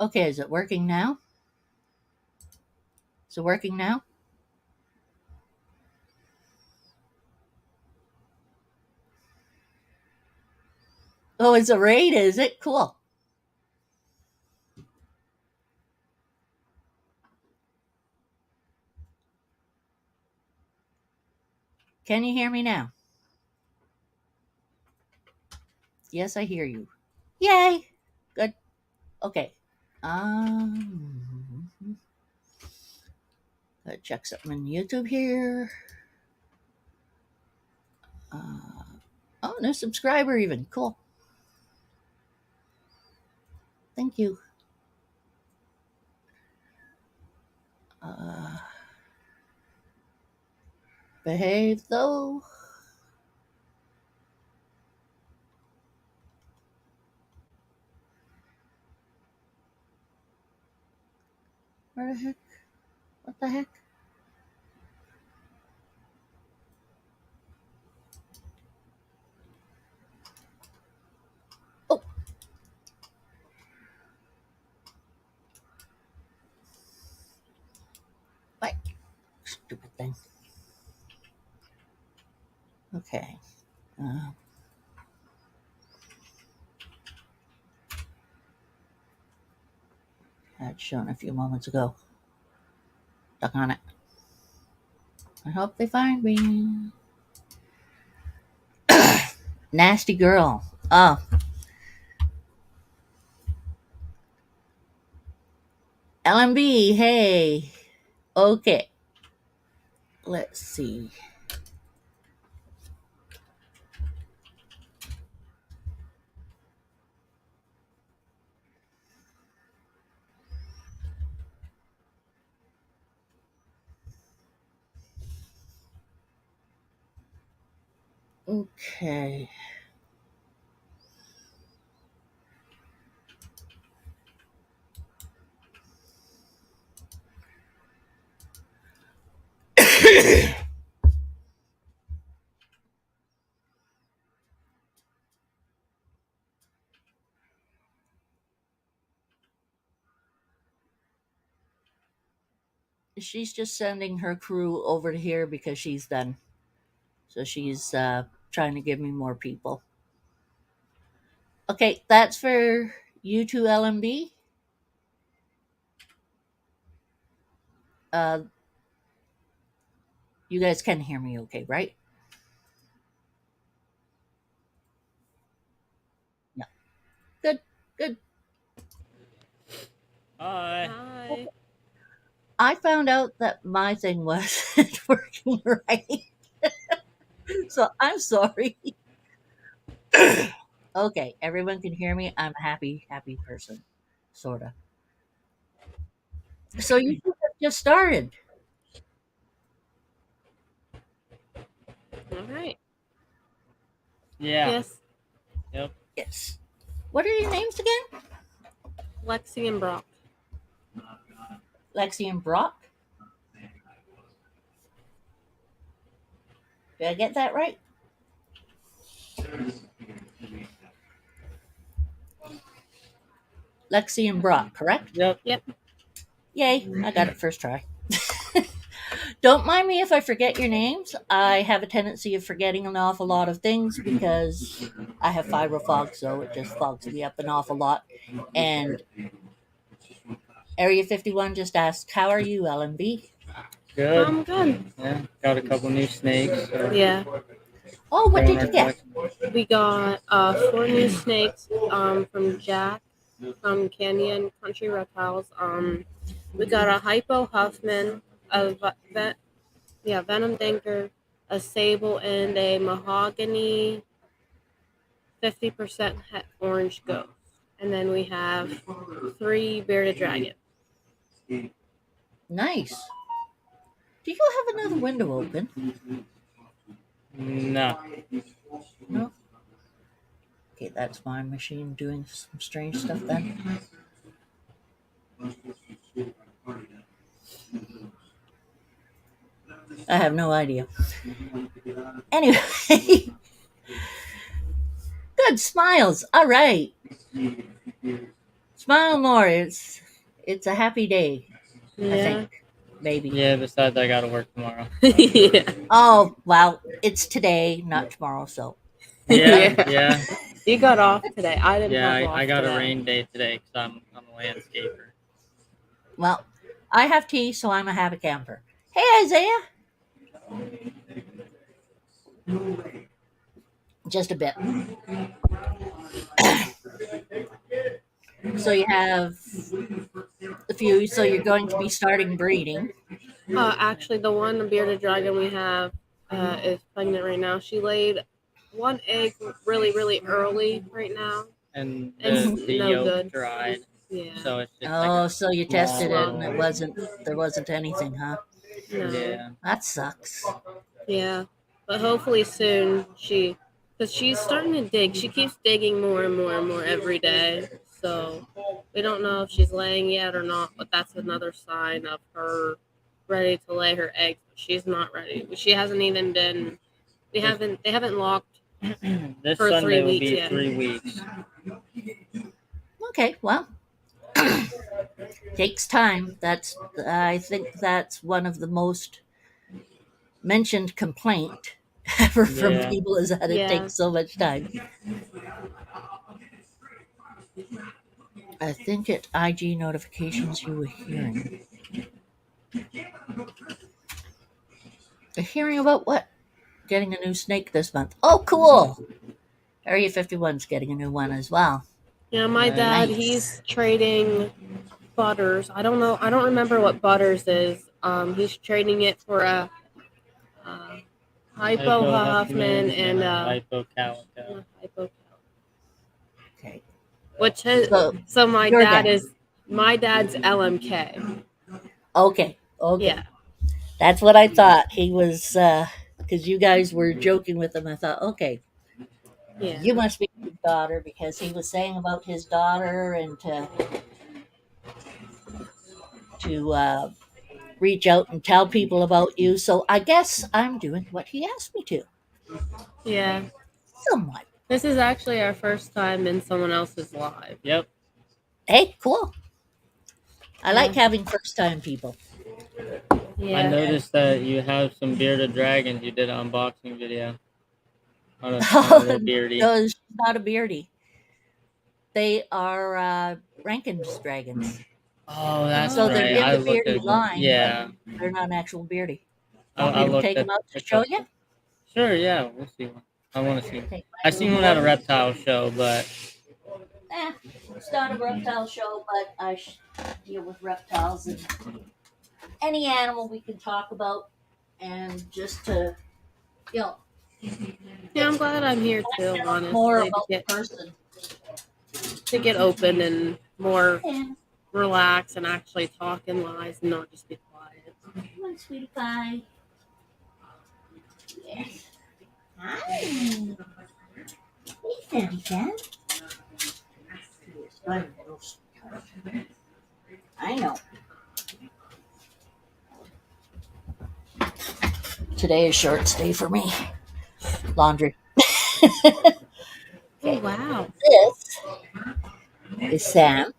Okay, is it working now? Is it working now? Oh, it's a raid, is it? Cool. Can you hear me now? Yes, I hear you. Yay! Good. Okay. Um, Gotta check something in YouTube here. Uh, oh, new subscriber even. Cool. Thank you. Uh, Behave though. Where the heck? What the heck? Oh, what? Stupid thing. Okay. Uh, Had shown a few moments ago. Stuck on it. I hope they find me. Nasty girl. Oh, LMB. Hey. Okay. Let's see. Okay. She's just sending her crew over to here because she's done. So she's trying to give me more people. Okay, that's for you two LMB. Uh, you guys can hear me okay, right? Yeah. Good, good. Hi. Hi. I found out that my thing wasn't working right. So I'm sorry. Okay, everyone can hear me. I'm a happy, happy person. Sorta. So you two have just started. All right. Yeah. Yes, Yep. Yes. What are your names again? Lexi and Brock. Lexi and Brock. Did I get that right? Lexi and Brock, correct? Yep. Yep. Yay, I got it first try. Don't mind me if I forget your names. I have a tendency of forgetting an awful lot of things because I have fibro fog, so it just fogs me up an awful lot. And Area 51 just asked, how are you, LMB? Good. I'm good. Yeah. Got a couple new snakes. So Yeah. Oh, what growing did our you get? collection. We got 4 new snakes from Jack from Canyon Country Reptiles. We got a Hypo Huffman, Venom Thinker, a Sable, and a Mahogany 50% orange ghost. And then we have 3 bearded dragons. Nice. Do you have another window open? No. No? Okay, that's my machine doing some strange stuff then. I have no idea. Anyway, good smiles. All right. Smile more. It's a happy day. I Yeah. think maybe. Yeah. Besides, I gotta work tomorrow. Yeah. Oh well, it's today, not tomorrow. So Yeah. Yeah. Yeah. You got off today. I didn't Yeah. have I off got a today. rain day today because I'm a landscaper. well, I have tea, so I'm a happy camper. Hey Isaiah, just a bit. So you have a few. So you're going to be starting breeding. Actually, the one bearded dragon we have is pregnant right now. She laid one egg really, really early right now. And It's the no yolk good. dried, Yeah. so it's just like Oh, a so you tested it and small. it wasn't there wasn't anything, huh? No. Yeah. That sucks. Yeah. But hopefully soon because she's starting to dig. She keeps digging more and more and more every day. So we don't know if she's laying yet or not, but that's another sign of her ready to lay her eggs. But she's not ready. She hasn't even been. They haven't locked This for Sunday 3 will weeks be yet. 3 weeks. Okay, well, takes time. That's I think that's one of the most mentioned complaint ever from Yeah. people is that it Yeah. takes so much time. I think at IG notifications you were hearing. Hearing about what? Getting a new snake this month. Oh, cool. Area 51's getting a new one as well. Yeah, my Nice. dad, Nice. he's trading Butters. I don't know. I don't remember what Butters is. He's trading it for a Hypo Hoffman and Hypo Calico. Hypo. Okay. Which has, So so your dad. my dad's LMK. Okay. Okay. Yeah, That's what I thought. He was because you guys were joking with him. I thought, okay, yeah, you must be his daughter because he was saying about his daughter and to reach out and tell people about you. So I guess I'm doing what he asked me to. yeah. Somewhat. This is actually our first time in someone else's live. Yep. Hey, cool. I Yeah, like having first time people. I yeah. noticed that you have some bearded dragons. You did an unboxing video on a little beardy. No, it's not a beardy. They are Rankin's dragons. Oh, that's So Oh, they're right. in I the looked beardy at them. line, but Yeah. they're not an actual beardy. I, Want me I to looked take at them out to a show couple. you? Sure. Yeah. We'll see one. I want to see one. Take I my seen little one at a boy. reptile show, but It's not a reptile show, but I deal with reptiles and any animal we can talk about, and just to you know yeah. I'm glad I'm here too. more Honestly, about the person. to get open and more And relax and actually talk in lies and not just be quiet. my sweetie pie. Yes. Hi. Hey, Sandy Cat. I know. Today is short stay for me. Laundry. Oh wow. This is Sam.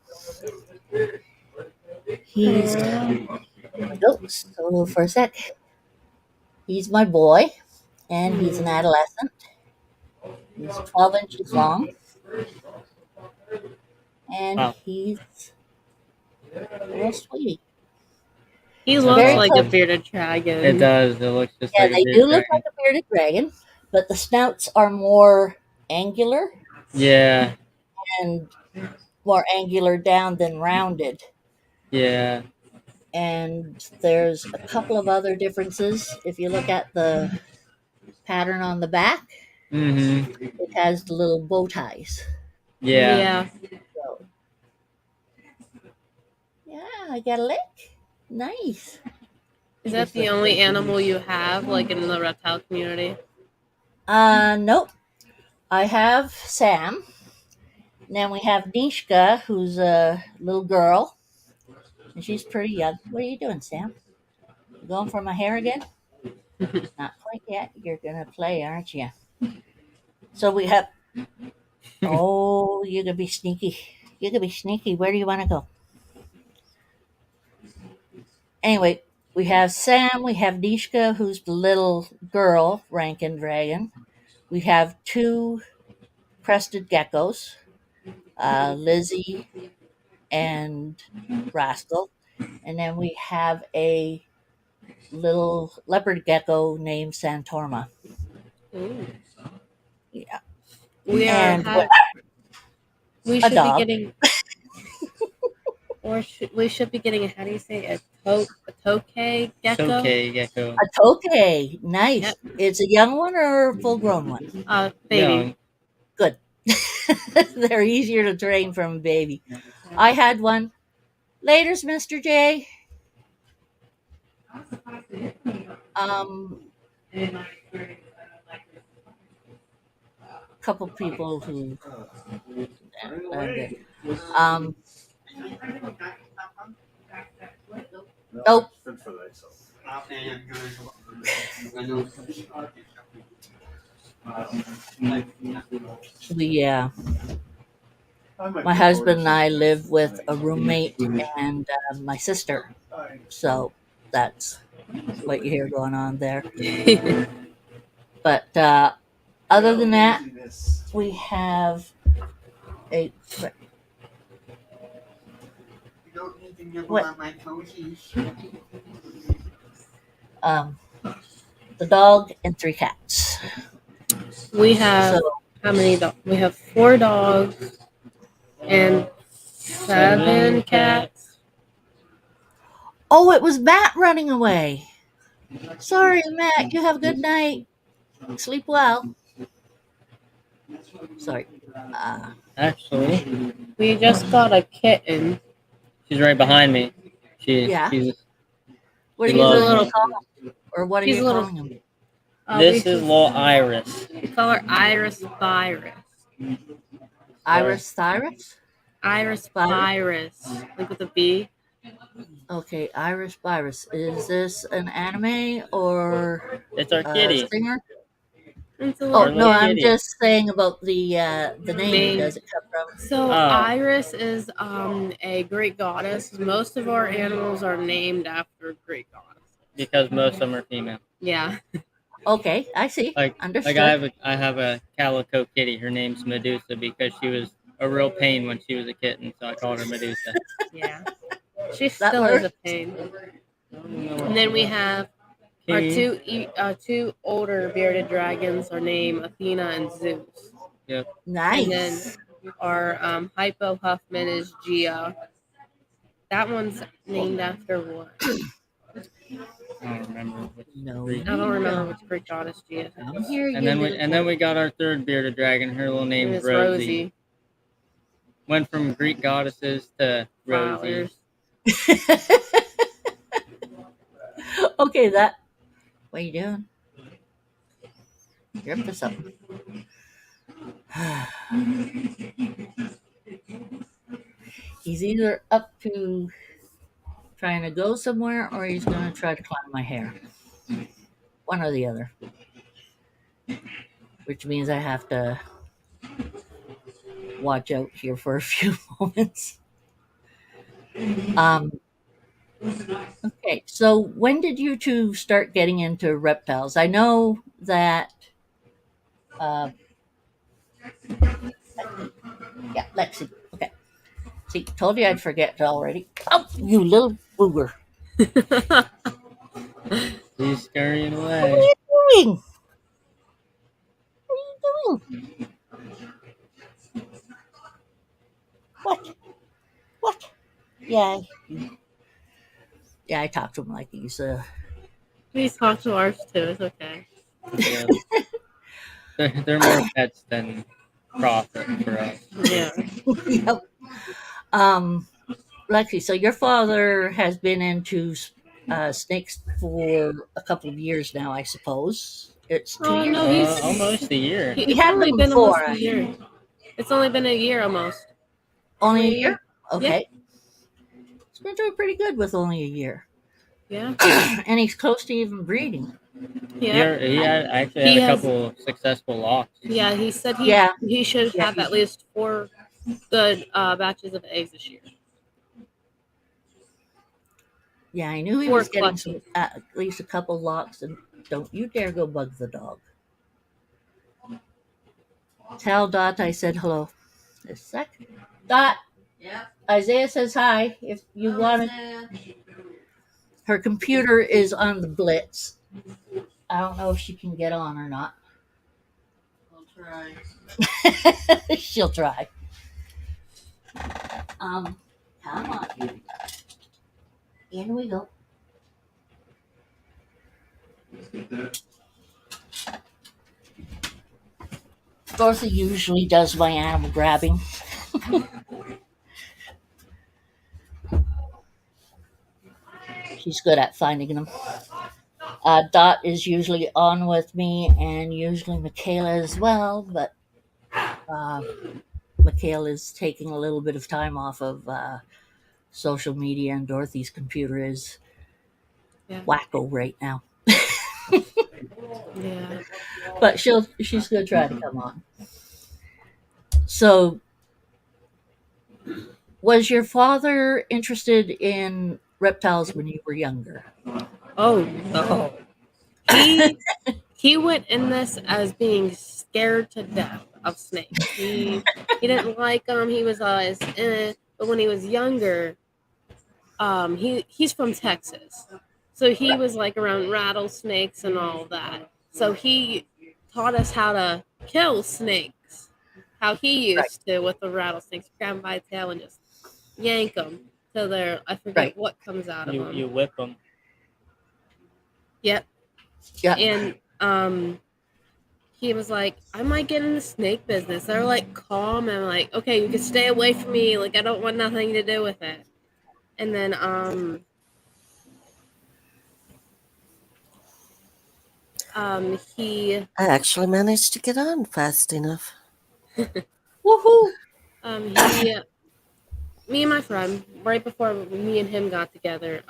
He's oops, so for a sec. He's my boy, and he's an adolescent. He's 12 inches long, and wow, he's a little sweetie. He that's looks Very like awesome. a close. bearded It dragon. does. It looks just Yeah, like a they do bearded look like dragon. a bearded dragon, but the snouts are more angular Yeah. and more angular down than rounded. Yeah. And there's a couple of other differences. If you look at the pattern on the back, Mm-hmm. it has the little bow ties. Yeah. Yeah. So, yeah, I got a lick. Nice. Is He that just the went only crazy. animal you have, like in the reptile community? Nope. I have Sam. Then we have Nishka, who's a little girl, and she's pretty young. What are you doing, Sam? You going for my hair again? Not quite yet. You're gonna play, aren't you? So we have. Oh, you're gonna be sneaky. You could be sneaky. Where do you want to go? Anyway, we have Sam, we have Nishka, who's the little girl, Rankin Dragon. We have two crested geckos, Lizzie and Rascal. And then we have a little leopard gecko named Santorma. Ooh. Yeah. We are And have. We a should be dog. getting, or we should be getting. How do you say a tokay gecko? Tokay gecko. A tokay. Nice. Yep. It's a young one or a full grown one? Baby. Young. Good. They're easier to train from a baby. I had one. Laters, Mr. J. Couple people who did. Nope. My husband and I live with a roommate and my sister, so that's what you hear going on there. But other than that, we have a. What? The dog and 3 cats. We have how many dogs? We have 4 dogs and 7 cats. Oh, it was Matt running away. Sorry, Matt. You have a good night. Sleep well. Sorry. Actually, We just got a kitten. she's right behind me. Yeah. She's What are She you loves going me. to call him? Or what are She's you a little- calling him? This is little Iris. We call her Iris Virus. Iris Cyrus? Iris Virus. Like with a B. Okay, Iris Virus. Is this an anime or It's our a kitty. singer? It's a Oh little no, little I'm kitty. just saying about the name. Name. Does it come from? So Oh. Iris is a Greek goddess. Most of our animals are named after Greek goddesses. Because most of them are female. Yeah. Okay, I see. Understood. I have a calico kitty. Her name's Medusa because she was a real pain when she was a kitten, so I called her Medusa. Yeah. She That still is a works. pain. And then we have our two older bearded dragons are named Athena and Zeus. Nice. And then our Hypo Huffman is Gia. That one's named after what? I don't remember which No. Greek. I don't remember which Greek goddess Gia is. I'm here, And then we got our third bearded dragon. Her little name It is was Rosie. Rosie. Went from Greek goddesses to Rosie. Flowers. Okay, that. What are you doing? You're up to something. He's either up to trying to go somewhere or he's going to try to climb my hair. One or the other. Which means I have to watch out here for a few moments. Okay, so when did you two start getting into reptiles? I know that. Yeah, Lexi. Okay. See, told you I'd forget already. Oh, you little booger. He's scurrying What away. are you doing? What are you doing? What? Yeah. Yeah, I talked to him like he's We talk to ours too. It's okay. Yeah. They're more pets than profit for us. Yeah. Yep. Lexi, so your father has been into snakes for a couple of years now, I suppose. It's 2 Oh, years. no, he's- Almost a year. We It's had only them been before, almost a year. It's only been a year almost. Only a year? Yeah. Okay. He's been doing pretty good with only a year. Yeah. And he's close to even breeding. Yeah. He He had a has- couple successful locks. Yeah. He said Yeah. he should Yeah, have at least 4 good batches of eggs this year. Yeah, I knew he 4 was getting some clutches. at least a couple locks. And don't you dare go bug the dog. Tell Dot I said hello. A sec. Dot. Yeah. Isaiah says hi. If you want to. Her computer is on the blitz. I don't know if she can get on or not. I'll try. She'll try. Come on. In we go. Dorothy usually does my animal grabbing. She's good at finding them. Dot is usually on with me, and usually Michaela as well, but uh, Michaela is taking a little bit of time off of social media, and Dorothy's computer is Yeah. wacko right now. Yeah. But she's gonna try to come on. So, was your father interested in reptiles when you were younger? Oh no. He went in this as being scared to death of snakes. He didn't like them. He was always but when he was younger, he's from Texas, so he was like around rattlesnakes and all that. So he taught us how to kill snakes, how he Right, used to with the rattlesnakes, grab them by the tail and just yank them till they're I right. forget what comes out of them. You whip them. Yep. Yeah. And he was like, I might get in the snake business. They're like calm and like, okay, you can stay away from me. Like I don't want nothing to do with it. And then he I actually managed to get on fast enough. Woohoo! he me and my friend, right before me and him got together,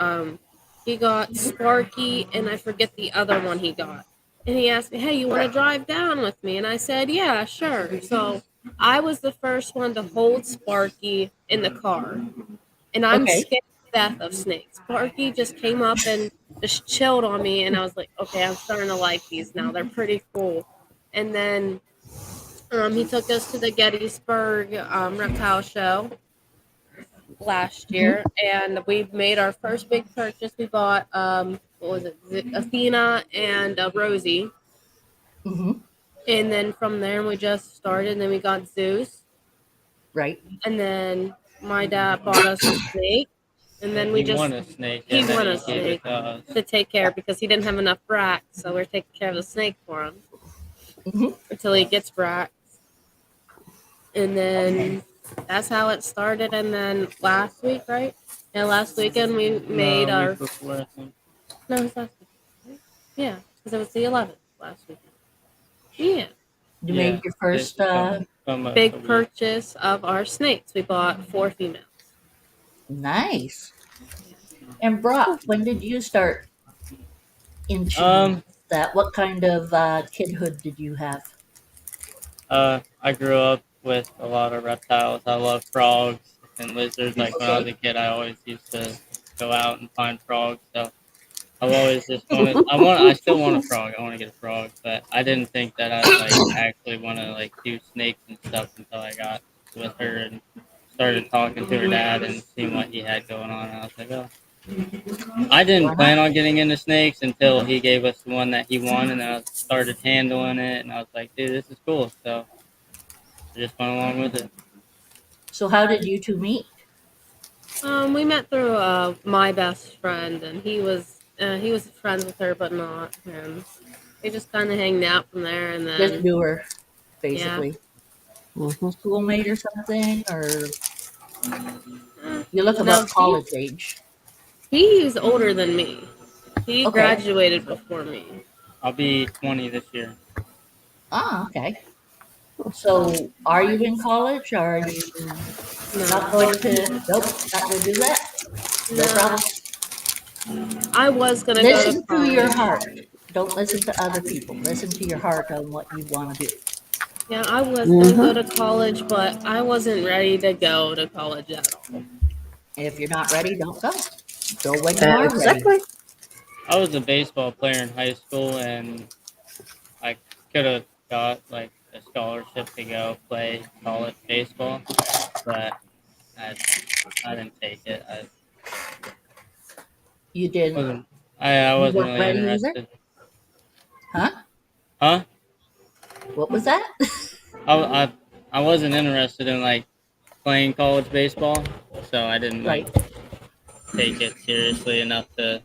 he got Sparky and I forget the other one he got. And he asked me, hey, you want to drive down with me? And I said, yeah, sure. So I was the first one to hold Sparky in the car. And I'm Okay. scared to death of snakes. Sparky just came up and just chilled on me. And I was like, okay, I'm starting to like these now. They're pretty cool. And then he took us to the Gettysburg reptile show last year, and we made our first big purchase. We bought what was it, Athena and Rosie, Mm-hmm. and then from there we just started. And then we got Zeus, Right. and then my dad bought us a snake, and then we He just won a snake. he and then won a gave snake it to us. to take care because he didn't have enough bracts, so we're taking care of the snake for him Mm-hmm. until he gets bracts, and then that's how it started. And then last week, right? Yeah, last weekend we made No, our week before, I think. no, it was last week. Right? Yeah, because it was the 11th last weekend. Yeah, You Yeah, made your first. from a big week. purchase of our snakes. We bought 4 females. Nice. And Brock, when did you start into Um, that? What kind of kidhood did you have? I grew up with a lot of reptiles. I love frogs and lizards. Like when I was a kid, I always used to go out and find frogs. So I've always just wanted. I still want a frog. I want to get a frog, but I didn't think that I'd like actually want to like do snakes and stuff until I got with her and started talking to her dad and seeing what he had going on. And I was like, oh. I didn't plan on getting into snakes until he gave us the one that he won, and I started handling it, and I was like, dude, this is cool. So I just went along with it. So how did you two meet? We met through my best friend, and he was friends with her, but not him. We just kind of hanged out from there, and Just then knew her, basically. Mm-hmm. Schoolmate or something, or uh, you look no, about college age. he's older than me. He Okay. graduated before me. I'll be 20 this year. Ah, okay. So, are you in college? Or are you not No, going to? Nope, not going to do that. No no, problem. I was gonna go to Listen to your college. heart. Don't listen to other people. Listen to your heart on what you want to do. Yeah, I was gonna go to college, but I wasn't ready to go to college at all. If you're not ready, don't go. Go when you are ready. Exactly. I was a baseball player in high school, and I could have got like a scholarship to go play college baseball, but I I didn't take it. You didn't. Wasn't I You wasn't weren't really ready either. interested. Huh? Huh? What was that? I, I I wasn't interested in like playing college baseball, so I didn't like Right. take it seriously enough to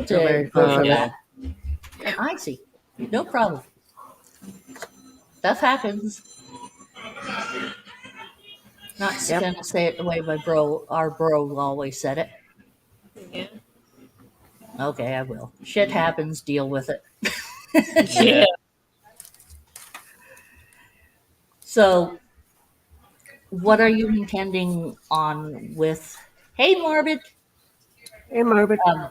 To Very go fun for of it. yeah. that. I see. No problem. Stuff happens. Not Yep. gonna say it the way our bro always said it. Yeah. Okay, I will. Shit happens, deal with it. Yeah. Yeah. So, what are you intending on with? Hey, Morbid. Hey, Marvin. Um,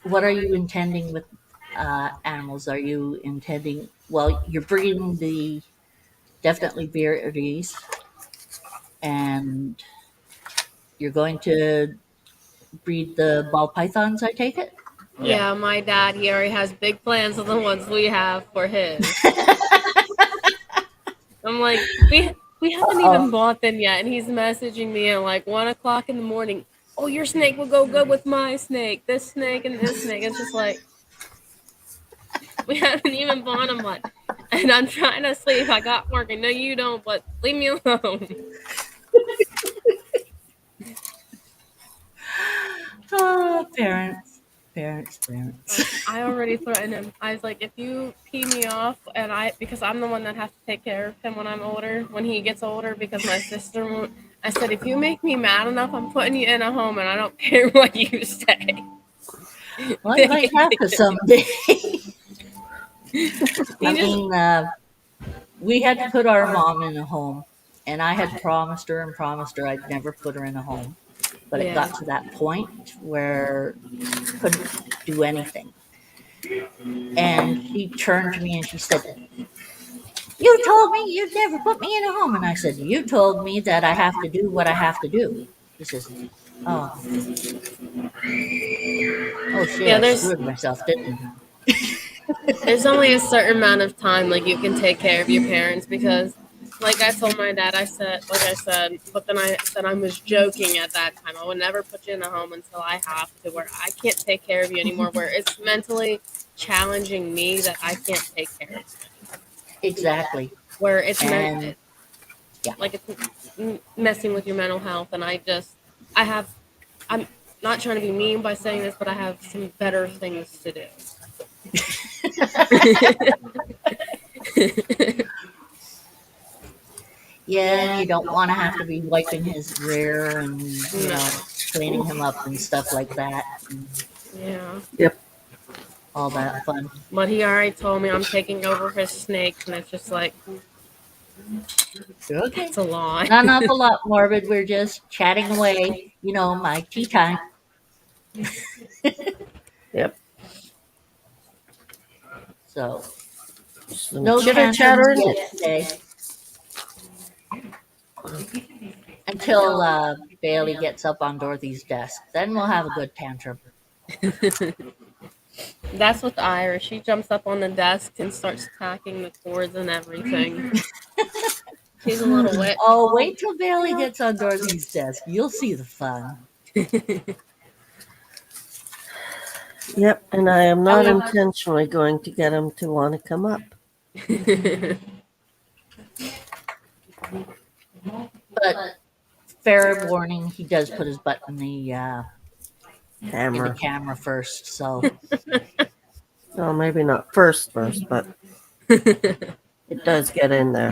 what are you intending with animals? Are you intending? Well, you're breeding the definitely beardies, and you're going to breed the ball pythons. I take it. Yeah. Yeah, my dad, he already has big plans of the ones we have for his. I'm like, we haven't even Oh, bought them yet, and he's messaging me at like 1 o'clock in the morning. Oh, your snake will go good with my snake. This snake and this snake. It's just like we haven't even bought them one, and I'm trying to sleep. I got work. I know you don't, but leave me alone. oh, parents. I already threatened him. I was like, if you pee me off, and because I'm the one that has to take care of him when I'm older, when he gets older, because my sister won't. I said, if you make me mad enough, I'm putting you in a home, and I don't care what you say. Well, you might have to someday. I He just, mean, we had to put our mom in a home, and I had promised her I'd never put her in a home. But it yeah, got to that point where she couldn't do anything. And she turned to me and she said, "You told me you'd never put me in a home." And I said, "You told me that I have to do what I have to do." She says, "Oh, oh shit, yeah. I screwed myself, didn't There's only a certain amount of time like you can take care of your parents because, like I told my dad, I said, but then I said I was joking at that time. I would never put you in a home until I have to, where I can't take care of you anymore. Where it's mentally challenging me that I can't take care of you. Exactly. Where it's And yeah, like it's messing with your mental health, and I have, I'm not trying to be mean by saying this, but I have some better things to do. yeah, and you don't want to have to be wiping his rear and, No. cleaning him up and stuff like that, and Yeah. Yep. all that fun. But he already told me I'm taking over his snakes, and it's just like, Okay. that's a lot. Not an awful lot, Morbid. We're just chatting away. My tea time. Yep. So, Some no chitter tantrums chatter in yet it. today until Bailey gets up on Dorothy's desk. Then we'll have a good tantrum. That's with Irish. She jumps up on the desk and starts attacking the cords and everything. She's a little witch. Oh, wait till Bailey gets on Dorothy's desk. You'll see the fun. Yep. And I am I not mean, intentionally going to get him to want to come up. But fair warning, he does put his butt in the Camera. camera first. So Well, maybe not first, but it does get in there.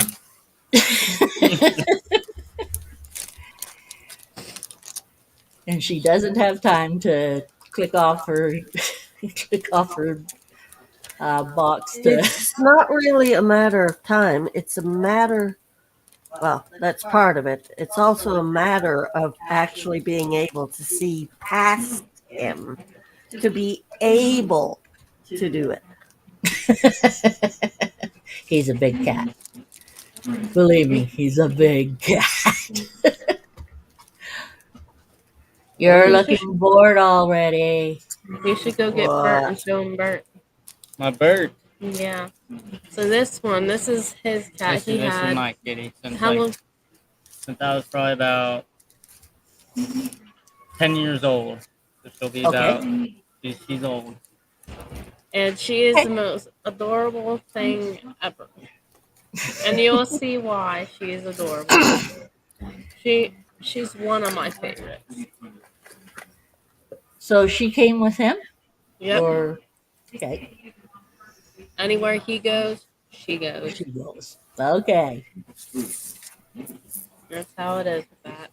and she doesn't have time to click off her box to. It's not really a matter of time. It's a matter, well, that's part of it. It's also a matter of actually being able to see past him to be able to do it. He's a big cat. Believe me, he's a big cat. You're You should, looking bored already. you should go get Bert and What? show him Bert. My bird. Yeah. So this is his cat. He This is had my kitty since how long? since I was probably about 10 years old. So she'll be Okay. about she's old. And she is the Okay. most adorable thing ever. And you'll see why she is adorable. She's one of my favorites. So she came with him? Yep. Or okay. Anywhere he goes, she goes. She goes. Okay. That's how it is with that.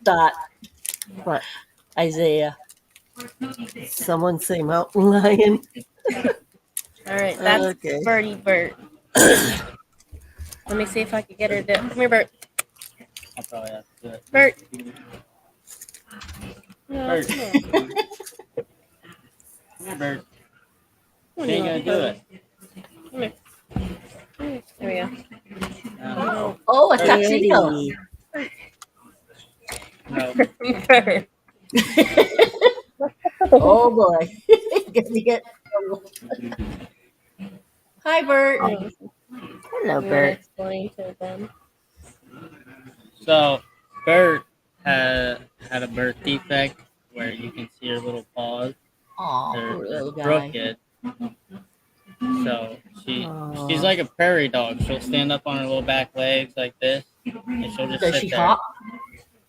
Dot. What? Isaiah. Someone say mountain lion? All right, that's Okay. Birdie Bert. Let me see if I can get her to. Come here, Bert. I'll probably have to do it. Bert. No, Bert. come on. Come here, bird. Come She ain't gonna do it. Come here. There we go. No. Oh, a tuxedo. No. Bert. Oh boy. Gonna get. Hi, Bert. Hello, You want to Bert. explain to them? So Bert had a birth defect where you can see her little paws. Aw, They're poor little guy. crooked. So she's like a prairie dog. She'll stand up on her little back legs like this, and she'll just Does sit she there. hop?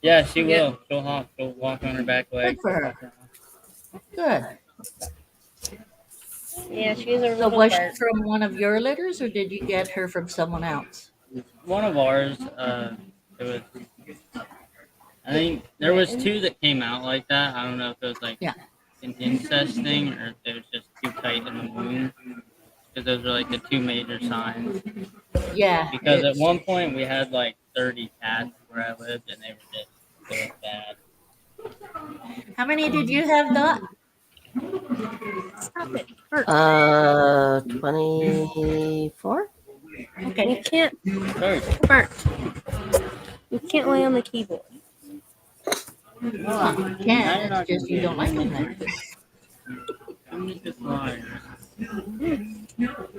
Yeah, she Yeah. will. She'll hop. She'll walk on her back legs. Good for her. Good. Yeah, she's a So little was she Bert. from one of your litters, or did you get her from someone else? One of ours, it was. I think there was two that came out like that. I don't know if it was like Yeah. an incest thing or if it was just too tight in the womb. Because those are like the two major signs. Yeah. Because at it's- one point we had like 30 cats where I lived, and they were bad. How many did you have, Dot? Stop it, Bert. 24? Okay. You can't, Bird. Bert. You can't lay on the keyboard. Well, you can. It's just you don't like them there. I'm just lying.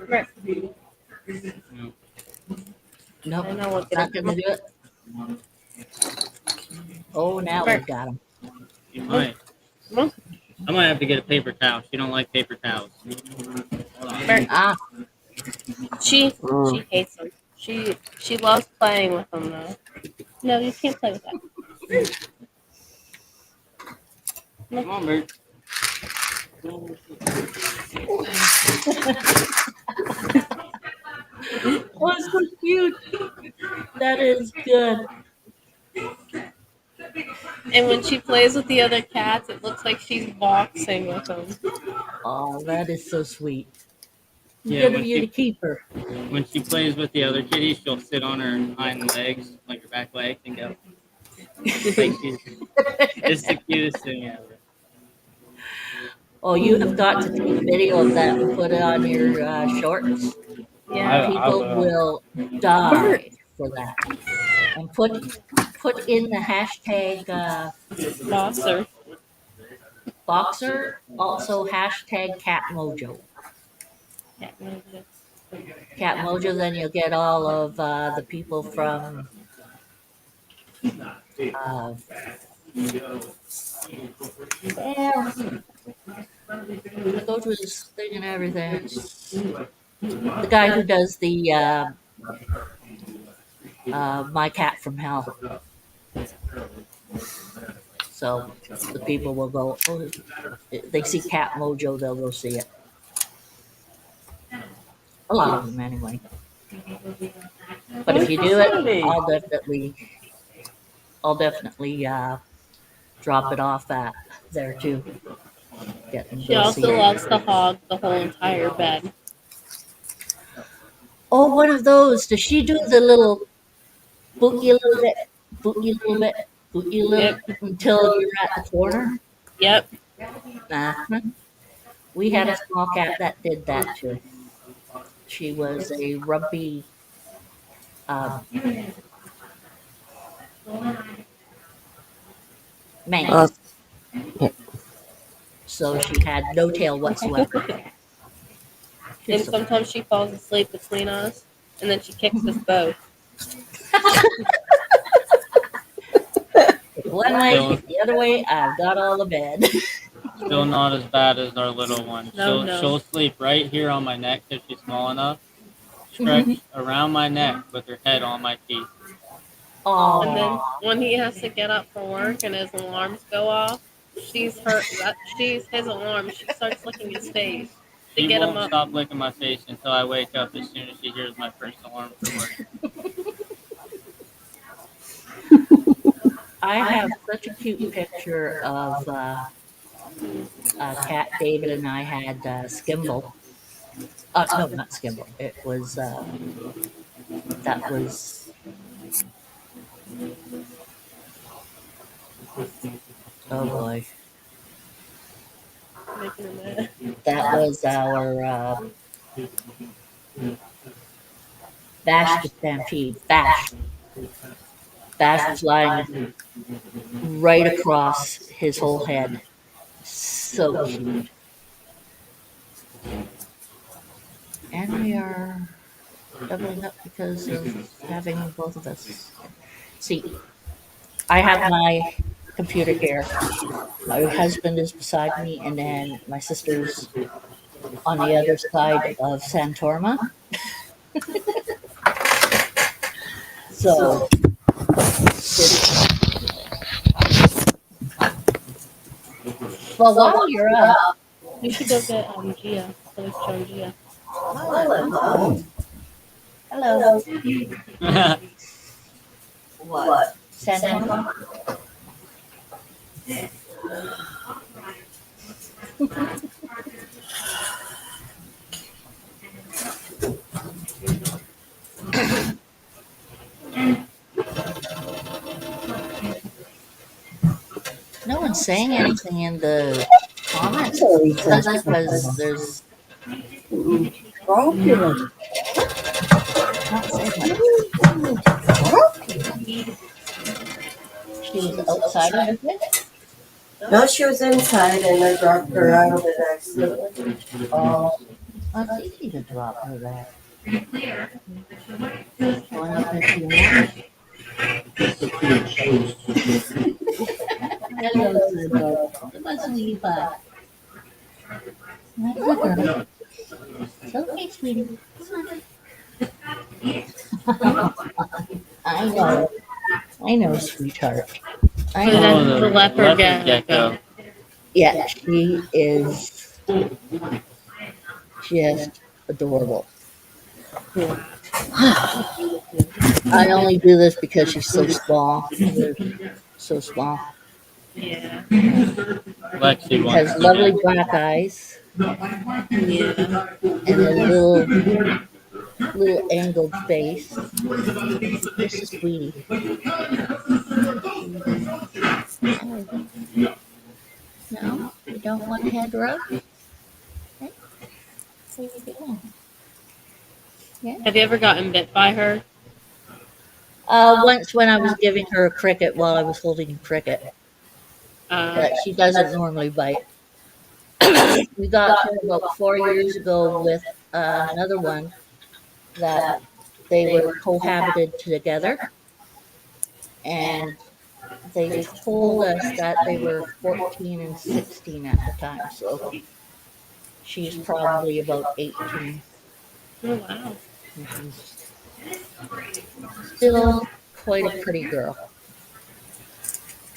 Bert. No. Nope. I know what Not gonna do it. Oh, now Bert. we've got him. You might. Come on. I might have to get a paper towel. She don't like paper towels. Bert. Ah, She Mm. hates them. She loves playing with them though. No, you can't play with that. Come on, Bird. oh, it's so cute. That is good. And when she plays with the other cats, it looks like she's boxing with them. Oh, that is so sweet. Yeah, Good when of you she- to keep her. When she plays with the other kitties, she'll sit on her hind legs, like her back legs, and go. It's the cutest thing ever. Oh, you have got to take a video of that and put it on your shorts. Yeah. People will die for that. And put in the hashtag Boxer. boxer, also hashtag cat mojo. Cat mojo, then you'll get all of the people from go to his thing and everything. The guy who does the My Cat from Hell. So the people will go, oh, if they see Cat Mojo, they'll go see it. A lot of them, anyway. But if you do it, I'll definitely drop it off at there too. Get them to She go also see it. loves to hog the whole entire bed. Oh, one of those. Does she do the little boogie a little bit, boogie a little bit, boogie a little Yep. until you're at the corner? Yep. Nah. We had a small cat that did that too. She was a rumpy um, Uh, Manx, so she had no tail whatsoever. She was And so sometimes she falls asleep between us, and then she kicks us both. one way, Still, kick the other way. I've got all the bed. still not as bad as our little one. No, She'll no. sleep right here on my neck if she's small enough. Mhm. Stretch around my neck with her head on my teeth. And then Oh, when he has to get up for work and his alarms go off, she's his alarm. She starts licking his face to She get him won't up. stop licking my face until I wake up as soon as she hears my first alarm for work. I have such a cute picture of a cat David and I had Skimble. No, not Skimble. It was that was oh boy, Making him mad. that was our Bash the Stampede. Bash was lying right across his whole head. So cute. And we are doubling up because of having both of us. See, I have my computer here. My husband is beside me, and then my sister's on the other side of Santorma. So, it's, well, while you're up, We should go get Gia. So we show Gia. hello, Well, Santorma. No one's saying anything in the comments. That's because there's not saying much. She was outside of the pit. no, she was inside and I dropped her out of it accidentally. Oh, that's easy to drop her there. Going up into your mouth. Hello, Sandra. Come on, sweetie pie. That's a girl. It's okay, sweetie. I know. I know, sweetheart. I So know. that's the leopard gecko. Yeah, she is just adorable. I only do this because she's so small. They're so small. Yeah. Lexi She wants has to lovely get. black eyes Yeah. and a little angled face. Just a sweetie. Oh, no, you don't want head rub? Okay. Where you going? Yeah. Have you ever gotten bit by her? Once when I was giving her a cricket while I was holding a cricket, Uh, she doesn't normally bite. We got her about 4 years ago with another one that they were cohabited together, and they told us that they were 14 and 16 at the time. So she's probably about 18. oh wow. And she's still quite a pretty girl.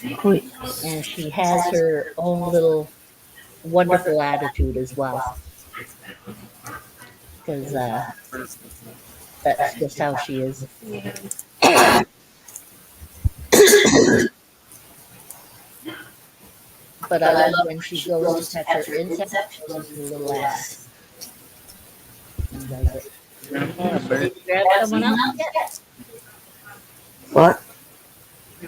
And she has her own little wonderful attitude as well. Because that's just how she is. Yeah. But I love when she goes to pet her insect, she goes her little ass and does it. Did you grab someone else yet? What?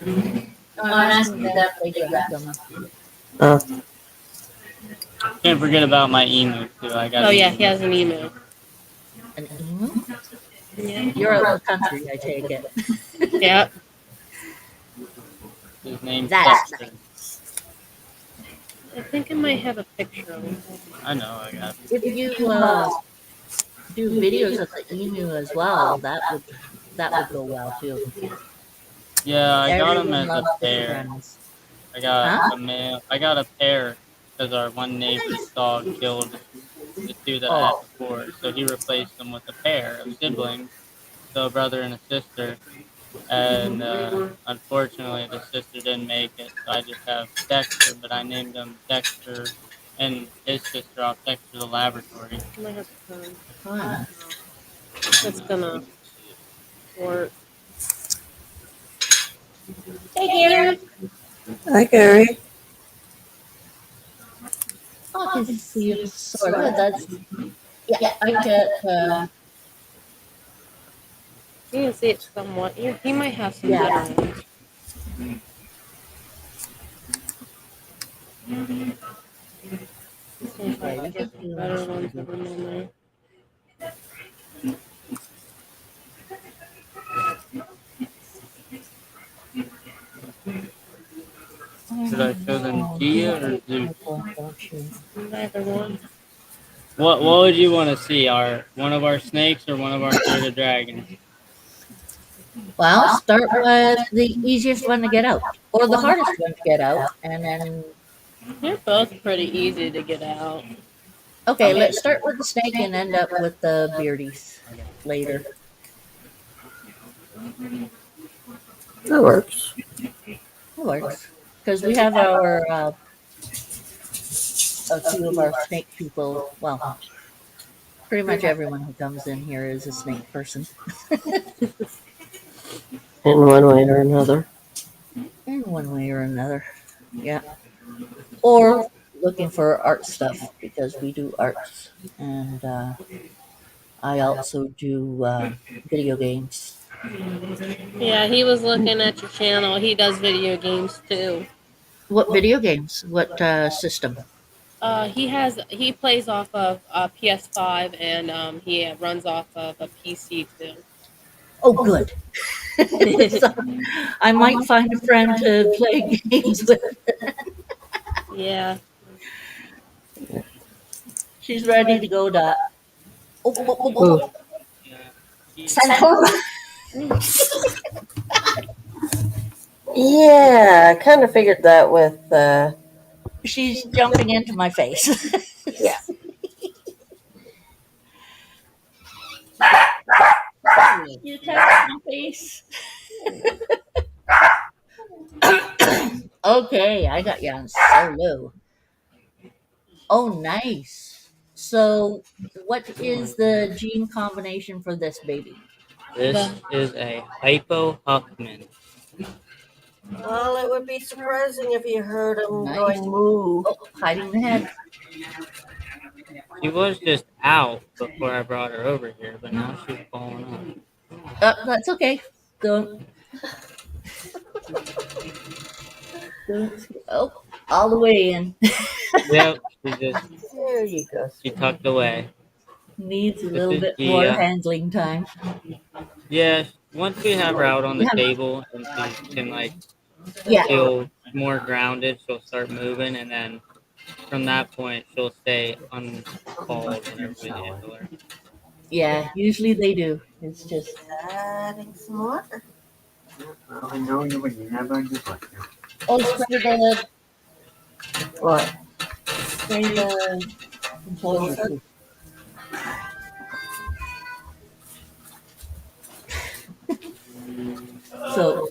No, I'm asking them if they grabbed someone. Uh, Can't forget about my emu too. I got. Oh yeah, he has an email. An emu? Yeah. You're out in the country, I take it. Yeah. His name's That's Dexter. I think I might have a picture of him. I know. I got. if you do videos of the emu as well, that would go well too. Yeah, I got him Everyone as a loves fish pair. friends. I got Huh? a male. I got a pair because our one neighbor's Nice. dog killed the two that I had Oh, before, so he replaced them with a pair of siblings, so a brother and a sister. And unfortunately, the sister didn't make it, so I just have Dexter, but I named him Dexter and his sister off Dexter the Laboratory. I might have to turn. fun. That's gonna work. Hey, Gary. Hi, Gary. I can see you sort of. That's yeah. I get You can see it somewhat. He might have some yeah. better ones. See if I Yeah, can you get can see better them. ones of him on there. Should I show them Gia or Zeus? Don't you? Either one. What would you want to see? One of our snakes or one of our bearded dragons? Well, start with the easiest one to get out, or the hardest one to get out, and then They're both pretty easy to get out. okay, let's start with the snake and end up with the beardies later. That works. It works because we have our a few of our snake people. Well, pretty much everyone who comes in here is a snake person In one way or another. in one way or another. Yeah, or looking for art stuff because we do arts, and I also do video games. Yeah, he was looking at your channel. He does video games too. What video games? What system? He plays off of PS5 and he runs off of a PC too. Oh, good. So I might find a friend to play games with. Yeah. She's ready to go to. Oh, Yeah. Santora. yeah, I kind of figured that with. She's jumping into my face. Yeah. You touched my face. Okay, I got you on solo. Oh, nice. So, what is the gene combination for this baby? This is a Hypo Huckman. Well, it would be surprising if you heard him Nice. going moo. Oh, hiding the head. She was just out before I brought her over here, but now she's falling That's okay. Don't. Oh, all the way in. up. Yep, There you go. she tucked away. Needs a This little is bit more Gia. handling time. Yeah, once we have her out on the Yeah. table and she can Yeah. feel more grounded, she'll start moving, and then from that point she'll stay uncalled whenever we handle her. Yeah, usually they do. It's just Adding some water. I know you would never do it. oh, What? spray the composer too. So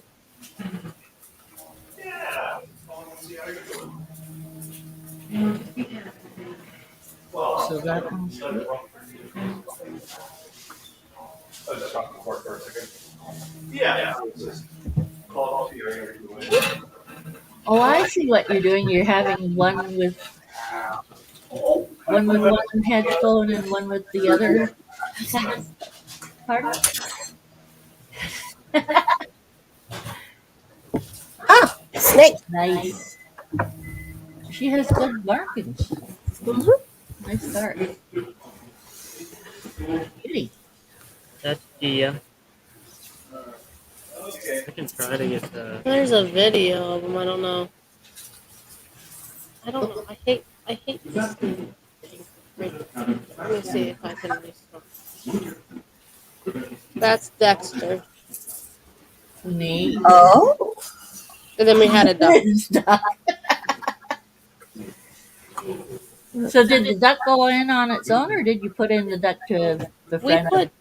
so that one's good. Oh, I see what you're doing. You're having one headphone and one with the other. Pardon? Ah, snake. Nice. She has good markings. Nice start. Kitty. That's Gia. I can try to get the. There's a video of them. I don't know. I don't know. I hate this thing. Let me see if I can restore. That's Dexter. Neat. Oh, And then we had a duck. So did the duck go in on its own, or did you put in the duck to We befriend put it?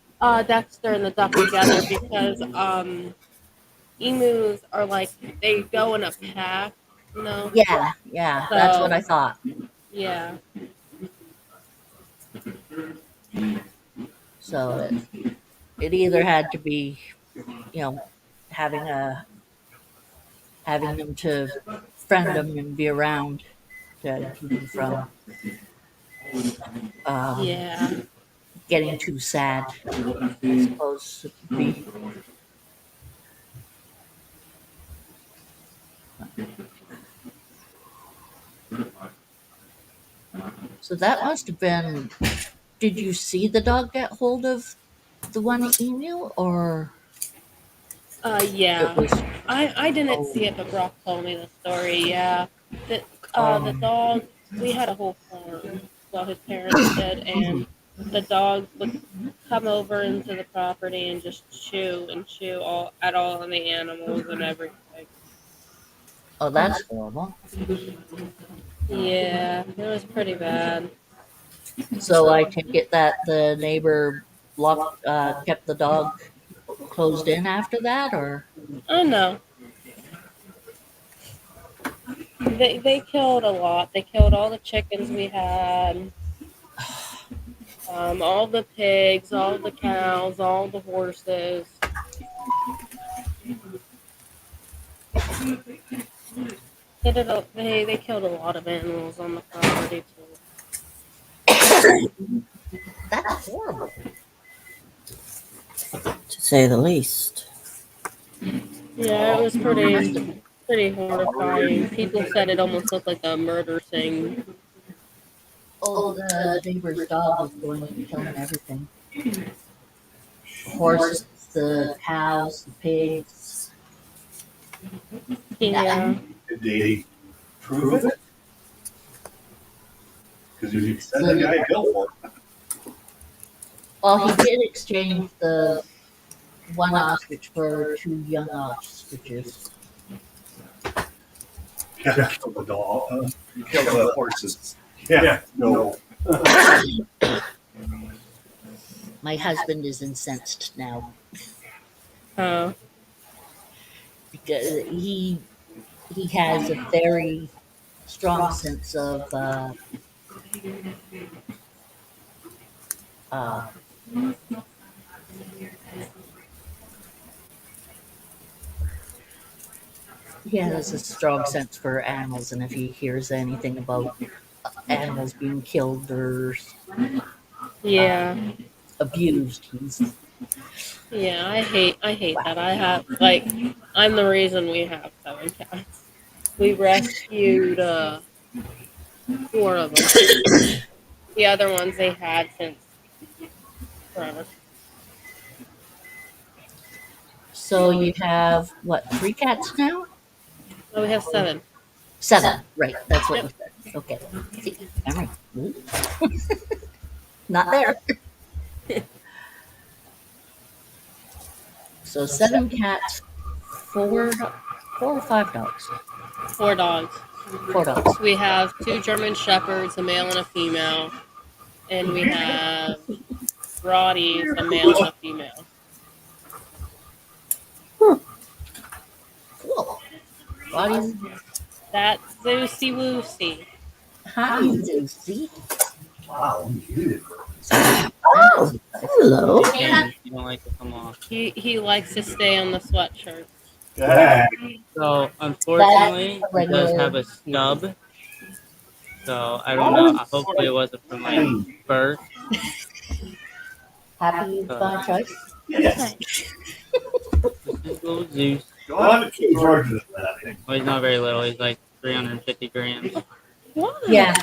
Dexter and the duck together because emus are like they go in a pack, you know. Yeah, that's what I thought. Yeah. So it either had to be, having them to friend them and be around to keep them from Yeah. getting too sad. I suppose it would be. So that must have been. Did you see the dog get hold of the one emu, or Yeah. it was? I didn't Oh, see it, but Brock told me the story. Yeah. The um, dog. We had a whole farm. Well, his parents did, and the dog would come over into the property and just chew and chew all on the animals and everything. oh, that's horrible. Yeah, it was pretty bad. So I take it that the neighbor kept the dog closed in after that, or Oh no, they killed a lot. They killed all the chickens we had, all the pigs, all the cows, all the horses. They killed a lot of animals on the property too. that's horrible. to say the least. Yeah, it was pretty horrifying. People said it almost looked like a murder scene. Oh, the neighbor's dog was going and killing everything. Horses, the cows, the pigs. Yeah. Did they prove it? Because if you send the guy a bill for it. Well, he did exchange the one ostrich for 2 young ostriches. Yeah, kill the dog, kill the horses. Yeah, no. My husband is incensed now Oh. because he has a very strong sense of uh, he has a strong sense for animals, and if he hears anything about animals being killed or Yeah. abused, he's Yeah, I hate that. I'm the reason we have 7 cats. We rescued 4 of them. The other ones they had since forever. so you have what, 3 cats now? Oh, we have 7. 7, right? That's what Yep. you said. Okay, see, I'm right. Not there. So 7 cats, 4 or 5 dogs. 4 dogs. 4 dogs. We have 2 German shepherds, a male and a female, and we have Roddies, a male and a female. Cool. Bodies. That's Zeusy Woosy. Hi, Lucy. Wow, you did it. Oh, hello. And you don't like to come off. He likes to stay on the sweatshirt. Yeah. So unfortunately, That's a it does regular- have a stub. So I don't know. Hopefully, it wasn't from like birth. Happy you found choice? Yes. This is little Zeus. You'll have to keep charging of that thing. Well, he's not very little. He's like 350 grams. What? Yeah.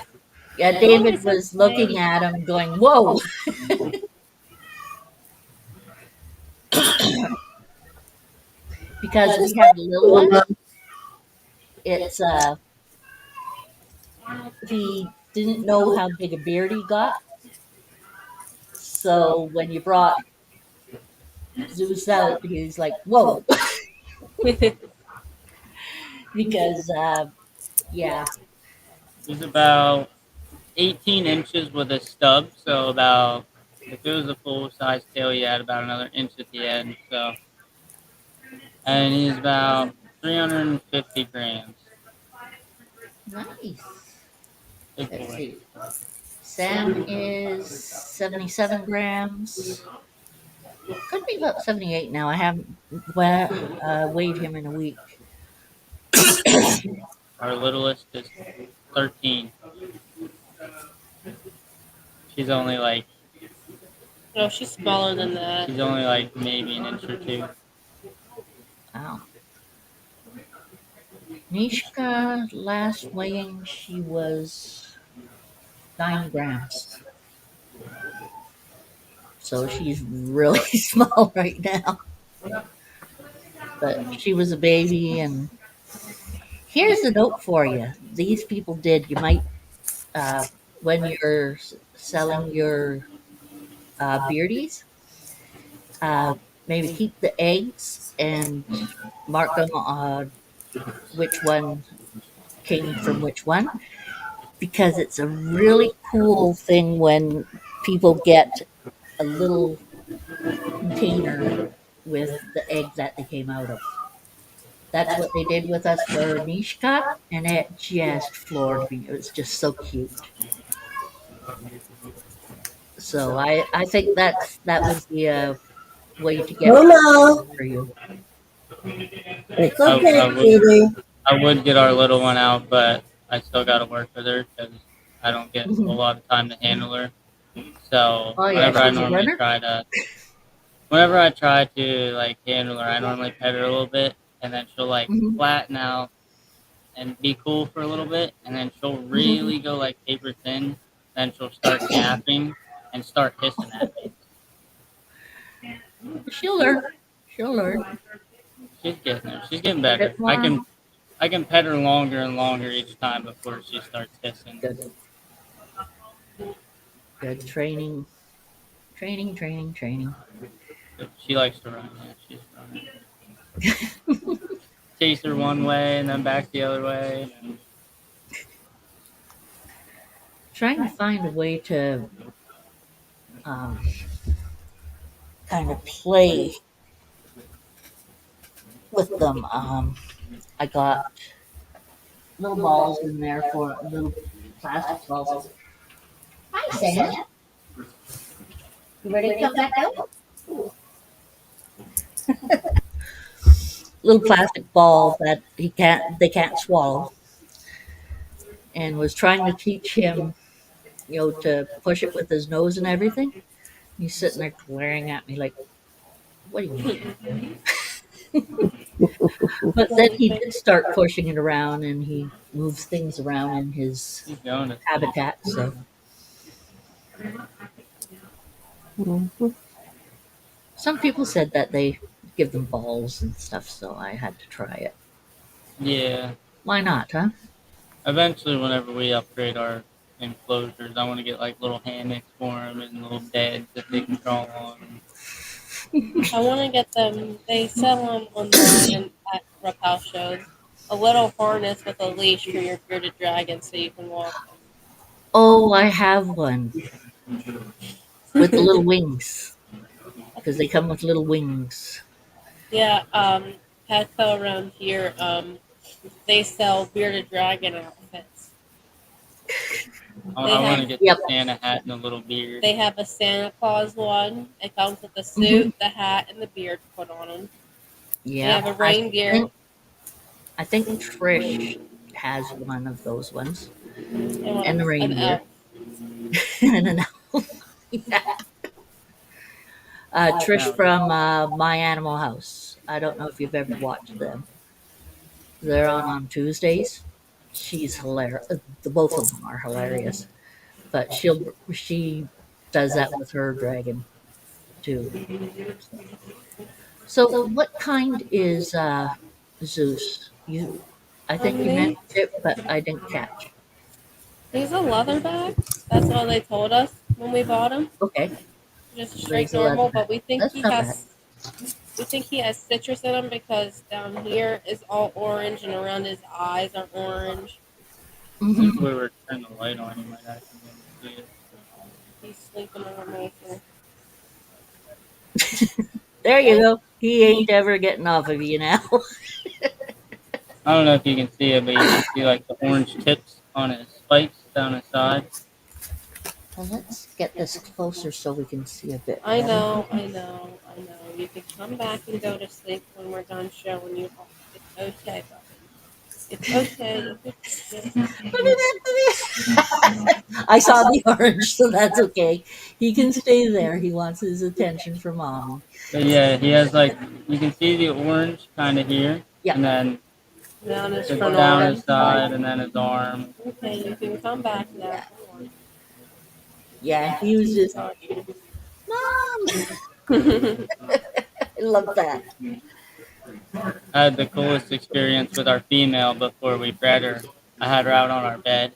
Yeah, It always David has was looking flames. at him going, whoa, because we have the little one. It's, he didn't know how big a beard he got. So when you brought Zeus out, he's like, whoa, because, yeah, He's about 18 inches with a stub, so about if it was a full size tail, he had about another inch at the end. So, and he's about 350 grams. nice. Big Let's boy. see. Sam is 77 grams. Could be about 78 now. I haven't weighed him in a week. Our littlest is 13. She's only like No, she's smaller than that. she's only like maybe an inch or two. Wow. Nishka, last weighing, she was 9 grams. So she's really small right now. But she was a baby. And here's a note for you. These people did. You might, uh, when you're selling your beardies, uh, maybe keep the eggs and mark them which one came from which one, because it's a really cool thing when people get a little container with the egg that they came out of. That's what they did with us for niche cut, and it just floored me. It was just so cute. So I think that would be a way to get Hello. for you. It's I, okay, I would sweetie. I would get our little one out, but I still got to work with her because I don't get a lot of time to handle her. So Oh yeah, she's a runner. whenever I try to like handle her, I normally pet her a little bit, and then she'll like Hmm. flatten out and be cool for a little bit, and then she'll Hmm. really go like paper thin. Then she'll start napping and start hissing at me. She'll learn. She'll learn. She's getting there. She's getting better. Bit more. I can pet her longer and longer each time before she starts hissing. Good. Good training. Training. Training. Training. She likes to run. Yeah, she's running. Chase her one way and then back the other way. Trying to find a way to um, kind of play with them. I got little balls in there for little plastic balls. Hi, Sam. You ready to come back out? Little plastic balls that they can't swallow, and was trying to teach him, to push it with his nose and everything. He's sitting there glaring at me like, "What do you mean?" But then he did start pushing it around, and he moves things around in his She's going. habitat. So Mhm. some people said that they give them balls and stuff, so I had to try it. Yeah. Why not, huh? Eventually, whenever we upgrade our enclosures, I want to get like little hammocks for them and little beds that they can crawl on. I want to get them. They sell them online and at reptile shows. A little harness with a leash for your bearded dragon, so you can walk Oh, I have one with the little wings, because they come with little wings. Yeah, Petco around here, they sell bearded dragon outfits. They I want to have get Yep. the Santa hat and the little beard. they have a Santa Claus one. It comes with the Hmm. suit, the hat, and the beard put on them. They Yeah, have a reindeer I think Trish has one of those ones, and and the an reindeer, elf. and an elf. Yeah. Trish from My Animal House. I don't know if you've ever watched them. They're on Tuesdays. She's hilarious. The both of them are hilarious. but she does that with her dragon too. So what kind is Zeus? I think you He, mentioned it, but I didn't catch. he's a leatherback. That's all they told us when we bought him. Okay, Just so he's straight a normal, leatherback. but we think That's not bad. he has citrus in him because down here is all orange and around his eyes are orange. If Hmm. we were to turn the light on, you might actually be able to see it. He's sleeping on a morsel. There you go. He ain't ever getting off of you now. I don't know if you can see it, but you can see like the orange tips on his spikes down his side. Well, let's get this closer so we can see a bit I better. know, I know, I know. You can come back and go to sleep when we're done showing you all. It's okay, buddy. It's okay. You can just Look at that. I saw the orange, so that's okay. He can stay there. He wants his attention from mommy. But yeah, he has like you can see the orange kind of here, Yeah. and then down his the front down arm. his side, and then his arm. Okay, you can come back now. Yeah. Yeah, he was just, Come Mom! on. I love that. I had the coolest experience with our female before we bred her. I had her out on our bed,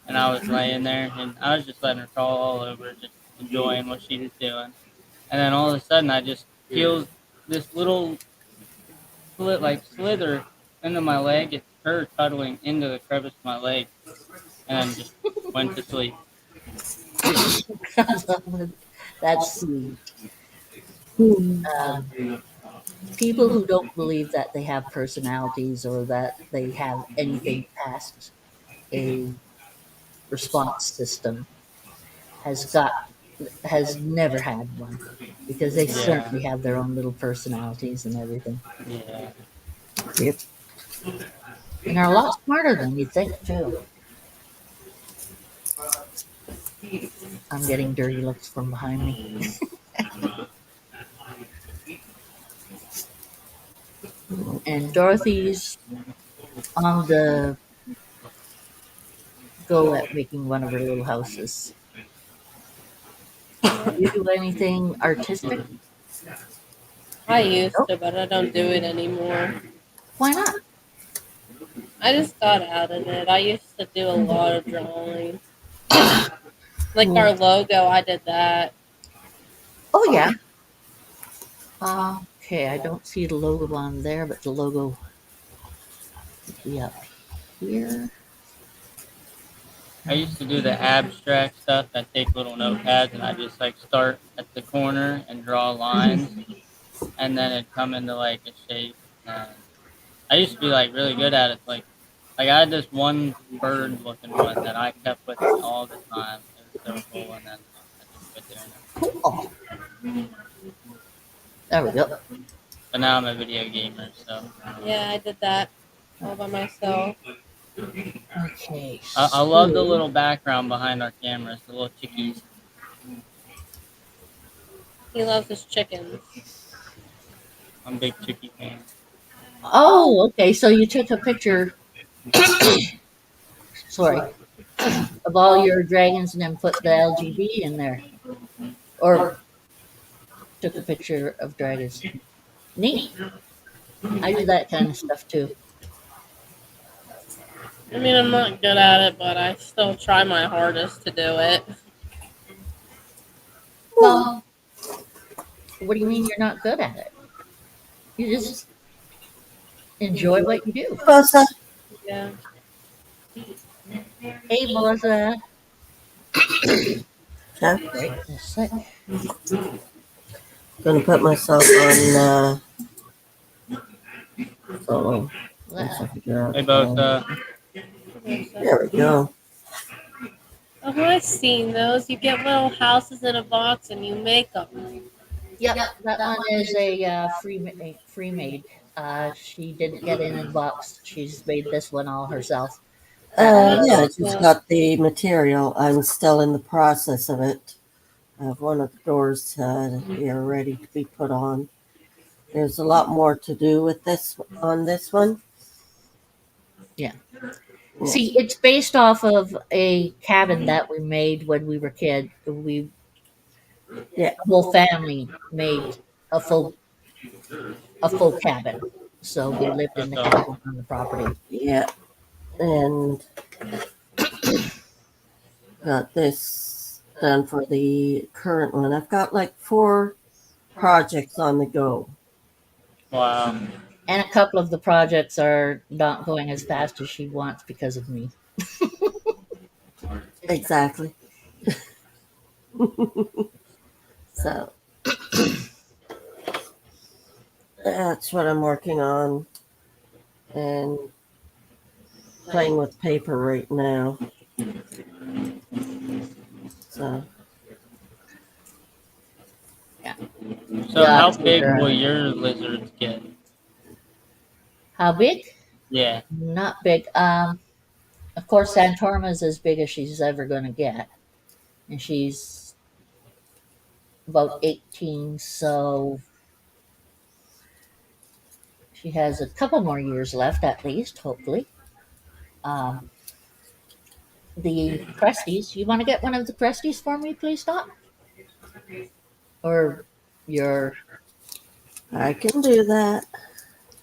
and I was laying there, and I was just letting her crawl all over, just enjoying what she was doing. And then all of a sudden, I just feel this little slither into my leg. It's her cuddling into the crevice of my leg, and just went to sleep. That's sweet. Hmm. People who don't believe that they have personalities or that they have anything past a response system has got has never had one because they Yeah, certainly have their own little personalities and everything, yeah. Yep. and are a lot smarter than you think too. I'm getting dirty looks from behind me. And Dorothy's on the go at making one of her little houses. You do anything artistic? I used Nope. to, but I don't do it anymore. Why not? I just got out of it. I used to do a lot of drawing. Like Hmm. our logo, I did that. Oh yeah. Okay, I don't see the logo on there, but the logo would be up here. I used to do the abstract stuff. I take little notepads and I just like start at the corner and draw lines, and then it'd come into like a shape. And I used to be like really good at it. Like I had this one bird looking one that I kept with me all the time. It was so cool, and then I just quit doing it. Cool. There we go. But now I'm a video gamer, so Yeah, I did that all by myself. Okay. I love the So, little background behind our cameras, the little chickies. He loves his chickens. I'm a big chickie fan. oh, okay. So you took a picture, sorry, of all your dragons and then put the LGB in there, or took a picture of dragons. Neat. I do that kind of stuff too. I mean, I'm not good at it, but I still try my hardest to do it. Well, what do you mean you're not good at it? You just enjoy what you do. Melissa, Yeah. Hey, Melissa. okay. Wait a sec. Gonna put myself on solo. Once I figure out, They both there we go. Oh, I've seen those. You get little houses in a box and you make them. Yep, that one is a free made. She didn't get it in a box. She's made this one all herself. Yeah, I just got the material. I'm still in the process of it. I have one of the doors here ready to be put on. There's a lot more to do with this on this one. Yeah. See, it's based off of a cabin that we made when we were kids. Yeah. The whole family made a full a full cabin. So we lived in That's the all. cabin on the property. Yeah. And got this done for the current one. I've got like 4 projects on the go. Wow. And a couple of the projects are not going as fast as she wants because of me. Exactly. So that's what I'm working on and playing with paper right now. So So Yeah. how big will your lizards get? How big? Yeah. Not big. Of course, Tantrum is as big as she's ever going to get, and she's about 18, so she has a couple more years left at least, hopefully. Um, the Cresties, you want to get one of the Cresties for me, please, Doc? Or your I can do that.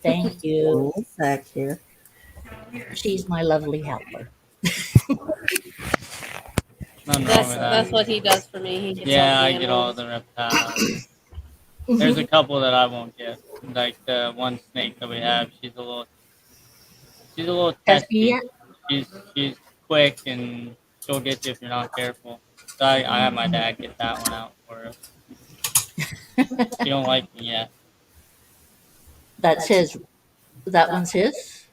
thank Give you. me a sec here. She's my lovely helper. Nothing wrong That's with that's that. what he does for me. He gets Yeah, all the I get all animals. the reptiles. There's a couple that I won't get. Like the one snake that we have, she's a little Pesky testy. yet? She's quick and she'll get you if you're not careful. So I had my dad get that one out for us. She don't like me yet. That's his. That one's his.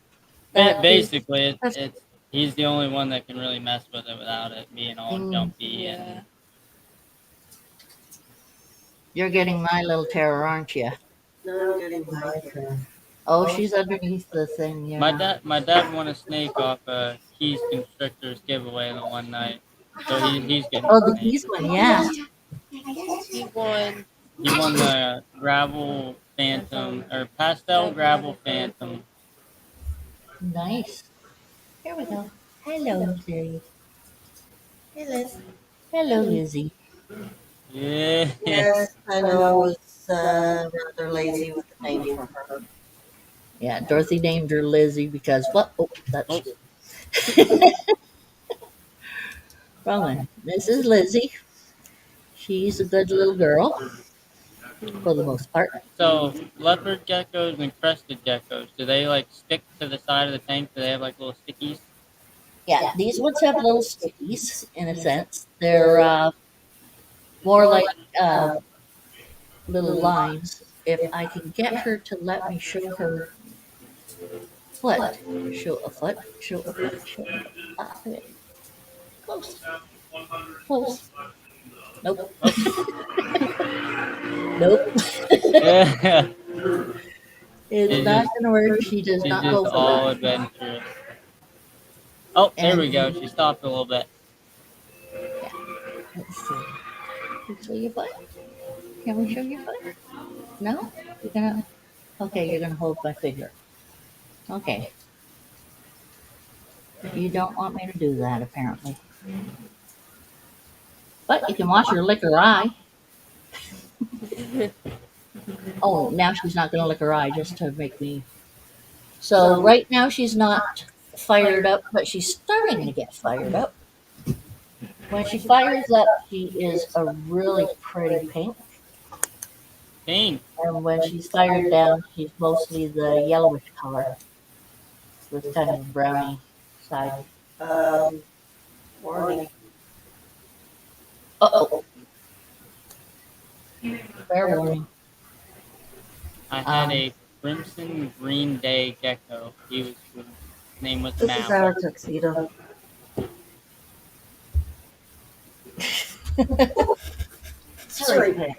That is. Basically, That's, it's he's the only one that can really mess with it without it being all mm, jumpy Yeah. and you're getting my little terror, aren't you? No, I'm getting my turn. Oh, she's underneath the thing. Yeah. my dad won a snake off a Keys Constrictors giveaway the one night. So he's getting Oh, a the snake. keys one. Yeah. He won. He won the gravel phantom or pastel gravel phantom. Nice. Here we go. Hello, Lizzie. Hello. Hello, Lizzie. Yeah. Yes, I know I was rather lazy with the name for her. Yeah, Dorothy named her Lizzie because what? Oh, that's Oh, wrong one. This is Lizzie. She's a good little girl for the most part. so leopard geckos and crested geckos, do they like stick to the side of the tank? Do they have like little stickies? Yeah, these ones have little stickies in a sense. They're more like uh, little lines. If I can get her to let me show her foot, show a foot, show a foot, show a foot. Okay. Close, close. Nope, nope. Yeah. It's She's not just gonna work. She does she's not just go for all that. adventurous. Oh, there we go. And She stopped a little bit. let's see. Can we show your foot? Can we show your foot? No? You're gonna okay, you're gonna hold my finger. Okay. You don't want me to do that apparently. But you can watch her lick her eye. Oh, now she's not gonna lick her eye just to make me. So right now she's not fired up, but she's starting to get fired up. When she fires up, she is a really pretty pink. Pink. And when she's fired down, she's mostly the yellowish color with kind of a browny side. Um, warning. Uh-oh. Fair warning. I had a crimson green day gecko. His name was This is Mal. our tuxedo. Sorry, pink.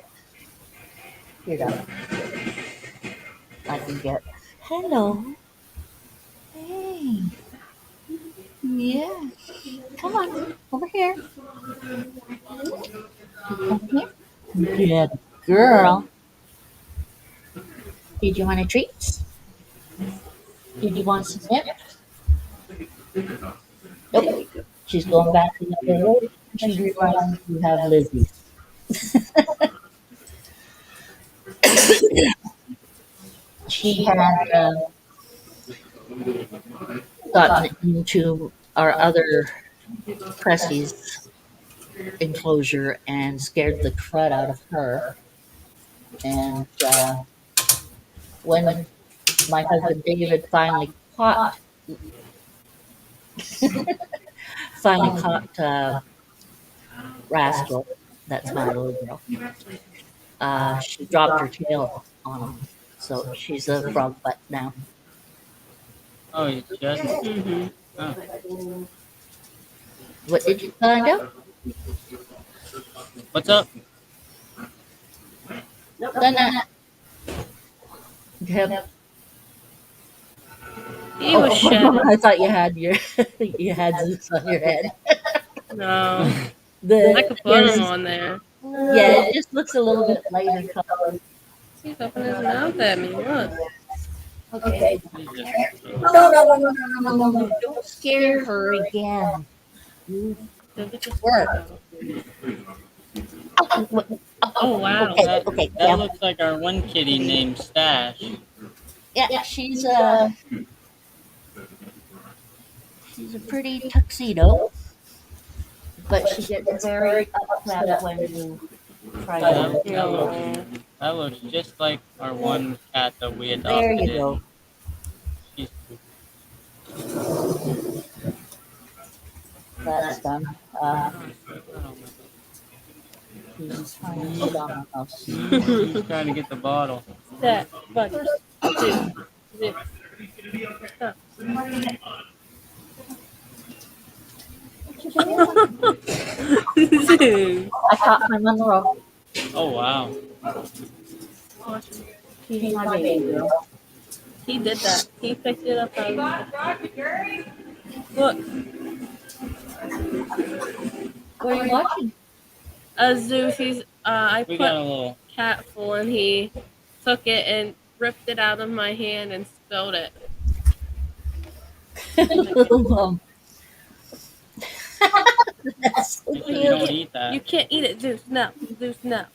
Here, darling. I can get. Hello. Hey. Yeah. Come on. Over here. Come here. Good girl. Did you want a treat? Did you want some nip? She's going back the other way. She realizes you have Lizzie. She had gotten into our other Cressy's enclosure and scared the crud out of her. And when my husband David finally caught Rascal, that's my little girl. She dropped her tail on him, so she's a frog butt now. Oh, you just. Mm-hmm. Oh. What did you find out? What's up? Then yep. He was shedding. I thought you had your you had Zeus on your head. No, I The could put him yes, on there. yeah, it just looks a little bit lighter color. He's opening his mouth at me. Look. Okay. You just- No. Don't scare her again. Work. Oh wow. Okay, That, okay, that yeah. looks like our one kitty named Stash. Yeah, she's a pretty tuxedo, but she gets very upset when you try to. That looks just like our one cat that we There adopted. you go. She's That's done. He's trying to sit on the house. She's trying to get the bottle. That bug. Zip. Stop. Zoom. I caught my Monroe. Oh wow. She's my baby girl. He did that. He picked it up. Look, What are you watching? Zeus. I We put got a little. cat full, and he took it and ripped it out of my hand and spilled it. That's so You cute. don't eat that. You can't eat it, Zeus. No, Zeus. No,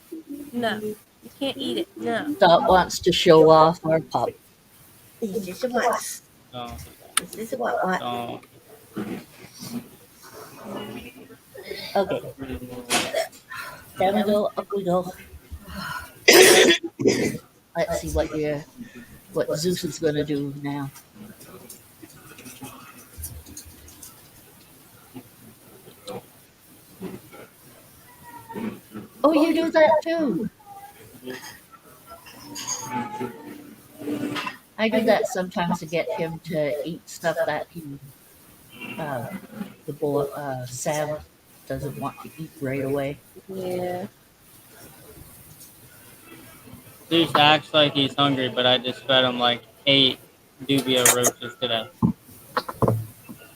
no. You can't eat it. No. Dot wants to show off our pup. This is what? No, This is what? don't. Okay, down we go, up we go. Let's see what Zeus is going to do now. Oh, you do that too. I do that sometimes to get him to eat stuff that Sam doesn't want to eat right away. Yeah. Zeus acts like he's hungry, but I just fed him like 8 dubia roaches today.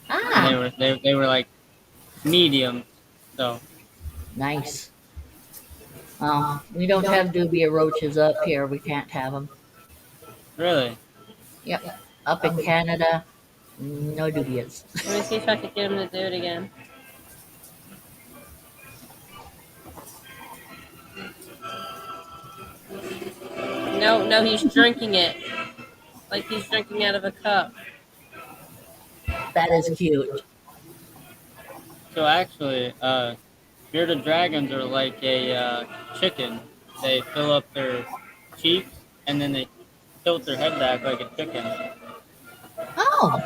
Ah, They were like medium, so nice. We don't have dubia roaches up here. We can't have them. really. Yep, up in Canada, no dubias. Let me see if I can get him to do it again. No, he's drinking it. Like he's drinking out of a cup. That is cute. So actually, bearded dragons are like a chicken. They fill up their cheeks and then they tilt their head back like a chicken. Oh,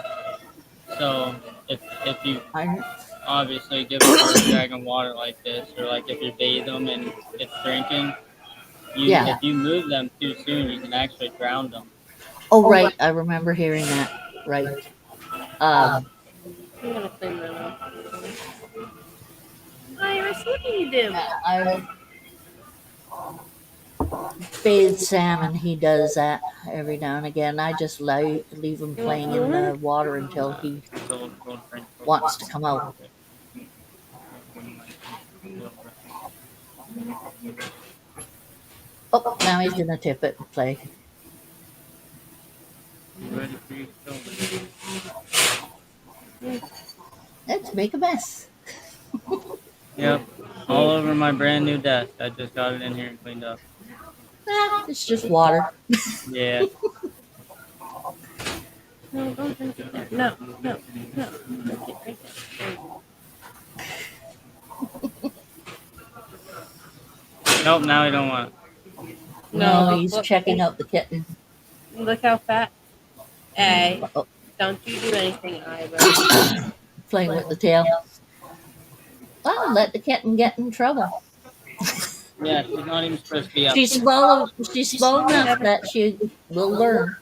So if you I, obviously give a bearded dragon water like this, or like if you bathe them and it's drinking, Yeah. if you move them too soon, you can actually drown them. oh right, I remember hearing that. Right. I'm gonna clean that up. Iris, what do you do? I bathe Sam, and he does that every now and again. I just leave him playing in the water until he They'll drink. wants to come out. Oh, now he's gonna tip it and play. Ready for you to Let's make a mess. Yep. All over my brand new desk. I just got it in here and cleaned up. It's just water. Yeah. No, don't drink it there. No, no, no. Drink it, drink it. Nope, now I don't want it. No, No, he's look, checking out the kitten. look how fat. Hey, Uh-oh, don't you do anything, Ira. playing with the tail. Well, let the kitten get in trouble. Yeah, she's not even supposed to be up. She's small enough that she will learn.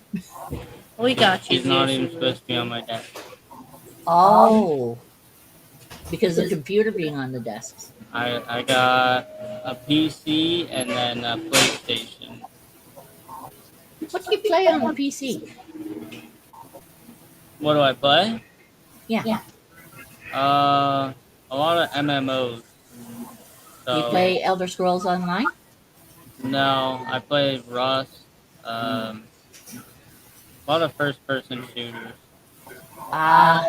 We got you. She's not Zeus. even supposed to be on my desk. Oh, because of the computer being on the desks. I got a PC and then a PlayStation. What do you play on the PC? What do I play? Yeah. A lot of MMOs. Do you So play Elder Scrolls Online? no, I play Rust. Um, a lot of first-person shooters. Ah,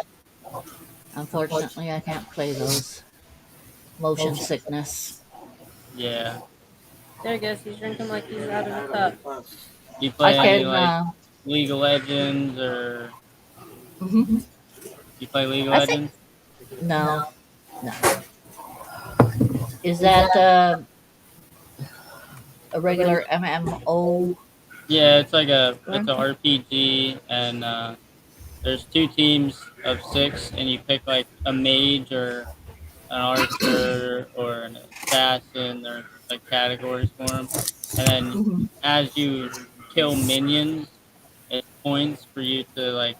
unfortunately, I can't play those. Motion sickness. Yeah. There he goes. He's drinking like he's out of a cup. You I play any can. like League of Legends or Mhm. you play League of I think Legends? no, no. Is that a regular MMO? Yeah, it's like it's an RPG and there's two teams of six and you pick like a mage or an archer or an assassin. There's like categories for them, and then Mhm. as you kill minions, it's points for you to like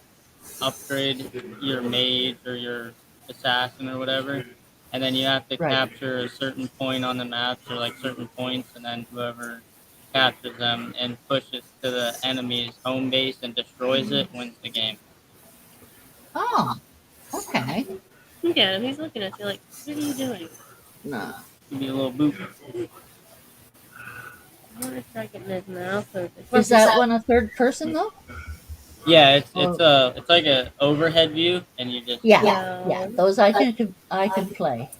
upgrade your mage or your assassin or whatever. And then you have to Right. capture a certain point on the map or like certain points, and then whoever captures them and pushes to the enemy's home base and destroys it wins the game. Oh, okay. Look at him. He's looking at you like, what are you doing? No. Give me a little boop. I want to try getting his mouth open. Is that one a third person though? Yeah, it's Oh. it's like a overhead view, and you just Yeah, No. yeah. Those I can play.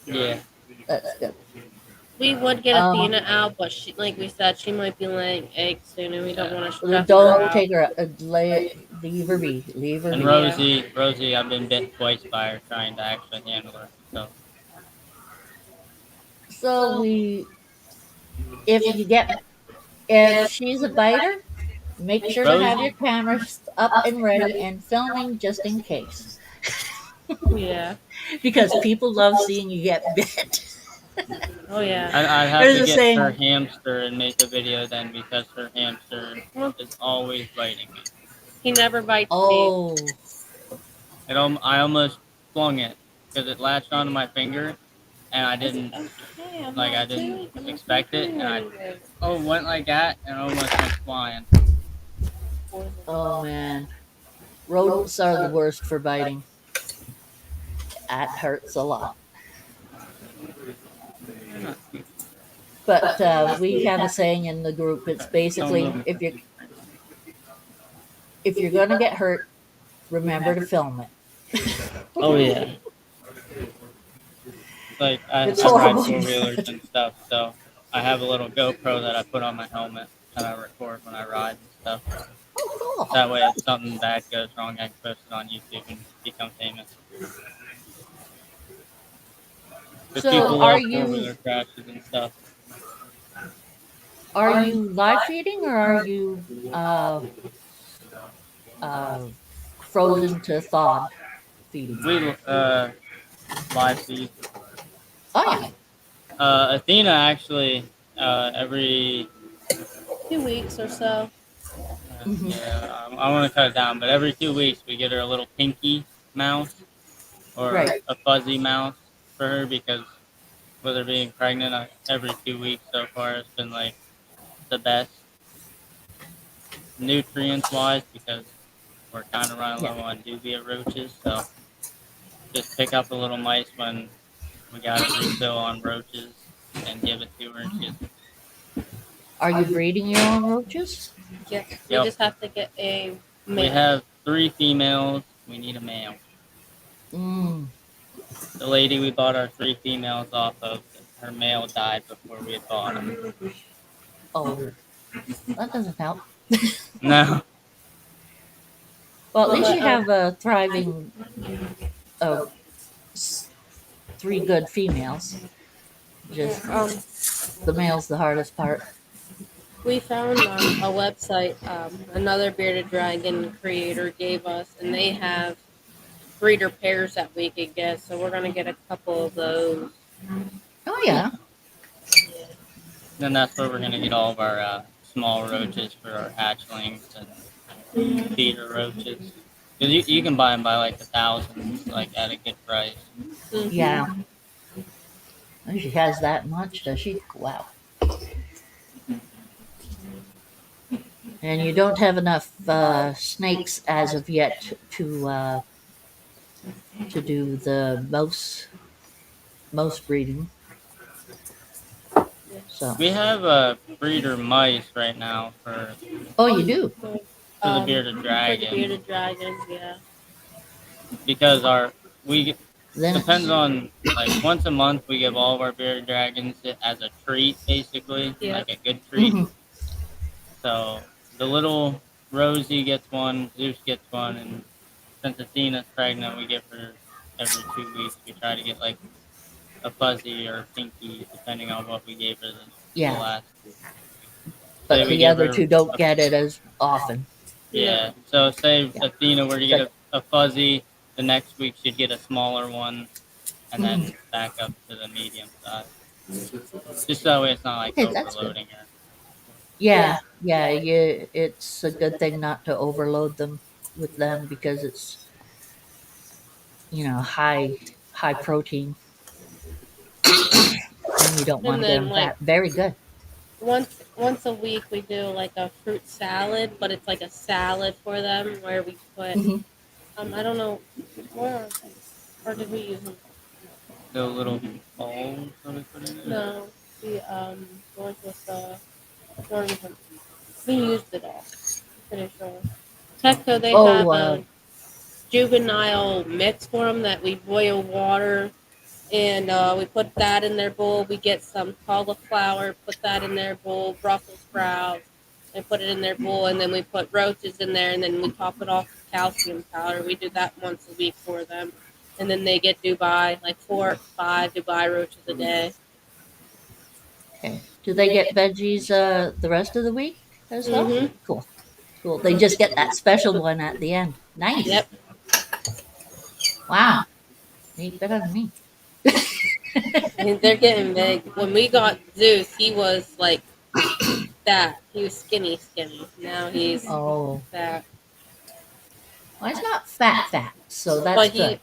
yeah. That's good. We would get Um, Athena out, but she, like we said, she might be laying eggs soon, and we don't want to stress her Don't out. take her. Leave her be. Leave her And be. Rosie, I've been bit twice by her trying to actually handle her. So So if she's a biter, make sure to have your Rosie, cameras up and ready and filming just in case, Yeah. because people love seeing you get bit. Oh yeah. I'd have There's to a get her saying. hamster and make a video then because her hamster Well, is always biting me. he never bites me. Oh, I almost flung it because it latched onto my finger, and I didn't Okay, I'm like I not didn't doing- I'm not expect it, doing and I anything. went like that and almost went flying. oh man, rodents are the worst for biting. That hurts a lot. But we have a saying in the group. It's basically if you're gonna get hurt, remember to film it. Oh yeah. Like It's I ride horrible. 4-wheelers and stuff, so I have a little GoPro that I put on my helmet and I record when I ride and stuff. Oh, cool. That way, if something bad goes wrong, I can post it on YouTube and become famous. But So, people are love you 4-wheeler crashes and stuff. live feeding or are you uh, frozen to thawed feeding? We live feed. Oh yeah. Athena actually every 2 weeks or so. Mhm. yeah I want to cut it down, but every 2 weeks we get her a little pinky mouse or Right. a fuzzy mouse for her because with her being pregnant, every 2 weeks so far has been like the best nutrients wise because we're kind of running low on dubia roaches. So just pick up a little mice when we got to refill on roaches and give it to her. And she's Are you breeding your own roaches? Yes. We Yep. just have to get a we male. have 3 females. We need a male. Mm. The lady we bought our 3 females off of, her male died before we had bought him. Oh, that doesn't help. No. Well, at least But you have a thriving of s- three good females. Just um, the male's the hardest part. we found a website another bearded dragon creator gave us, and they have breeder pairs that we could get. So we're gonna get a couple of those. Oh yeah. Then that's where we're gonna get all of our small roaches for our hatchlings and feeder roaches. 'Cause you can buy them by like 1,000, like at a good price. Mhm. Yeah. Oh, she has that much, does she? Wow. And you don't have enough snakes as of yet to do the most breeding. So. We have breeder mice right now Oh, you do. So, for the bearded for the dragon bearded dragons, yeah. because we Then depends it's on like once a month we give all of our bearded dragons as a treat basically, Yeah. like a good treat. mhm. So the little Rosie gets one, Zeus gets one, and since Athena's pregnant, we give her every 2 weeks. We try to get like a fuzzy or a pinky, depending on what we gave her the Yeah, last. Say but we the give other her two don't a, get it as often. yeah. So say Yeah. Athena were to get But a fuzzy, the next week she'd get a smaller one, and mhm. then back up to the medium size. Just that way it's not like Okay, that's good. overloading her. Yeah, yeah, yeah. It's a good thing not to overload them with them because it's high protein and you don't want And to get then them like fat. Very good. once a week we do like a fruit salad, but it's like a salad for them where we put Hmm. I don't know where are they? Or did we use them? The little balls that we put in it. No, the ones with the orange one. We used it all. Pretty sure. Petco, they Oh, have a juvenile mix for them that we boil water and we put that in their bowl. We get some cauliflower, put that in their bowl, Brussels sprouts, and put it in their bowl, and then we put roaches in there, and then we top it off with calcium powder. We do that once a week for them, and then they get Dubai, like 4 or 5 Dubai roaches a day. okay. Do they get veggies the rest of the week as well? Mm-hmm. Cool, cool. They just get that special one at the end. Nice. Yep. Wow. They eat better than me. And they're getting big. When we got Zeus, he was like that. He was skinny, skinny. Now he's Oh, fat. well, it's not fat, so that's But good.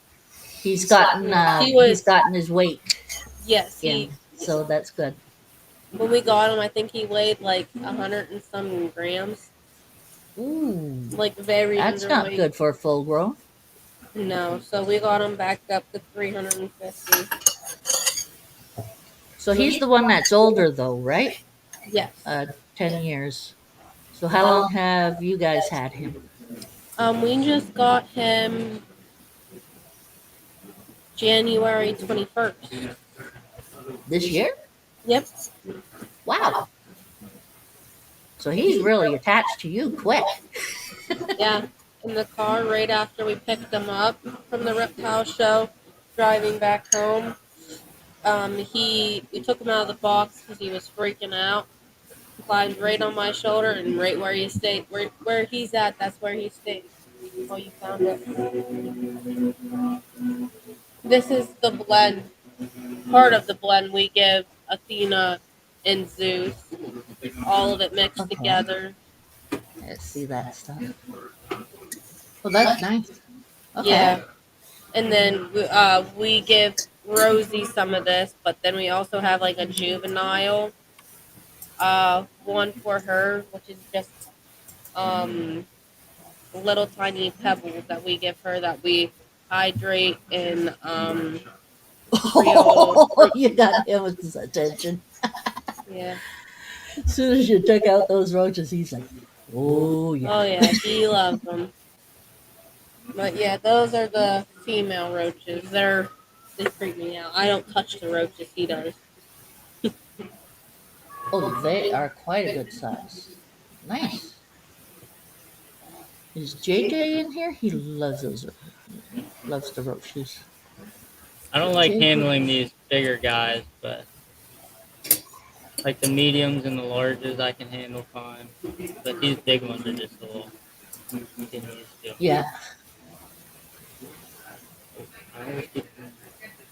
He's was gotten his weight yes, in, so that's good. when we got him, I think he weighed like 100 and some grams. Ooh, Like very that's not underweight. good for a full grown. No, so we got him back up to 350. So he's the one that's older though, right? Yes. 10 years. So how long have you guys had him? We just got him January 21st. This year? Yep. Wow. So he's really attached to you quick. Yeah. In the car right after we picked him up from the reptile show, driving back home. We took him out of the box because he was freaking out. Climbed right on my shoulder and right where he stayed, where he's at, that's where he stayed. Oh, you found it. This is the blend, part of the blend we give Athena and Zeus. All of it mixed Okay. together. Let's see that stuff. Well, that's nice. Okay. Yeah. And then we give Rosie some of this, but then we also have like a juvenile one for her, which is just little tiny pebbles that we give her that we hydrate in Creole. Oh, you got him with his attention. Yeah. As soon as you took out those roaches, he's like, "Oh yeah." Oh yeah, he loves them. But yeah, those are the female roaches. They freak me out. I don't touch the roaches. He does. Oh, they are quite a good size. Nice. Is JJ in here? He loves those. Loves the roaches. I don't like JJ. handling these bigger guys, but like the mediums and the larges, I can handle fine. But these big ones are just a little getting used to. Yeah. I always keep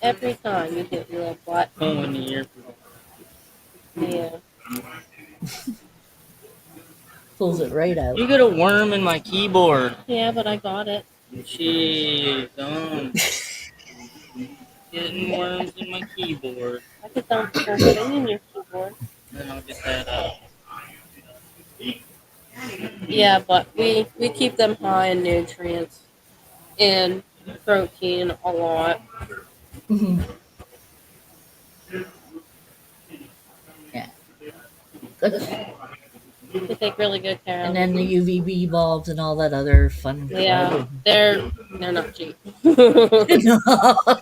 Every time you get your butt. pulling the ear. Yeah. Pulls it right out. You got a worm in my keyboard. Yeah, but I got it. Jeez, getting worms in my keyboard. I could dump the whole thing in your keyboard. Then I'll get that out. Yeah, but we keep them high in nutrients and protein a lot. Mhm. Yeah. Good. We take really good care And of then them. the UVB bulbs and all that other fun Yeah, crap. they're not cheap. No,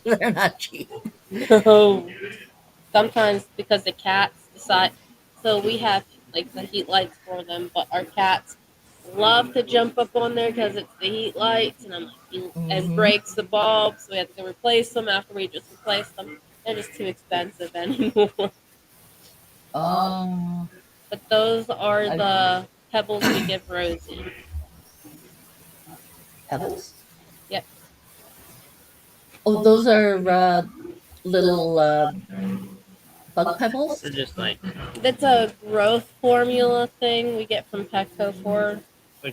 they're not cheap. No. Sometimes because the cats decide, so we have like the heat lights for them, but our cats love to jump up on there because it's the heat lights, and I'm like, and Mm-hmm. breaks the bulbs. So we have to replace them after we just replaced them. They're just too expensive anymore. Oh, But those are the pebbles we give Rosie. pebbles. Yep. Oh, those are little bug pebbles. They're just like That's a growth formula thing we get from Petco for.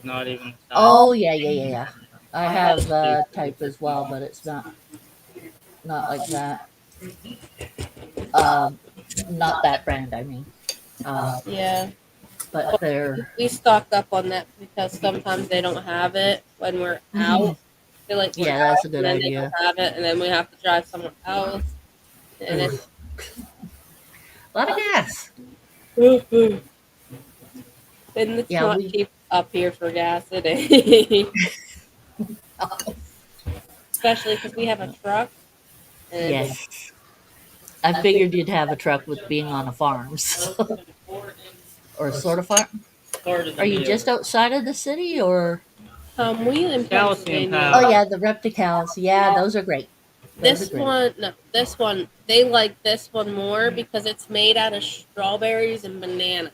not even the size. Oh yeah. I have the type as well, but it's not like that. Um, not that brand. I mean, Yeah. but they're. We stock up on that because sometimes they don't have it when we're Mhm. out. They're like, we're Yeah, that's a out, good and then they don't idea. have it, and then we have to drive somewhere else. And it's A lot of gas. and it's Yeah, not we. cheap up here for gas today, especially because we have a truck. And Yes, I figured you'd have a truck with being on a farm, so, or sort of farm. Part of the Are you deal. just outside of the city, or? We in Calcium Pennsylvania. Oh powder. yeah, the repticals. Yeah, those are great. Those are This great. one, no, this one, they like this one more because it's made out of strawberries and bananas.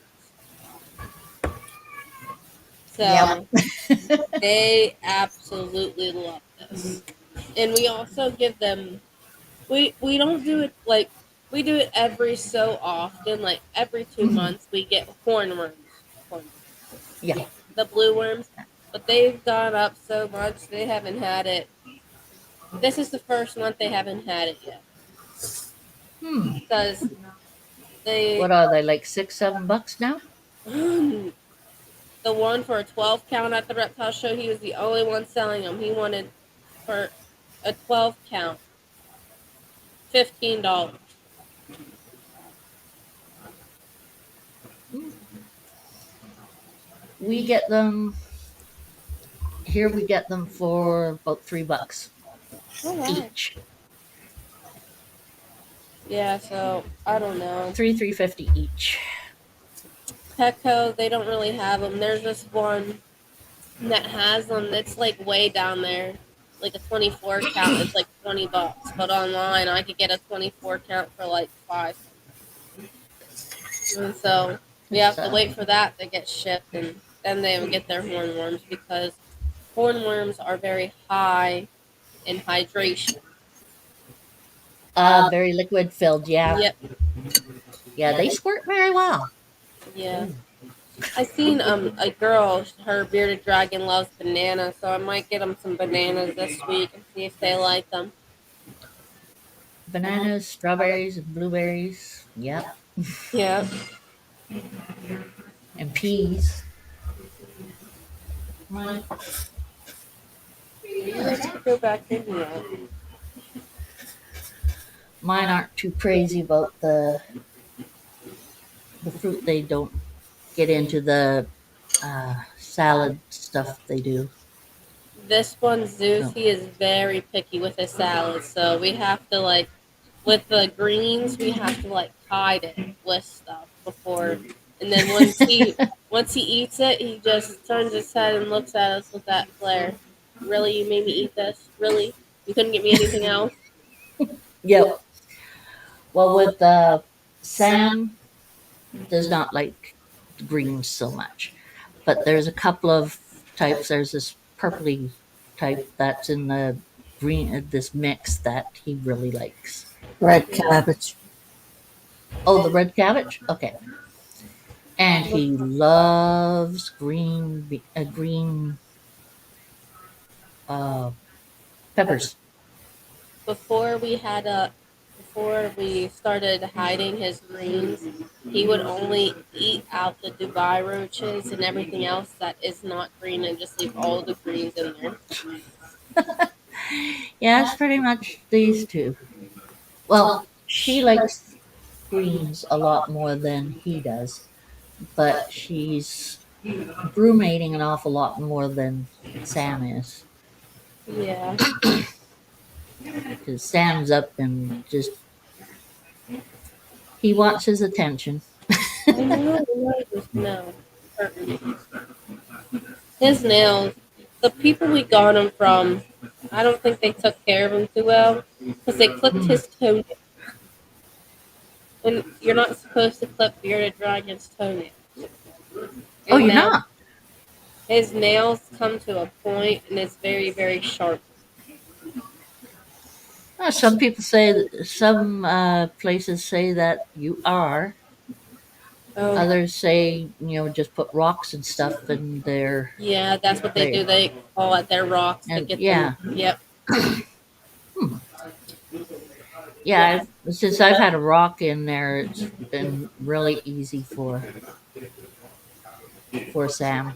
So Yep. they absolutely love this. And we also give them we don't do it like we do it every so often, like every 2 months we get hornworms. Yeah. The blue worms. But they've gone up so much they haven't had it. This is the first month they haven't had it yet. Hmm. Because they What are they, like $6, $7 now? the one for a 12 count at the reptile show, he was the only one selling them. He wanted for a 12 count $15. We get them here. We get them for about $3 Oh wow. each. Yeah, so I don't know. $3.50 each. Petco, they don't really have them. There's this one that has them that's like way down there, like a 24 count. It's like $20, but online I could get a 24 count for like 5. And so we have to wait for that to get shipped, and then they would get their hornworms because hornworms are very high in hydration. Very liquid filled. Yeah. Yep. Yeah, they squirt very well. Yeah. I seen a girl, her bearded dragon loves bananas, so I might get them some bananas this week and see if they like them. Bananas, strawberries, and blueberries. Yep. Yeah. And peas. Right. Let's go back in here. Mine aren't too crazy about the fruit. They don't get into the salad stuff they do. This one, Zeus, So, he is very picky with his salads, so we have to like with the greens, we have to like hide it with stuff before, and then once he eats it, he just turns his head and looks at us with that glare. Really, you made me eat this? Really? You couldn't get me anything else? yep. Well, with Sam does not like the greens so much, but there's a couple of types. There's this purpley type that's in the green, this mix that he really likes. Red cabbage. Oh, the red cabbage. Okay, and he loves green uh, peppers. Before we had a before we started hiding his greens, he would only eat out the Dubai roaches and everything else that is not green and just leave all the greens in there. Yeah, it's pretty much these two. Well, she likes greens a lot more than he does, but she's brumating an awful lot more than Sam is. Yeah. Because Sam's up and just, he wants his attention. I know, just no. His nails, the people we got him from, I don't think they took care of him too well because they clipped his toenails. And you're not supposed to clip bearded dragon's toenails. Oh, And you're now not? his nails come to a point and it's very, very sharp. Some people say, some places say that you are. Oh, Others say, just put rocks and stuff in there. yeah, that's what they do. They call it their rocks to And get yeah, them. Yep. yeah. Since I've had a rock in there, it's been really easy for Sam.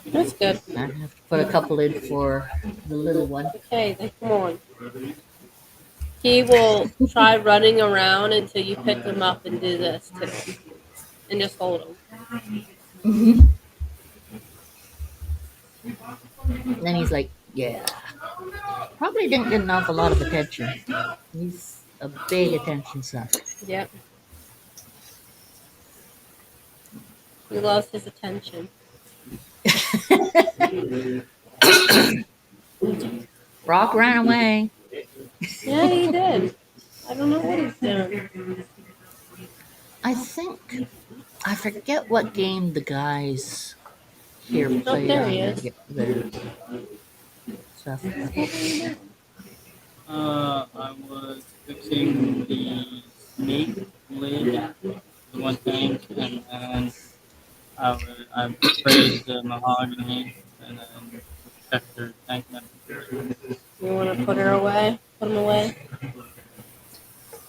That's good. I have to put a couple in for the little one. Okay, then come on. He will try running around until you pick him up and do this to him. And just hold him. Hmm. Then he's like, yeah. Probably didn't get an awful lot of attention. He's a big attention sucker. Yep. He loves his attention. Rock ran away. Yeah, he did. I don't know what he's doing. I forget what game the guys here Oh, played there on he is. their stuff. I was fixing the snake lid, the one thing, and then I sprayed the mahogany, and then checked her tank temperature. You want to put her away? Put him away?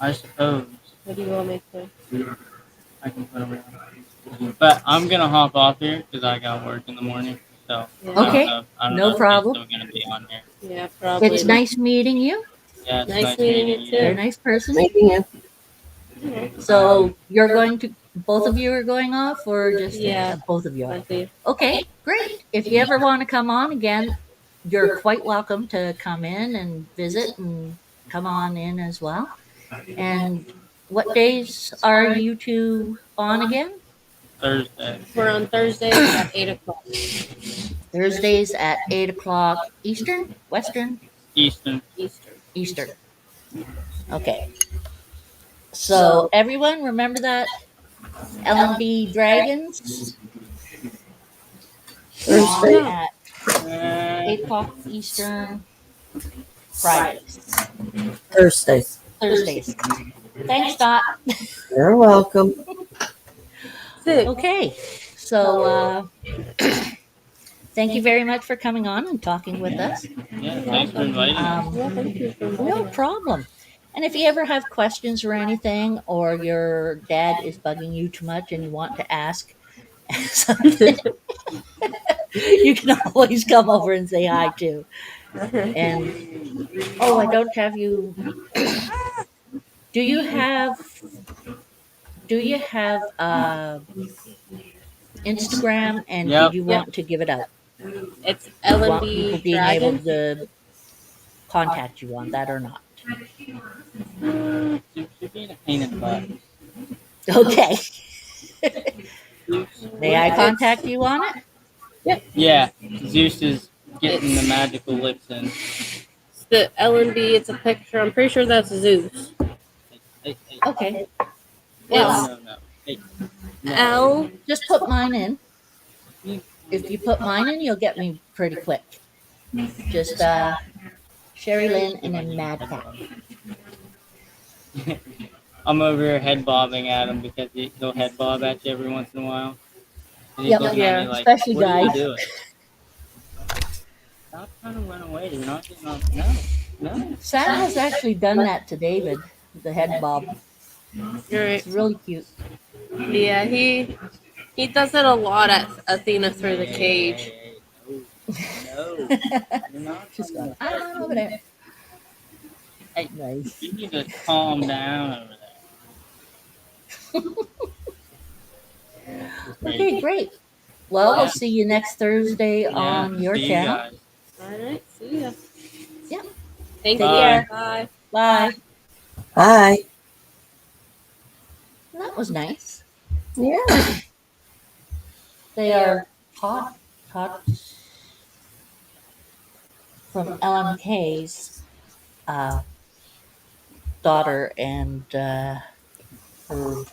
I suppose What do you want me to? I can put them away. But I'm gonna hop off here because I got work in the morning. So Yeah. Okay, I don't no know if problem. he's still gonna be on here. Yeah, probably. It's nice meeting you. Yeah, it's Nice meeting you too. You're a nice person. Making it. So you're going to, both of you are going off, or just Yeah. both of you are? Plenty. Okay, great. If you ever want to come on again, you're quite welcome to come in and visit and come on in as well. And what days are you two on again? Thursday. We're on Thursdays at 8 o'clock. Thursdays at 8 o'clock Eastern, Western, Eastern. Eastern. Eastern. Okay. So everyone, remember that LMB Dragons Thursday. on at 8 o'clock Eastern Fridays, Thursdays. Thursdays. Thanks, Dot. You're welcome. Okay, so thank you very much for coming on and talking with us. Yeah, thanks for inviting me. Yeah, thank you for No inviting us. problem. And if you ever have questions or anything, or your dad is bugging you too much and you want to ask something, you can always come over and say hi too. And I don't have you. Do you have Instagram, and Yep. did you want to give it out? It's Do you want people LMB being able Dragon. to contact you on that or not? She's being a pain in the butt. Okay. May I It's contact you on it? Yeah, Zeus is getting the it's magical lips in. It's the LMB. It's a picture. I'm pretty sure that's Zeus. Hey, Okay. no, Well, no. Hey, no. L. just put mine in. If you put mine in, you'll get me pretty quick. Just Sherry Lynn and then MadCat. I'm over here head bobbing at him because he'll head bob at you every once in a while. And he's Yep. looking at Yeah. me like, Especially what are you guys. doing? Stop trying to run away. You're not getting on. No. Sam has actually done that to David, the head bob. You're right. It's really cute. Yeah, he does it a lot at Athena through the cage. Hey, no. You're not She's trying gone. to I'm on over there. Hey, Nice. you need to calm down over there. Okay, great. Well, we'll see you next Thursday Yeah, on your see you channel. guys. All right. See ya. Yep. Thank Take you. care. Bye. Bye. Hi. That was nice. Yeah. They are tots from LMK's daughter and her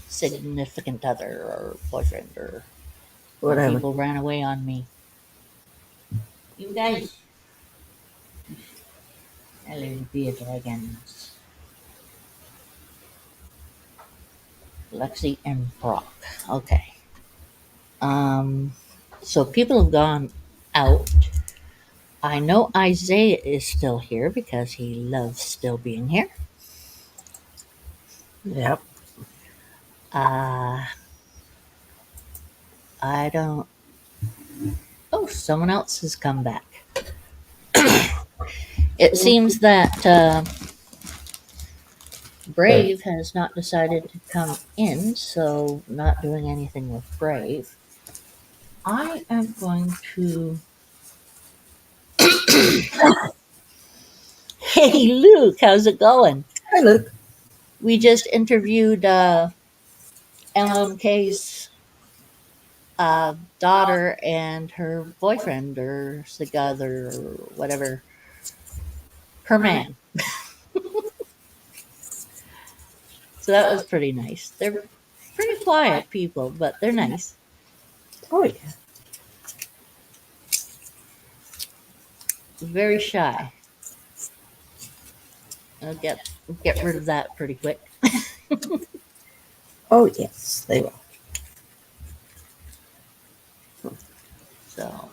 significant other or boyfriend or Whatever. people ran away on me. You guys. Hello, dear dragons. Lexi and Brock. Okay. So people have gone out. I know Isaiah is still here because he loves still being here. Yep. I don't. Oh, someone else has come back. It seems that Brave has not decided to come in, so not doing anything with Brave. I am going to. Hey, Luke, how's it going? Hi, Luke. We just interviewed LMK's daughter and her boyfriend or other or whatever, her man. So that was pretty nice. They're pretty quiet people, but they're nice. Oh, yeah. Very shy. I'll get rid of that pretty quick. Oh, yes, they will. So,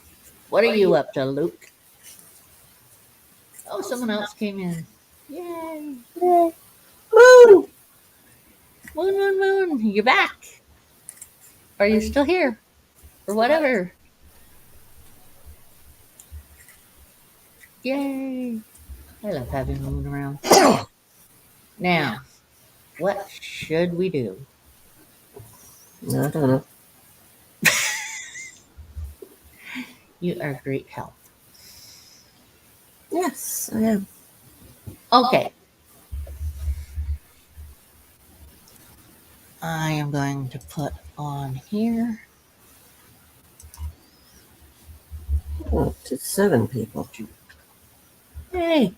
what are you up to, Luke? Oh, someone else came in. Yay! Yay. Woo! Moon, you're back. Are you still here? Or whatever. Yay! I love having Moon around. Now, what should we do? I don't know. You are great help. Yes, I am. Okay. I am going to put on here. Oh, to 7 people. Hey.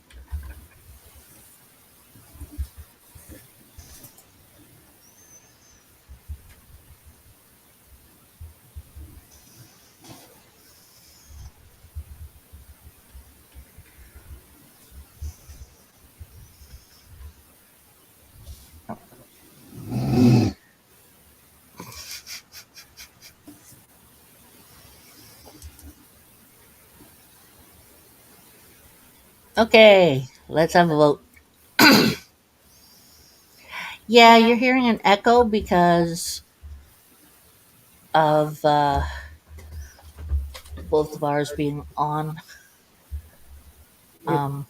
Okay, let's have a vote. Yeah, you're hearing an echo because of both of ours being on. Um,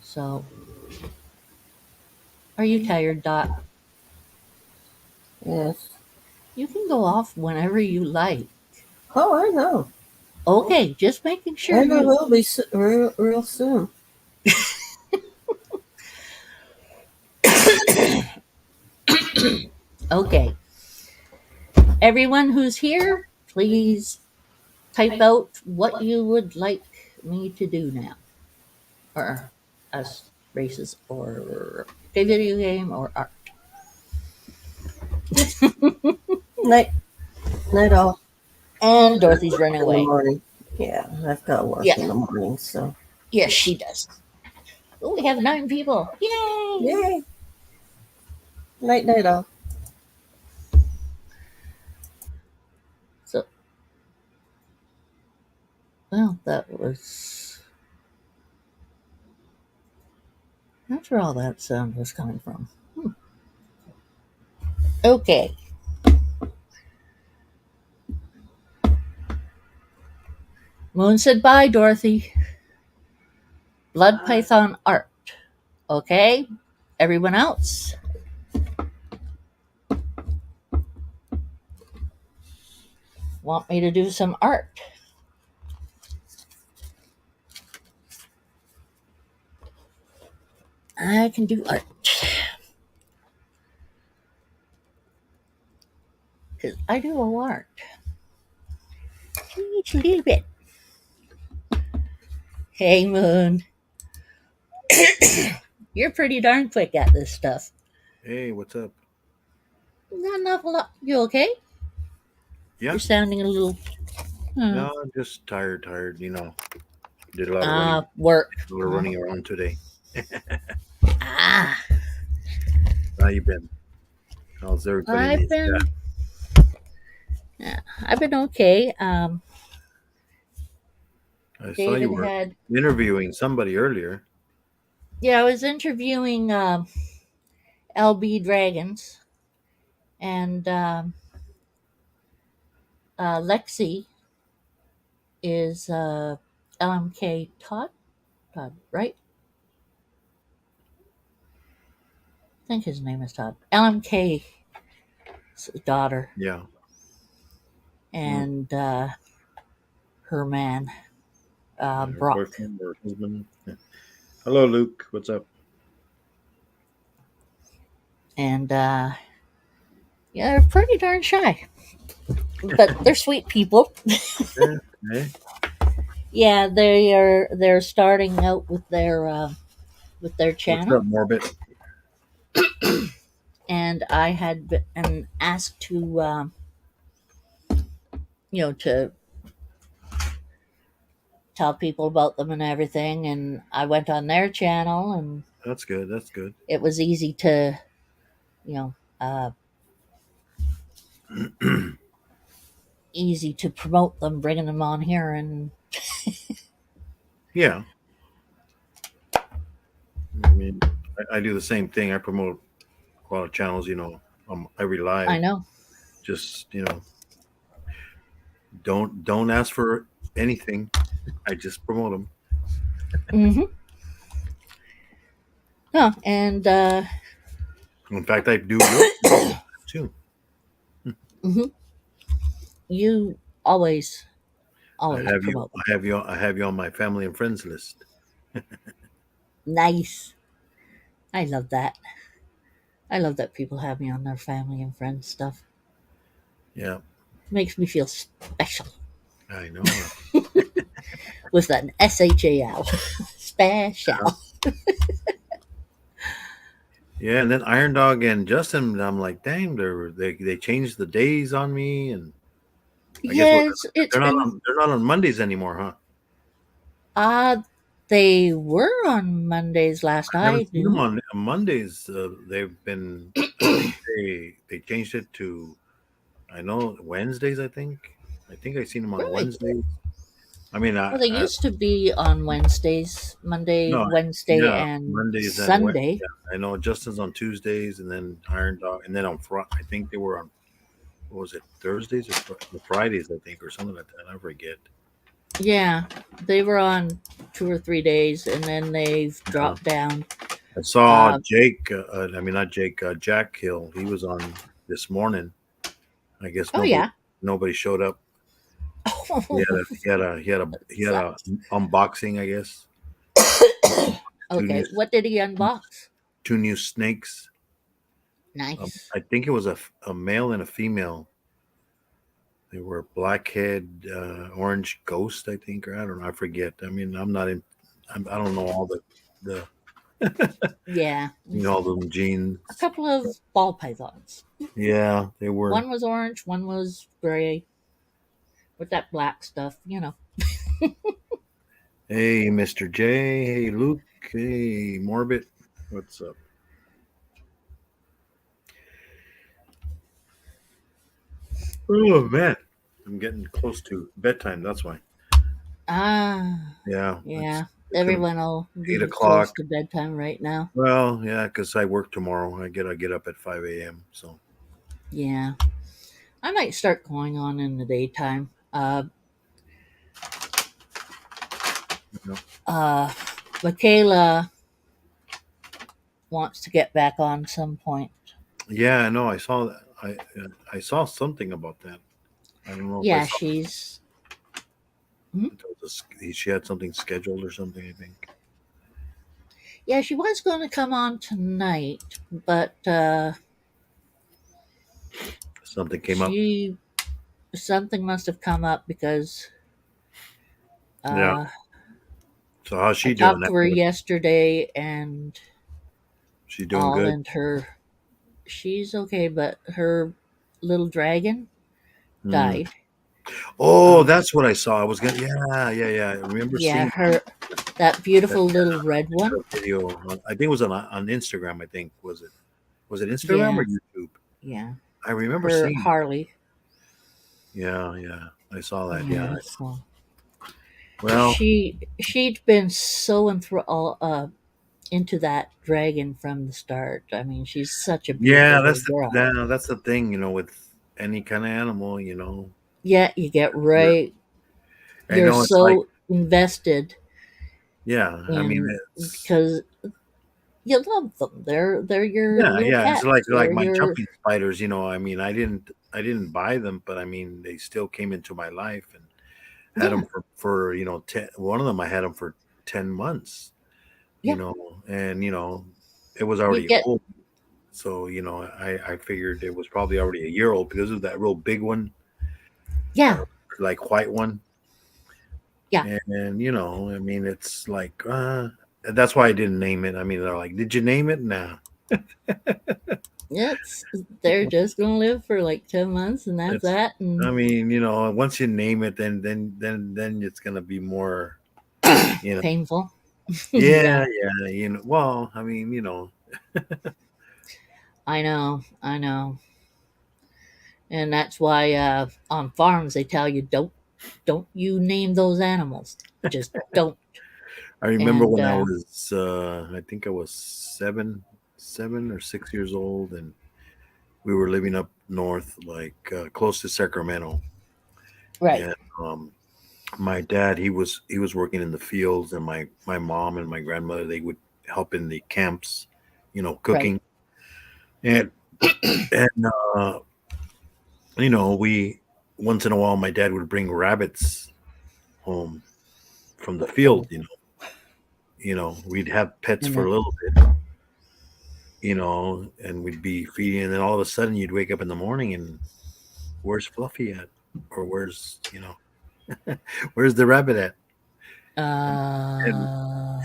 so, are you tired, Dot? Yes. You can go off whenever you like. Oh, I know. Okay, just making sure And I you. will be real soon. Okay. Everyone who's here, please type out what you would like me to do now. Or us races or a video game or art. Night, night all. And Dorothy's running In the away. morning. Yeah, I've got work Yeah. in the morning, so. Yes, she does. Oh, we have 9 people. Yay! Yay. Night, night all. So, well, that was. That's where all that sound was coming from. Okay. Moon said bye, Dorothy. Blood Python art. Okay. Everyone else? Want me to do some art? I can do art. Because I do a art. Just a little bit. Hey, Moon. You're pretty darn quick at this stuff. Hey, what's up? Not an awful lot. You okay? Yeah. You're sounding a little. No, I'm just tired. Did a lot of running, Work. running around today. Ah. How you been? How's everybody? I've been okay. I saw David you were had. interviewing somebody earlier. Yeah, I was interviewing LB Dragons, and Lexi is LMK Todd, right? I think his name is Todd. LMK's daughter, Yeah. and her man, Her Brock. boyfriend or husband. Yeah. Hello, Luke. What's up? And yeah, they're pretty darn shy, but they're sweet people. Yeah. Hey. Yeah, they're starting out with their What's channel, up, Morbid? and I had been asked to to tell people about them and everything, and I went on their channel, and That's good. That's good. it was easy to you know uh, easy to promote them, bringing them on here, and Yeah. I mean, I do the same thing. I promote a lot of channels. Every live. I know. Just don't ask for anything. I just promote them. Mm-hmm. No, and In fact, I do yours too. mm-hmm. You always I have you. promote. I have you on my family and friends list. Nice. I love that. I love that people have me on their family and friends stuff. Yeah, Makes me feel special I know. with an SHAL. Special. Yeah, and then Iron Dog and Justin, I'm like, dang, they changed the days on me, and I guess Yes, it's been. they're not on Mondays anymore, huh? They were on Mondays last I I haven't seen them knew. on Mondays. They've been. I think they changed it to. I know Wednesdays. I think I seen them on Really? Wednesdays. I mean, Well, they used to be on Wednesdays, Monday, no, Wednesday, yeah, and Mondays and Sunday. yeah, I know Justin's on Tuesdays, and then Iron Dog, and then on Friday, I think they were on. What was it? Thursdays or Fridays? I think, or something like that. I forget. Yeah, they were on 2 or 3 days, and then they've dropped down. I saw Uh, Jake. I mean, not Jake. Jack Hill. He was on this morning, I guess Oh yeah. nobody showed up. He had a unboxing, I guess. Two new Okay, what did he unbox? two new snakes. Nice. I think it was a male and a female. They were blackhead, orange ghost, I think, or I don't know. I forget. I mean, I'm not in. I don't know all the Yeah, all the a genes. couple of ball pythons. Yeah, they were. One was orange, one was gray, with that black stuff. Hey, Mr. J. Hey, Luke. Hey, Morbid. What's up? Oh man, I'm getting close to bedtime. That's why. Ah, Yeah, yeah. it's gonna be Everyone will be 8 o'clock. close to bedtime right now. Well, yeah, because I work tomorrow. I get up at 5 a.m. So Yeah, I might start going on in the daytime. you know. Uh, Michaela wants to get back on some point. Yeah, I know. I saw that. I saw something about that. I don't know if I Yeah, saw. she's. Hmm? She had something scheduled or something. I think Yeah, she was going to come on tonight, but something came up. she something must have come up because Yeah. uh, So how's I she doing? talked to her yesterday, and She's doing all good. and her she's okay, but her little dragon Mm. died. Oh, Um, that's what I saw. I was gonna. Yeah, yeah, yeah. I remember yeah, seeing that that beautiful little red one. video. I think it was on Instagram. I think was it Instagram or Yeah, YouTube? yeah, I remember her seeing. Harley. Yeah, yeah. I saw that. Yeah. Yeah, so Well, she'd been so into that dragon from the start. I mean, she's such a yeah. beautiful little girl. That's the thing. With any kind of animal. Yeah, you get You're, right. I You're know it's like. so invested Yeah. I mean, in it's. because you love them. They're your Yeah, little yeah. It's pets. like They're my your jumping spiders. I mean, I didn't buy them, but I mean, they still came into my life and had yeah them for 10. One of them I had them for 10 months. yeah. And it was You already get old. So I figured it was probably already a year old because of that real big one, yeah or like white one. yeah. And I mean, it's like that's why I didn't name it. I mean, they're like, did you name it? Nah. It's they're just gonna live for like 10 months, and that's It's, that. I And mean, once you name it, then it's gonna be more, you know. painful. Yeah, Yeah, yeah, Well, I mean, I know, I know, and that's why on farms they tell you don't you name those animals. Just don't. I remember And when I was, I think I was 7 or 6 years old, and we were living up north, like close to Sacramento, right, and my dad, he was working in the fields, and my mom and my grandmother, they would help in the camps, right. cooking, and and we once in a while my dad would bring rabbits home from the field. Oh, We'd have pets and for a then little bit, and we'd be feeding, and then all of a sudden you'd wake up in the morning and where's Fluffy at, or where's the rabbit at, and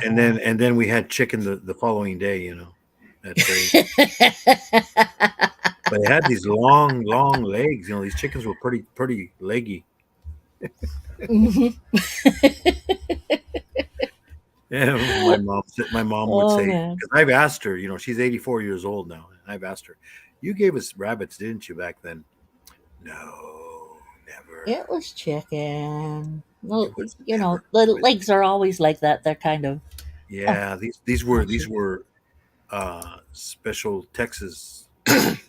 and then we had chicken the following day, that day. But it had these long, long legs. These chickens were pretty leggy. Mhm. Yeah, my mom would Oh say, man, because I've asked her, she's 84 years old now, and I've asked her, you gave us rabbits, didn't you, back then? No, never. it was chicken. It Well, was never. the It was, legs are always like that. They're kind of oh, yeah, these were bless these you. were special Texas.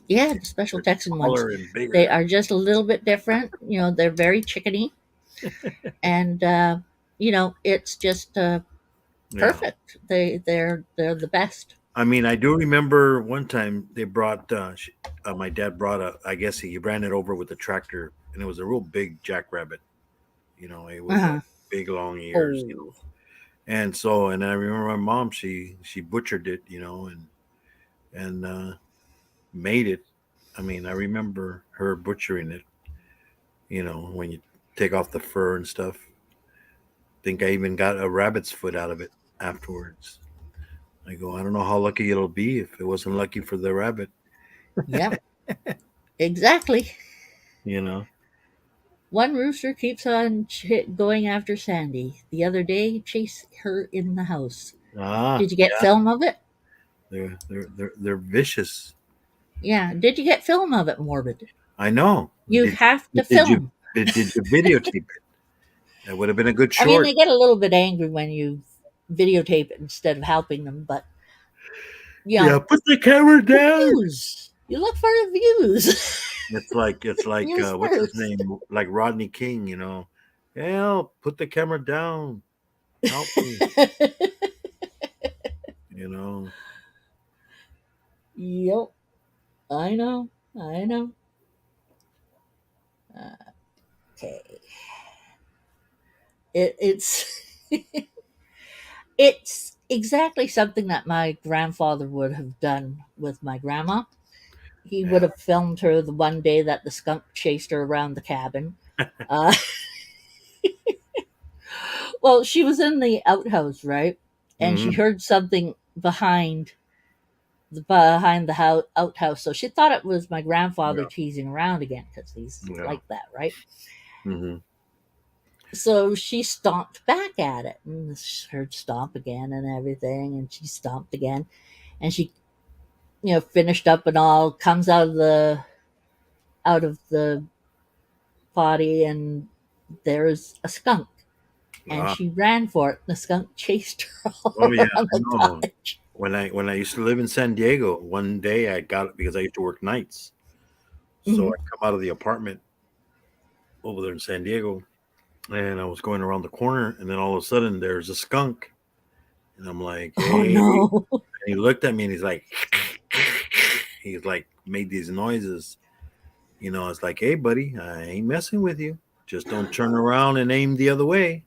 Yeah, the special They're Texan ones. taller and They bigger. are just a little bit different. They're very chickeny, and it's just Yeah, perfect. They're the best. I mean, I do remember one time they brought my dad brought a. I guess he ran it over with a tractor, and it was a real big jackrabbit. It was Uh-huh. like big long ears. Oh, And so, and I remember my mom. She butchered it. And made it. I mean, I remember her butchering it. When you take off the fur and stuff. Think I even got a rabbit's foot out of it afterwards. I go, I don't know how lucky it'll be if it wasn't lucky for the rabbit. yep, exactly. You know. One rooster keeps on going after Sandy. The other day, chased her in the house. Ah, Did you get yeah. film of it? They're vicious. Yeah. Did you get film of it, Morbid? I know. You Did have to did you film. did you videotape it? That would have been a good I mean, short. they get a little bit angry when you videotape it instead of helping them, but Yeah, put the camera down. views. You look for the views. It's like Views what's his first. name? Like Rodney King. Help! Put the camera down. Help me. You know. Yep. I know. I know. Okay. It's it's exactly something that my grandfather would have done with my grandma. He would Yeah. have filmed her the one day that the skunk chased her around the cabin. Uh, well, she was in the outhouse, right? And she Hmm. heard something behind the outhouse, so she thought it was my grandfather Yeah. teasing around again because he's Yeah. like that, right? Hmm. So she stomped back at it, and heard stomp again and everything, and she stomped again, and she, finished up and all, comes out of the potty, and there's a skunk, and Ah. she ran for it. The skunk chased her all Oh yeah, around I the know. cottage. When I used to live in San Diego, one day I got it because I used to work nights. So Hmm. I come out of the apartment over there in San Diego, and I was going around the corner, and then all of a sudden there's a skunk, and I'm like, Oh hey. no! And he looked at me and he's like made these noises. It's like, hey, buddy, I ain't messing with you. Just don't turn around and aim the other way.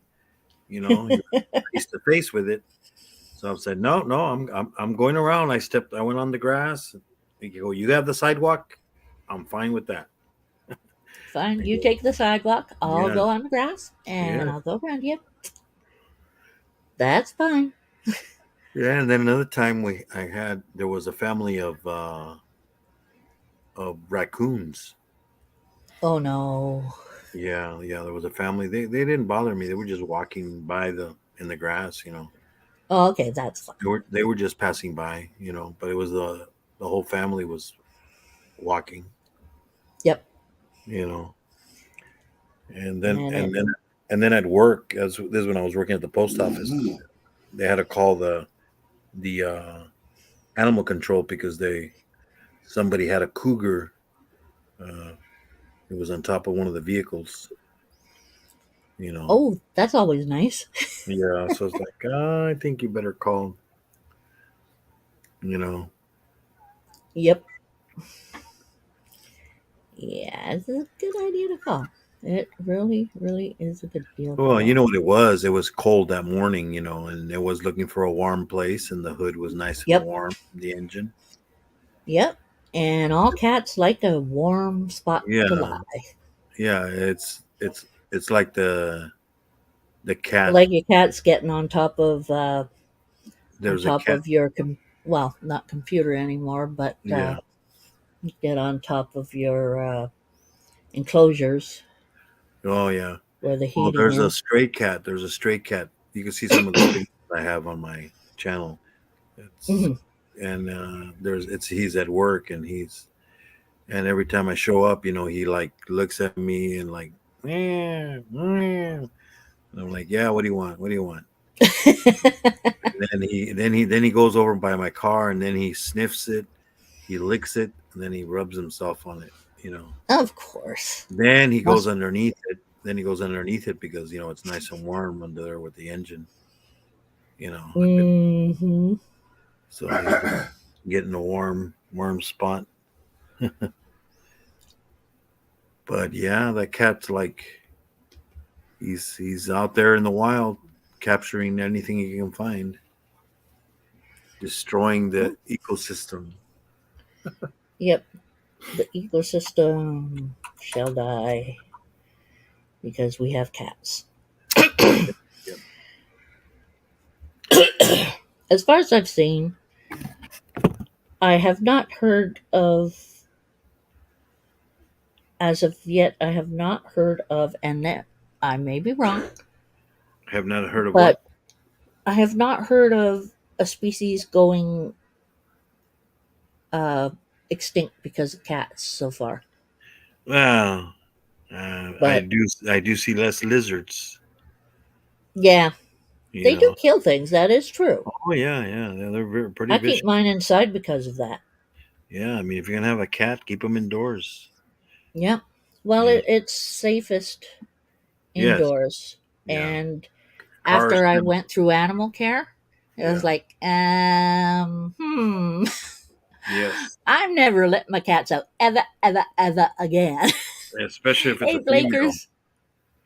You're face to face with it. So I said, no, no, I'm going around. I went on the grass. You go, you have the sidewalk. I'm fine with that. Fine, I you go, take the sidewalk. I'll yeah, go on the grass, and yeah, I'll go around you. That's fine. yeah. And then another time there was a family of raccoons. Oh no! Yeah, yeah. There was a family. They didn't bother me. They were just walking by in the grass. Oh, okay, that's fine. They were just passing by. But it was the whole family was walking. Yep. You know, and then And and it. then and then at work, as this is when I was working at the post office, they had to call the animal control because somebody had a cougar. Uh, it was on top of one of the vehicles. You know, Oh, that's always nice. yeah. So it's like, I think you better call. You know, Yep. Yeah, it's a good idea to call. It really, really is a good deal to well, you call. know what it was. It was cold that morning. And it was looking for a warm place, and the hood was nice and Yep. warm. The engine. Yep. And all cats like a warm spot to Yeah, lie. yeah. It's like the cat. Like your cat's getting on There's a top cat. of your well, not computer anymore, but Yeah. get on top of your enclosures Oh yeah. where the Well, heating is. There's a stray cat. You can see some of the videos I have on my channel. It's Hmm. and he's at work and every time I show up, he like looks at me and like, "Meow, meow." And I'm like, yeah, what do you want? What do you want? And then he goes over by my car and then he sniffs it, he licks it, and then he rubs himself on it. Of course. Then he goes Must. underneath it. Then he goes underneath it because it's nice and warm under there with the engine. I've been Hmm. so he can get in a warm spot. But yeah, that cat's like he's out there in the wild, capturing anything he can find, destroying the ecosystem. Yep, the ecosystem shall die because we have cats. Yep. As far as I've seen, I have not heard of, as of yet, I have not heard of, and that I may be wrong, Have not heard of what? but I have not heard of a species going uh, extinct because of cats so far. Well, But I do see less lizards. yeah, You they do know. kill things. That is true. Oh yeah, yeah. They're pretty I keep vicious. mine inside because of that. Yeah, I mean, if you're gonna have a cat, keep them indoors. Yeah. Well, Yeah. it's safest Yes. indoors. Yeah. And Cars. after I went through animal care, it was Yeah. like, Yes. I'm never letting my cats out ever, ever, ever again. Especially if it's Hey, a female. Blakers.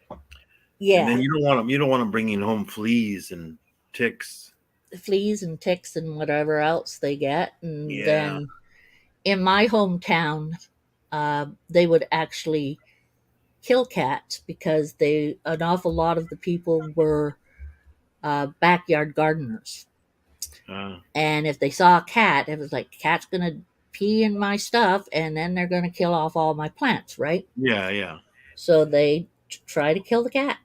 And then Yeah, you don't want them. You don't want them bringing home fleas and ticks. fleas and ticks and whatever else they get. And Yeah. then in my hometown, they would actually kill cats because an awful lot of the people were backyard gardeners. Uh, And if they saw a cat, it was like, cat's gonna pee in my stuff, and then they're gonna kill off all my plants, right? yeah. Yeah. So they try to kill the cat.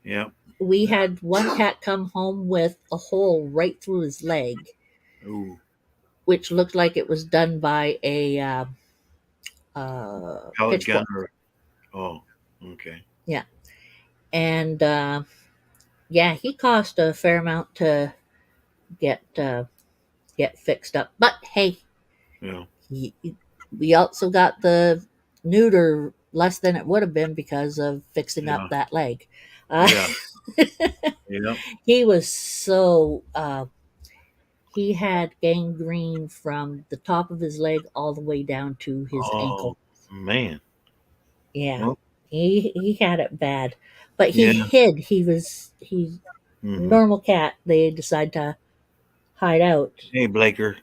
Yeah. We had one cat come home with a hole right through his leg, Ooh. which looked like it was done by a Pellet gun pitchfork. or oh. Okay. Yeah, and yeah, he cost a fair amount to get get fixed up. But hey, Yeah. he, we also got the neuter less than it would have been because of fixing Yeah. up that leg. Uh, Yeah. Yeah. he was so he had gangrene from the top of his leg all the way down to his Oh ankle. man. Yeah, Well. he had it bad, but he Yeah. hid. He's Hmm. normal cat. They decide to hide out. Hey, Blaker.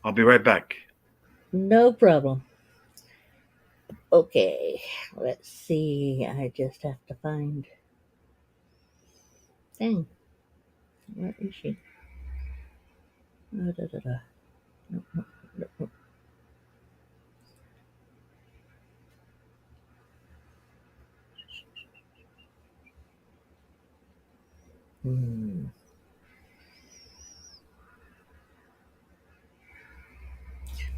I'll be right back. No problem. Okay, let's see. I just have to find. Dang, where is she? Da, da, da. No, no, no, no. Hmm.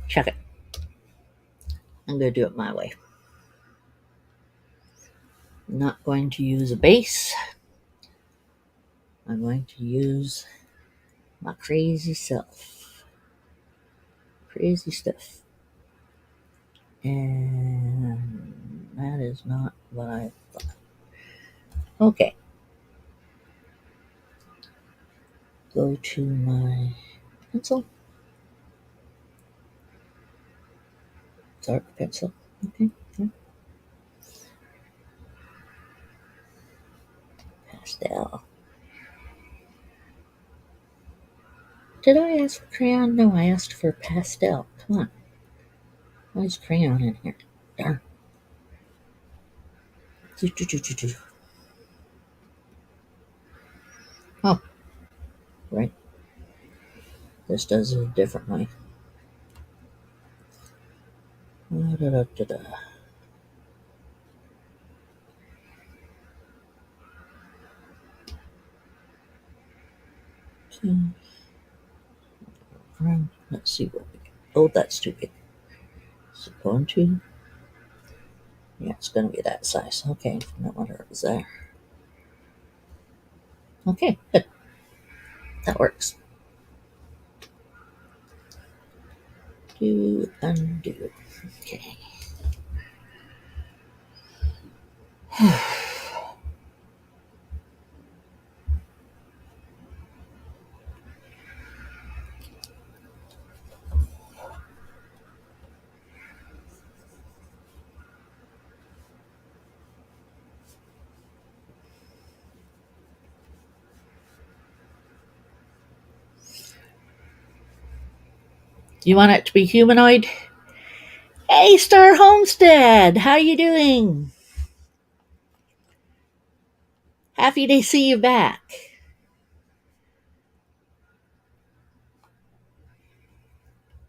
Chuck it. I'm going to do it my way. I'm not going to use a base. I'm going to use my crazy self. Crazy stuff. And that is not what I thought. Okay. Go to my pencil. Dark pencil. Okay. Pastel. Did I ask for crayon? No, I asked for pastel. Come on. Why is crayon in here? Darn. Oh, right. This does it differently. Da-da-da-da-da. Okay. Let's see what we can. Oh, that's too big. Is it going to? Yeah, it's going to be that size. Okay, no wonder it was there. Okay, good. That works. Do undo. Okay. You want it to be humanoid? Hey, Star Homestead, how you doing? Happy to see you back.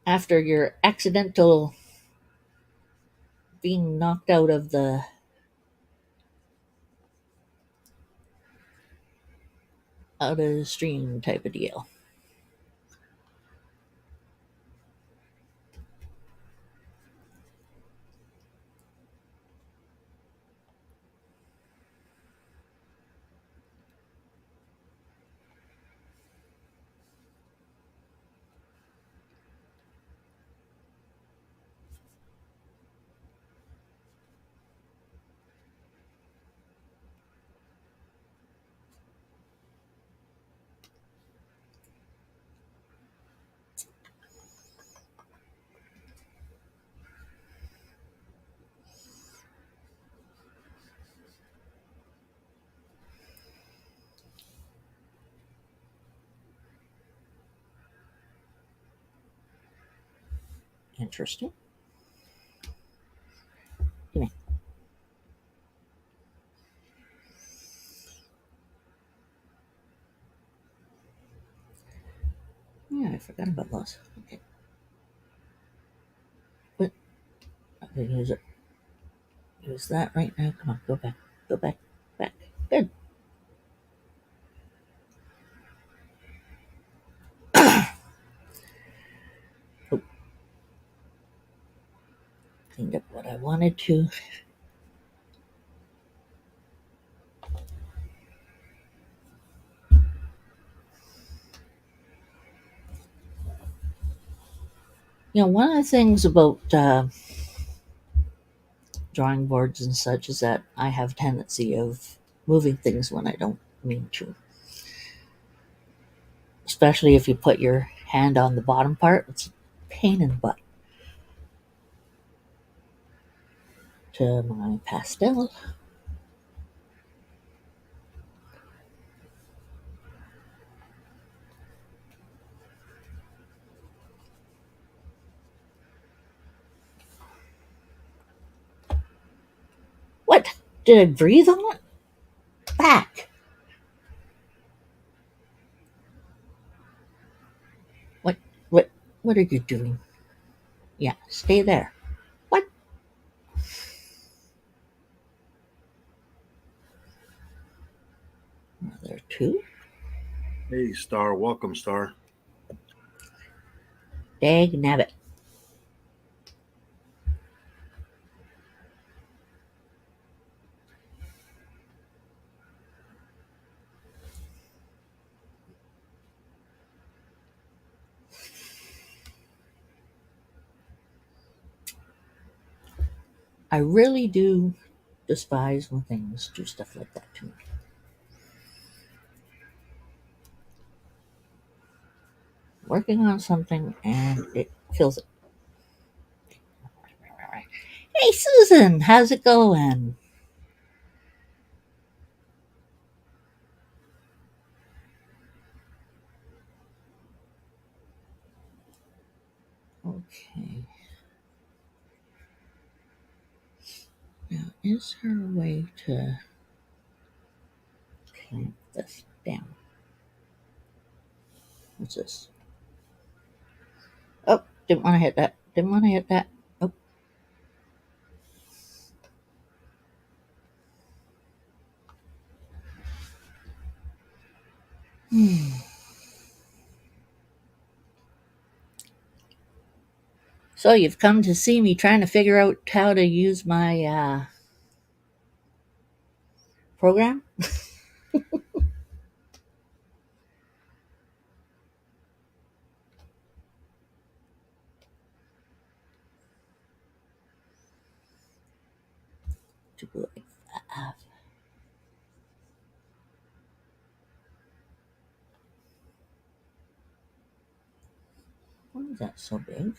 After your accidental being knocked out of the stream type of deal. Interesting. Come here. Yeah, I forgot about those. Okay. What? Okay, use it. Use that right now. Come on, go back. Go back. Back. Good. Oh, cleaned up what I wanted to. You know, one of the things about drawing boards and such is that I have a tendency of moving things when I don't mean to. Especially if you put your hand on the bottom part, it's a pain in the butt. To my pastel. What? Did I breathe on it? Back. What? What? What are you doing? Yeah, stay there. What? There are two. Hey, Star. Welcome, Star. Dag nabbit. I really do despise when things do stuff like that to me. Working on something and it kills it. Hey, Susan, how's it going? Okay. Now, is there a way to clamp this down? What's this? Oh, didn't want to hit that. Didn't want to hit that. Oh. So you've come to see me trying to figure out how to use my program? To go like that. Why is that so big?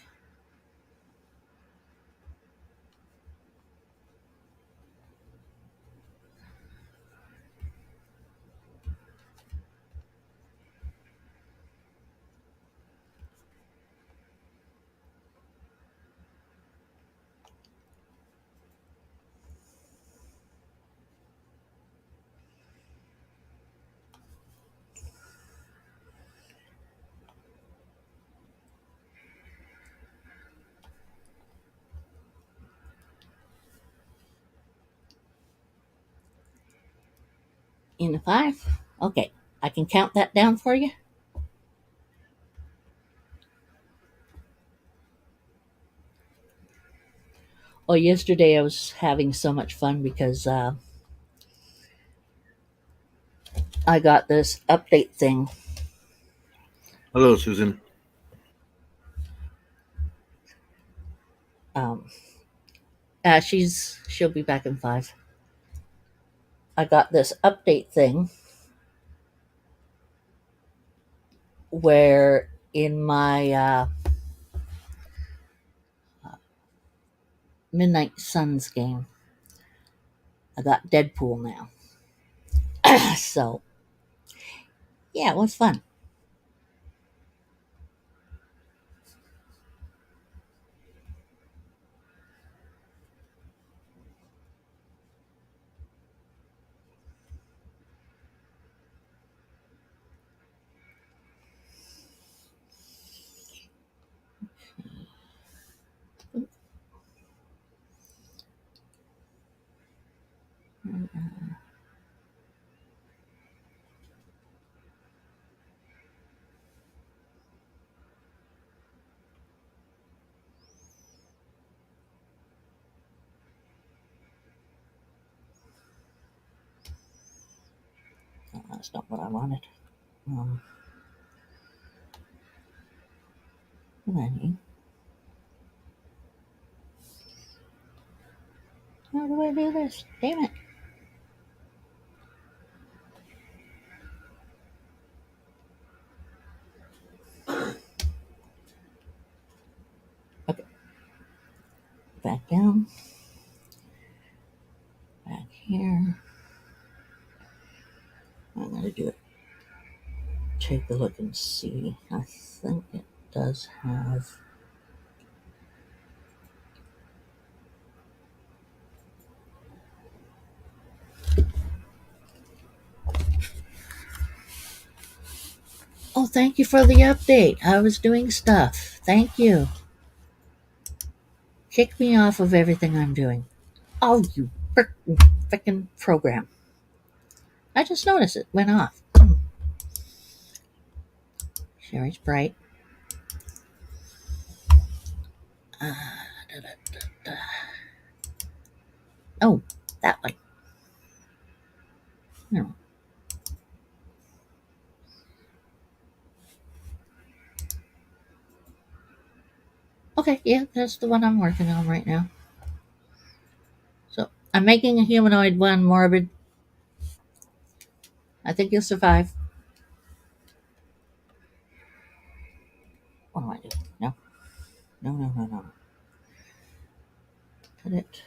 In a 5. Okay, I can count that down for you. Oh, yesterday I was having so much fun because I got this update thing. Hello, Susan. Um, she'll be back in 5. I got this update thing where in my Midnight Suns game, I got Deadpool now. So yeah, it was fun. Oh, that's not what I wanted. Um, Come on, you. How do I do this? Damn it. Okay, back down. Back here. I'm going to do it. Take a look and see. I think it does have. Oh, thank you for the update. I was doing stuff. Thank you. Kick me off of everything I'm doing. Oh, you frickin' program. I just noticed it went off. Sherry's bright. Uh, da, da, da, da. Oh, that one. No. Okay, yeah, that's the one I'm working on right now. So I'm making a humanoid one morbid. I think you'll survive. What do I do? No. No, no, no, no. Put it.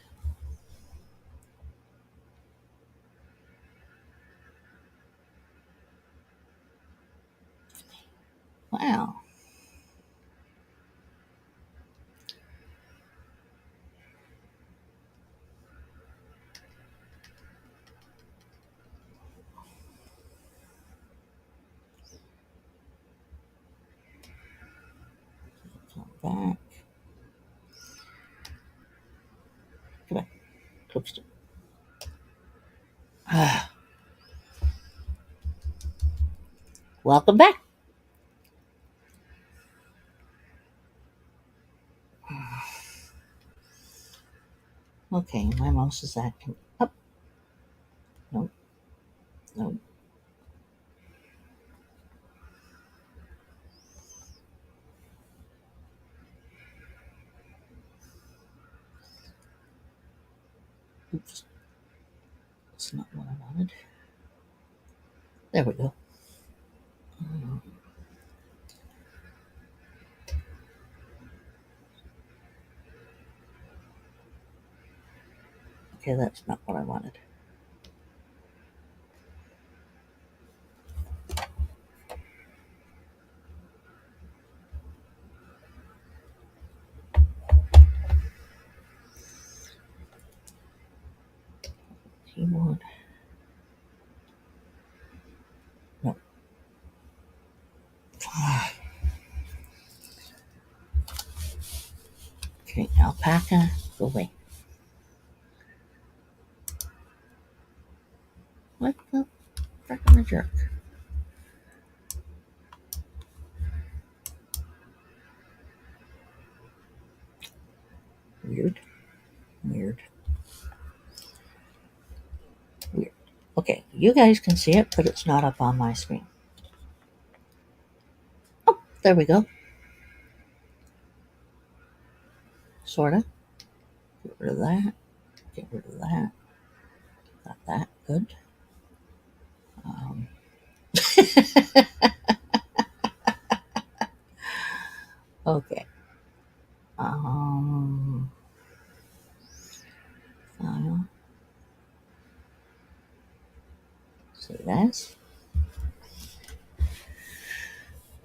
Wow. Come back. Come back. Close it. Welcome back. Okay, my mouse is acting up. Nope. Nope. Oops. That's not what I wanted. There we go. Okay, that's not what I wanted. Keyboard. No. Okay, alpaca. Go away. What the? Frickin' a jerk. Weird. Weird. Weird. Okay, you guys can see it, but it's not up on my screen. Oh, there we go. Sorta. Get rid of that. Get rid of that. Got that. Good. Okay. File. Save as.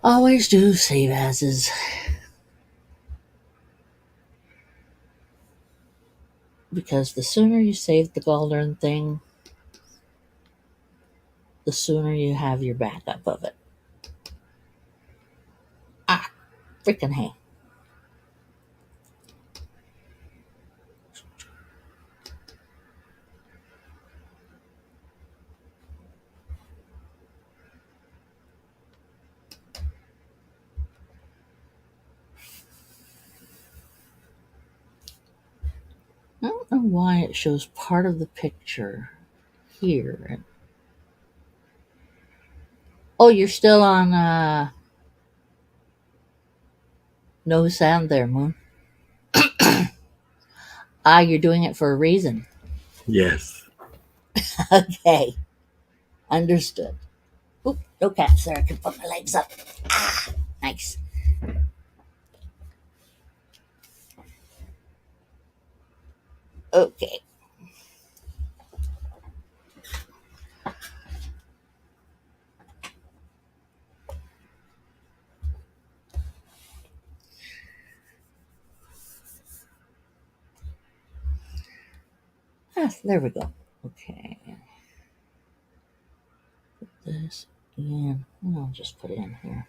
Always do save as's. Because the sooner you save the golden thing, the sooner you have your backup of it. Ah, freaking hey. I don't know why it shows part of the picture here. Oh, you're still on no sound there, Moon. Ah, you're doing it for a reason. Yes. Okay. Understood. Oop, no cats there. I can put my legs up. Ah, nice. Okay. Ah, there we go. Okay. Put this in. I'll just put it in here.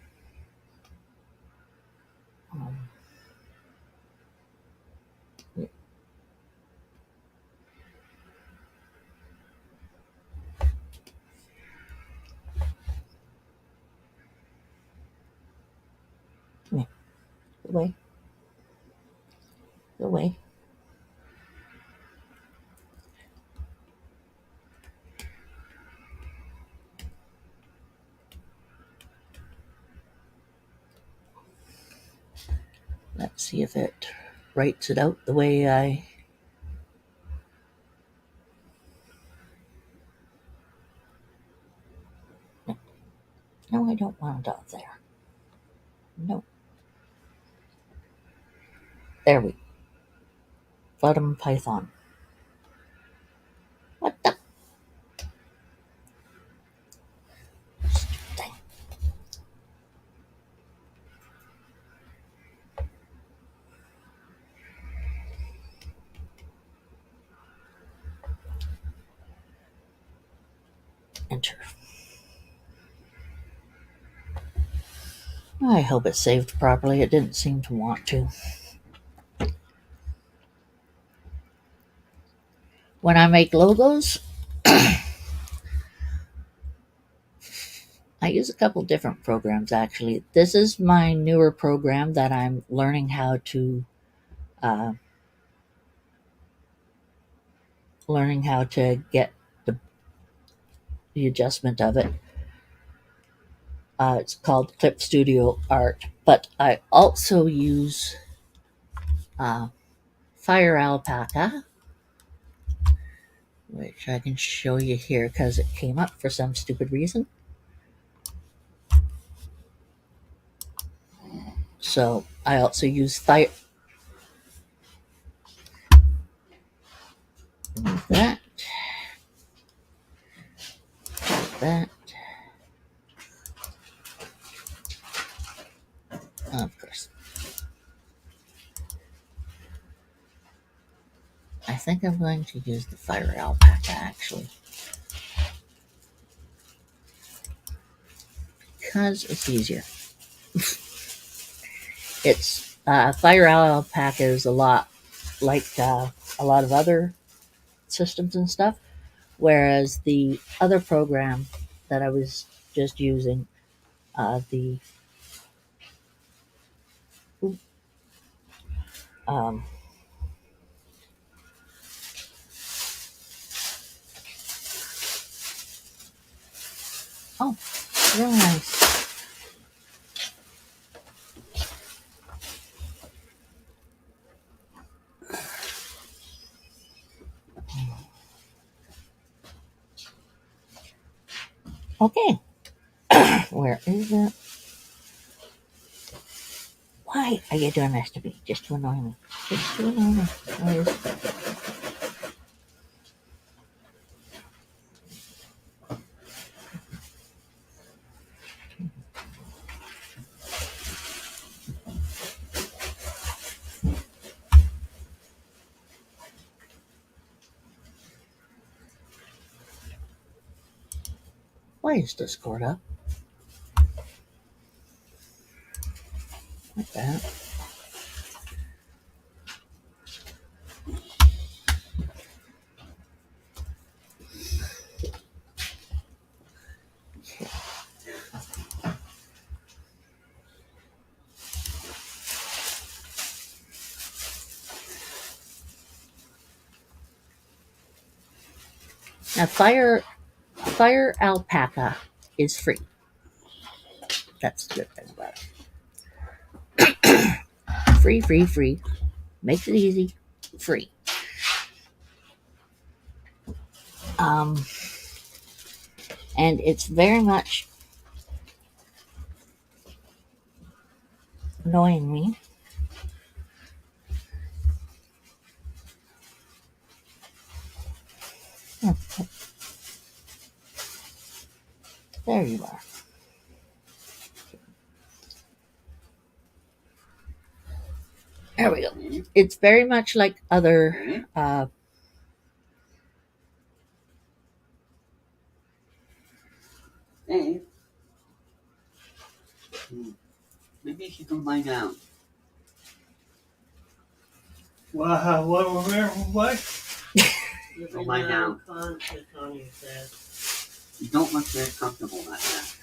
Yeah. Go away. Go away. Let's see if it writes it out the way I... No, I don't want it out there. No. There we go. Bottom Python. What the? Thing. Enter. I hope it saved properly. It didn't seem to want to. When I make logos, I use a couple different programs actually. This is my newer program that I'm learning how to get the adjustment of it. It's called Clip Studio Art, but I also use Fire Alpaca, which I can show you here because it came up for some stupid reason. So I also use Fire. That. That. Of course. I think I'm going to use the Fire Alpaca actually. Because it's easier. It's Fire Alpaca is a lot like a lot of other systems and stuff, whereas the other program that I was just using. The um, oh, real nice. Okay, where is it? Why are you doing this to me? Just to annoy me. Just to annoy me. Where is it? Why is Discord up? Like that. Now, Fire Alpaca is free. That's the good thing about it. Free, free, free. Makes it easy. Free. Um, and it's very much annoying me. Oh, there you are. There we go. It's very much like other Hey. Maybe you should go lie down. Wow, what? Go lie down. Conscious on your bed. You don't look very comfortable like that.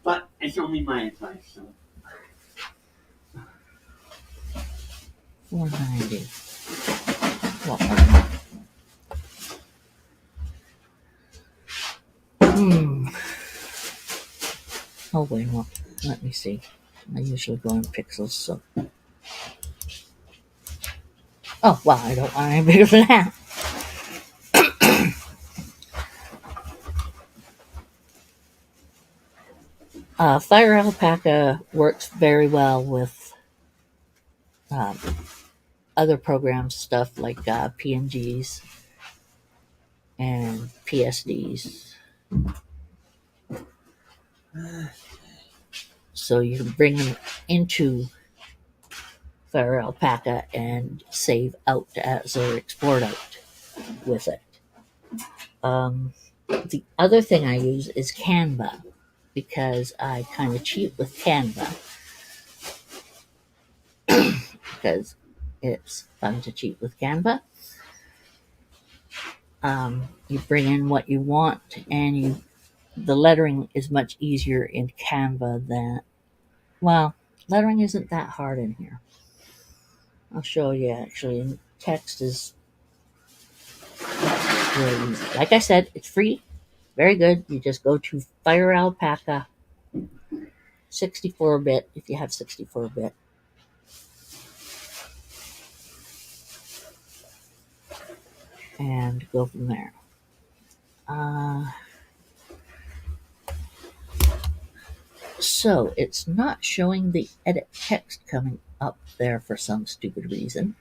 But it's only my advice, so. 490. Oh wait, well, let me see. I usually go in pixels, so. Oh wow, I don't want any bigger than that. Fire Alpaca works very well with um, other programs, stuff like PNGs and PSDs. So you can bring them into Fire Alpaca and save out as or export out with it. The other thing I use is Canva because I kind of cheat with Canva because it's fun to cheat with Canva. You bring in what you want, and the lettering is much easier in Canva than, well, lettering isn't that hard in here. I'll show you actually. Text is really easy. Like I said, it's free, very good. You just go to Fire Alpaca 64-bit if you have 64-bit. And go from there. So it's not showing the edit text coming up there for some stupid reason.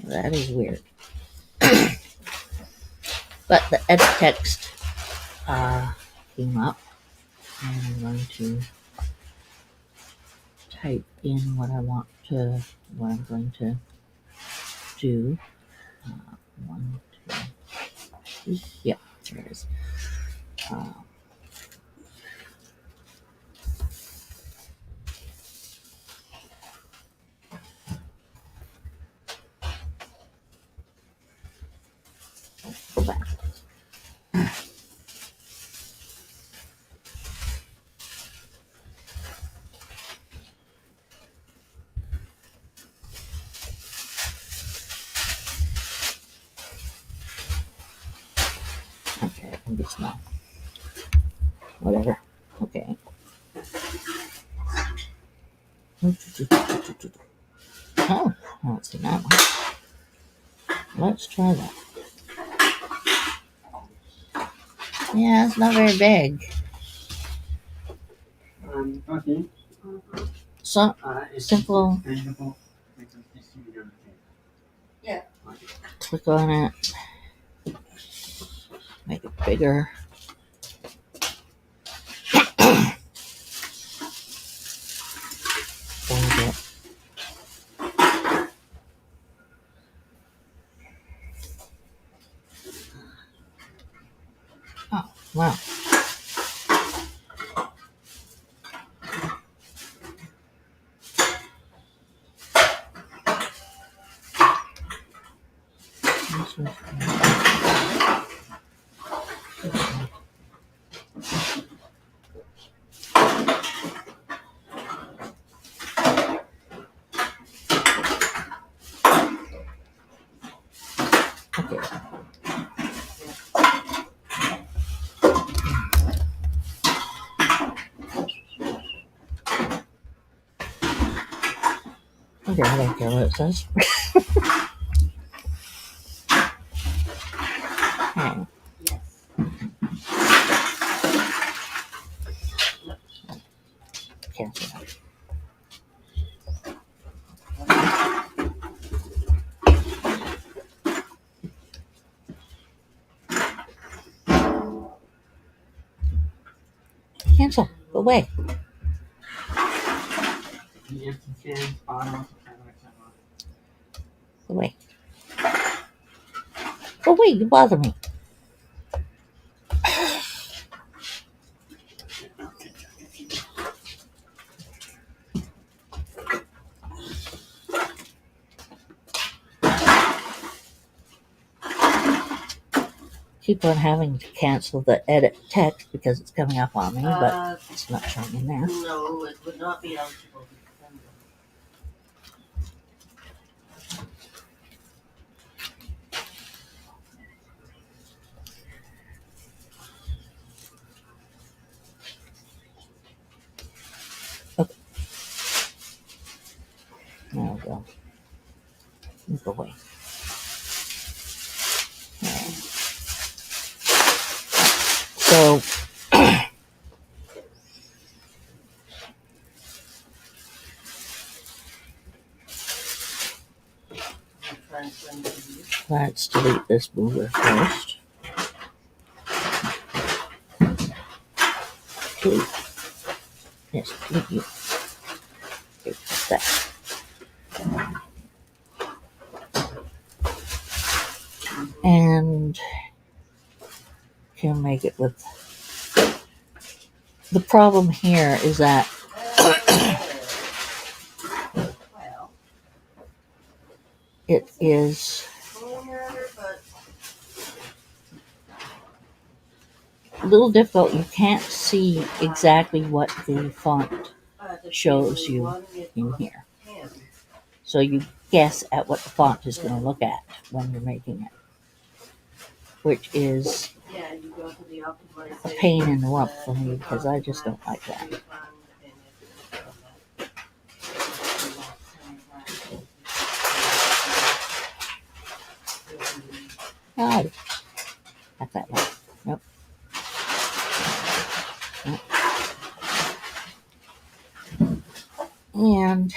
That is weird. But the edit text came up, and I'm going to type in what I'm going to do. 1, 2, 3. Yeah, there it is. back. Okay, I can be small. Whatever. Okay. Oh, I don't see that one. Let's try that. Yeah, it's not very big. Okay. So It's simple. expandable. Like you see it on the table. Yeah. Click on it. Make it bigger. Fold it. Oh, wow. This was- Okay. Okay, I don't care what it says. Okay. Yes. Cancel that. Cancel. Go away. The empty cans, bottles, etc. Go away. Go away. You bother me. Keep on having to cancel the edit text because it's coming up on me, but it's not showing in there. No, it would not be eligible. There we go. You go away. Alright. So let's delete this mover first. Delete. Yes, delete you. Okay, that. And can make it with. The problem here is that Well, it is but a little difficult. You can't see exactly what the font shows you in here. So you guess at what the font is going to look at when you're making it, which is Yeah, you go to the optimization. a pain in the rump for me because I just don't like that. Oh, not that one. Nope. Nope. And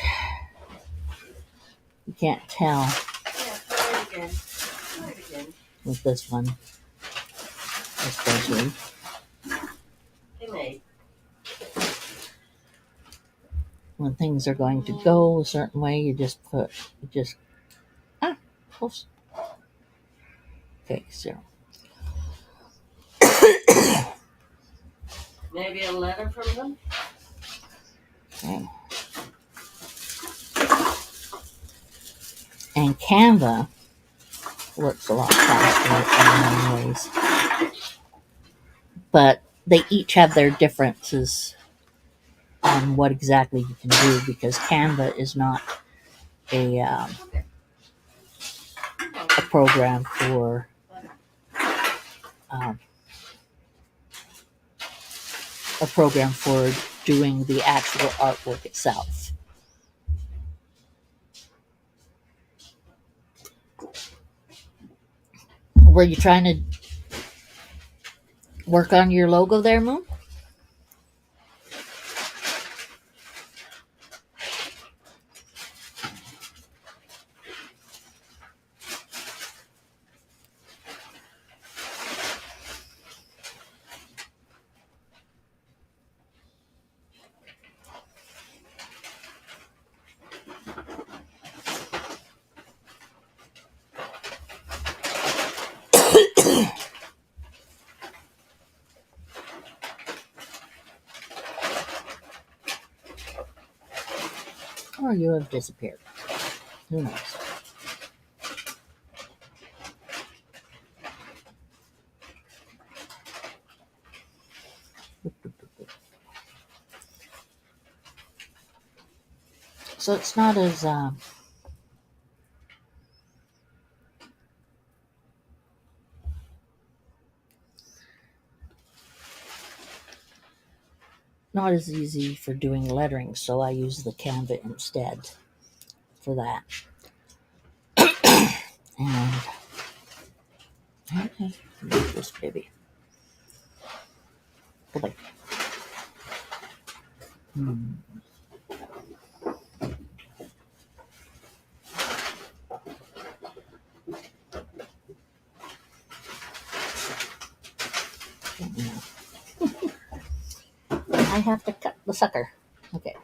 you can't tell Yeah, try it again. Try it again. with this one, especially. Hey, mate. When things are going to go a certain way, you just close. Okay, 0. Maybe a letter from them? Okay. And Canva works a lot faster in many ways. But they each have their differences on what exactly you can do because Canva is not a a program for um, a program for doing the actual artwork itself. Were you trying to work on your logo there, Moon? Or you have disappeared? Who knows? So it's not as not as easy for doing lettering, so I use the Canva instead for that. And okay, move this baby. Go back. Hmm. I have to cut the sucker. Okay.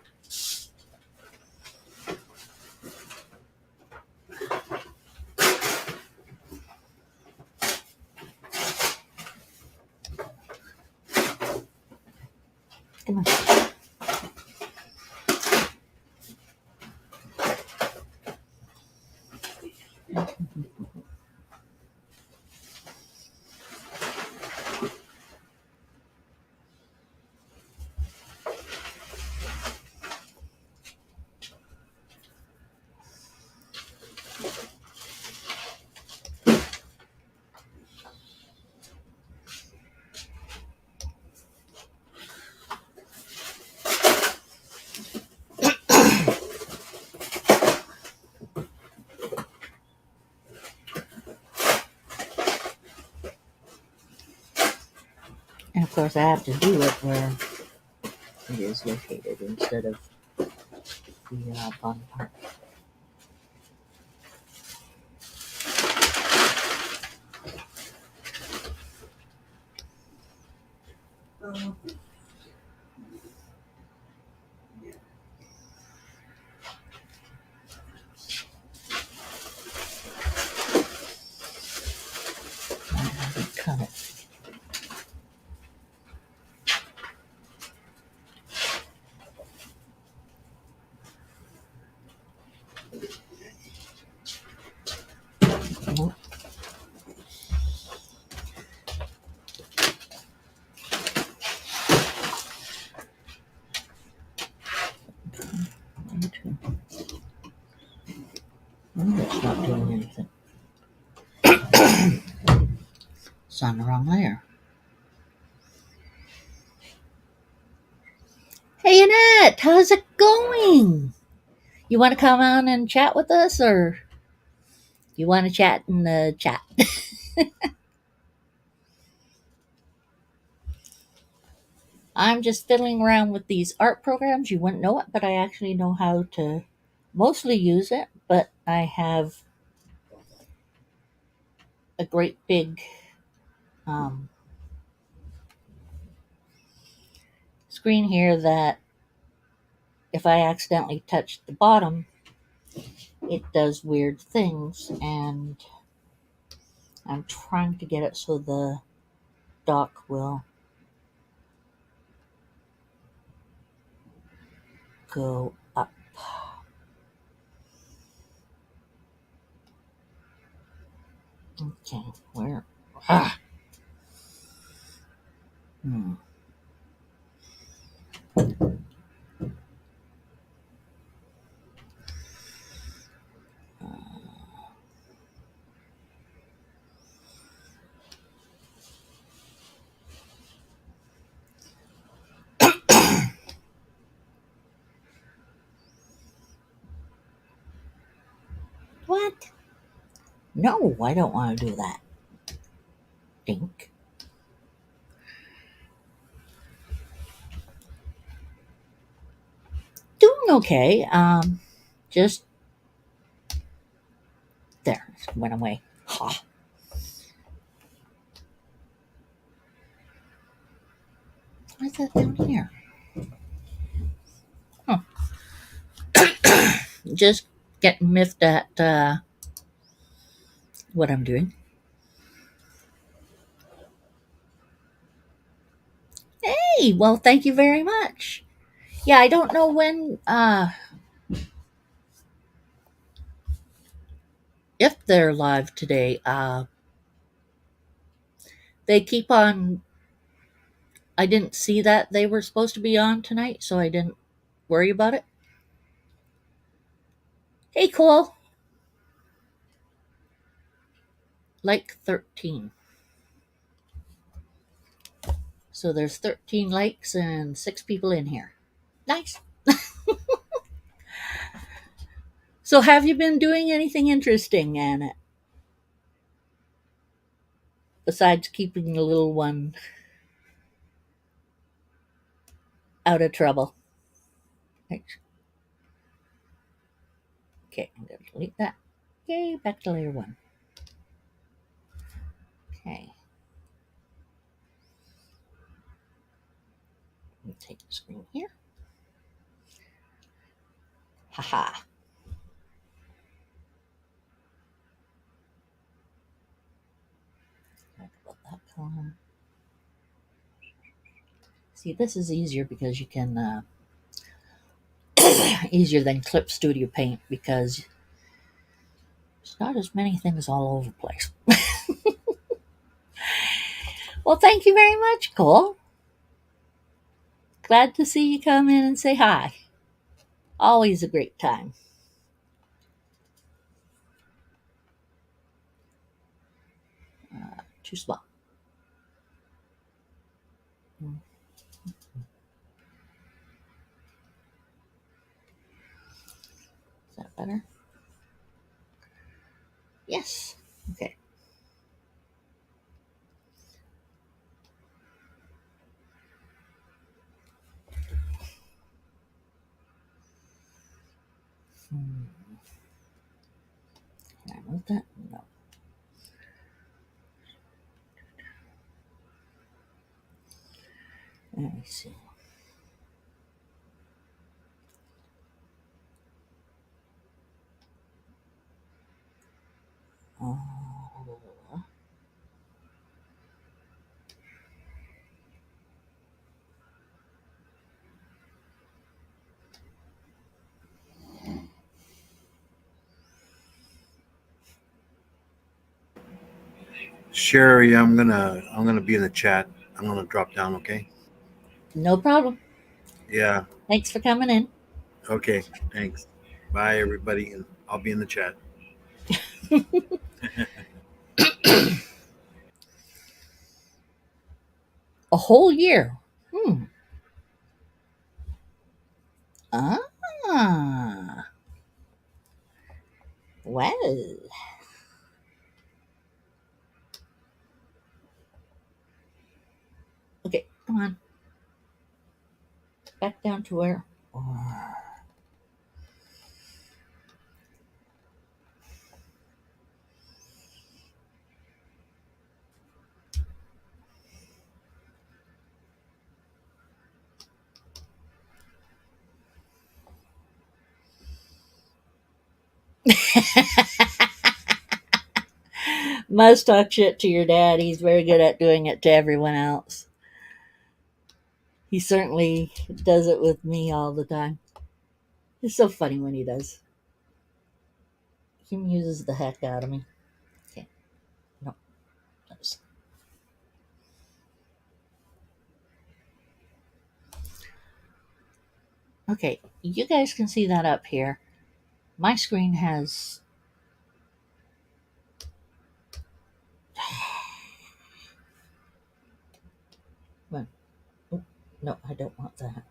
Come on. And of course, I have to do it where it is located instead of the bottom part. I haven't cut it. Nope. No, it's not doing anything. It's on the wrong layer. Hey Annette, how's it going? You want to come on and chat with us, or you want to chat in the chat? I'm just fiddling around with these art programs. You wouldn't know it, but I actually know how to mostly use it. But I have a great big um, screen here that if I accidentally touch the bottom, it does weird things. And I'm trying to get it so the dock will go up. Okay, where? Ah. Hmm. What? No, I don't want to do that. Dink. Doing okay. Just there. Went away. Ha. Why's that down here? Huh. Just getting miffed at what I'm doing. Hey, well, thank you very much. Yeah, I don't know when, if they're live today. They keep on. I didn't see that they were supposed to be on tonight, so I didn't worry about it. Hey, Cole. Like 13. So there's 13 likes and 6 people in here. Nice. So have you been doing anything interesting, Anna? Besides keeping the little one out of trouble. Thanks. Okay, I'm going to delete that. Yay, back to layer 1. Okay. Let me take the screen here. Haha. That color. See, this is easier because you can easier than Clip Studio Paint because there's not as many things all over the place. Well, thank you very much, Cole. Glad to see you come in and say hi. Always a great time. Too small. Is that better? Yes. Okay. Can I move that? No. Let me see. Uh, Sherry, I'm gonna be in the chat. I'm gonna drop down. Okay. no problem. Yeah. Thanks for coming in. Okay. Thanks. Bye, everybody, and I'll be in the chat. A whole year. Hmm. Ah. Well. Okay, come on. Back down to where? Must talk shit to your dad. He's very good at doing it to everyone else. He certainly does it with me all the time. It's so funny when he does. He amuses the heck out of me. Okay. Okay, you guys can see that up here. My screen has. Well, oh, no, I don't want that.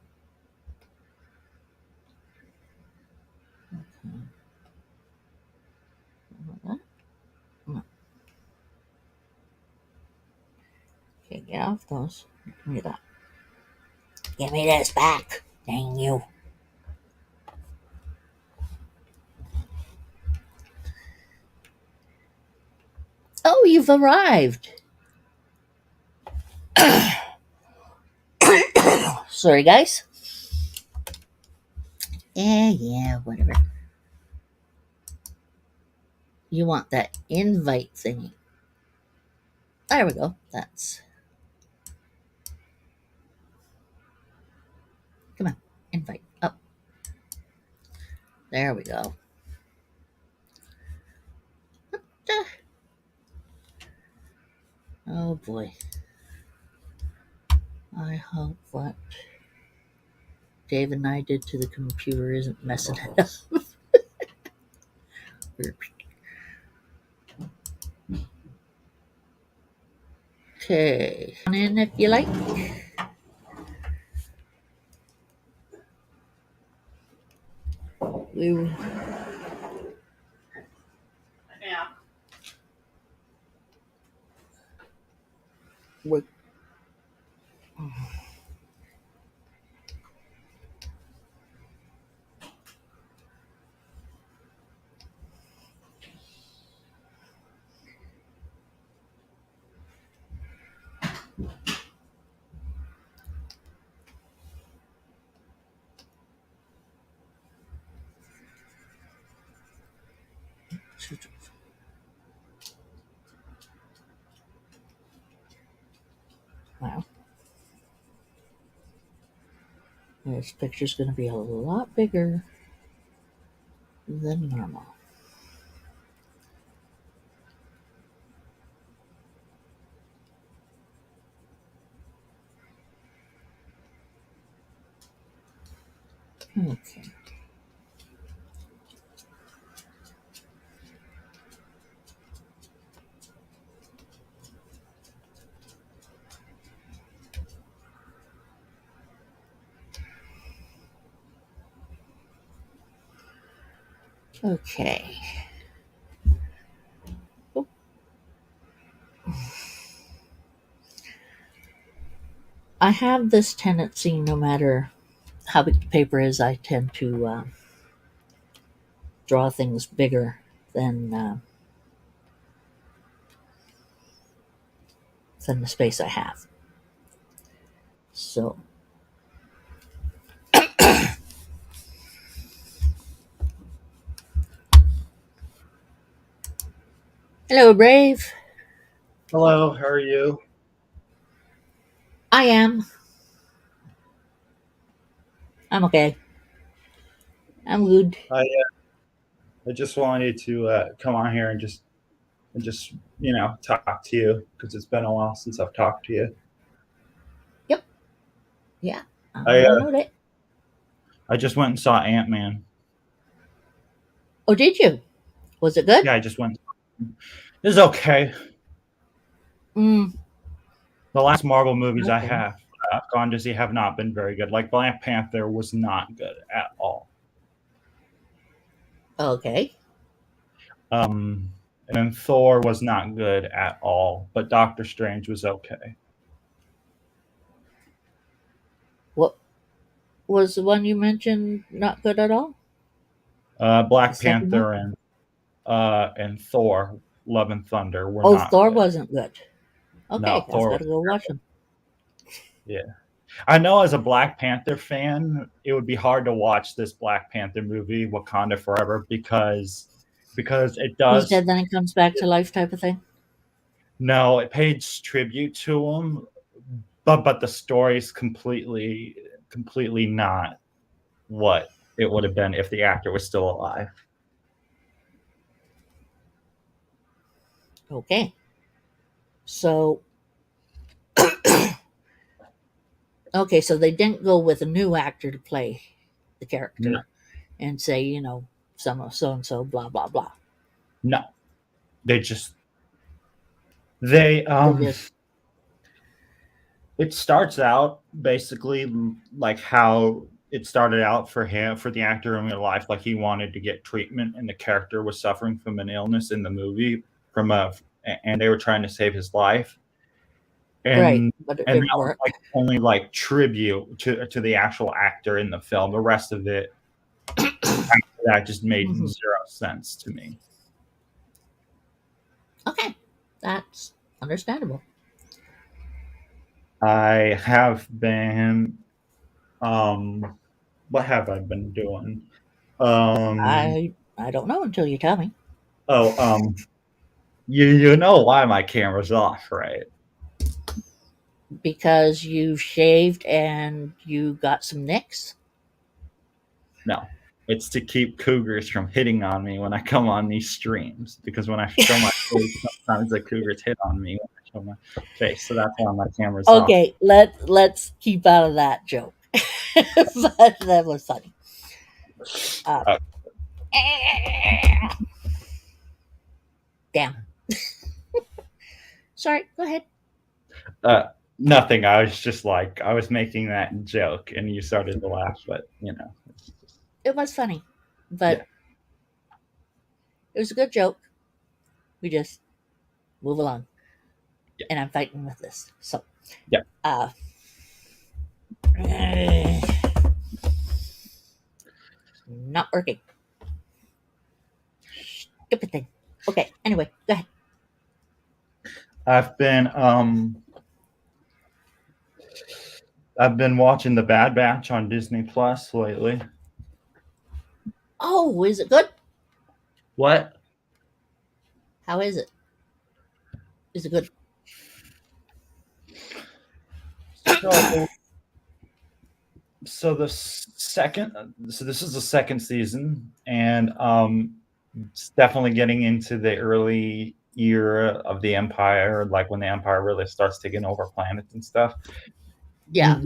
Okay. Want that? No. Okay, get off those. Give me that. Give me this back. Dang you. Oh, you've arrived. Sorry, guys. Yeah, whatever. You want that invite thingy. There we go. That's. Come on. Invite. Up. There we go. Oh boy. I hope what Dave and I did to the computer isn't messing it up. Okay. Come on in if you like. We we're wow. This picture's going to be a lot bigger than normal. Okay. Okay. Oh, I have this tendency, no matter how big the paper is, I tend to draw things bigger than the space I have. So, hello, Brave. Hello, how are you? I am. I'm okay. I'm good. I just wanted to come on here and just talk to you because it's been a while since I've talked to you. Yep. Yeah. I I know that. I just went and saw Ant-Man. Oh, did you? Was it good? Yeah, I just went. It was okay. Mm, The last Marvel movies I okay. have gone to see have not been very good. Like Black Panther was not good at all. Okay. And then Thor was not good at all. But Doctor Strange was okay. What was the one you mentioned not good at all? The Black second one? Panther and Thor, Love and Thunder were Oh, not Thor good. wasn't good. Okay, No, I've Thor got was to go watch them. yeah. I know as a Black Panther fan, it would be hard to watch this Black Panther movie, Wakanda Forever, because it He's does dead, then he comes back to life, type of thing. no, it pays tribute to him, but the story's completely not what it would have been if the actor was still alive. Okay. So, okay, so they didn't go with a new actor to play. the character and say, some so and so, blah blah blah. No, they just it starts out basically like how it started out for him, for the actor in real life. Like he wanted to get treatment, and the character was suffering from an illness in the movie and they were trying to save his life. Right, And but it and didn't that was work. like only like tribute to the actual actor in the film. The rest of it, that just made Mhm. zero sense to me. Okay, that's understandable. I have been what have I been doing? Um I don't know until you tell me. oh you know why my camera's off, right? Because you shaved and you got some nicks. No. It's to keep cougars from hitting on me when I come on these streams. Because when I show my face, sometimes the cougars hit on me when I show my face. So that's why my camera's off. Okay, let's keep out of that joke. But that was funny. Uh, Damn. Sorry, go ahead. Nothing. I was just like, I was making that joke and you started to laugh, but it's just, It was funny, but Yeah. it was a good joke. We just move along. Yeah. And I'm fighting with this. So, Yeah. Not working. Stupid thing. Okay, anyway, go ahead. I've been watching The Bad Batch on Disney Plus lately. Oh, is it good? What? How is it? Is it good? So this is the second season, and it's definitely getting into the early era of the Empire, like when the Empire really starts taking over planets and stuff. Yeah.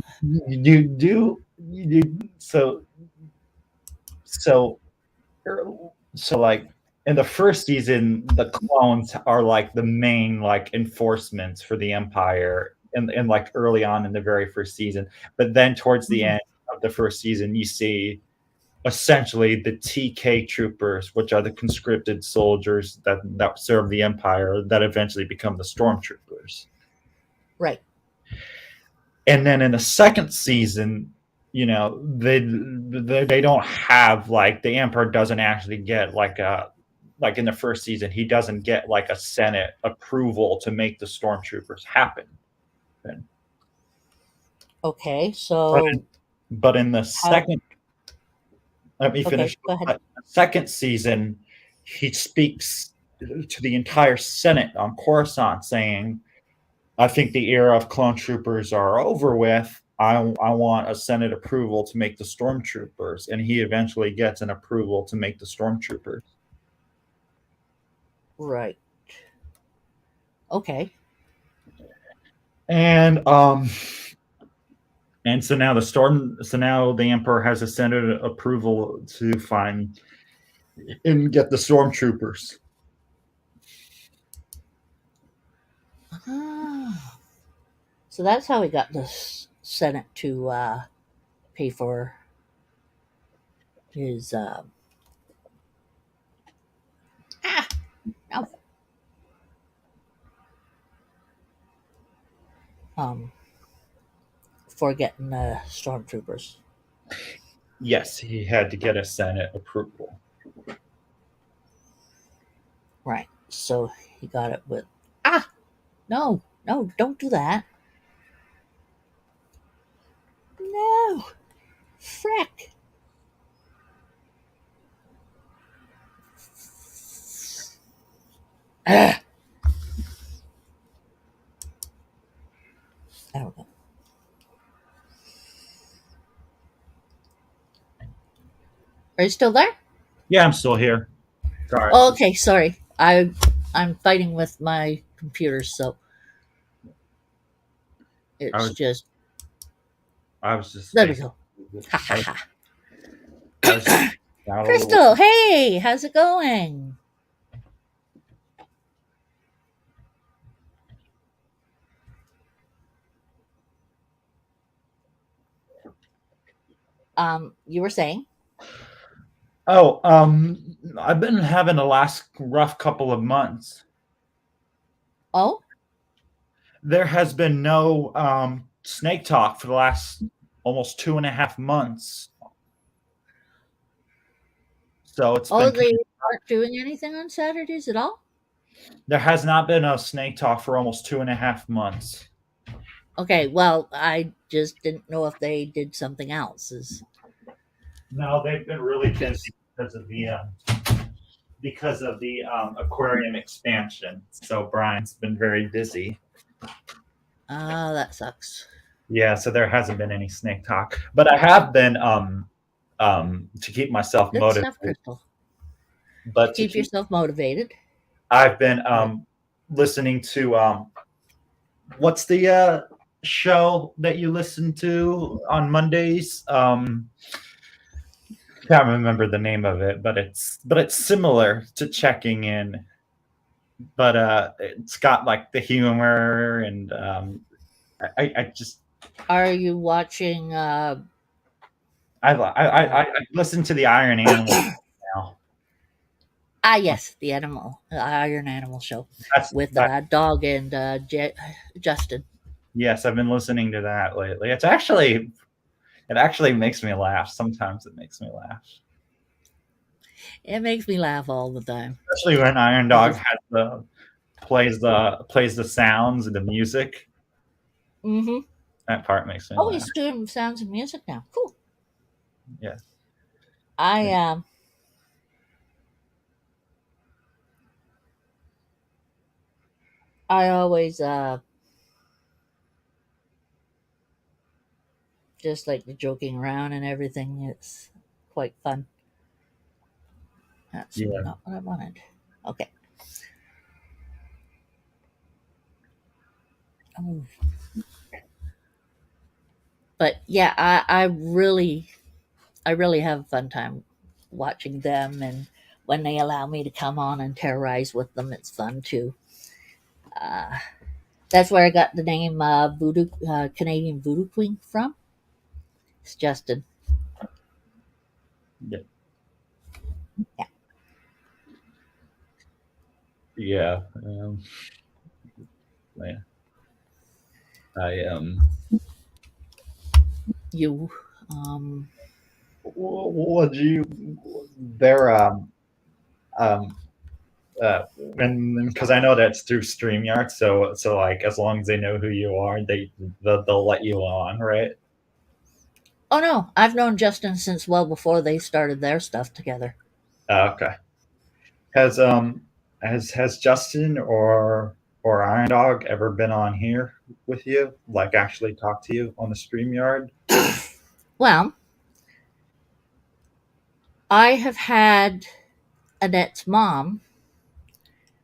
So like in the first season, the clones are like the main like enforcements for the Empire, and like early on in the very first season. But then towards the end of the first season, you see essentially the TK troopers, which are the conscripted soldiers that serve the Empire, that eventually become the stormtroopers. Right. And then in the second season, they don't have like, the Emperor doesn't actually get like in the first season, he doesn't get like a Senate approval to make the stormtroopers happen. Okay, so But in the second, let me Okay, finish. go ahead. Second season, he speaks to the entire Senate on Coruscant, saying, "I think the era of clone troopers are over with. I want a Senate approval to make the stormtroopers," and he eventually gets an approval to make the stormtroopers. Right. Okay. And so now the Emperor has a Senate approval to find and get the stormtroopers. So that's how we got the Senate to pay for his. No. For getting the stormtroopers. Yes, he had to get a Senate approval. Right. So he got it with. No, don't do that. No. Frick. I don't know. Are you still there? Yeah, I'm still here. Sorry. Oh, okay, sorry. I'm fighting with my computer, so it's I was just there we go. Ha ha I, ha. How's got a little- Crystal, hey, how's it going? You were saying? Oh, I've been having the last rough couple of months. Oh, There has been no snake talk for the last almost 2.5 months. So it's oh, been they aren't doing anything on Saturdays at all? there has not been a snake talk for almost 2.5 months. Okay, well, I just didn't know if they did something else. No, they've been really busy because of the aquarium expansion. So Brian's been very busy. Ah, that sucks. Yeah, so there hasn't been any snake talk, but I have been to keep myself Good motivated. stuff, Crystal. But Keep yourself motivated. I've been listening to what's the show that you listen to on Mondays? Can't remember the name of it, but it's similar to Checking In, but it's got like the humor and I just Are you watching? I listen to the Iron Animal now. Yes, the Iron Animal Show That's with that, Dog and Justin. yes, I've been listening to that lately. It actually makes me laugh. Sometimes it makes me laugh. It makes me laugh all the time. Especially when Iron Dog plays the sounds and the music. Mm-hmm. That part makes me Oh, laugh. he's doing sounds and music now. Cool. Yeah. I always just like the joking around and everything. It's quite fun. That's Yeah. not what I wanted. Okay. Oh. But yeah, I really have a fun time watching them, and when they allow me to come on and terrorize with them, it's fun too. That's where I got the name Voodoo Canadian Voodoo Queen from. It's Justin. Yeah. Yeah. Yeah. Yeah. I You What do you? They're um and because I know that's through StreamYard, so like as long as they know who you are, they'll let you on, right? Oh no, I've known Justin since well before they started their stuff together. Okay. Has has Justin or Iron Dog ever been on here with you? Like actually talk to you on the StreamYard? Well, I have had Annette's mom,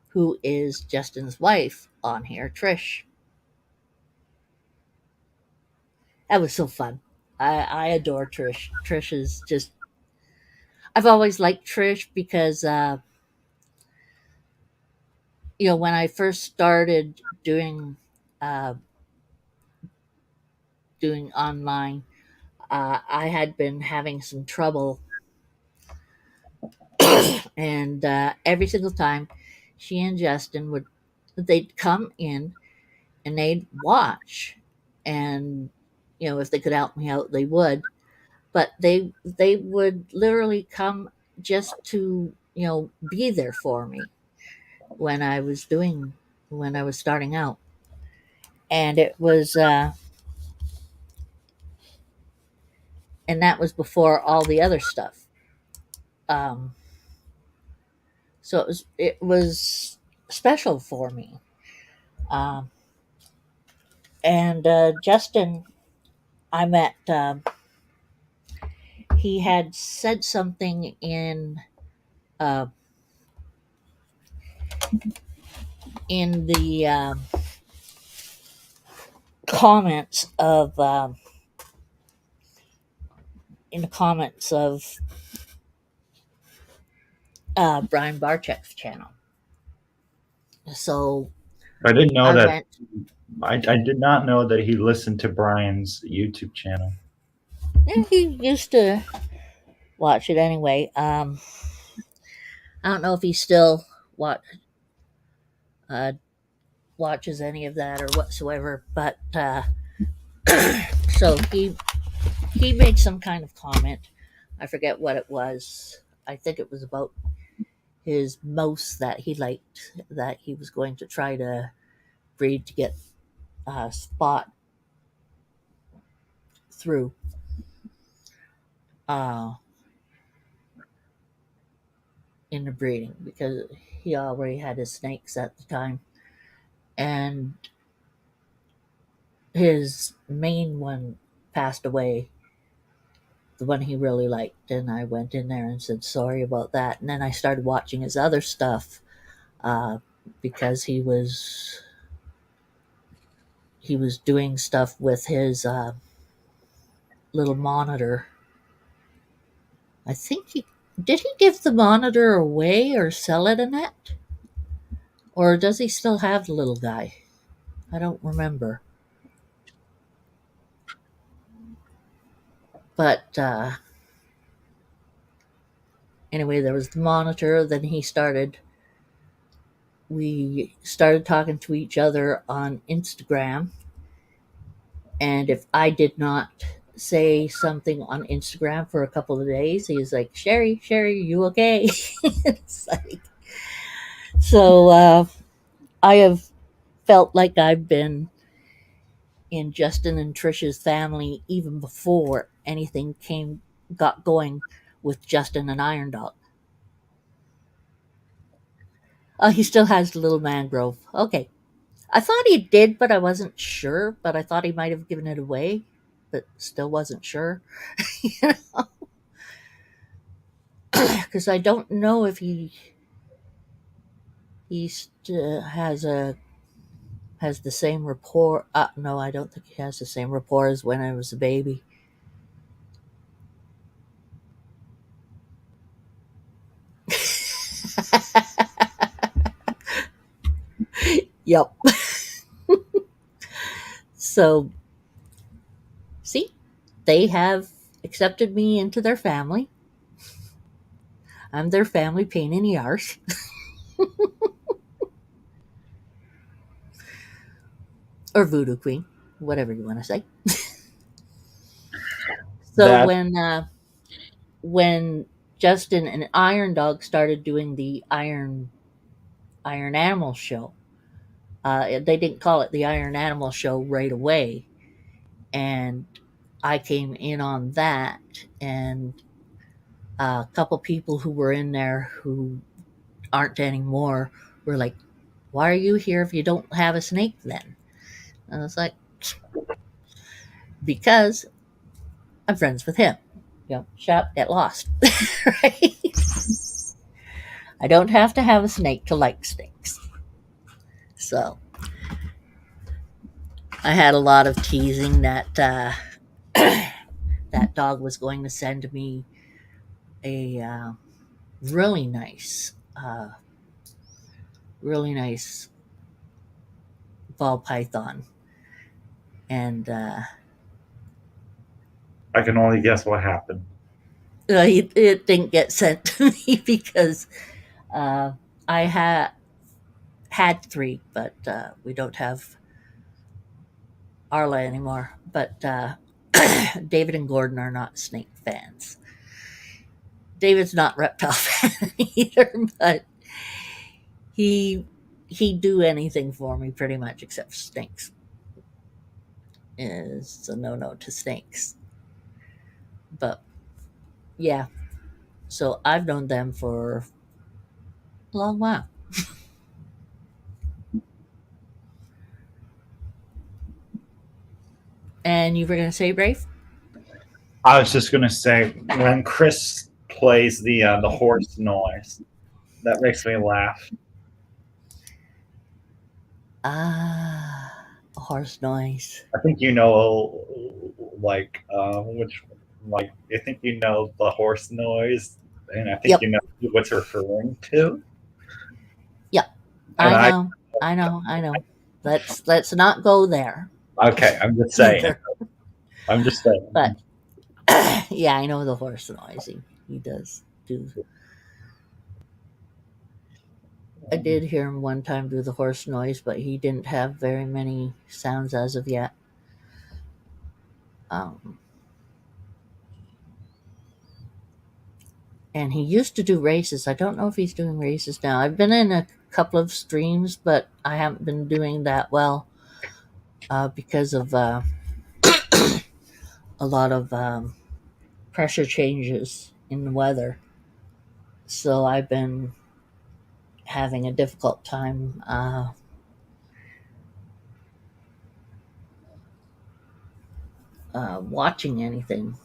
who is Justin's wife, on here, Trish. That was so fun. I adore Trish. Trish is just. I've always liked Trish because, when I first started uh, doing online, I had been having some trouble, and every single time, she and Justin they'd come in and they'd watch, and if they could help me out, they would. But they would literally come just to be there for me when I was starting out, and it was and that was before all the other stuff. Um, so it was special for me. Um, and Justin, I met. He had said something uh, in the comments of in the comments of Brian Barczyk's channel. So I didn't know I that. went. I did not know that he listened to Brian's YouTube channel. Yeah, he used to watch it anyway. I don't know if he still watch, uh, watches any of that or whatsoever, but so he made some kind of comment. I forget what it was. I think it was about his mouse that he liked, that he was going to try to breed to get spot through. Uh, in the breeding because he already had his snakes at the time, and his main one passed away, the one he really liked, and I went in there and said sorry about that. And then I started watching his other stuff, because he was doing stuff with his little monitor. I think he did he give the monitor away or sell it, Annette, or does he still have the little guy? I don't remember. But anyway, there was the monitor. Then we started talking to each other on Instagram. And if I did not say something on Instagram for a couple of days, he's like, Sherry, you okay? It's like, so I have felt like I've been in Justin and Trisha's family even before anything got going with Justin and Iron Dog. Oh, he still has the little mangrove. Okay. I thought he did, but I wasn't sure. But I thought he might have given it away, but still wasn't sure. Because I don't know if he still has the same rapport. No, I don't think he has the same rapport as when I was a baby. Yep. So, see, they have accepted me into their family. I'm their family pain in the arse. Or voodoo queen, whatever you want to say. So That when Justin and Iron Dog started doing the Iron Animal show, they didn't call it the Iron Animal show right away, and I came in on that, and a couple people who were in there who aren't anymore were like, "Why are you here if you don't have a snake then?" And I was like, "Because I'm friends with him. Shop, get lost." Right? I don't have to have a snake to like snakes. So I had a lot of teasing that that dog was going to send me a really nice, really nice ball python, and I can only guess what happened. it didn't get sent to me because I had three, but we don't have Arla anymore. But David and Gordon are not snake fans. David's not reptile fan either, but he'd do anything for me pretty much except for snakes. It's a no to snakes. But yeah, so I've known them for a long while. And you were gonna say, Brave? I was just gonna say when Chris plays the horse noise, that makes me laugh. Ah, a horse noise. I think you know, like which Like, I think you know the horse noise, and I think Yep. you know what it's referring to. Yep. And I know. I know. I know. Let's not go there okay, I'm just saying. either. I'm just saying. But yeah, I know the horse noise. He does do. I did hear him one time do the horse noise, but he didn't have very many sounds as of yet. Um, and he used to do races. I don't know if he's doing races now. I've been in a couple of streams, but I haven't been doing that well because of a lot of pressure changes in the weather. So I've been having a difficult time watching anything.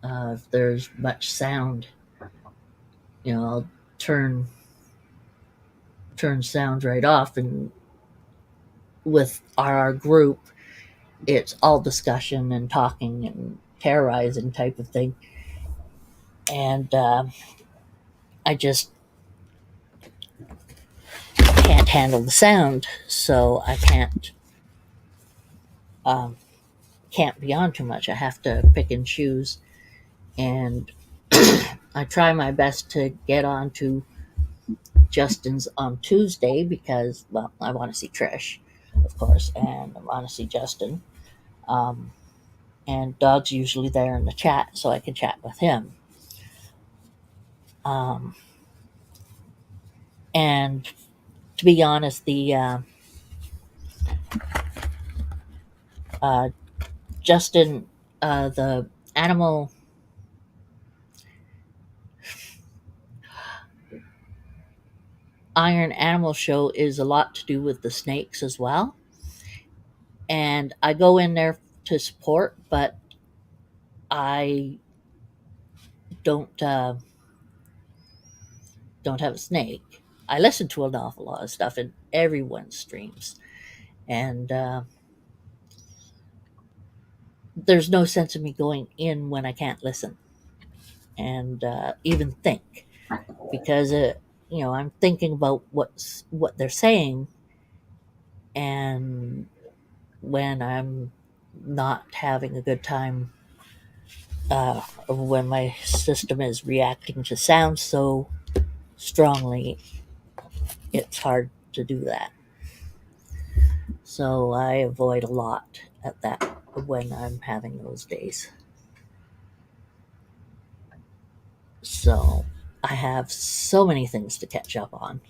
If there's much sound, I'll turn sound right off. And with our group, it's all discussion and talking and terrorizing type of thing. And I just can't handle the sound, so I um, can't be on too much. I have to pick and choose, and I try my best to get on to Justin's on Tuesday because, well, I want to see Trish, of course, and I want to see Justin. Um, and Doug's usually there in the chat, so I can chat with him. Um, and to be honest, the Justin, the Iron Animal show is a lot to do with the snakes as well. And I go in there to support, but I don't don't have a snake. I listen to an awful lot of stuff in everyone's streams, and there's no sense of me going in when I can't listen and even think, because I'm thinking about what they're saying, and when I'm not having a good time, when my system is reacting to sound so strongly, it's hard to do that. So I avoid a lot at that when I'm having those days. So I have so many things to catch up on,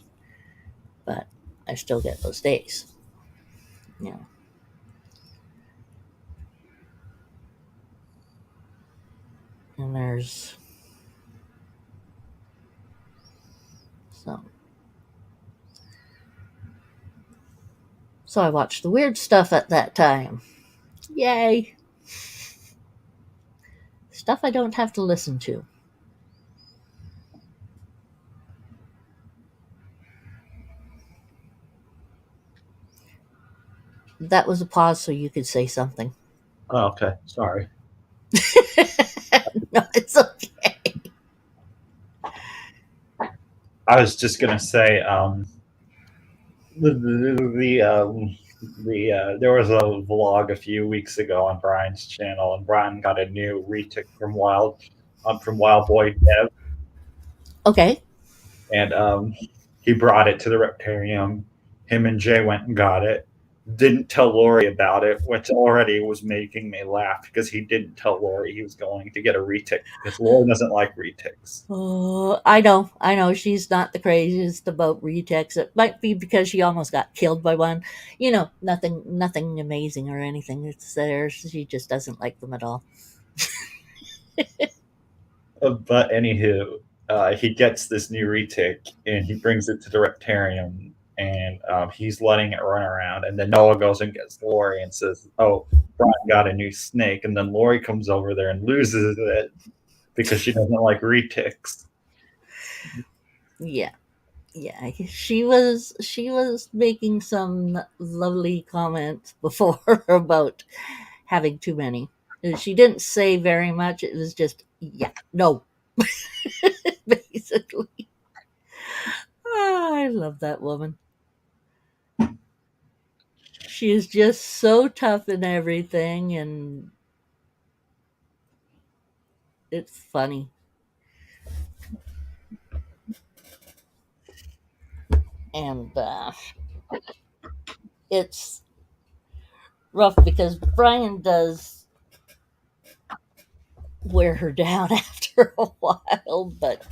but I still get those days. Yeah. And there's so I watched the weird stuff at that time. Yay. Stuff I don't have to listen to. That was a pause so you could say something. Oh, okay. Sorry. No, it's okay. I was just gonna say, there was a vlog a few weeks ago on Brian's channel, and Brian got a new retic from Wild Boy Dev, Okay. and he brought it to the Reptarium. Him and Jay went and got it. Didn't tell Lori about it, which already was making me laugh because he didn't tell Lori he was going to get a retic because Lori doesn't like retics. I know. She's not the craziest about retics. It might be because she almost got killed by one. Nothing amazing or anything. It's there. She just doesn't like them at all. But anywho, he gets this new retic and he brings it to the Reptarium, and he's letting it run around. And then Noah goes and gets Lori and says, "Oh, Brian got a new snake." And then Lori comes over there and loses it because she doesn't like retics. Yeah. She was making some lovely comments before about having too many. She didn't say very much. It was just, yeah, no, basically. Oh, I love that woman. She is just so tough in everything, and it's funny. And it's rough because Brian does wear her down after a while, but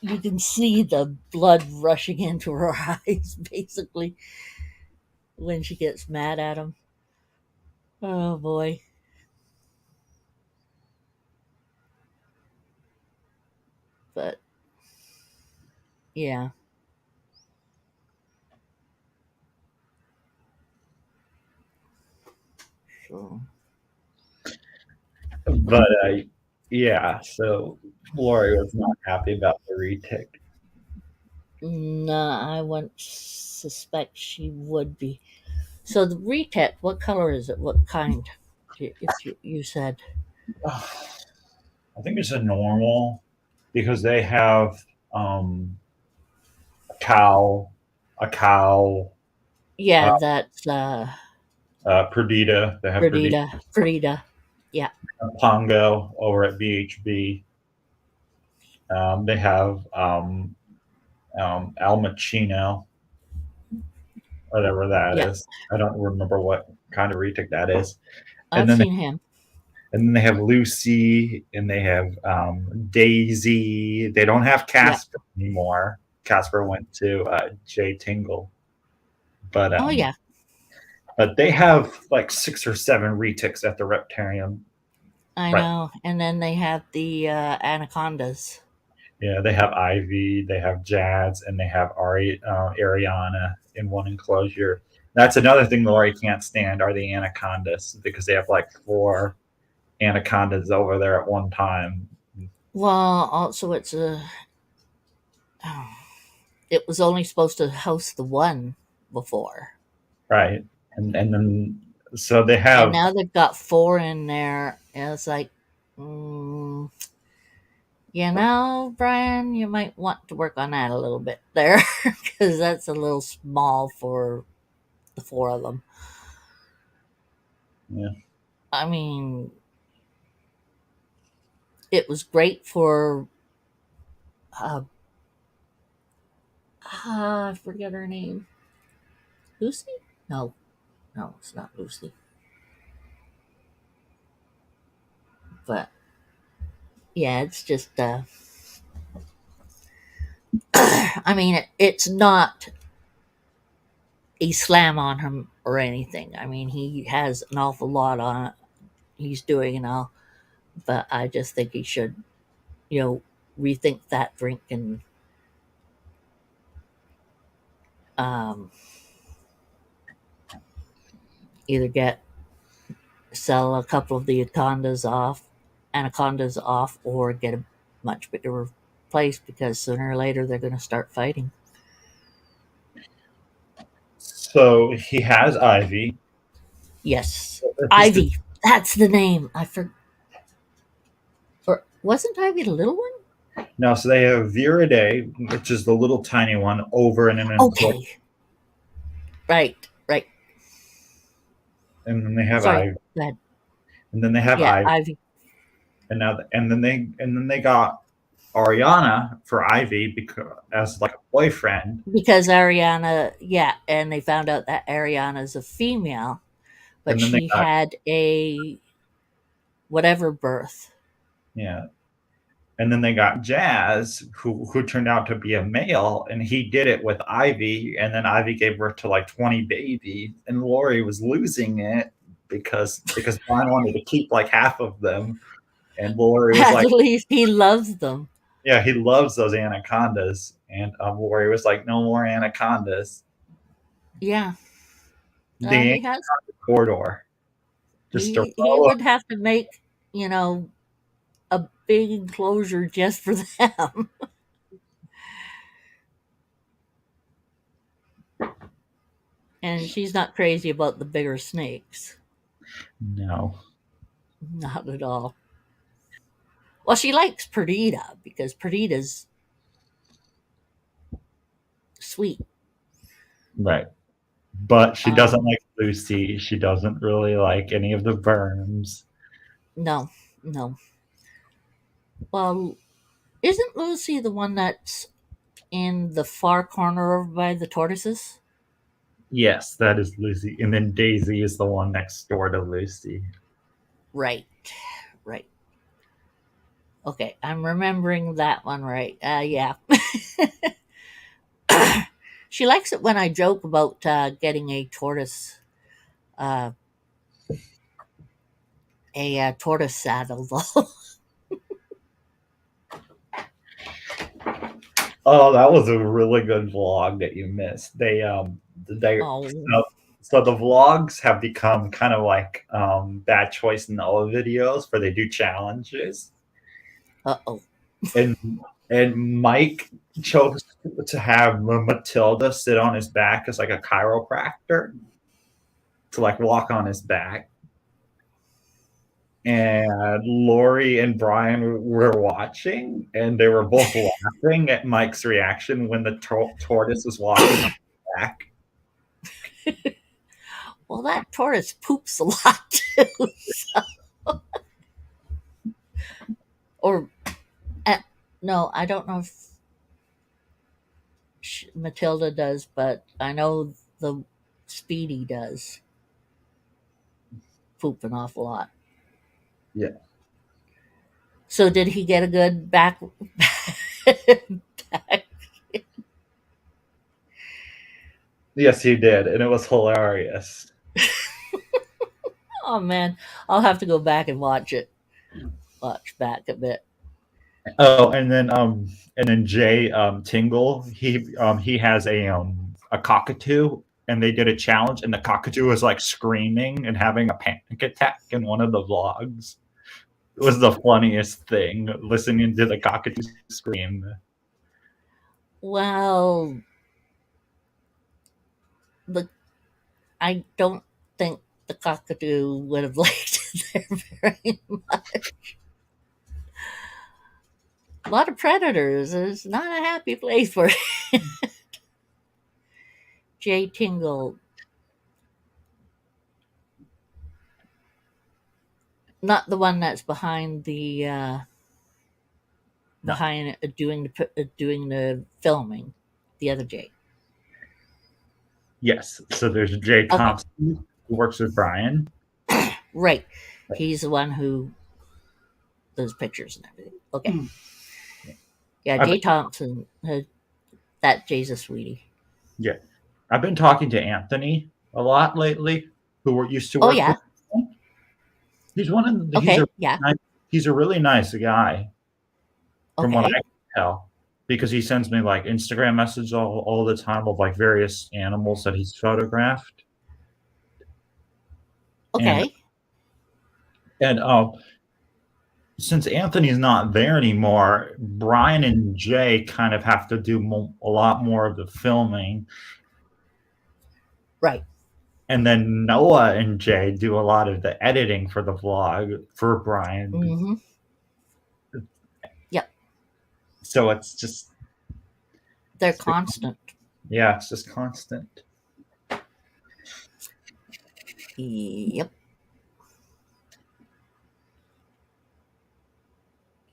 you can see the blood rushing into her eyes basically when she gets mad at him. Oh boy. But yeah. So But yeah, so Lori was not happy about the retic. no, I wouldn't suspect she would be. So the retet, what color is it? What kind? If you said I think it's a normal because they have a cow, a cow, yeah, uh, that's Perdita. They have Perdita, Perdita. Yeah. Pongo over at VHB. They have Al Macino, whatever that Yeah. is. I don't remember what kind of retic that is. And I've then seen him. they have Lucy, and they have Daisy. They don't have Yeah. Casper anymore. Casper went to Jay Tingle, but Oh yeah. but they have like 6 or 7 retics at the Reptarium. I Right. know. And then they have the anacondas. Yeah, they have Ivy, they have Jazz, and they have Ariana in one enclosure. That's another thing Lori can't stand are the anacondas because they have like 4 anacondas over there at one time. Well, also it's a. It was only supposed to house the one before, Right. And then so they and have now they've got 4 in there. And it's like, mm, Brian, you might want to work on that a little bit there because that's a little small for the 4 of them. yeah. I mean, it was great for uh, I forget her name. Lucy? No, no, it's not Lucy. But yeah, it's just. I mean, it's not a slam on him or anything. I mean, he has an awful lot on it. He's doing and all, but I just think he should, you know, rethink that drink and um, either sell a couple of the anacondas off, or get a much bigger place because sooner or later they're going to start fighting. So he has Ivy. Yes, Ivy. That's the name. I forgot. Or wasn't Ivy the little one? No, so they have Viridae, which is the little tiny one over in an enclosure. Okay. Right. And then they have Sorry. Ivy. Go ahead. And then they have Yeah, Ivy. Ivy. And then they got Ariana for Ivy because as like a boyfriend. Because Ariana, yeah, and they found out that Ariana's a female, but And then they she got had a whatever birth. yeah. And then they got Jazz, who turned out to be a male, and he did it with Ivy, and then Ivy gave birth to like 20 babies, and Lori was losing it because Brian wanted to keep like half of them, and Lori was At like, least he loves them. yeah, he loves those anacondas, and Lori was like, no more anacondas. Yeah, The he has. corridor, just to He would have to make, you know, a big enclosure just for them. And she's not crazy about the bigger snakes. No. Not at all. Well, she likes Perdita because Perdita's sweet. Right. But she doesn't Um, like Lucy. She doesn't really like any of the Burns. no, no. Well, isn't Lucy the one that's in the far corner over by the tortoises? Yes, that is Lucy. And then Daisy is the one next door to Lucy. Right, right. Okay, I'm remembering that one right. Yeah. She likes it when I joke about getting a tortoise, uh, tortoise saddle, though. Oh, that was a really good vlog that you missed. They Oh, so the vlogs have become kind of like bad choice Noah videos where they do challenges. uh-oh. And Mike chose to have Matilda sit on his back as like a chiropractor to like walk on his back. And Lori and Brian were watching, and they were both laughing at Mike's reaction when the tortoise was walking on his back. Well, that tortoise poops a lot, too. So. Or, no, I don't know if Matilda does, but I know the Speedy does poop an awful lot. Yeah. So did he get a good back? back? Yes, he did, and it was hilarious. Oh man, I'll have to go back and watch it. Watch back a bit. Oh, and then Jay Tingle, he has a cockatoo, and they did a challenge, and the cockatoo was like screaming and having a panic attack in one of the vlogs. It was the funniest thing, listening to the cockatoo scream. Well, I don't think the cockatoo would have liked it there very much. A lot of predators. It's not a happy place for it. Jay Tingle. Not the one that's behind the No. behind doing the filming. The other Jay. Yes, so there's Jay Okay. Thompson, who works with Brian. Right. He's the one who those pictures and everything. Okay. Yeah, Jay Thompson. That Jay's a sweetie. Yeah, I've been talking to Anthony a lot lately, who used to Oh work yeah. with him. He's one of the, Okay. Yeah. he's a really nice guy, from what I Okay. can tell, because he sends me like Instagram messages all the time of like various animals that he's photographed. Okay. And since Anthony's not there anymore, Brian and Jay kind of have to do a lot more of the filming. Right. And then Noah and Jay do a lot of the editing for the vlog for Brian. Mm-hmm. Yep. So it's just They're constant. Yeah, it's just constant. Yep.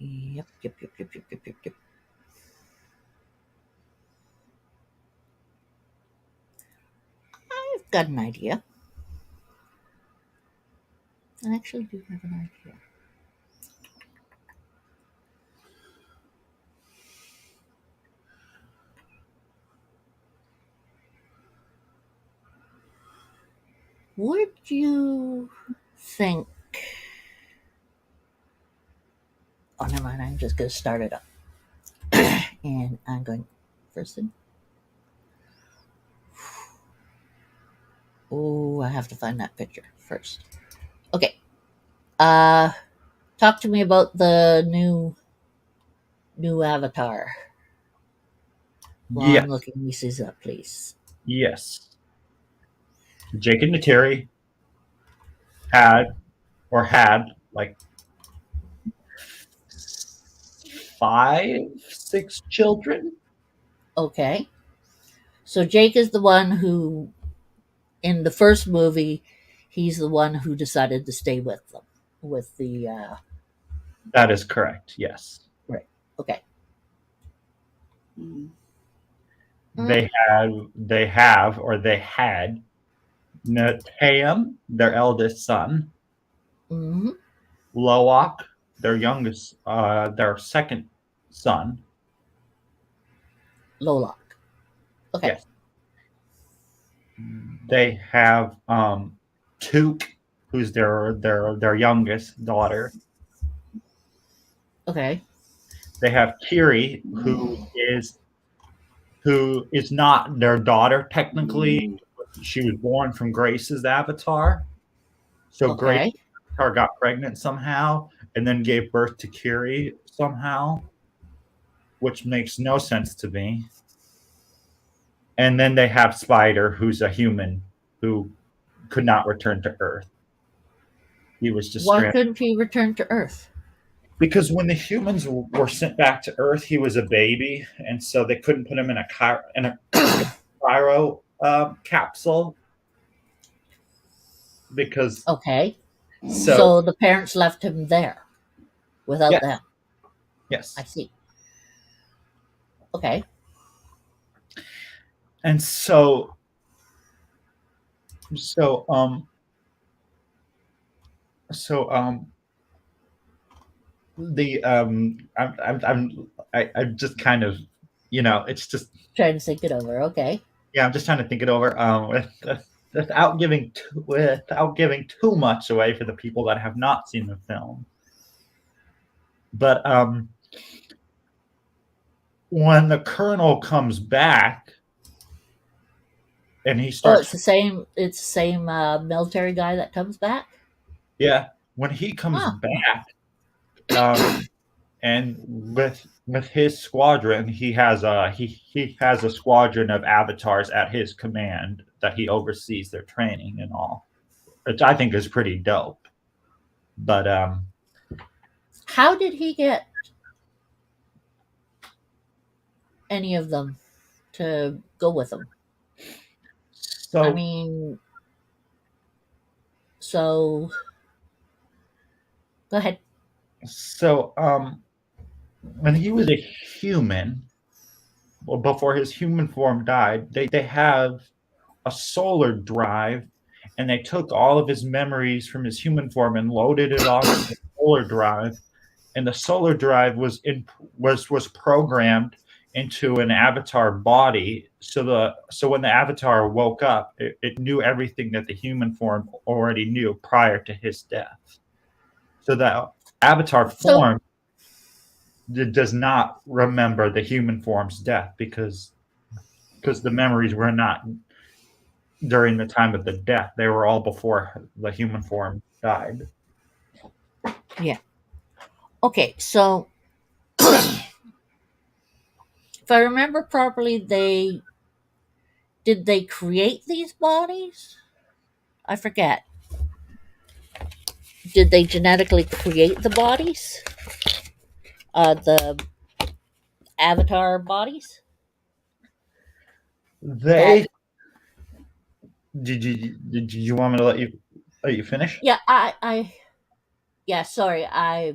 Yep. I've got an idea. I actually do have an idea. Would you think? Oh, never mind. I'm just going to start it up. And I'm going first thing. Oh, I have to find that picture first. Okay. Talk to me about the new avatar. While Yes. I'm looking these up, please. Yes. Jake and Nateri. had had like 5, 6 children. Okay. So Jake is the one who, in the first movie, he's the one who decided to stay with them, with the. That is correct. Yes. Right. Okay. They had Nataim, their eldest son, Hmm. Loak, their second son. Lolok. Okay. Yes. They have Took, who's their youngest daughter. Okay. They have Kiri, who is not their daughter technically. She was born from Grace's avatar. So Grace's Okay. avatar got pregnant somehow and then gave birth to Kiri somehow, which makes no sense to me. And then they have Spider, who's a human who could not return to Earth. He was just Why stranded. couldn't he return to Earth? Because when the humans were sent back to Earth, he was a baby, and so they couldn't put him in a cryo capsule because Okay. so So the parents left him there without yeah, them. yes, I see. Okay. and so so the I'm just kind of it's just Trying to think it over. Okay. yeah, I'm just trying to think it over without giving too much away for the people that have not seen the film. But when the Colonel comes back and he Oh, starts, it's the same. It's the same military guy that comes back. yeah, when he comes Huh. back, and with his squadron, he has a squadron of avatars at his command that he oversees their training and all, which I think is pretty dope. But How did he get any of them to go with him? I so mean, so go ahead. so when he was a human, well, before his human form died, they have a solar drive, and they took all of his memories from his human form and loaded it onto the solar drive. And the solar drive was programmed into an avatar body. So when the avatar woke up, it knew everything that the human form already knew prior to his death. So that avatar So form does not remember the human form's death because the memories were not during the time of the death. They were all before the human form died. yeah. Okay. So if I remember properly, they create these bodies? I forget. Did they genetically create the bodies? The avatar bodies? They That did you want me to let you finish? yeah. I yeah. Sorry. I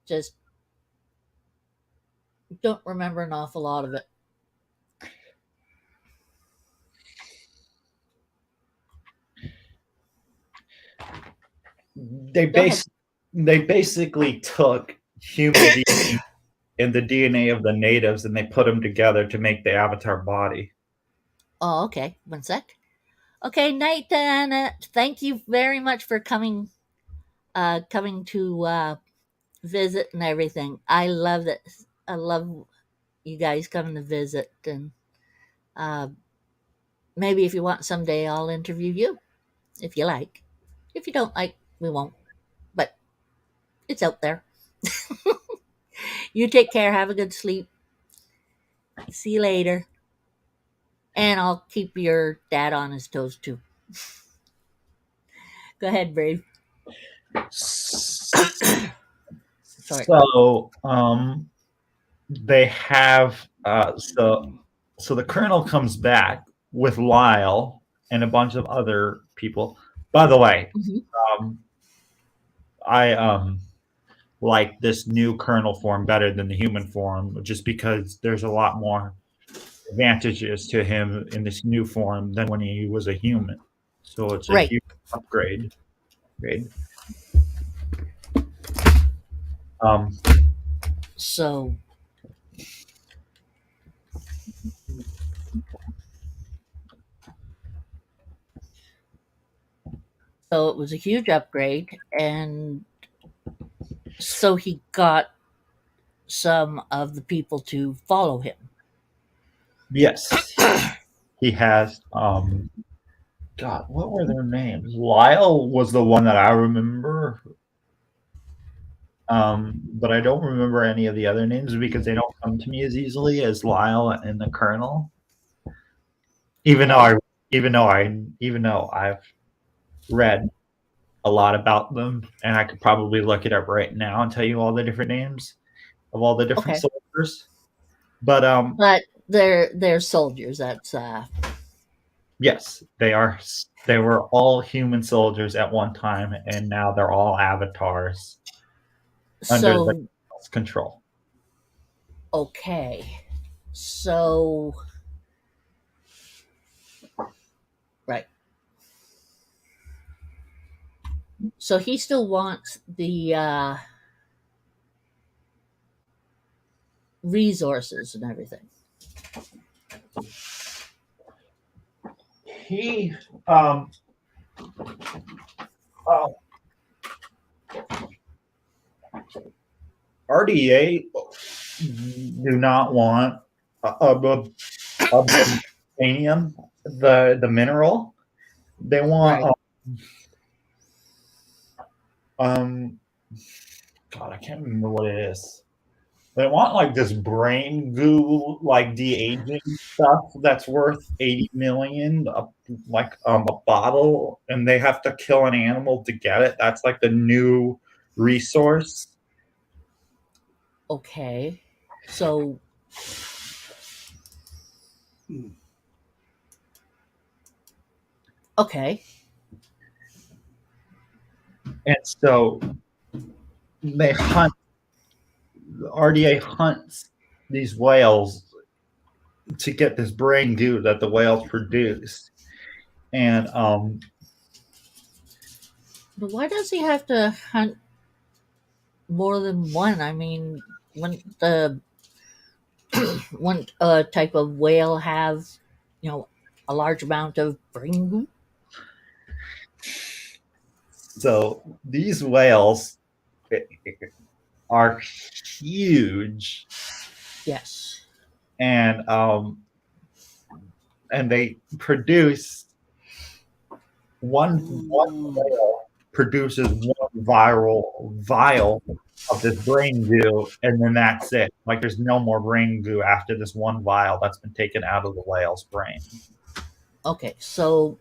just don't remember an awful lot of it. They Go ahead. they basically took human DNA and the DNA of the natives and they put them together to make the avatar body. Oh, okay. One sec. Okay, Nathan. Thank you very much for coming. Coming to visit and everything. I love it. I love you guys coming to visit, and uh, maybe if you want someday, I'll interview you if you like. If you don't like, we won't. But it's out there. You take care. Have a good sleep. See you later. And I'll keep your dad on his toes too. Go ahead, Brave. Sorry. So they have so the colonel comes back with Lyle and a bunch of other people. By the way, Mhm. I like this new colonel form better than the human form, just because there's a lot more advantages to him in this new form than when he was a human. So it's a Right. huge upgrade. Um, So it was a huge upgrade, and so he got some of the people to follow him. yes, he has. God, what were their names? Lyle was the one that I remember. But I don't remember any of the other names because they don't come to me as easily as Lyle and the Colonel. Even though I've read a lot about them, and I could probably look it up right now and tell you all the different names of all the different Okay. soldiers. But But they're soldiers. That's yes, they are. They were all human soldiers at one time, and now they're all avatars under the so control. okay. So right. So he still wants the resources and everything. He uh, RDA do not want obsidian, the mineral. They want Right. God, I can't remember what it is. They want like this brain goo, like de-aging stuff that's worth 80 million, like a bottle, and they have to kill an animal to get it. That's like the new resource. Okay. So okay. And so they hunt. The RDA hunts these whales to get this brain goo that the whales produce, and But why does he have to hunt more than one? I mean, when the one type of whale have, a large amount of brain. so these whales are huge, Yes. and they produce one whale produces one vial of this brain goo, and then that's it. Like there's no more brain goo after this one vial that's been taken out of the whale's brain. Okay, so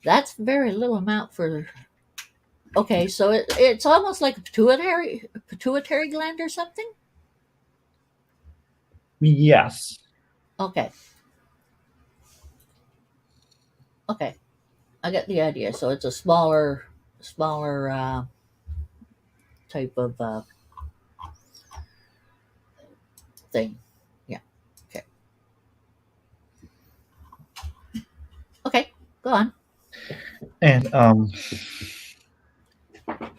that's very little amount for. Okay, so it's almost like a pituitary gland or something. Yes. Okay. Okay, I get the idea. So it's a smaller type of thing. Yeah. Okay. Okay, go on. And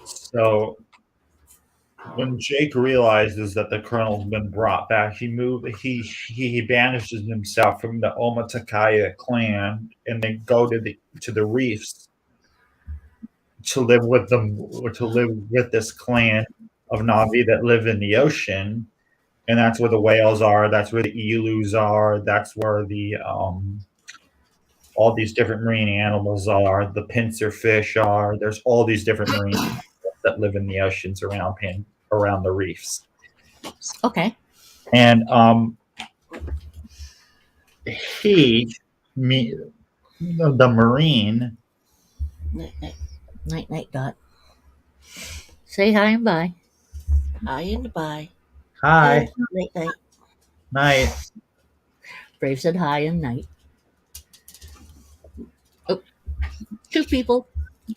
so when Jake realizes that the colonel's been brought back, he banishes himself from the Omatakaya clan, and they go to the reefs to live with them, or to live with this clan of Navi that live in the ocean, and that's where the whales are. That's where the eelus are. That's where the all these different marine animals are. The pincer fish are. There's all these different marine animals that live in the oceans around the reefs. Okay. And the marine Night, night, Dot. Say hi and bye. Hi and bye. Hi. Night night. Night. Brave said hi and night. Oh, 2 people.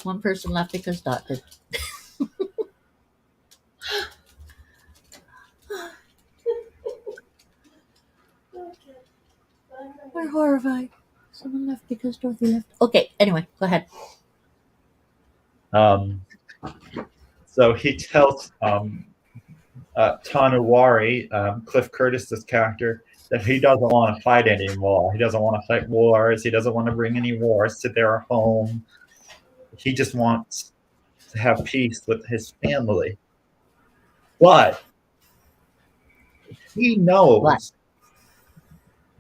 1 person left because Dot did. We're horrified. Someone left because Dorothy left. Okay, anyway, go ahead. So he tells Tanawari, Cliff Curtis's character, that he doesn't want to fight anymore. He doesn't want to fight wars. He doesn't want to bring any wars to their home. He just wants to have peace with his family. But he knows What?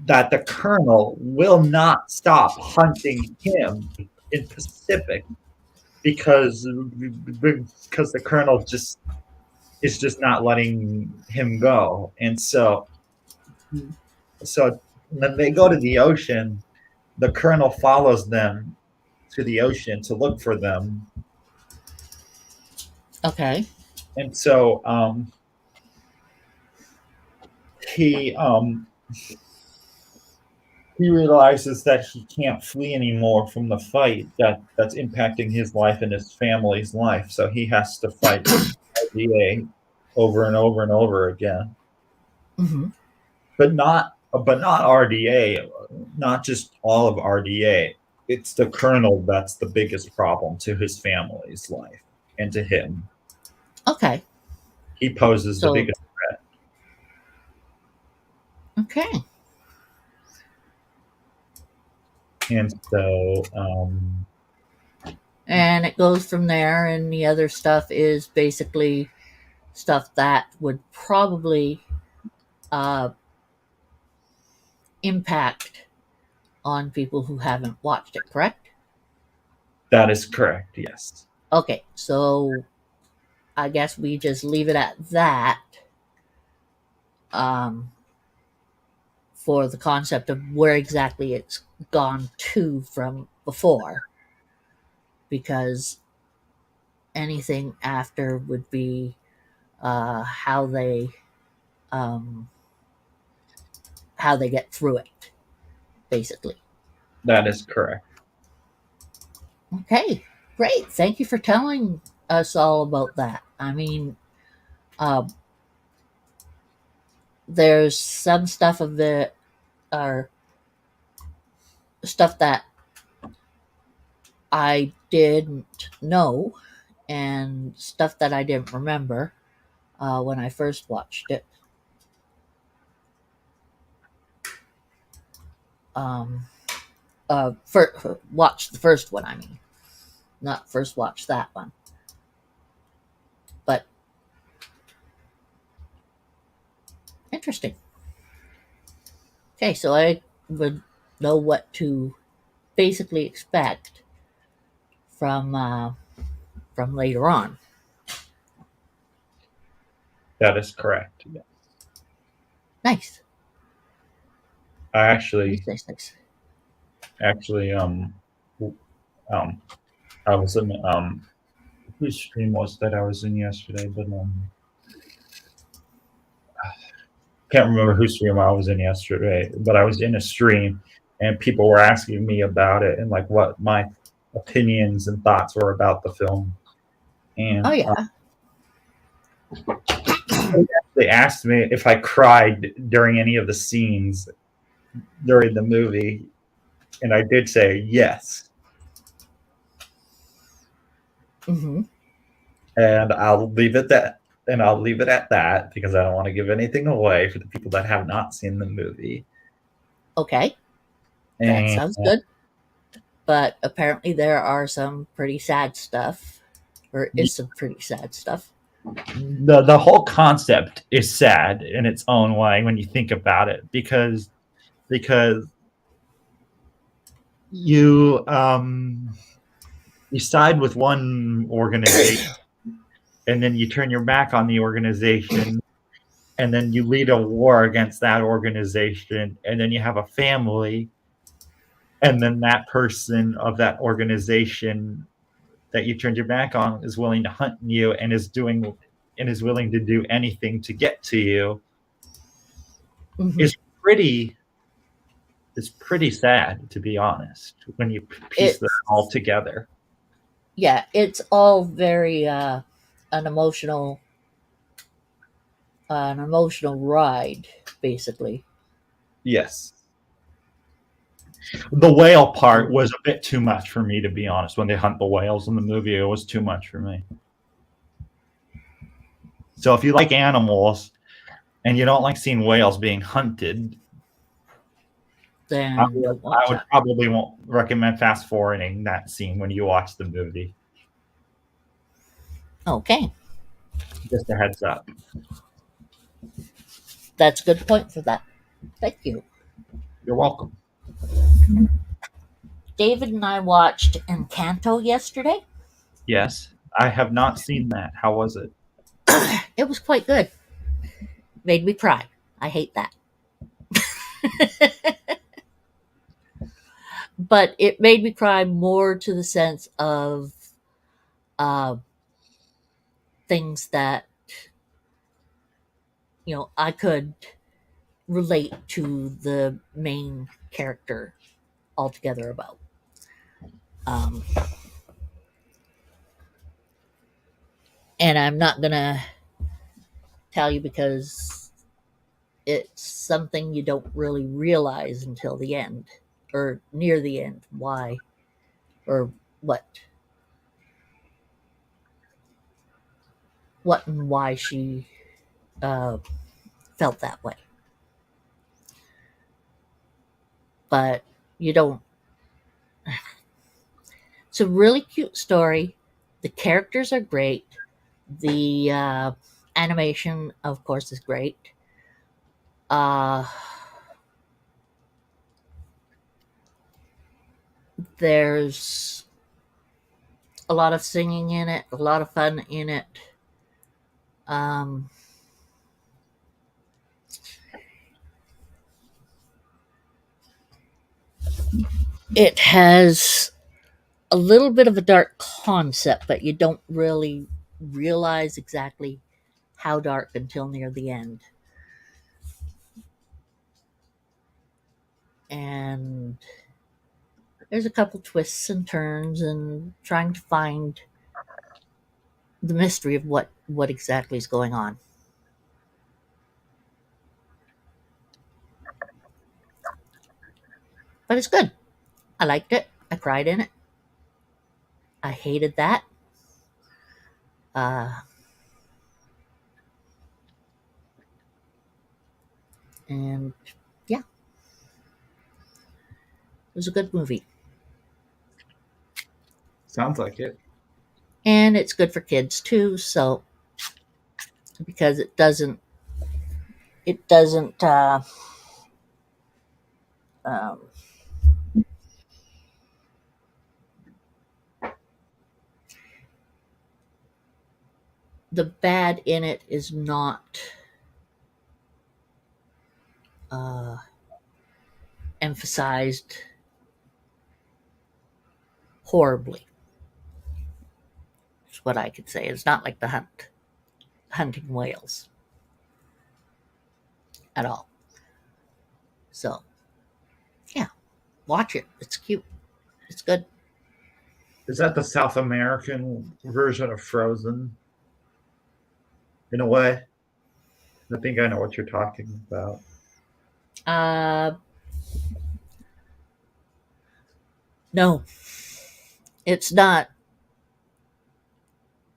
that the Colonel will not stop hunting him in Pacific because the Colonel is just not letting him go. And so when they go to the ocean, the Colonel follows them to the ocean to look for them. Okay. And so he realizes that he can't flee anymore from the fight that's impacting his life and his family's life. So he has to fight RDA over and over and over again. Mm-hmm. But not RDA, not just all of RDA. It's the Colonel that's the biggest problem to his family's life and to him. Okay. He poses the biggest threat. Okay. And so and it goes from there, and the other stuff is basically stuff that would probably impact on people who haven't watched it, correct? That is correct, yes. Okay, so I guess we just leave it at that for the concept of where exactly it's gone to from before, because anything after would be how they get through it, basically. That is correct. Okay, great. Thank you for telling us all about that. I mean, there's some stuff of it, or stuff that I didn't know, and stuff that I didn't remember when I first watched it. Watched the first one, I mean. Not first watch that one. But interesting. Okay, so I would know what to basically expect from later on. That is correct. Yeah. Nice. I actually Nice. I was in whose stream was that I was in yesterday, but can't remember whose stream I was in yesterday, but I was in a stream and people were asking me about it and like what my opinions and thoughts were about the film. And Oh yeah. They asked me if I cried during any of the scenes during the movie, and I did say yes. Mm-hmm. And I'll leave it at that because I don't want to give anything away for the people that have not seen the movie. Okay. That sounds good. But apparently there are some pretty sad stuff. Or is some pretty sad stuff. The whole concept is sad in its own way when you think about it, because you side with one organization and then you turn your back on the organization, and then you lead a war against that organization, and then you have a family, and then that person of that organization that you turned your back on is willing to hunt you and is willing to do anything to get to you Mhm. is pretty sad, to be honest, when you piece them It's all together. yeah, it's all very an emotional ride, basically. Yes. The whale part was a bit too much for me, to be honest. When they hunt the whales in the movie, it was too much for me. So if you like animals and you don't like seeing whales being hunted, Then don't I watch would that. probably won't recommend fast forwarding that scene when you watch the movie. Okay, Just a heads up. that's a good point for that. Thank you. You're welcome. David and I watched Encanto yesterday. Yes, I have not seen that. How was it? It was quite good. Made me cry. I hate that. But it made me cry more to the sense of uh, things that I could relate to the main character altogether about. Um, and I'm not gonna tell you because it's something you don't really realize until the end or near the end why or what and why she uh, felt that way. But you don't. It's a really cute story. The characters are great. The animation, of course, is great. Uh, there's a lot of singing in it, a lot of fun in it. Um, it has a little bit of a dark concept, but you don't really realize exactly how dark until near the end. And there's a couple twists and turns and trying to find the mystery of what exactly is going on. But it's good. I liked it. I cried in it. I hated that. Uh, and yeah, it was a good movie. Sounds like it. And it's good for kids too, so because it doesn't um, the bad in it is not uh, emphasized horribly. Is what I could say. It's not like the hunting whales at all. So yeah, watch it. It's cute. It's good. Is that the South American version of Frozen? In a way, I think I know what you're talking about. Uh, no, it's not.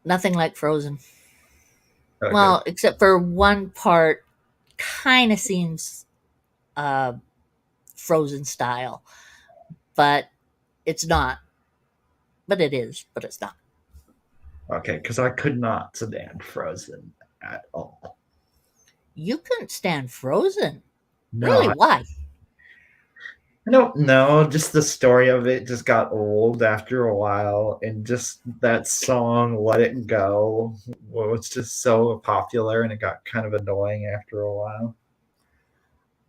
Nothing like Frozen. Okay. Well, except for one part, kind of seems uh, Frozen style, but it's not. But it is. But it's not. Okay, because I could not stand Frozen at all. You couldn't stand Frozen. No, Really? Why? I don't know. Just the story of it just got old after a while, and just that song "Let It Go" was just so popular, and it got kind of annoying after a while.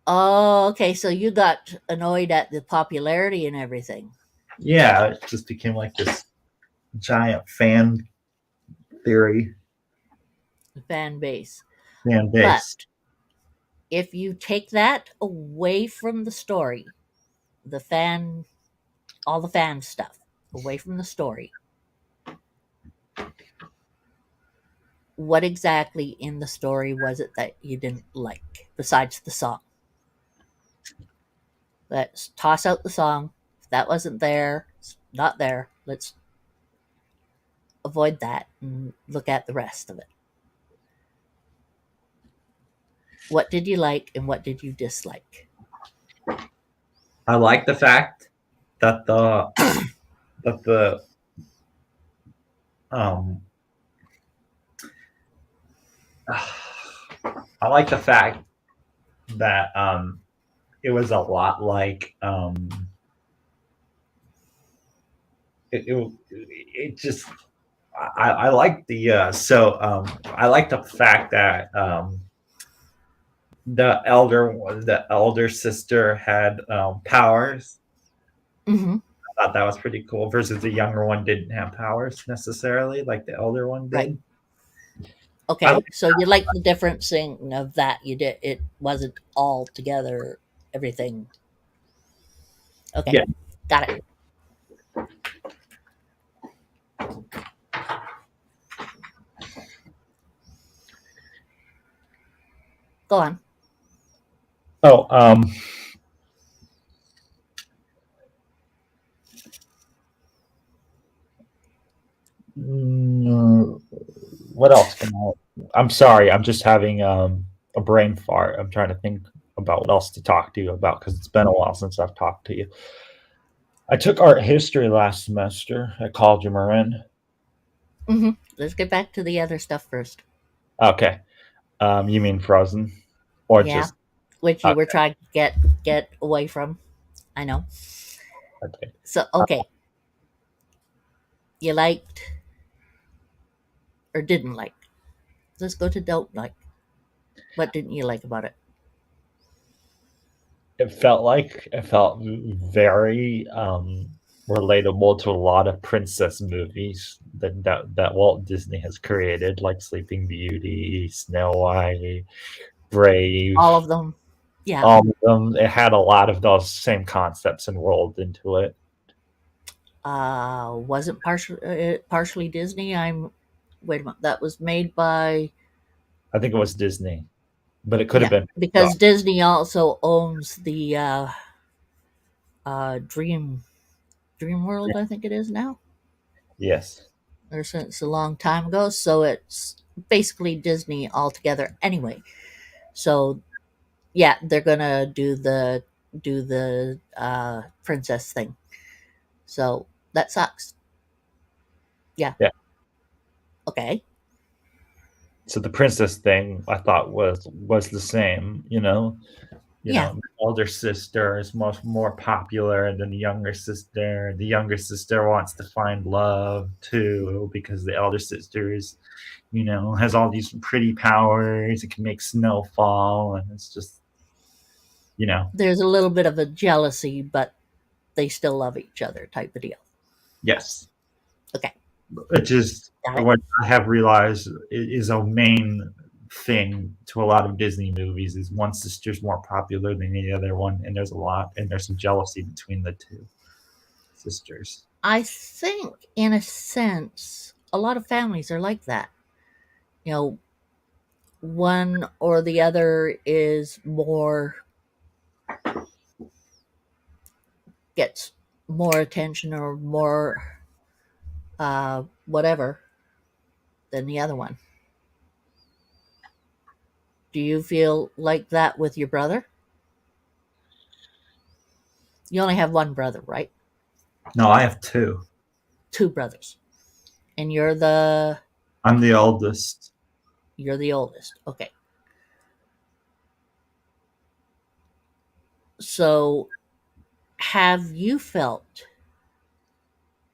Oh, okay. So you got annoyed at the popularity and everything. Yeah, it just became like this giant fan theory, fan base. fan base. But if you take that away from the story, the fan, all the fan stuff, away from the story, what exactly in the story was it that you didn't like besides the song? Let's toss out the song. If that wasn't there, it's not there. Let's avoid that and look at the rest of it. What did you like and what did you dislike? I like the fact that the um I like the fact that it was a lot like it just I like the I like the fact that the elder sister had powers. Mm-hmm. I thought that was pretty cool. Versus the younger one didn't have powers necessarily, like the elder one Right. did. Okay, so you like the differencing of that. You did. It wasn't all together. Everything. Okay, Yeah. got it. Go on. Oh, what else can I'm sorry, I'm just having a brain fart. I'm trying to think about what else to talk to you about because it's been a while since I've talked to you. I took art history last semester at College of Marin. Mm-hmm. Let's get back to the other stuff first. Okay. You mean Frozen? Or Yeah, just which you were trying to get away from. I know. okay. So okay, you liked or didn't like. Let's go to don't like. What didn't you like about it? It felt very relatable to a lot of princess movies that Walt Disney has created, like Sleeping Beauty, Snow White, Brave. All of them. Yeah. All of them. It had a lot of those same concepts enrolled into it. Wasn't partially Disney. Wait a minute. That was made by. I think it was Disney, but it could have been because Disney also owns the Dream World. I think it is now. Yes. Or since a long time ago, so it's basically Disney altogether. Anyway, so yeah, they're gonna do the princess thing. So that sucks. Yeah. Yeah. Okay. So the princess thing I thought was the same, you know. You know, the older sister is much more popular than the younger sister. The younger sister wants to find love too because the elder sister is, you know, has all these pretty powers. It can make snow fall, and it's just, you know. There's a little bit of a jealousy, but they still love each other type of deal. Yes. Okay. It just what I have realized is a main thing to a lot of Disney movies is one sister's more popular than the other one, and there's some jealousy between the two sisters. I think, in a sense, a lot of families are like that. You know, one or the other is gets more attention or more whatever than the other one. Do you feel like that with your brother? You only have one brother, right? No, I have two. Two brothers. And I'm the oldest. You're the oldest. Okay. So, have you felt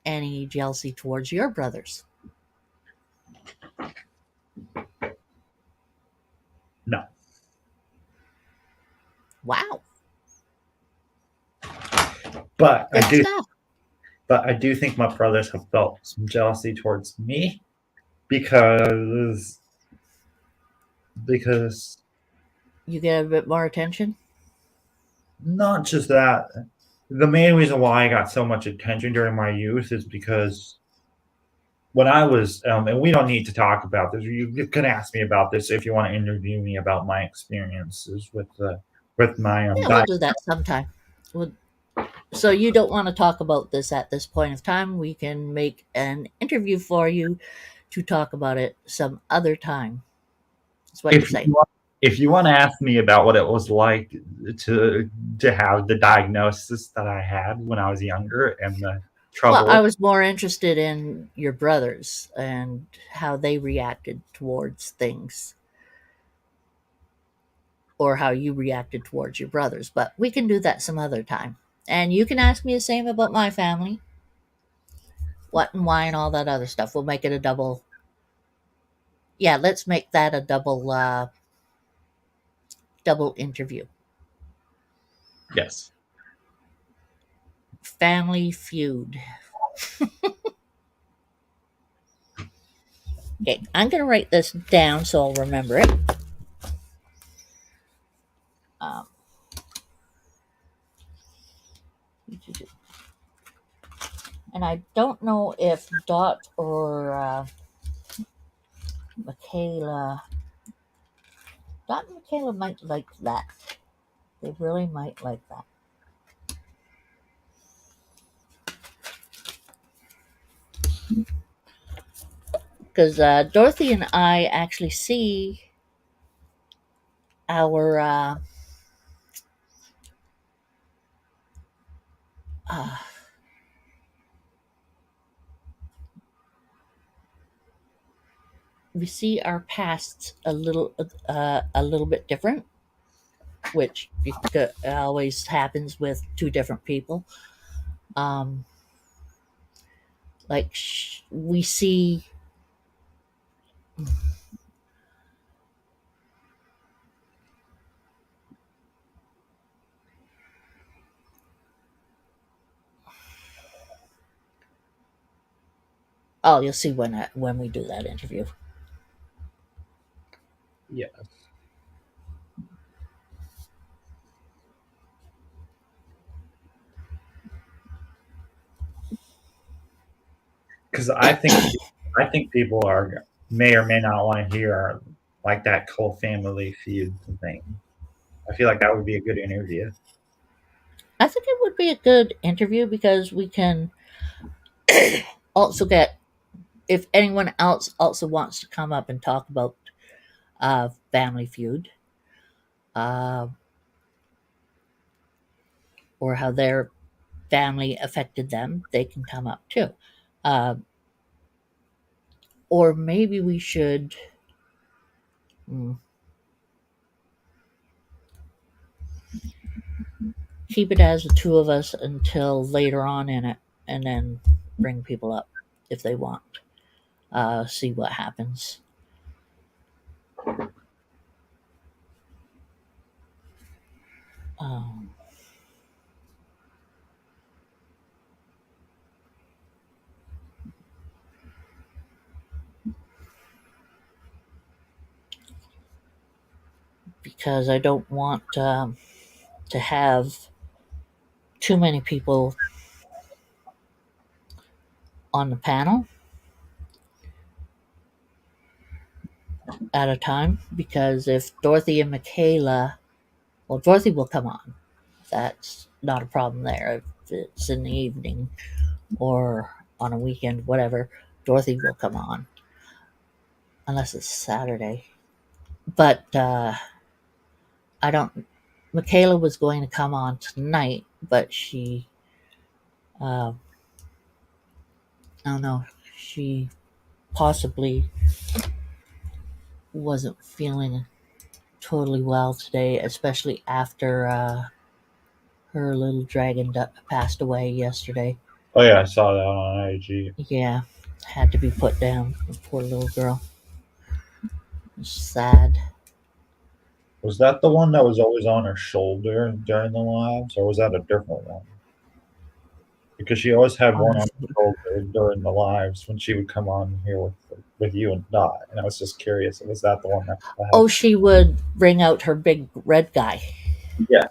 any jealousy towards your brothers? No. Wow. But Good I do. stuff. But I do think my brothers have felt some jealousy towards me because because You get a bit more attention. not just that. The main reason why I got so much attention during my youth is because when I was, and we don't need to talk about this. You can ask me about this if you want to interview me about my experiences with my Yeah, we'll do that sometime. We'll, so you don't want to talk about this at this point of time. We can make an interview for you to talk about it some other time. That's what you're if saying. you want, if you want to ask me about what it was like to have the diagnosis that I had when I was younger and the Well, I trouble, was more interested in your brothers and how they reacted towards things, or how you reacted towards your brothers. But we can do that some other time. And you can ask me the same about my family, what and why, and all that other stuff. We'll make it a double. Yeah, let's make that a double interview. yes. Family Feud. Okay, I'm going to write this down so I'll remember it. Um, and I don't know if Dot or Michaela. Dot and Michaela might like that. They really might like that. Because Dorothy and I actually see our uh, we see our pasts a little bit different, which always happens with two different people. Like we see. Oh, you'll see when we do that interview. Yeah. Because I think people may or may not want to hear like that whole family feud thing. I feel like that would be a good interview. I think it would be a good interview because we can also get, if anyone else also wants to come up and talk about Family Feud, uh, or how their family affected them, they can come up too. Uh, or maybe we should. mm, Keep it as the two of us until later on in it, and then bring people up if they want. See what happens. Um, because I don't want to have too many people on the panel at a time. Because if Dorothy and Michaela, well, Dorothy will come on. That's not a problem there. If it's in the evening or on a weekend, whatever, Dorothy will come on. Unless it's Saturday. But I don't. Michaela was going to come on tonight, but she, uh, I don't know, she possibly wasn't feeling totally well today, especially after her little dragon passed away yesterday. Oh yeah, I saw that on IG. Yeah, had to be put down. The poor little girl. It's sad. Was that the one that was always on her shoulder during the lives, or was that a different one? because she always had one on Honestly. her shoulder during the lives when she would come on here with you and Dot. And I was just curious, was that the one that I had? Oh, she would bring out her big red guy. Yeah.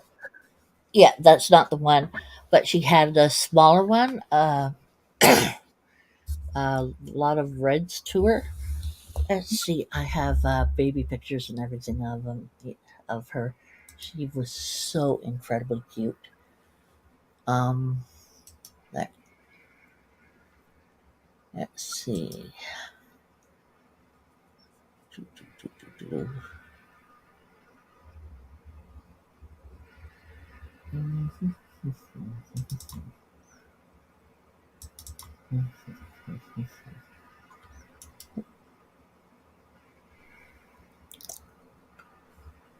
Yeah, that's not the one, but she had a smaller one. A lot of reds to her. Let's see. I have baby pictures and everything of them of her. She was so incredibly cute. Um, let, let's see. Mhm.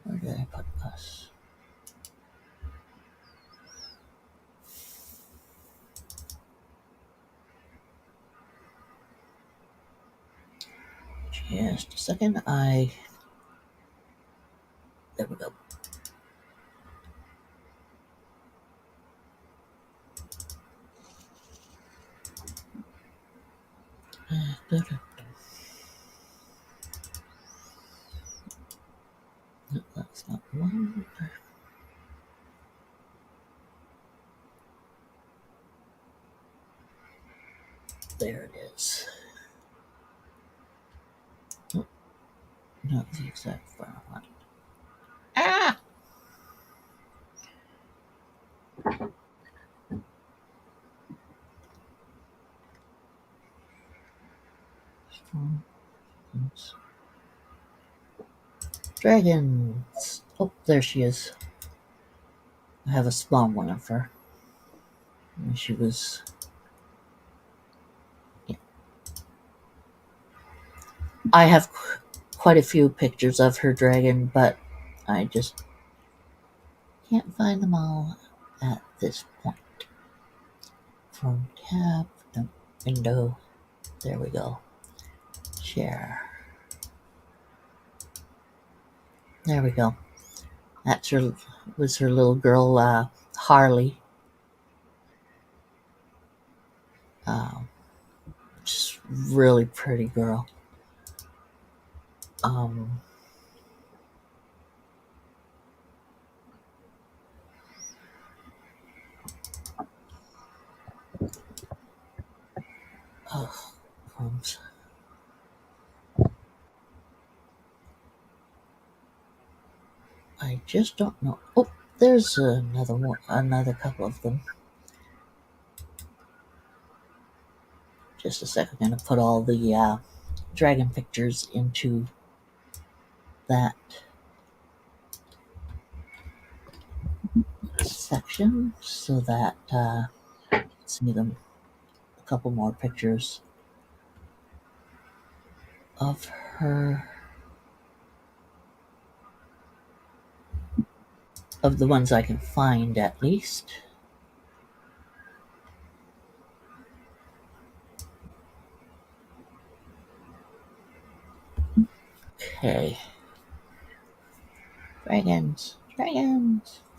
Where did I put this? Just a second. There we go. No, that's not the one. There it is. Oh, not the exact front one. Ah! Dragons. Oh, there she is. I have a small one of her. And she was. Yeah. I have quite a few pictures of her dragon, but I just can't find them all at this point. From tab, no, window. There we go. Share. There we go. That's her. Was her little girl Harley. Just really pretty girl. Um, oh, crumbs. I just don't know. Oh, there's another one. Another couple of them. Just a second. I'm gonna put all the dragon pictures into that section so that see them a couple more pictures of her, of the ones I can find at least. Okay, dragons,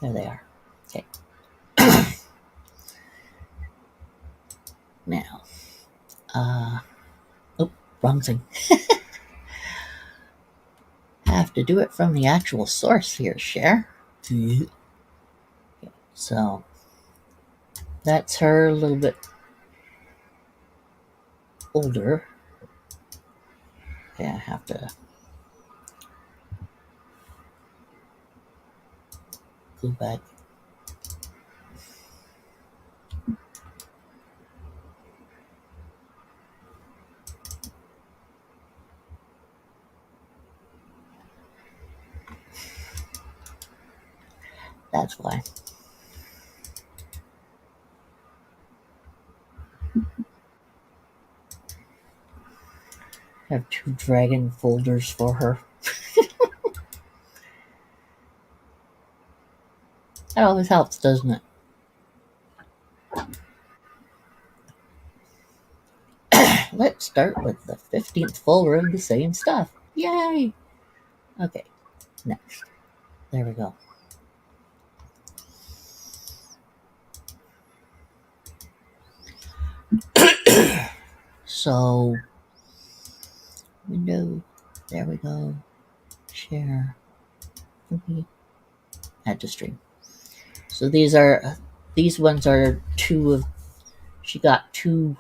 there they are. Okay. Now oh, wrong thing. Have to do it from the actual source here, share. So that's her, a little bit older. Okay, I have to go back. That's why. I have two dragon folders for her. That always helps, doesn't it? Let's start with the 15th folder of the same stuff. Yay! Okay, next. There we go. So, window, there we go. Share. Okay. Add to stream. So these ones are two of. She got two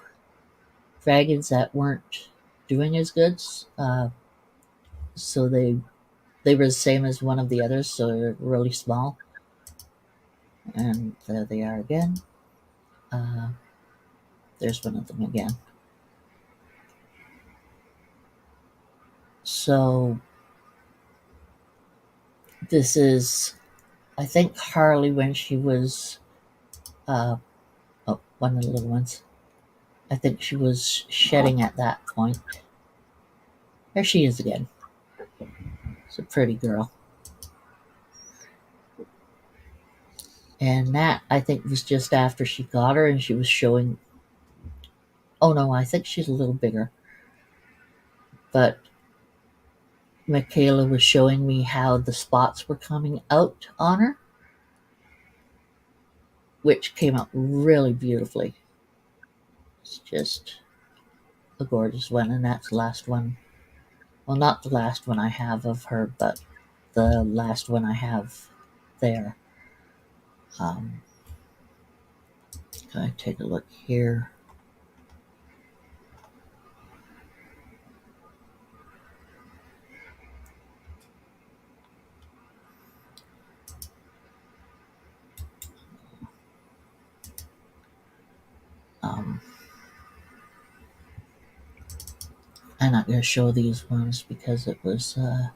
dragons that weren't doing as good. So they were the same as one of the others, so they're really small. And there they are again. There's one of them again. So this is, I think, Harley when she was, one of the little ones. I think she was shedding at that point. There she is again. It's a pretty girl. And that, I think, was just after she got her and she was showing. Oh no, I think she's a little bigger. But Michaela was showing me how the spots were coming out on her, which came out really beautifully. It's just a gorgeous one, and that's the last one. Well, not the last one I have of her, but the last one I have there. Can I take a look here? I'm not going to show these ones because it was not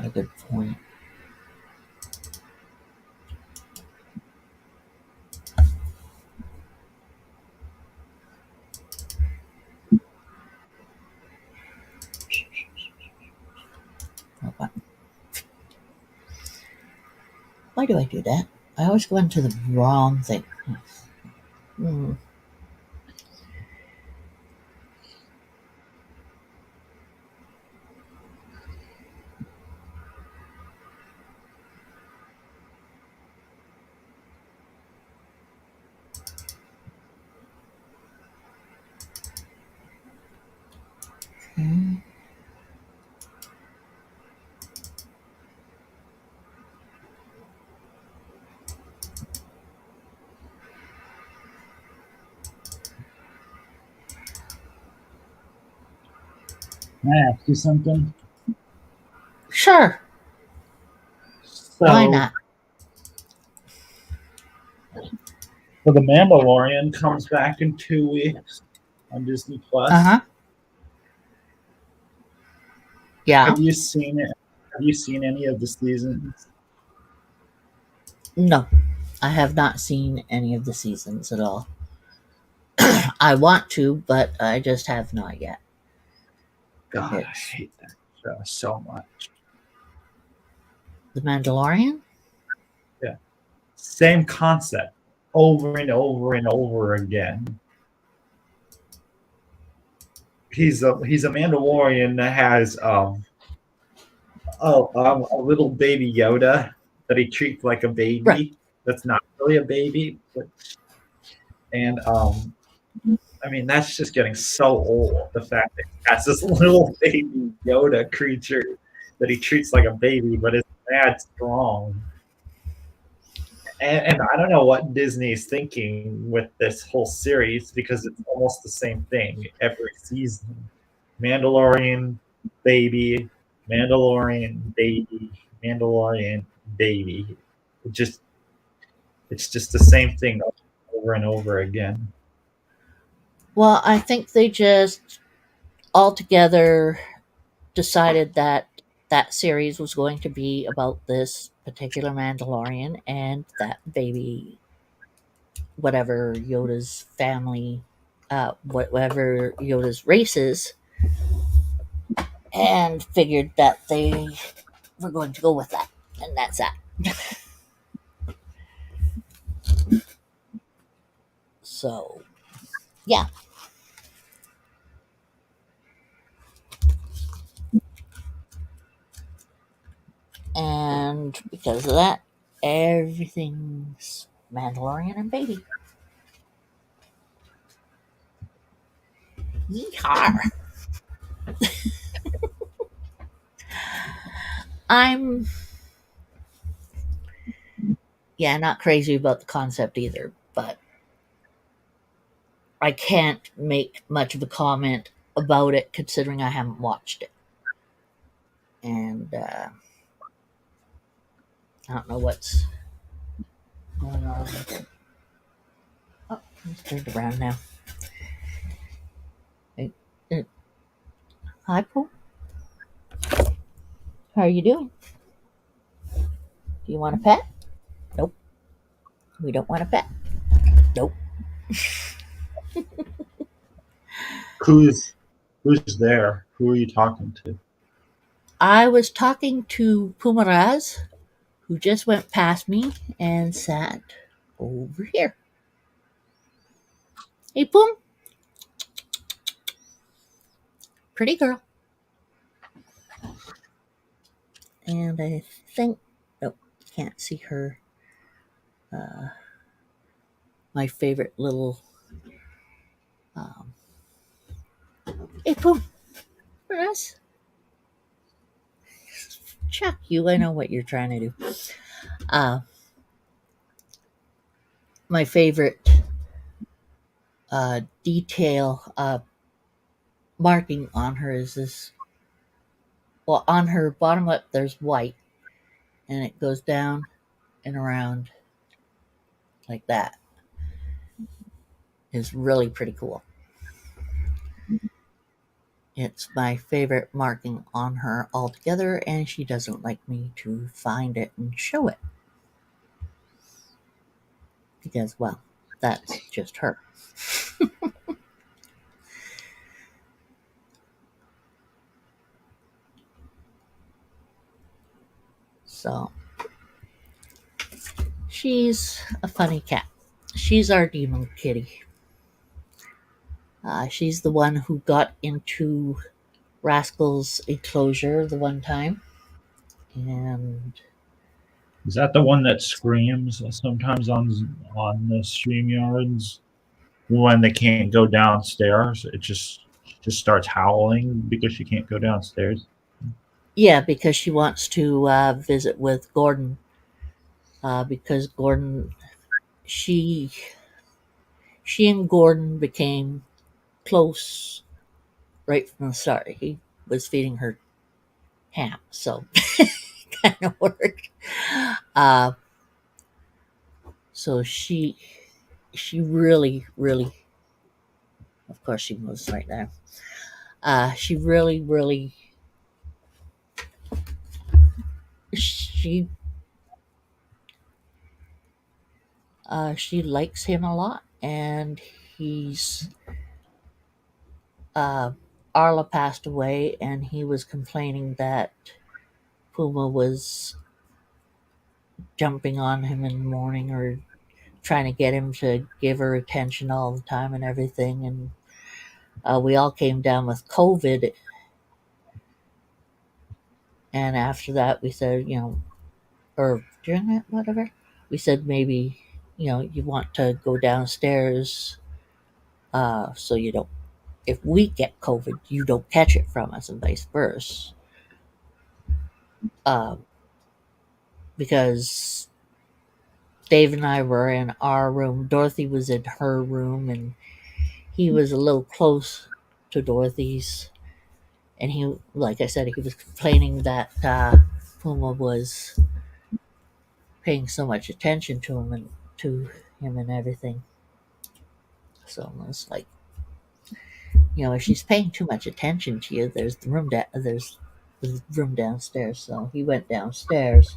a good point. Why do I do that? I always go into the wrong thing. Hmm. Okay. Can I ask you something? Sure. So, Why not? So The Mandalorian comes back in 2 weeks on Disney Plus. Yeah. Have you seen it? Have you seen any of the seasons? No, I have not seen any of the seasons at all. I want to, but I just have not yet. God, I It's hate that show so much. The Mandalorian? Yeah. Same concept over and over and over again. He's a Mandalorian that has a little baby Yoda that he treats like a baby. Right. That's not really a baby, and I mean that's just getting so old. The fact that he has this little baby Yoda creature that he treats like a baby, but is mad strong. And I don't know what Disney's thinking with this whole series because it's almost the same thing every season. Mandalorian baby, Mandalorian baby, Mandalorian baby. It's just the same thing over and over again. Well, I think they just altogether decided that that series was going to be about this particular Mandalorian and that baby, whatever Yoda's family, whatever Yoda's race is, and figured that they were going to go with that. And that's that. So, yeah. And because of that, everything's Mandalorian and baby. Yeehaw! I'm not crazy about the concept either, but I can't make much of a comment about it considering I haven't watched it. And I don't know what's going on with it. Oh, it's turned around now. Uh, Hi, Pooh. How are you doing? Do you want a pet? Nope. We don't want a pet. Nope. Who's there? Who are you talking to? I was talking to Pumaraz, who just went past me and sat over here. Hey, Pum. Pretty girl. And I think, nope, can't see her. My favorite little. Um, hey, Pum. Pumaraz. Chuck you. I know what you're trying to do. Uh, my favorite detail marking on her is this. Well, on her bottom lip, there's white, and it goes down and around like that. It's really pretty cool. It's my favorite marking on her altogether, and she doesn't like me to find it and show it. Because, well, that's just her. So, she's a funny cat. She's our demon kitty. She's the one who got into Rascal's enclosure the one time. And Is that the one that screams sometimes on the StreamYards when they can't go downstairs? It just starts howling because she can't go downstairs. yeah, because she wants to visit with Gordon. Because Gordon, she and Gordon became close right from the start. He was feeding her ham, so kind of worked. Uh, so she really, of course, she moves right now. She really, she she likes him a lot, and he's uh, Arla passed away, and he was complaining that Puma was jumping on him in the morning or trying to get him to give her attention all the time and everything. And we all came down with COVID. And after that, we said, or during that, whatever, we said maybe, you want to go downstairs so you don't, if we get COVID, you don't catch it from us and vice versa. Uh, because Dave and I were in our room. Dorothy was in her room, and he was a little close to Dorothy's. And he, like I said, he was complaining that Puma was paying so much attention to him and everything. So I was like, if she's paying too much attention to you, there's the room downstairs. So he went downstairs,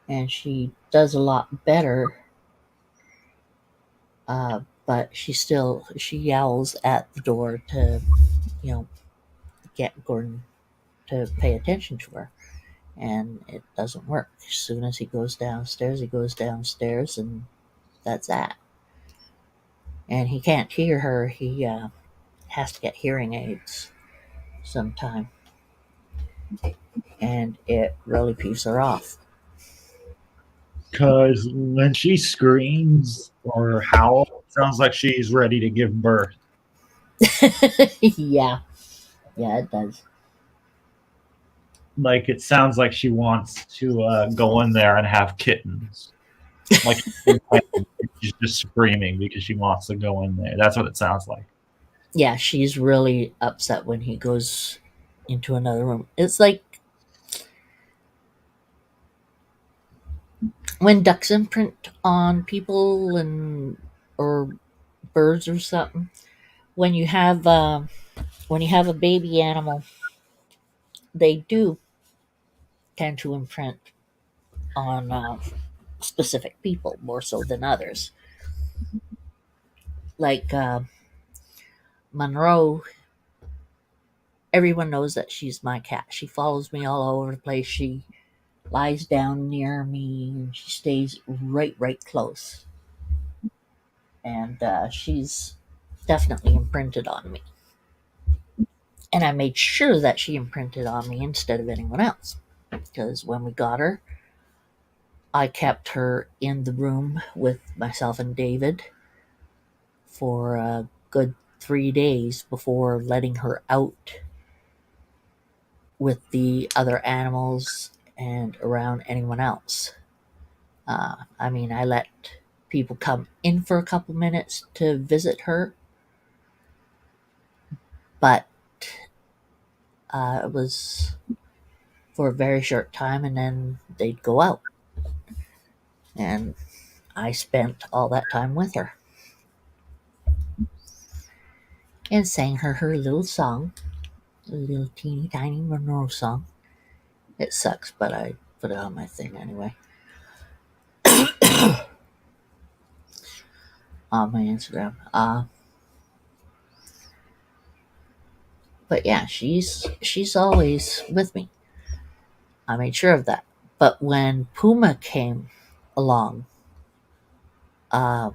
and she does a lot better. But she yowls at the door to, you know, get Gordon to pay attention to her, and it doesn't work. As soon as he goes downstairs, and that's that. And he can't hear her. He has to get hearing aids sometime, and it really peeves her off. Because when she screams or howls, it sounds like she's ready to give birth. Yeah, yeah, it does. Like it sounds like she wants to go in there and have kittens. Like she's just screaming because she wants to go in there. That's what it sounds like. Yeah, she's really upset when he goes into another room. It's like when ducks imprint on people and or birds or something. When you have a baby animal, they do tend to imprint on specific people more so than others. Like Monroe, everyone knows that she's my cat. She follows me all over the place. She lies down near me and she stays right close. And she's definitely imprinted on me. And I made sure that she imprinted on me instead of anyone else. Because when we got her, I kept her in the room with myself and David for a good 3 days before letting her out with the other animals and around anyone else. I mean, I let people come in for a couple minutes to visit her, but it was for a very short time and then they'd go out. And I spent all that time with her and sang her little song, a little teeny tiny Monroe song. It sucks, but I put it on my thing anyway. On my Instagram. But yeah, she's always with me. I made sure of that. But when Puma came along, uh,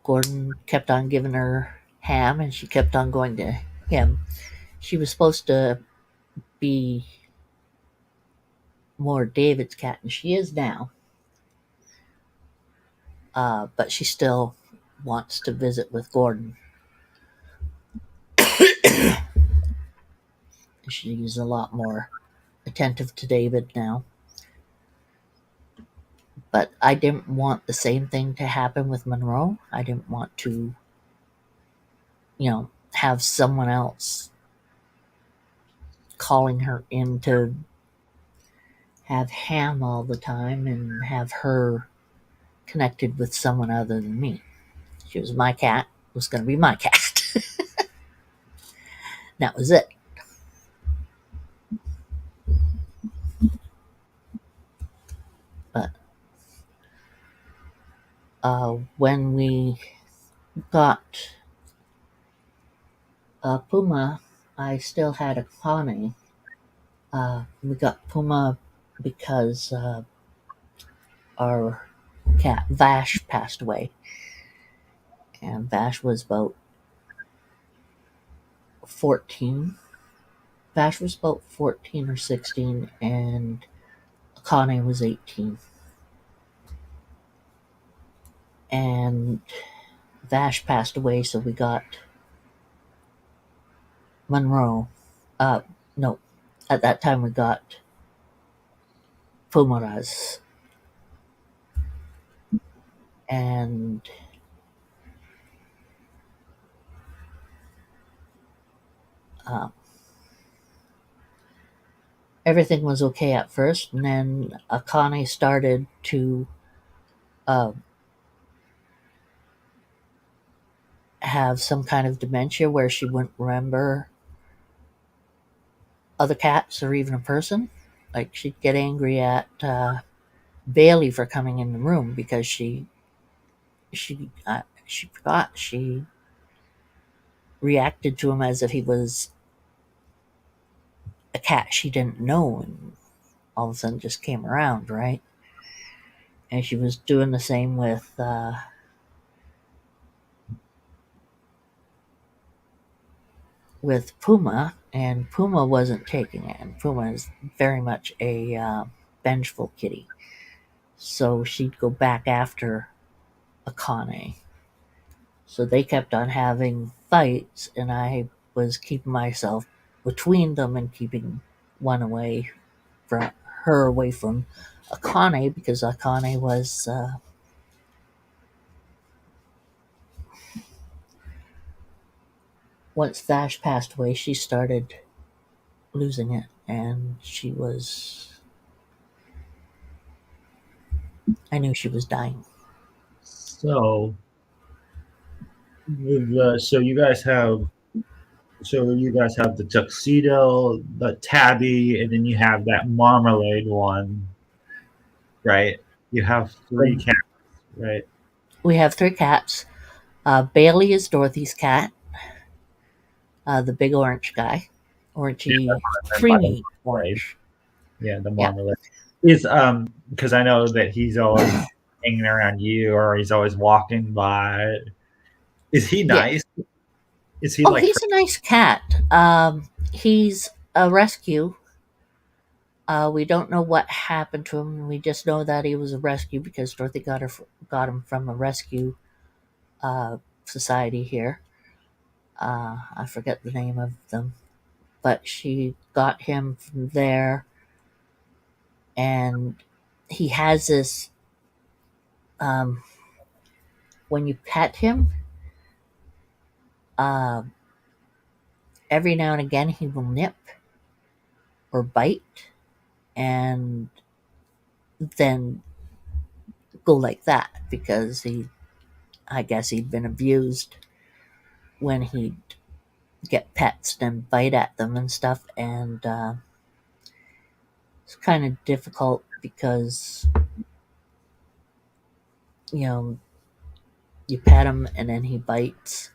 Gordon kept on giving her ham, and she kept on going to him. She was supposed to be more David's cat, and she is now. But she still wants to visit with Gordon. She's a lot more attentive to David now. But I didn't want the same thing to happen with Monroe. I didn't want to, have someone else calling her in to have ham all the time and have her connected with someone other than me. She was my cat, was going to be my cat. That was it. But when we got Puma, I still had a Connie. We got Puma because our cat Vash passed away. And Vash was about 14. Vash was about 14 or 16, and Connie was 18. And Vash passed away, so we got Monroe. No, at that time we got Pumaraz. And everything was okay at first, and then Akane started to have some kind of dementia where she wouldn't remember other cats or even a person. Like she'd get angry at Bailey for coming in the room because she forgot. She reacted to him as if he was a cat she didn't know, and all of a sudden just came around, right? And she was doing the same with Puma, and Puma wasn't taking it. And Puma is very much a vengeful kitty, so she'd go back after Akane. So they kept on having fights, and I was keeping myself between them and keeping one away from her away from Akane because Akane was once Vash passed away, she started losing it, and I knew she was dying. So, so you guys have the tuxedo, the tabby, and then you have that marmalade one, right? You have three cats, right? We have three cats. Bailey is Dorothy's cat, the big orange guy, orangey, By the creamy marmalade. orange. Yeah, the Yeah. marmalade is because I know that he's always hanging around you, or he's always walking by. Is he Yeah. nice? Is he Oh, like? he's a nice cat. He's a rescue. We don't know what happened to him. We just know that he was a rescue because Dorothy got him from a rescue uh, society here. I forget the name of them, but she got him from there, and he has this. Um, when you pet him, uh, every now and again he will nip or bite, and then go like that because I guess he'd been abused when he'd get pets and bite at them and stuff, and it's kind of difficult because you know you pet him and then he bites,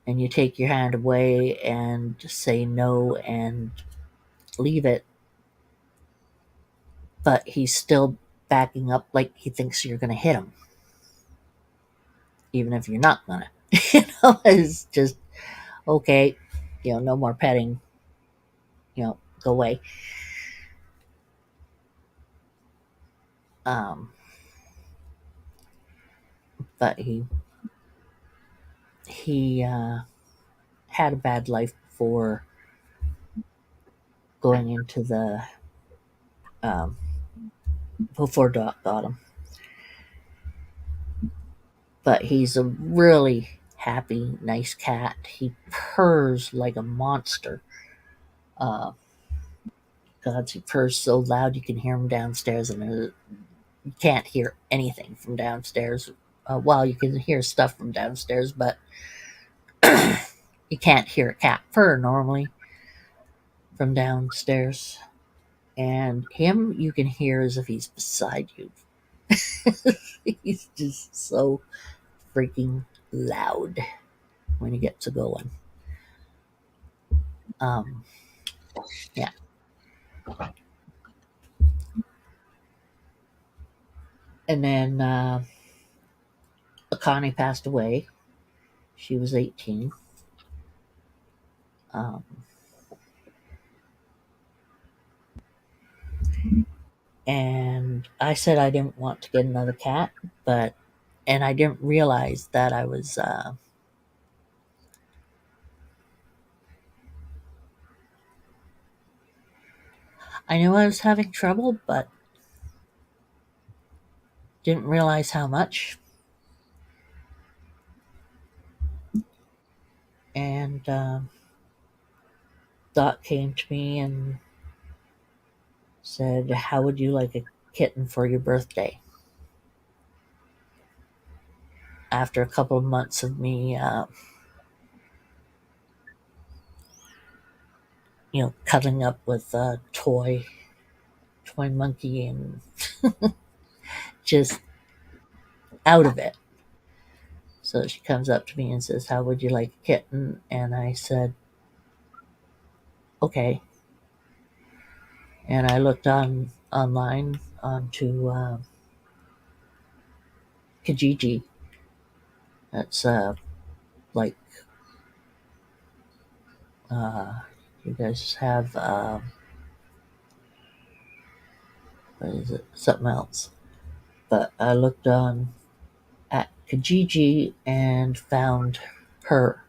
and you take your hand away and say no and leave it, but he's still backing up like he thinks you're going to hit him, even if you're not going to. It's just, okay, no more petting, go away. Um, but he had a bad life before going into the um, before Doc got him. But he's a really happy, nice cat. He purrs like a monster. Uh, God, he purrs so loud you can hear him downstairs, and you can't hear anything from downstairs. Well, you can hear stuff from downstairs, but you can't hear a cat purr normally from downstairs. And him, you can hear as if he's beside you. He's just so freaking loud when he gets to going. Um, yeah. And then Akane passed away. She was 18. Um, and I said I didn't want to get another cat, and I didn't realize that I knew I was having trouble, but didn't realize how much. And Doc came to me and said, "How would you like a kitten for your birthday?" After a couple of months of me, cuddling up with a toy monkey and just out of it. So she comes up to me and says, "How would you like a kitten?" And I said, "Okay." And I looked online onto Kijiji. That's like You guys have what is it? Something else. But I looked on at Kijiji and found her,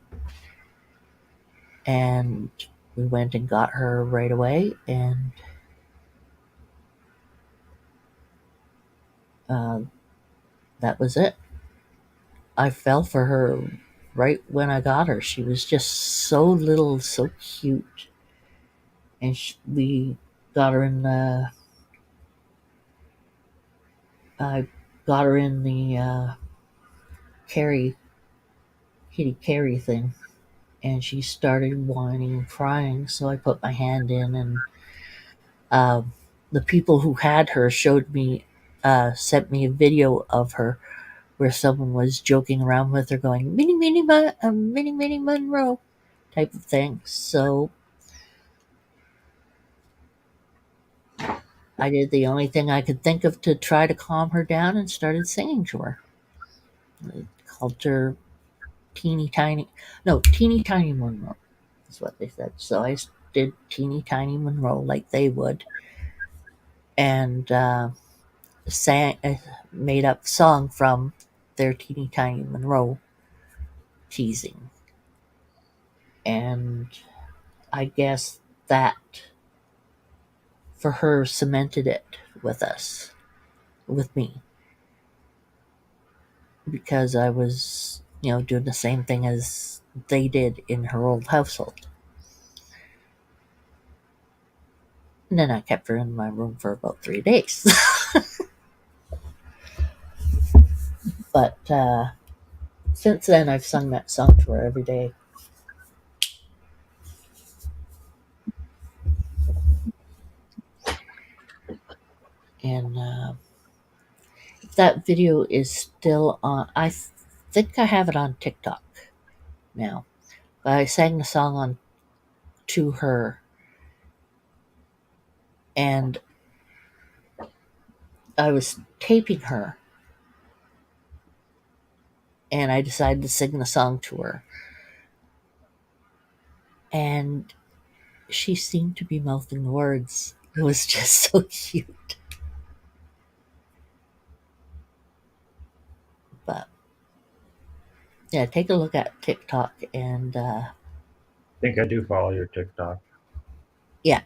and we went and got her right away, and uh, that was it. I fell for her right when I got her. She was just so little, so cute, and we got her in the. I got her in the carry kitty carry thing, and she started whining and crying. So I put my hand in, and um, the people who had her showed me, sent me a video of her where someone was joking around with her, going "Minnie Minnie Minnie Minnie Monroe" type of thing. So I did the only thing I could think of to try to calm her down and started singing to her. I called her Teeny Tiny Monroe is what they said. So I did Teeny Tiny Monroe like they would, and sang made up song from their Teeny Tiny Monroe teasing, and I guess that for her cemented it with us, with me, because I was doing the same thing as they did in her old household. And then I kept her in my room for about 3 days. But since then, I've sung that song to her every day. And that video is still on. I think I have it on TikTok now. But I sang the song on to her, and I was taping her, and I decided to sing the song to her, and she seemed to be mouthing the words. It was just so cute. But yeah, take a look at TikTok, and I think I do follow your TikTok. yeah,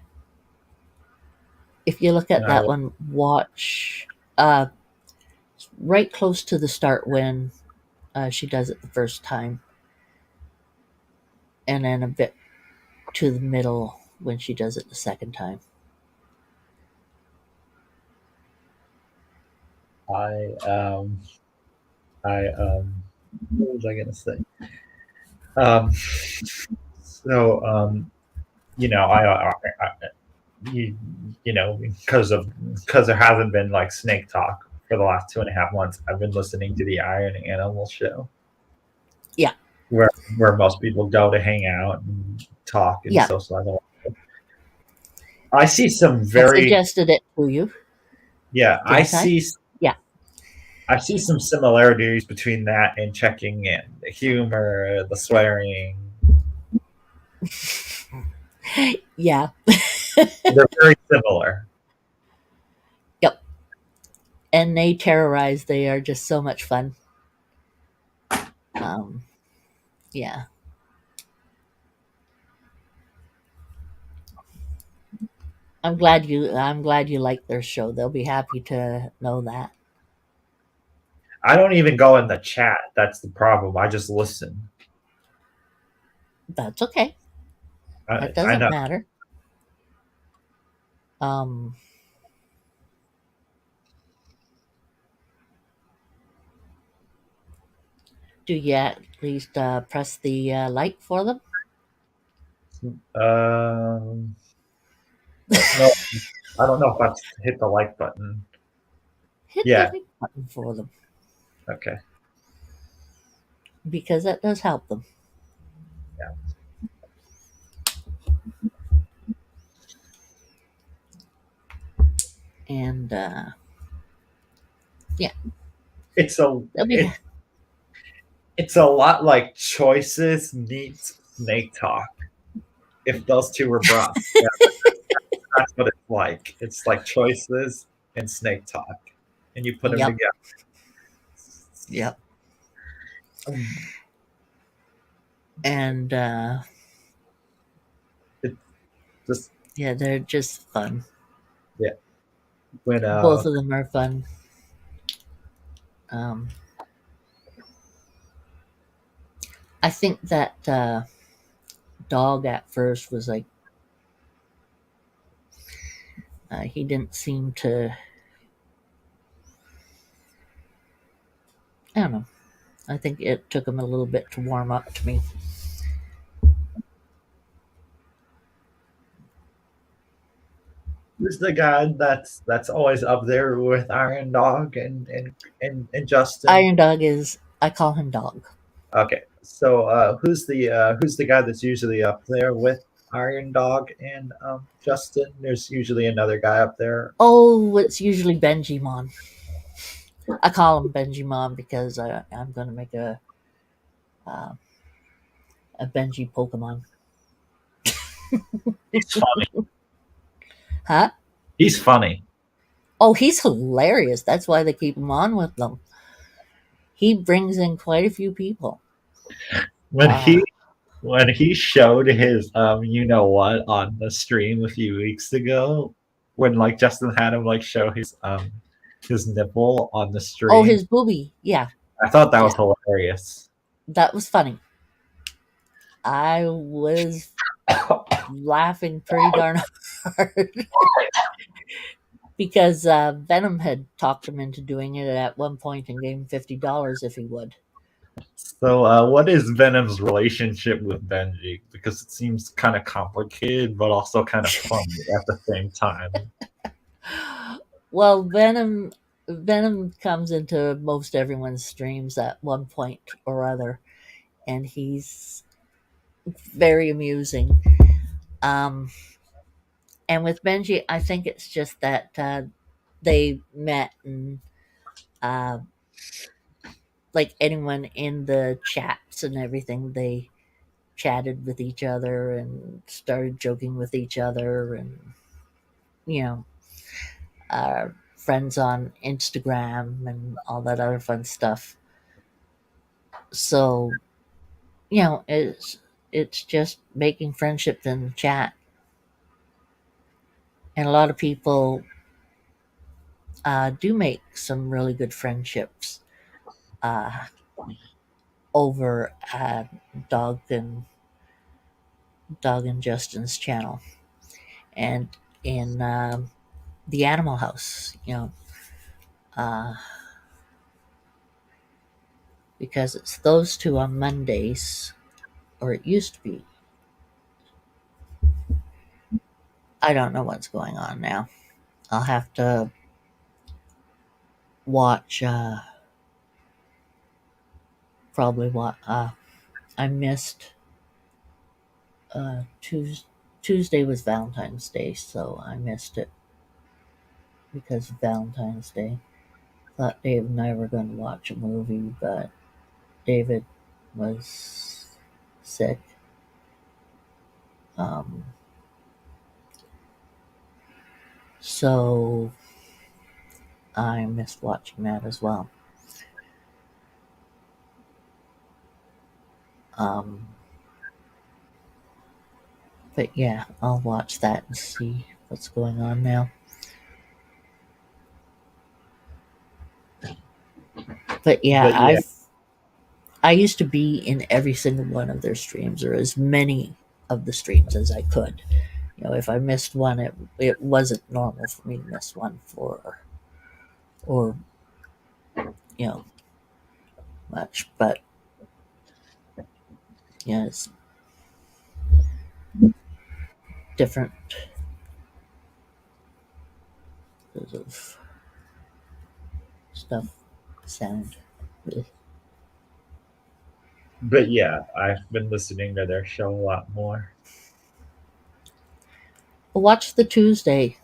if you look at And that one, watch uh, right close to the start when she does it the first time, and then a bit to the middle when she does it the second time. What was I gonna say? Um, so because there hasn't been like snake talk for the last 2.5 months, I've been listening to the Iron Animal show. Yeah. Where most people go to hang out and talk and Yeah. socialize. I see some I very suggested it to you. yeah. Didn't I? Yeah. I see some similarities between that and checking in. The humor, the swearing. Yeah. They're very similar. Yep. And they terrorize. They are just so much fun. Yeah. I'm glad you like their show. They'll be happy to know that. I don't even go in the chat. That's the problem. I just listen. That's okay. I That doesn't know. matter. Do you at least press the like for them? No, I don't know if I've hit the like button. Hit Yeah. the like button for them, Okay. because that does help them. Yeah. And yeah, It's a they'll be it's a lot like Choices meets Snake Talk. if those two were brought together. That's what it's like. It's like choices and snake talk, and you put them Yep. together. Yep. Um, And Just yeah, they're just fun. when Both of them are fun. Um, I think that dog at first was like he didn't seem to. I don't know. I think it took him a little bit to warm up to me. who's the guy that's always up there with Iron Dog and Justin? Iron Dog is. I call him Dog. Okay, so who's the guy that's usually up there with Iron Dog and Justin? There's usually another guy up there. Oh, it's usually Benji Mon. I call him Benji Mon because I'm going to make uh, a Benji Pokemon. He's funny. Huh? He's funny. Oh, he's hilarious. That's why they keep him on with them. He brings in quite a few people. When Uh, he showed his you know what on the stream a few weeks ago, when like Justin had him like show his nipple on the stream. Oh, his booby. Yeah, I thought that was hilarious. that was funny. I was laughing pretty darn hard because Venom had talked him into doing it at one point and gave him $50 if he would. So, what is Venom's relationship with Benji? Because it seems kind of complicated, but also kind of funny at the same time. Well, Venom comes into most everyone's streams at one point or other, and he's very amusing. And with Benji, I think it's just that they met and like anyone in the chats and everything, they chatted with each other and started joking with each other, and you know, friends on Instagram and all that other fun stuff. So, it's just making friendships in the chat, and a lot of people do make some really good friendships uh, over Dog and Justin's channel, and in the Animal House, uh, because it's those two on Mondays, or it used to be. I don't know what's going on now. I'll have to watch. Probably what I missed. Tuesday was Valentine's Day, so I missed it because of Valentine's Day. Thought Dave and I were going to watch a movie, but David was sick. So I missed watching that as well. But yeah, I'll watch that and see what's going on now. But yeah, I used to be in every single one of their streams, or as many of the streams as I could. If I missed one, it wasn't normal for me to miss one or much. But it's different because of stuff, sound. But yeah, I've been listening to their show a lot more. Watch the Tuesday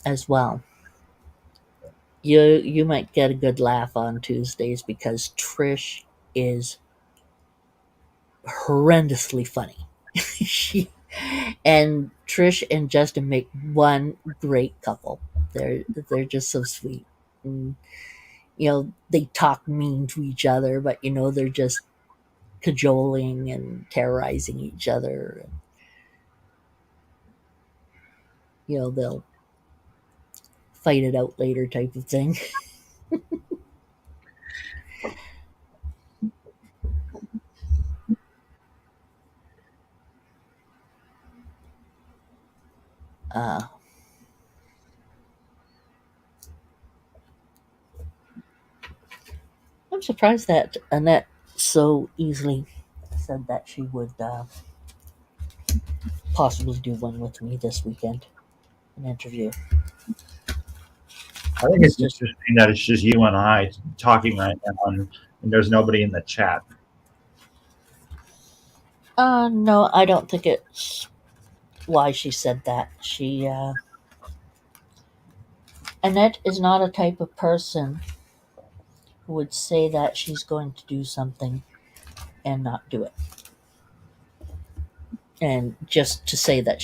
as well. You might get a good laugh on Tuesdays because Trish is horrendously funny. And Trish and Justin make one great couple. They're just so sweet. And, they talk mean to each other, but they're just cajoling and terrorizing each other. And, they'll fight it out later, type of thing. Uh, I'm surprised that Annette so easily said that she would possibly do one with me this weekend, an interview. I think it's It's just, interesting that it's just you and I talking right now, and there's nobody in the chat. no, I don't think it's why she said that. Annette is not a type of person who would say that she's going to do something and not do it. And just to say it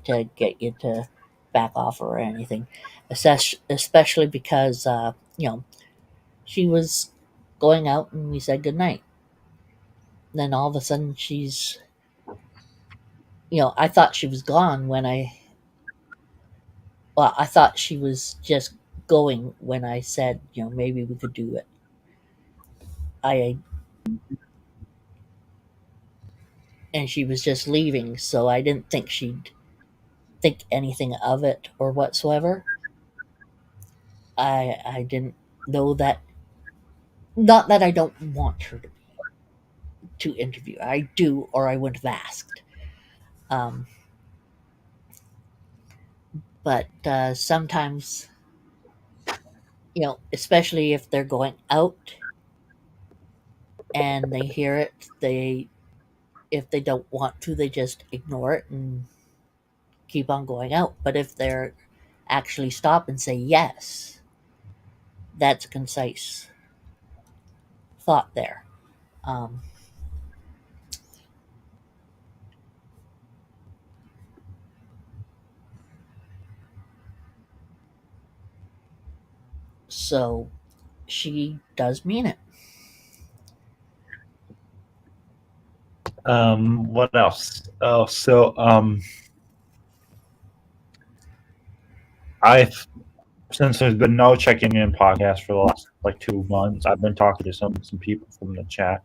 to get you to back off or anything. Especially because, she was going out and we said goodnight. Then all of a sudden I thought she was gone I thought she was just going when I said, maybe we could do it. I and she was just leaving, so I didn't think she'd think anything of it or whatsoever. I didn't know that. Not that I don't want her to interview. I do, or I wouldn't have asked. Um, but sometimes, especially if they're going out and they hear it, if they don't want to, they just ignore it and keep on going out. But if they're actually stop and say yes, that's a concise thought there. Um, so she does mean it. What else? Oh, so I've since there's been no checking in podcast for the last like 2 months, I've been talking to some people from that chat.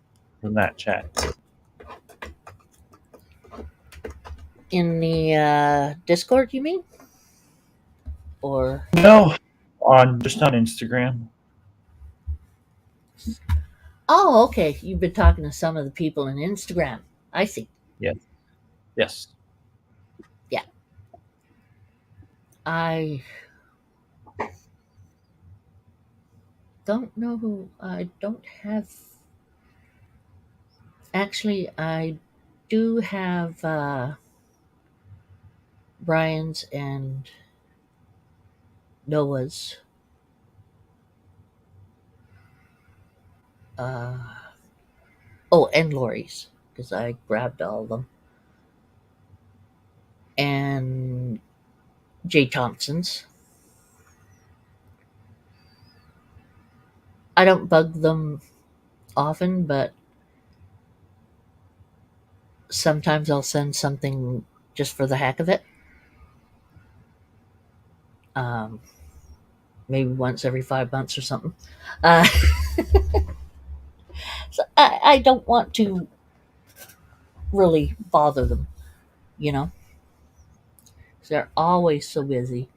In the Discord, you mean? Or No, just on Instagram. oh, okay. You've been talking to some of the people in Instagram. I see. Yes. Yeah. I don't know who. I don't have. Actually, I do have Brian's and Noah's. Uh, oh, and Lori's, because I grabbed all of them. And Jay Thompson's. I don't bug them often, but sometimes I'll send something just for the heck of it. Um, Maybe once every 5 months or something. Uh, so I don't want to really bother them, you know? 'Cause they're always so busy.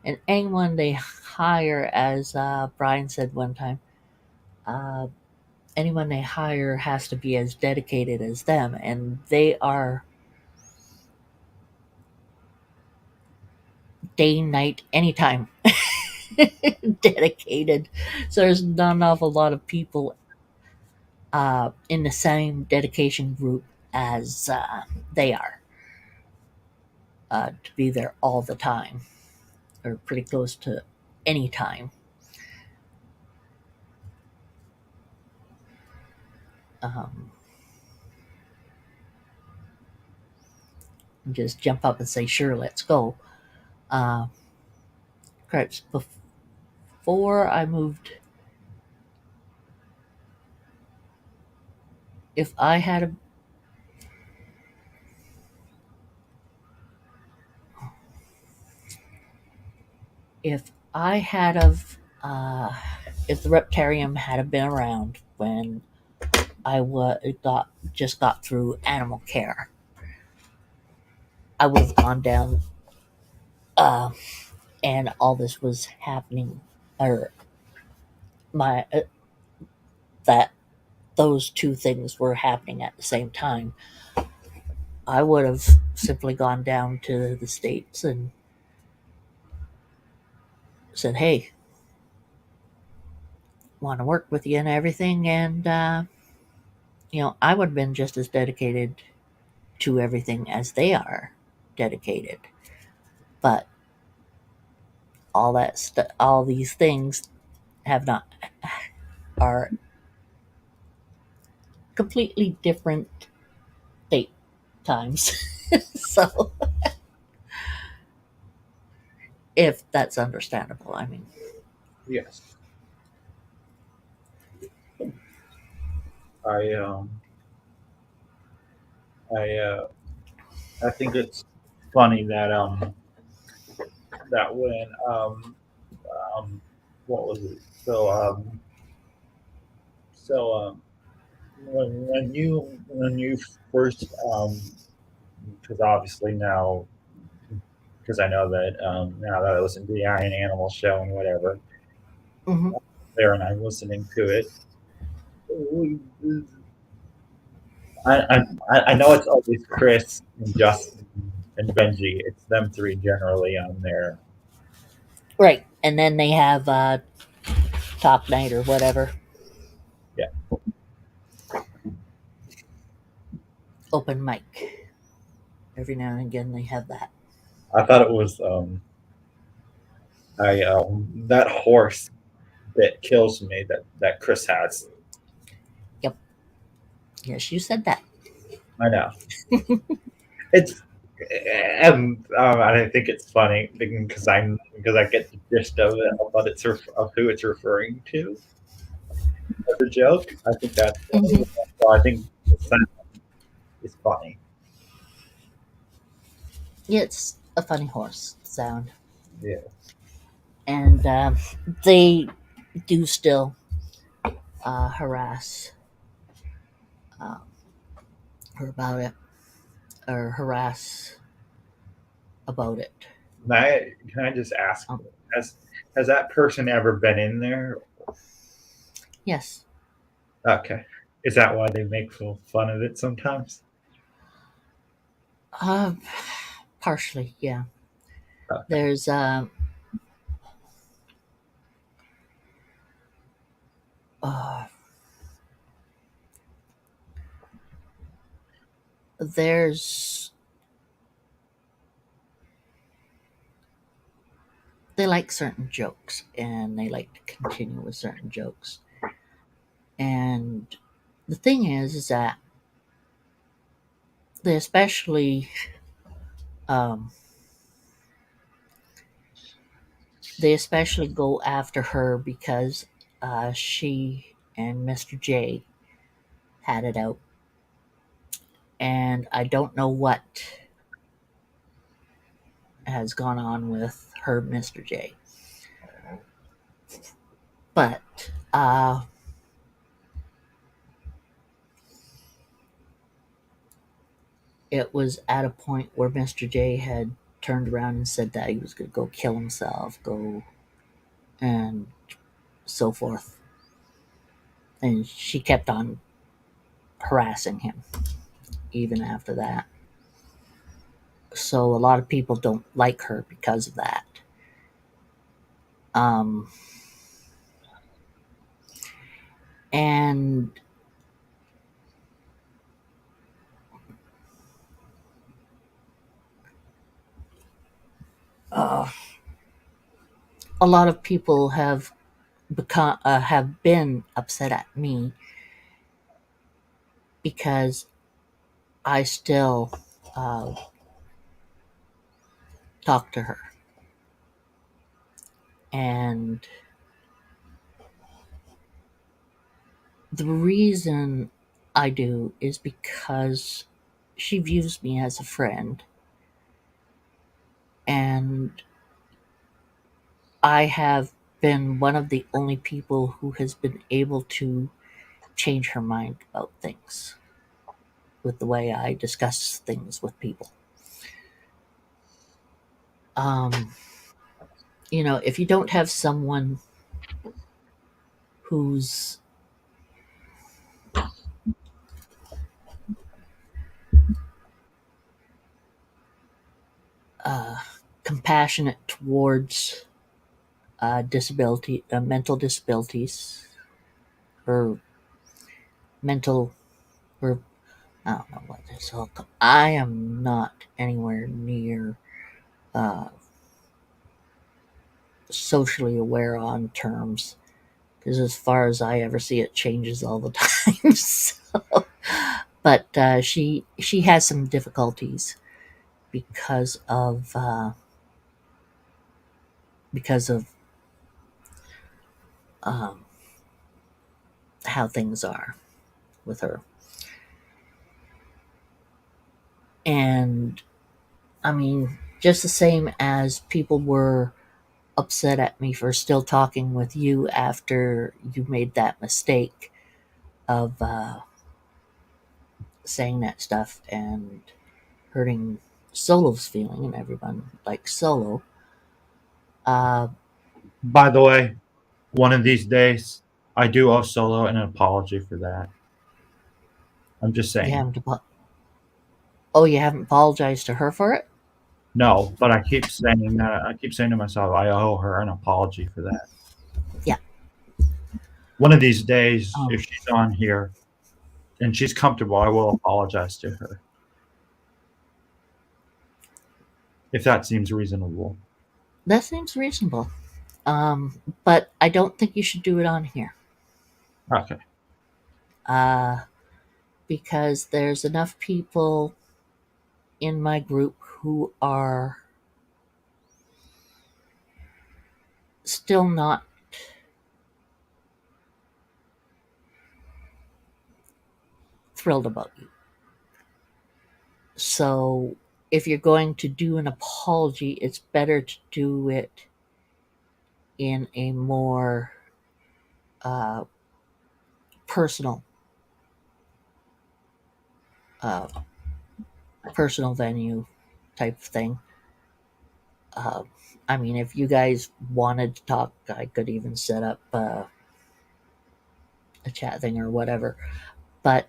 And anyone they hire, as Brian said one time, uh, anyone they hire has to be as dedicated as them. And they are day, night, anytime dedicated. So there's not an awful lot of people in the same dedication group as they are to be there all the time or pretty close to any time. Um, and just jump up and say, "Sure, let's go." Uh, correct. Before I moved, if I had a if I had of if the Reptarium had have been around when got through animal care, I would have gone down, uh, and all this was happening, or my that those two things were happening at the same time. I would have simply gone down to the states and said, "Hey, want to work with you and everything," and I would have been just as dedicated to everything as they are dedicated. But all these things have not are completely different date times. So, if that's understandable, I mean, Yes. I I I think it's funny that when um what was it? So when you first because obviously now because I know that now that I listen to the Iron Animal show and whatever mhm. there and I'm listening to it. I know it's always Chris and Justin and Benji. It's them three generally on there. Right, and then they have Top Night or whatever. Yeah. Open mic. Every now and again, they have that. I thought it was I that horse that kills me that Chris has. Yep. Yes, you said that. I know. It's I think it's funny because I get the gist of it, but of who it's referring to as a joke. I think that's Mhm. so I think the sound is funny. Yeah, it's a funny horse sound, Yeah. and they do still harass um, her about it, or harass about it. Can I just ask, Um, has has that person ever been in there? yes, Okay. Is that why they make fun of it sometimes? uh, partially, yeah. Okay. There's uh, there's they like certain jokes, and they like to continue with certain jokes. And the thing is that they especially um, they especially go after her because she and Mr. J had it out, and I don't know what has gone on with her, Mr. J. But it was at a point where Mr. J had turned around and said that he was going to go kill himself, go and so forth. And she kept on harassing him even after that. So a lot of people don't like her because of that. Um, and uh, a lot of people have been upset at me because I still uh, talk to her. And the reason I do is because she views me as a friend, and I have been one of the only people who has been able to change her mind about things with the way I discuss things with people. Um, if you don't have someone who's uh, compassionate towards mental disabilities, or mental, or I don't know what this all. I am not anywhere near uh, socially aware on terms, because as far as I ever see, it changes all the time. But she has some difficulties because of because of um, how things are with her. And I mean, just the same as people were upset at me for still talking with you after you made that mistake of saying that stuff and hurting Solo's feeling, and everyone likes Solo. Uh, By the way, one of these days, I do owe Solo an apology for that. I'm just you saying. haven't oh, you haven't apologized to her for it? No, but I keep saying that. I keep saying to myself, I owe her an apology for that. Yeah. One of these days, Um, if she's on here and she's comfortable, I will apologize to her. If that seems reasonable. that seems reasonable. But I don't think you should do it on here. Okay. Uh, because there's enough people in my group who are still not thrilled about you. So if you're going to do an apology, it's better to do it in a more uh, personal uh, personal venue type of thing. Uh, I mean, if you guys wanted to talk, I could even set up a chat thing or whatever. But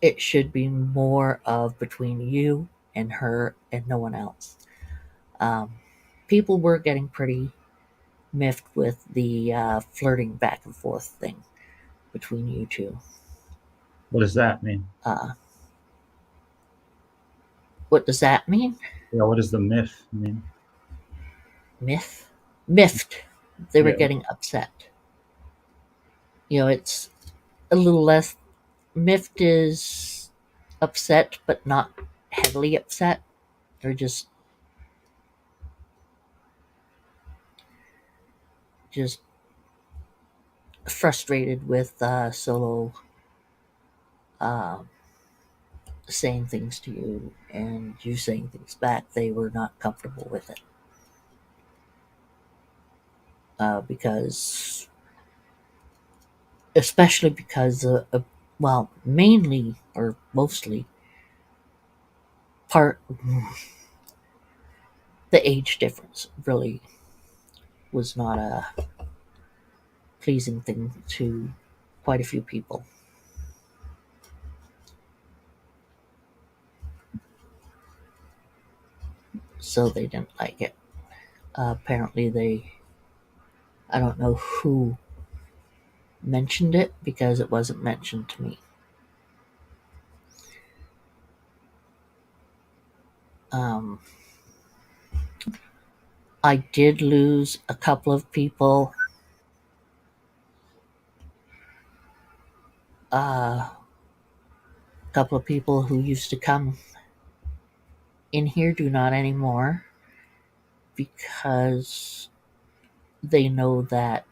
it should be more of between you and her and no one else. Um, People were getting pretty miffed with the flirting back and forth thing between you two. What does that mean? Uh, what does that mean? Yeah, what does the myth mean? Miffed. They were Yeah. getting upset. It's a little less. Miffed is upset, but not heavily upset. They're just frustrated with Solo uh, saying things to you and you saying things back. They were not comfortable with it. Because, especially because, well, mainly or mostly, part the age difference really was not a pleasing thing to quite a few people. So they didn't like it. Apparently, I don't know who mentioned it because it wasn't mentioned to me. Um, I did lose a couple of people. A couple of people who used to come in here do not anymore because they know that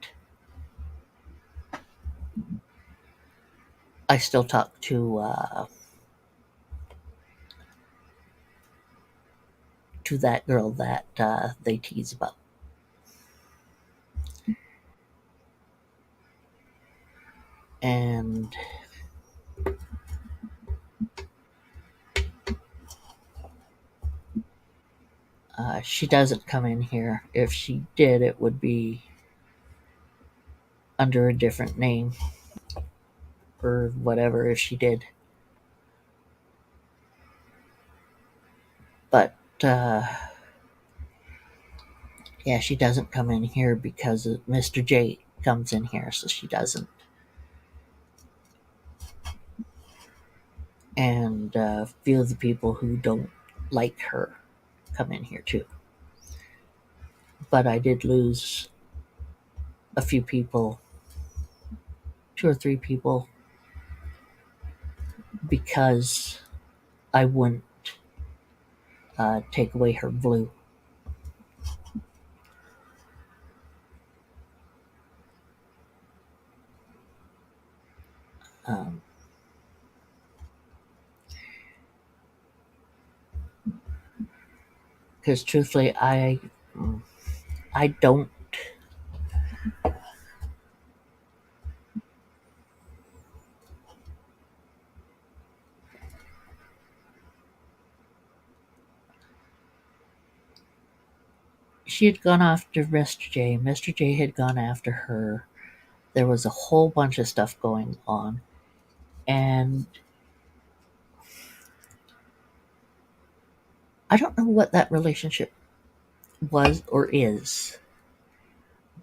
I still talk to that girl that they tease about. And she doesn't come in here. If she did, it would be under a different name or whatever if she did. But yeah, she doesn't come in here because Mr. J comes in here, so she doesn't. And a few of the people who don't like her come in here too. But I did lose a few people, 2 or 3 people, because I wouldn't take away her blue. Because truthfully, I don't. She had gone after Mr. J. Mr. J had gone after her. There was a whole bunch of stuff going on. And I don't know what that relationship was or is,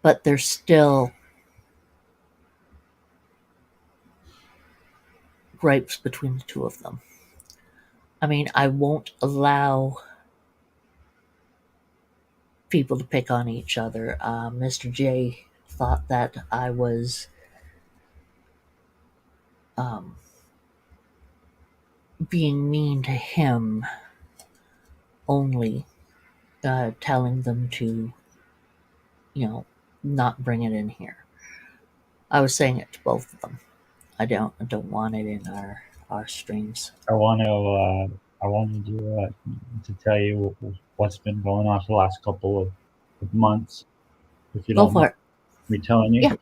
but there's still gripes between the two of them. I mean, I won't allow people to pick on each other. Mr. J thought that I was being mean to him, only telling them to, not bring it in here. I was saying it to both of them. I don't want it in our streams. I wanted to tell you what's been going on for the last couple of months. If you Go don't for mind it. me telling you. Yeah.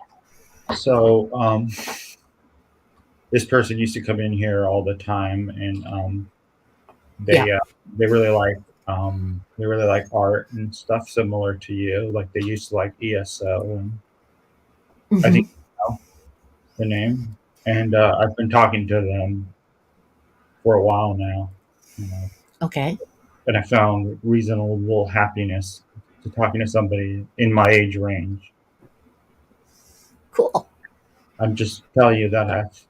So this person used to come in here all the time, and they really like art and stuff similar to you. Like they used to like ESO, and I think you know the name. And I've been talking to them for a while now. Okay. And I found reasonable happiness to talking to somebody in my age range. Cool. I'm just telling you that I've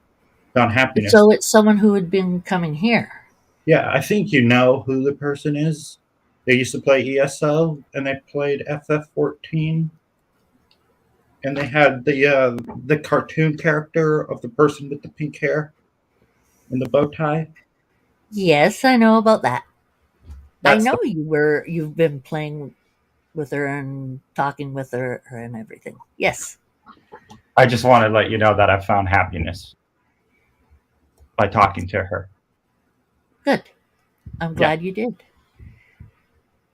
found happiness. So it's someone who had been coming here. Yeah, I think you know who the person is. They used to play ESO, and they played FF14, and they had the cartoon character of the person with the pink hair and the bow tie. Yes, I know about that. I That's know you've been playing with her and talking with her and everything. Yes. I just want to let you know that I found happiness by talking to her. Good. I'm glad you did.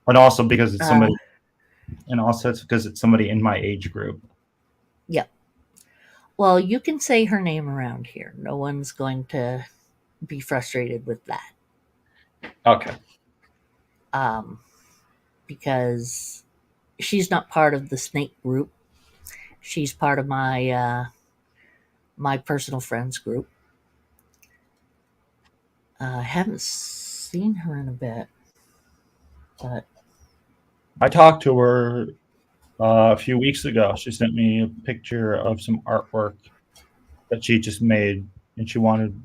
And also because it's somebody in my age group. Yeah. Well, you can say her name around here. No one's going to be frustrated with that. Okay. Because she's not part of the snake group. She's part of my my personal friends group. I haven't seen her in a bit, but I talked to her a few weeks ago. She sent me a picture of some artwork that she just made, and she wanted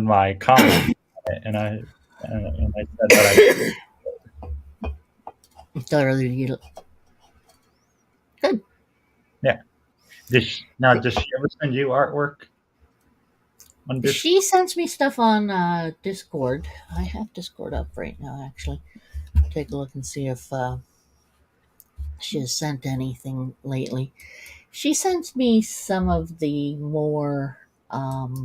my comment, and I said that good. Yeah. Does she ever send you artwork? on Discord? She sends me stuff on Discord. I have Discord up right now, actually. Take a look and see if she has sent anything lately. She sends me some of the more uh,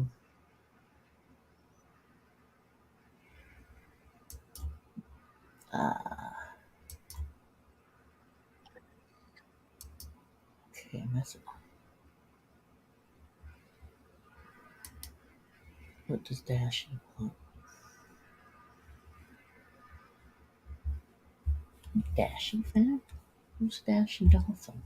okay, message. What does Dashy want? Dashy fan? Who's Dashy Dolphin?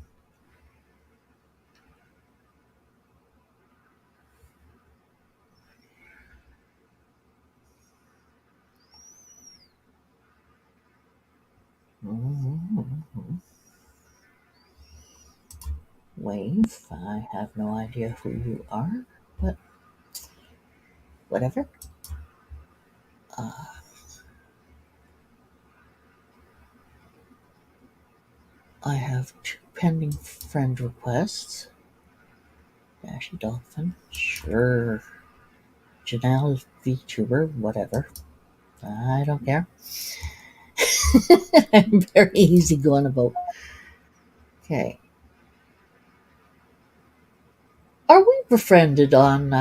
Wave, I have no idea who you are, but whatever. I have 2 pending friend requests. Dashy Dolphin, sure. Janelle VTuber, whatever. I don't care. I'm very easygoing about. Okay. Are we befriended on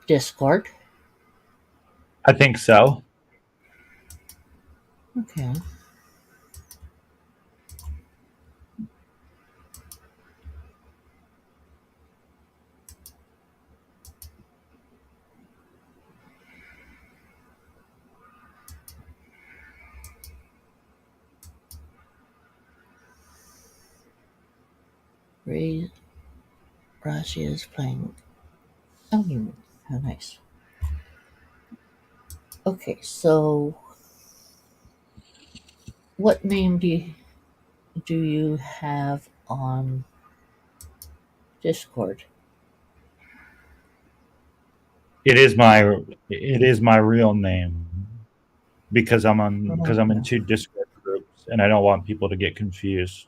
Discord? I think so. Okay. Rashi is playing. Oh, how nice. Okay, so what name do you have on Discord? It is my real name because I'm in 2 Discord groups and I don't want people to get confused.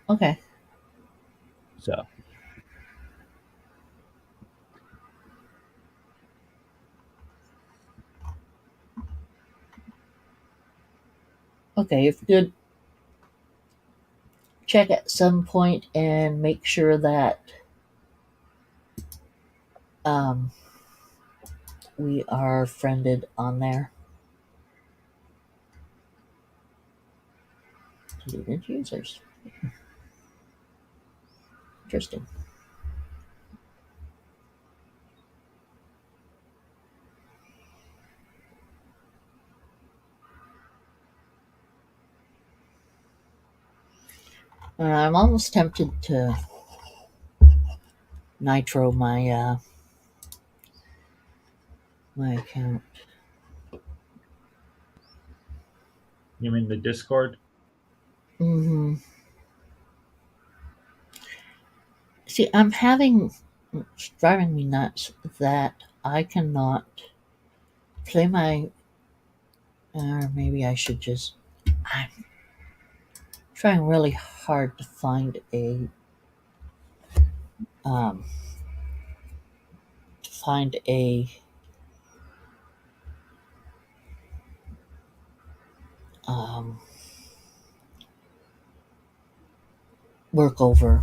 Okay. So Okay, if you could check at some point and make sure that we are friended on there. Deleted users. Interesting. I'm almost tempted to nitro my my account. you mean the Discord? Hmm. See, it's driving me nuts that I cannot play my. Or maybe I should just. I'm trying really hard to find um a um workover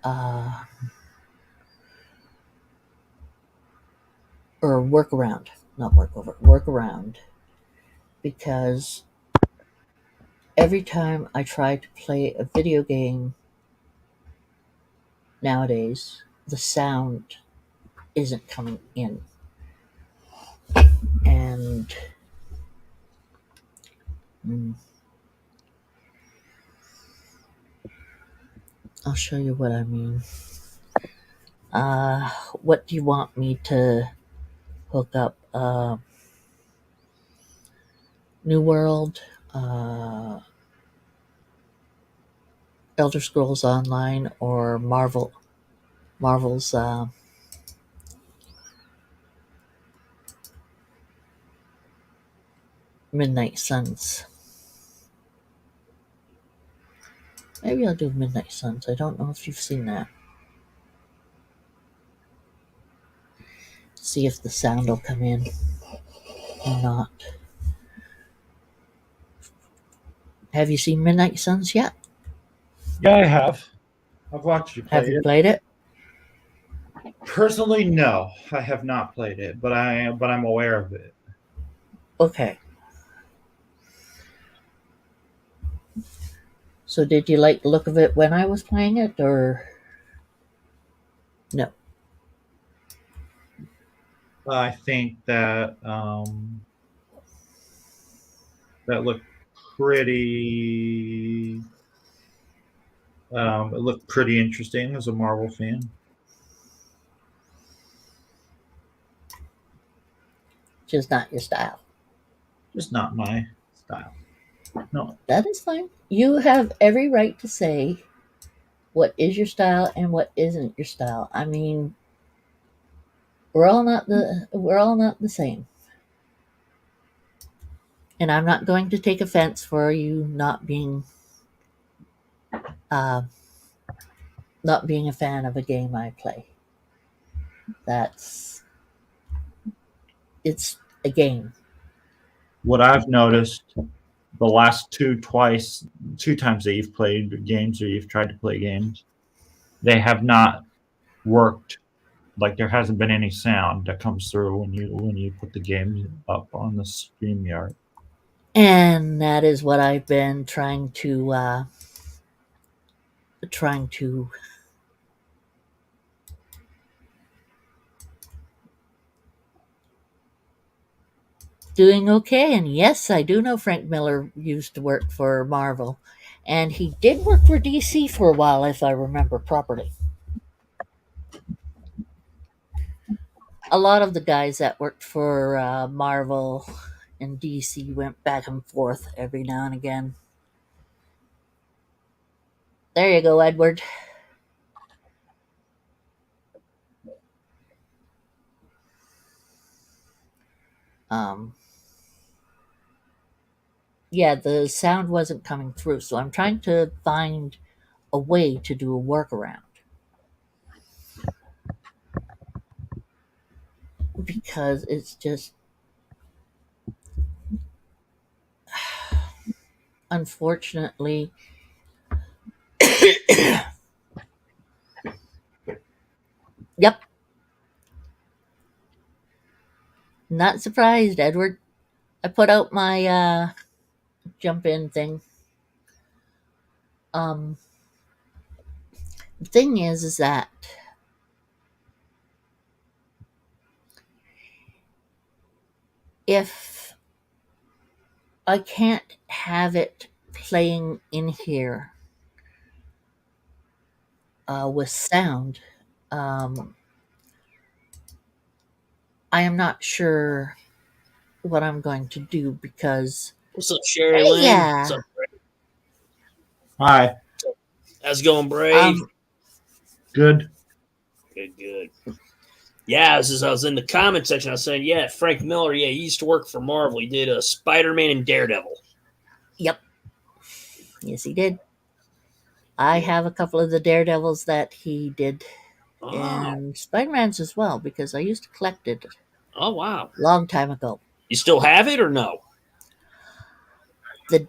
uh or workaround, not workover, workaround, because every time I try to play a video game nowadays, the sound isn't coming in. And I'll show you what I mean. What do you want me to hook up? New World, Elder Scrolls Online, or Marvel's Midnight Suns. Maybe I'll do Midnight Suns. I don't know if you've seen that. See if the sound will come in or not. Have you seen Midnight Suns yet? Yeah, I have. I've watched you play Have you it. played it? Personally, no, I have not played it, but I'm aware of it. Okay. So did you like the look of it when I was playing it, or no? I think that that looked pretty. It looked pretty interesting as a Marvel fan. Just not your style. Just not my style. No, That is fine. You have every right to say what is your style and what isn't your style. I mean, we're all not the same. And I'm not going to take offense for you uh, not being a fan of a game I play. It's a game. what I've noticed the last two times that you've played games or you've tried to play games, they have not worked. Like there hasn't been any sound that comes through when you put the game up on the StreamYard. And that is what I've been trying to doing okay. And yes, I do know Frank Miller used to work for Marvel, and he did work for DC for a while, if I remember properly. A lot of the guys that worked for Marvel and DC went back and forth every now and again. There you go, Edward. Um, yeah, the sound wasn't coming through, so I'm trying to find a way to do a workaround. Because it's just unfortunately yep. Not surprised, Edward. I put out my jump in thing. The thing is that if I can't have it playing in here with sound, I am not sure what I'm going to do because What's up, Sherry Lynn? yeah. What's up, Brave? Hi, How's it going, Brave? good. Good. Yeah, as I was in the comment section, I was saying, yeah, Frank Miller, yeah, he used to work for Marvel. He did Spider-Man and Daredevil. Yep. Yes, he did. I have a couple of the Daredevils that he did, and Spider-Man's as well, because I used to collect it Oh, wow. a long time ago. You still have it or no? The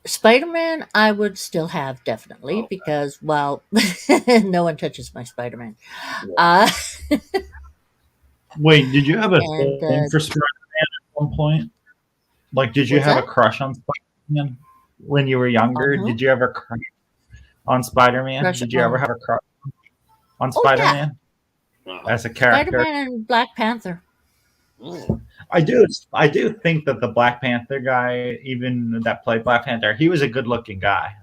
Spider-Man I would still have, definitely, Okay. because, well, no one touches my Spider-Man. Uh, Wait, did you have a And, thing for Spider-Man at one point? Like, did you What's have that? a crush on Spider-Man when you were younger? On who? Did you ever crush on Spider-Man? Crush Did you ever on- have a crush on Oh, yeah. Spider-Man as a character? Spider-Man and Black Panther. Oh. I do think that the Black Panther guy, even that played Black Panther, he was a good-looking guy.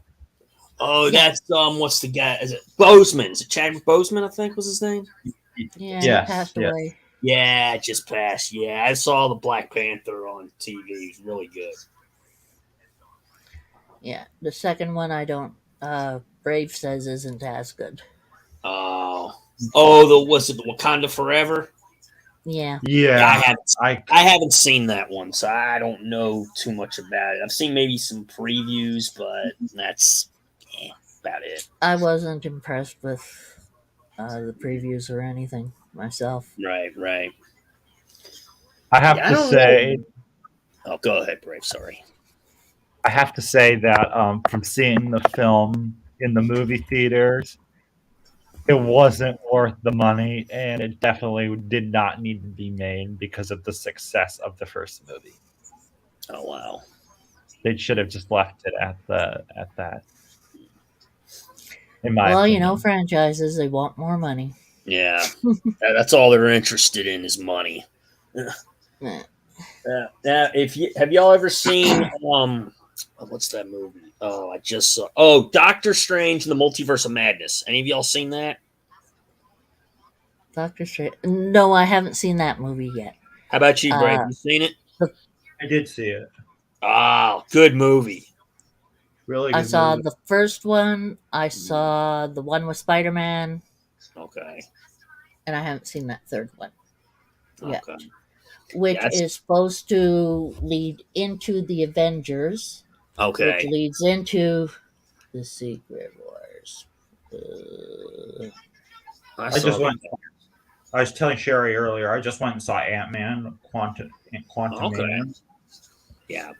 Oh, Yeah. that's what's the guy? Is it Boseman? Is it Chadwick Boseman? I think was his name. Yeah, Yes, he passed yes. away. Yeah, it just passed. Yeah, I saw the Black Panther on TV. He's really good. Yeah, the second one I don't. Brave says isn't as good. Oh, the was it the Wakanda Forever? Yeah. Yeah, Yeah, I I haven't seen that one, so I don't know too much about it. I've seen maybe some previews, but that's about it. I wasn't impressed with the previews or anything myself. Right, right. I have Yeah, I to don't say know. Oh, go ahead, Brave. Sorry. I have to say that from seeing the film in the movie theaters, it wasn't worth the money, and it definitely did not need to be made because of the success of the first movie. Oh wow. They should have just left it at that, in my Well, opinion. franchises, they want more money. Yeah, that's all they're interested in is money. Eh. Now, if you have y'all ever seen what's that movie? Oh, I just saw. Oh, Doctor Strange and the Multiverse of Madness. Any of y'all seen that? Doctor Strange. No, I haven't seen that movie yet. How about you, Brave? Uh, You seen it? I did see it. Ah, good movie. Really I good saw movie. the first one. I saw the one with Spider Man, Okay. and I haven't seen that third one yet, Okay. which Yeah, it's is supposed to lead into the Avengers, which okay. leads into the Secret Wars. Uh, I saw just that. went. I was telling Sherry earlier. I just went and saw Ant-Man, Quantum Okay. Man. Yeah.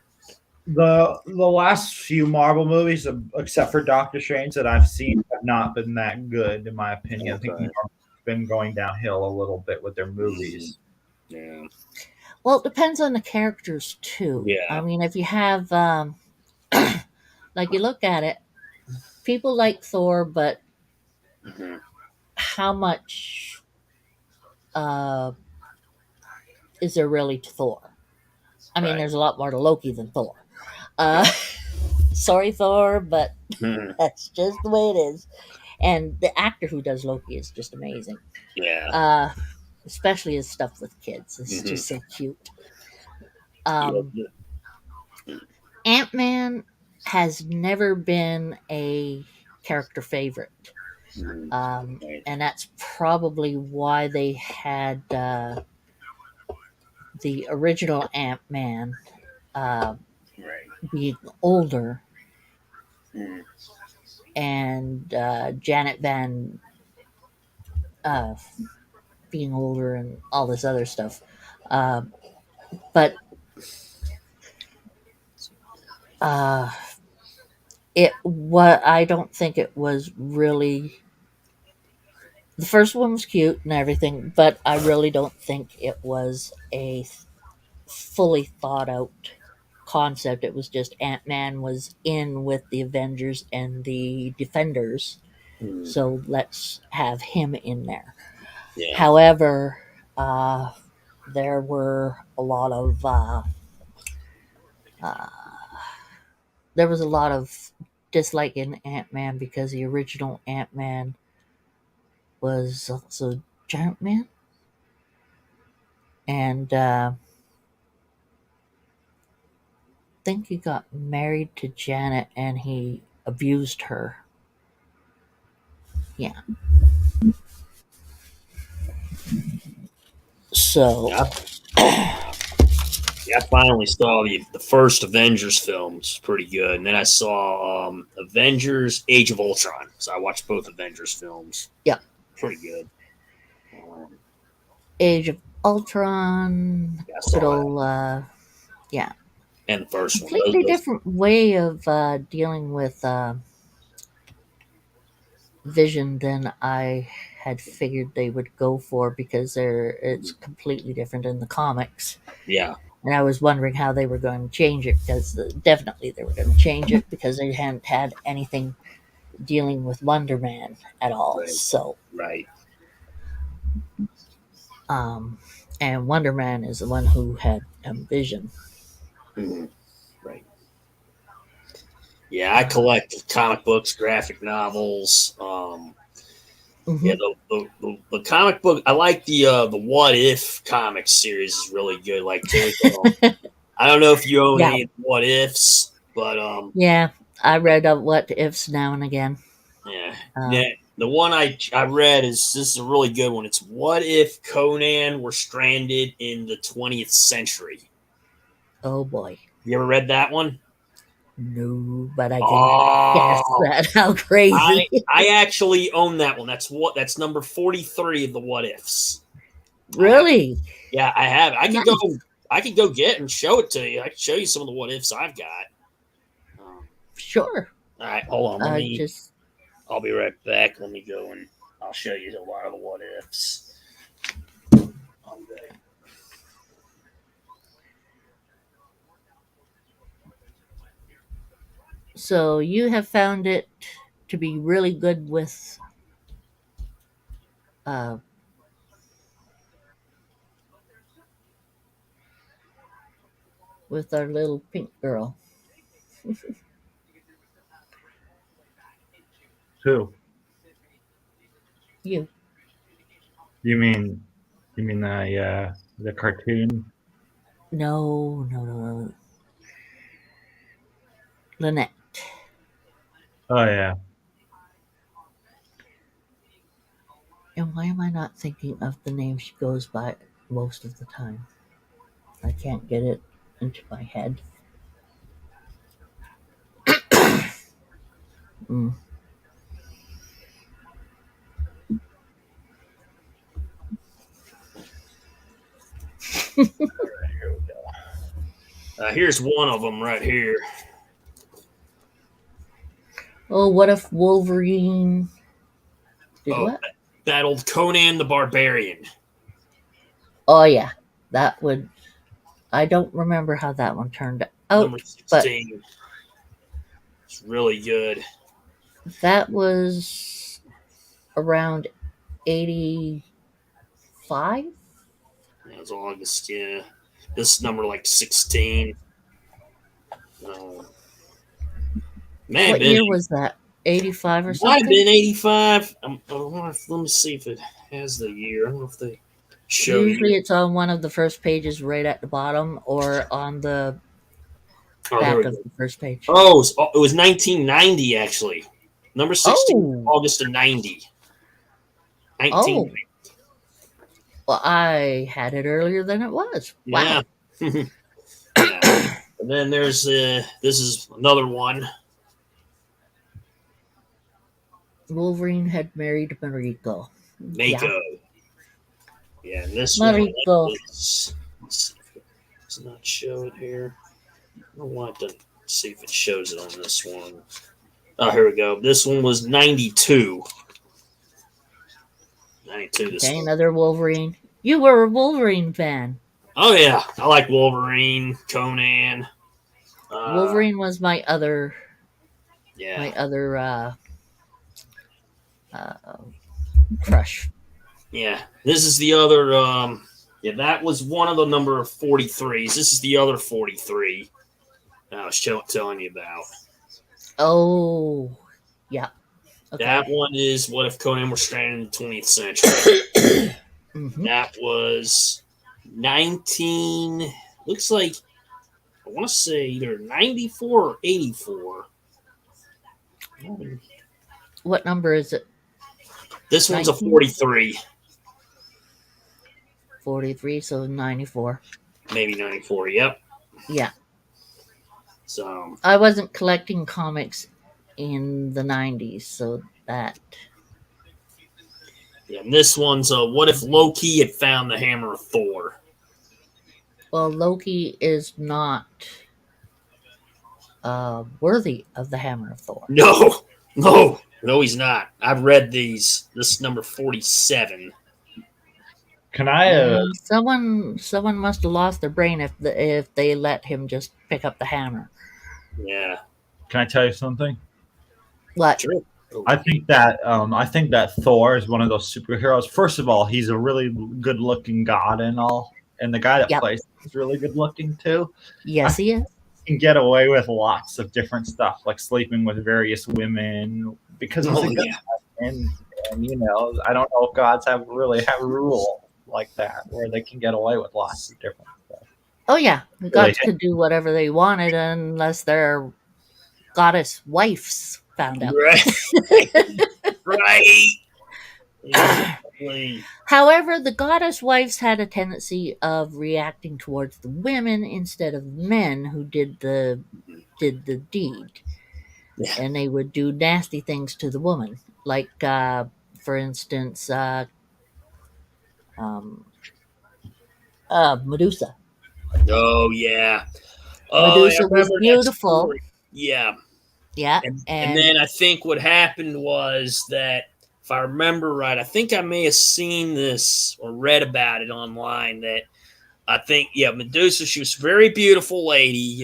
The last few Marvel movies, except for Doctor Strange, that I've seen have not been that good, in my opinion. I think Okay. Marvel's been going downhill a little bit with their movies. Yeah. well, it depends on the characters too. I Yeah. mean, if you have, like, you look at it, people like Thor, but hmm how much uh, is there really to Thor? I mean, Right. there's a lot more to Loki than Thor. Uh, sorry, Thor, but Mhm. that's just the way it is. And the actor who does Loki is just amazing. Yeah. Uh, especially his stuff with kids. It's hmm just so cute. Yeah. Ant Man has never been a character favorite. Mhm. Right. And that's probably why they had the original Ant Man uh, Right. being older Mhm. and Janet Van uh, being older and all this other stuff. Uh, but uh, what I don't think it was really. The first one was cute and everything, but I really don't think it was a fully thought out concept. It was just Ant Man was in with the Avengers and the Defenders, Mhm. so let's have him in there. Yeah. However, there were a lot of uh, there was a lot of dislike in Ant Man because the original Ant Man was also Giant Man, and I think he got married to Janet and he abused her. Yeah. So, Yeah. Yeah, I finally saw the first Avengers film, which is pretty good. And then I saw Avengers Age of Ultron. So I watched both Avengers films. yeah, Pretty good. Um, Age of Ultron, yeah, I good saw that. old, yeah, And the first one. completely different way of dealing with Vision than I had figured they would go for because it's completely different in the comics. Yeah. And I was wondering how they were going to change it because definitely they were going to change it because they hadn't had anything dealing with Wonder Man at all. Right. So, Right. um, and Wonder Man is the one who had Vision. Mhm. Right. Yeah, I collect comic books, graphic novels. Yeah, Mhm. the comic book. I like the What If comic series is really good. Like there's, I don't know if you own Yeah, any of the What Ifs, but yeah. I read What Ifs now and again. yeah, Um, yeah. The one I read is this is a really good one. It's what if Conan were stranded in the 20th century? Oh boy. You ever read that one? No, but I can guess Oh, that. How crazy. I actually own that one. That's number 43 of the what ifs. Really? Yeah, I have. Nice. I could go get and show it to you. I can show you some of the what ifs I've got. Sure. All right, hold on. Just I'll be right back. Let me go and I'll show you a lot of the what ifs. Okay. so you have found it to be really good uh with our little pink girl. Who? You. You mean the cartoon? No. Lynette. Oh yeah. And why am I not thinking of the name she goes by most of the time? I can't get it into my head. Mm. Here's one of them right here. Oh, what if Wolverine did what? Battled Conan the Barbarian. Oh yeah, that would. I don't remember how that one turned out. Number 16. It's really good. That was around 85. That was August, yeah. This is number like 16. Man, What year was that? 85 or might something? have been 85. Let me see if it has the year. I don't know if they show Usually you. it's on one of the first pages right at the bottom or on the Oh, back there we of go. the first page. Oh, it was 1990 actually. Number 16, Oh. August of 90. 19. Well, I had it earlier than it was. Wow. Yeah. Yeah. And then there's this is another one. Wolverine had married Mariko. Mako. Yeah, and this Mariko. one is, let's see if it's not show it here. I don't want to see if it shows it on this one. Oh, here we go. This one was 92. 92 this Okay, one. another Wolverine. You were a Wolverine fan. Oh yeah, I like Wolverine, Conan. Wolverine was my other Yeah. crush. Yeah. This is the other yeah, that was one of the number 43s. This is the other 43 I was telling you about. Oh, yeah. Okay. That one is what if Conan were stranded in the 20th century. Mhm. That was 19. Looks like I want to say either 94 or 84. What number is it? This one's a 19? 43, 43, so 94. maybe 94. Yep. Yeah. So I wasn't collecting comics in the 90s, so that. yeah, and this one's what if Loki had found the hammer of Thor? Well, Loki is not worthy of the Hammer of Thor. No, he's not. I've read these. This is number 47. Can I? Someone must have lost their brain if they let him just pick up the hammer. Yeah. Can I tell you something? What? Sure. I think that Thor is one of those superheroes. First of all, he's a really good-looking god and all, and the guy that Yep. plays is really good-looking too. Yes, he is. He can get away with lots of different stuff, like sleeping with various women because he's a good guy. And you know, I don't know if gods really have a rule like that where they can get away with lots of different stuff. Oh yeah, the gods could do whatever they wanted unless their goddess wives found out. Right. Right. Exactly. However, the goddess wives had a tendency of reacting towards the women instead of men who did the deed, Yeah. and they would do nasty things to the woman, like for instance, um, Medusa. Oh yeah. Oh, I Medusa was remember that beautiful, story. Yeah. yeah, And and then I think what happened was that, if I remember right, I think I may have seen this or read about it online. That I think, yeah, Medusa, she was a very beautiful lady,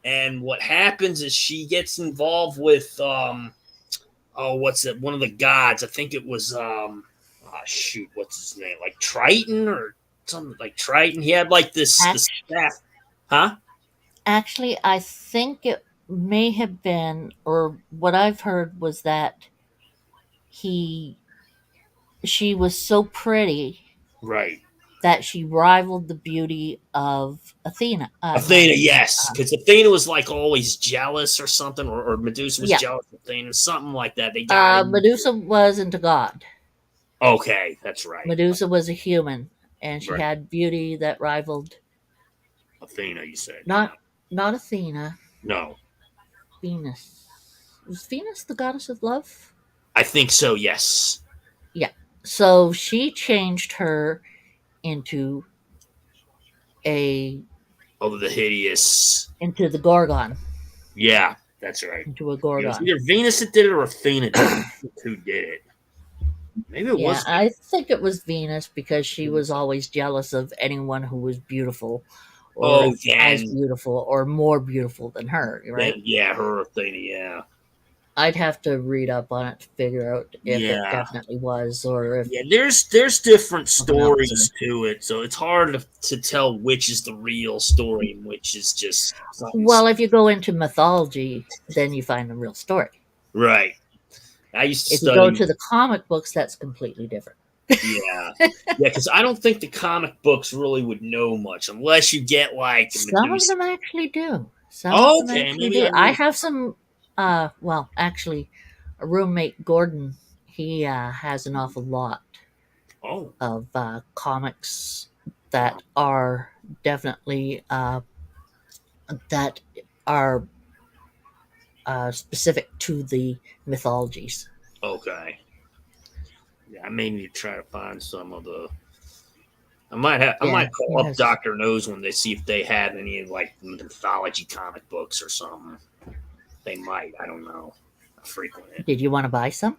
And what happens is she gets involved with oh, what's it? One of the gods. I think it was oh, shoot, what's his name? Like Triton or something like Triton. He had like this act- staff, huh? actually, I think it may have been, or what I've heard was that he she was so pretty Right. that she rivaled the beauty of Athena. Not Athena, Athena. yes, because Athena was like always jealous or something, or Medusa was Yeah, jealous of Athena, something like that. They got in. Medusa wasn't a god. Okay, that's right. Medusa was a human, and she Right. had beauty that rivaled Athena, you said, yeah. not Athena, No, Venus. Was Venus the goddess of love? I think so, yes. Yeah. So she changed her into a Oh, the hideous. into the Gorgon, Yeah, that's right. into a It was Gorgon. either Venus that did it or Athena did it. Who did it? Maybe it Yeah, was. I think it was Venus because she was always jealous of anyone who was beautiful or Oh, as then, beautiful or more beautiful than her, right? yeah, her Athena, yeah. I'd have to read up on it to figure out if it Yeah. definitely was or if Yeah, there's different something else. stories to it, so it's hard to tell which is the real story and which is just something. Well, if you go into mythology, then you find the real story. Right. I used to If you go study. to the comic books, that's completely different. Yeah, yeah, because I don't think the comic books really would know much unless you get like a Some of Medusa. them actually do. Some of Oh, them okay, actually maybe do. I I need. have some. Well, actually, a roommate Gordon. He has an awful lot Oh, of comics that are definitely that are specific to the mythologies. okay. Yeah, I may need to try to find some of the. I might have. I Yeah, might call he up has. Doctor Knows when they see if they have any like mythology comic books or something. They might. I don't know. I frequent it. Did you want to buy some?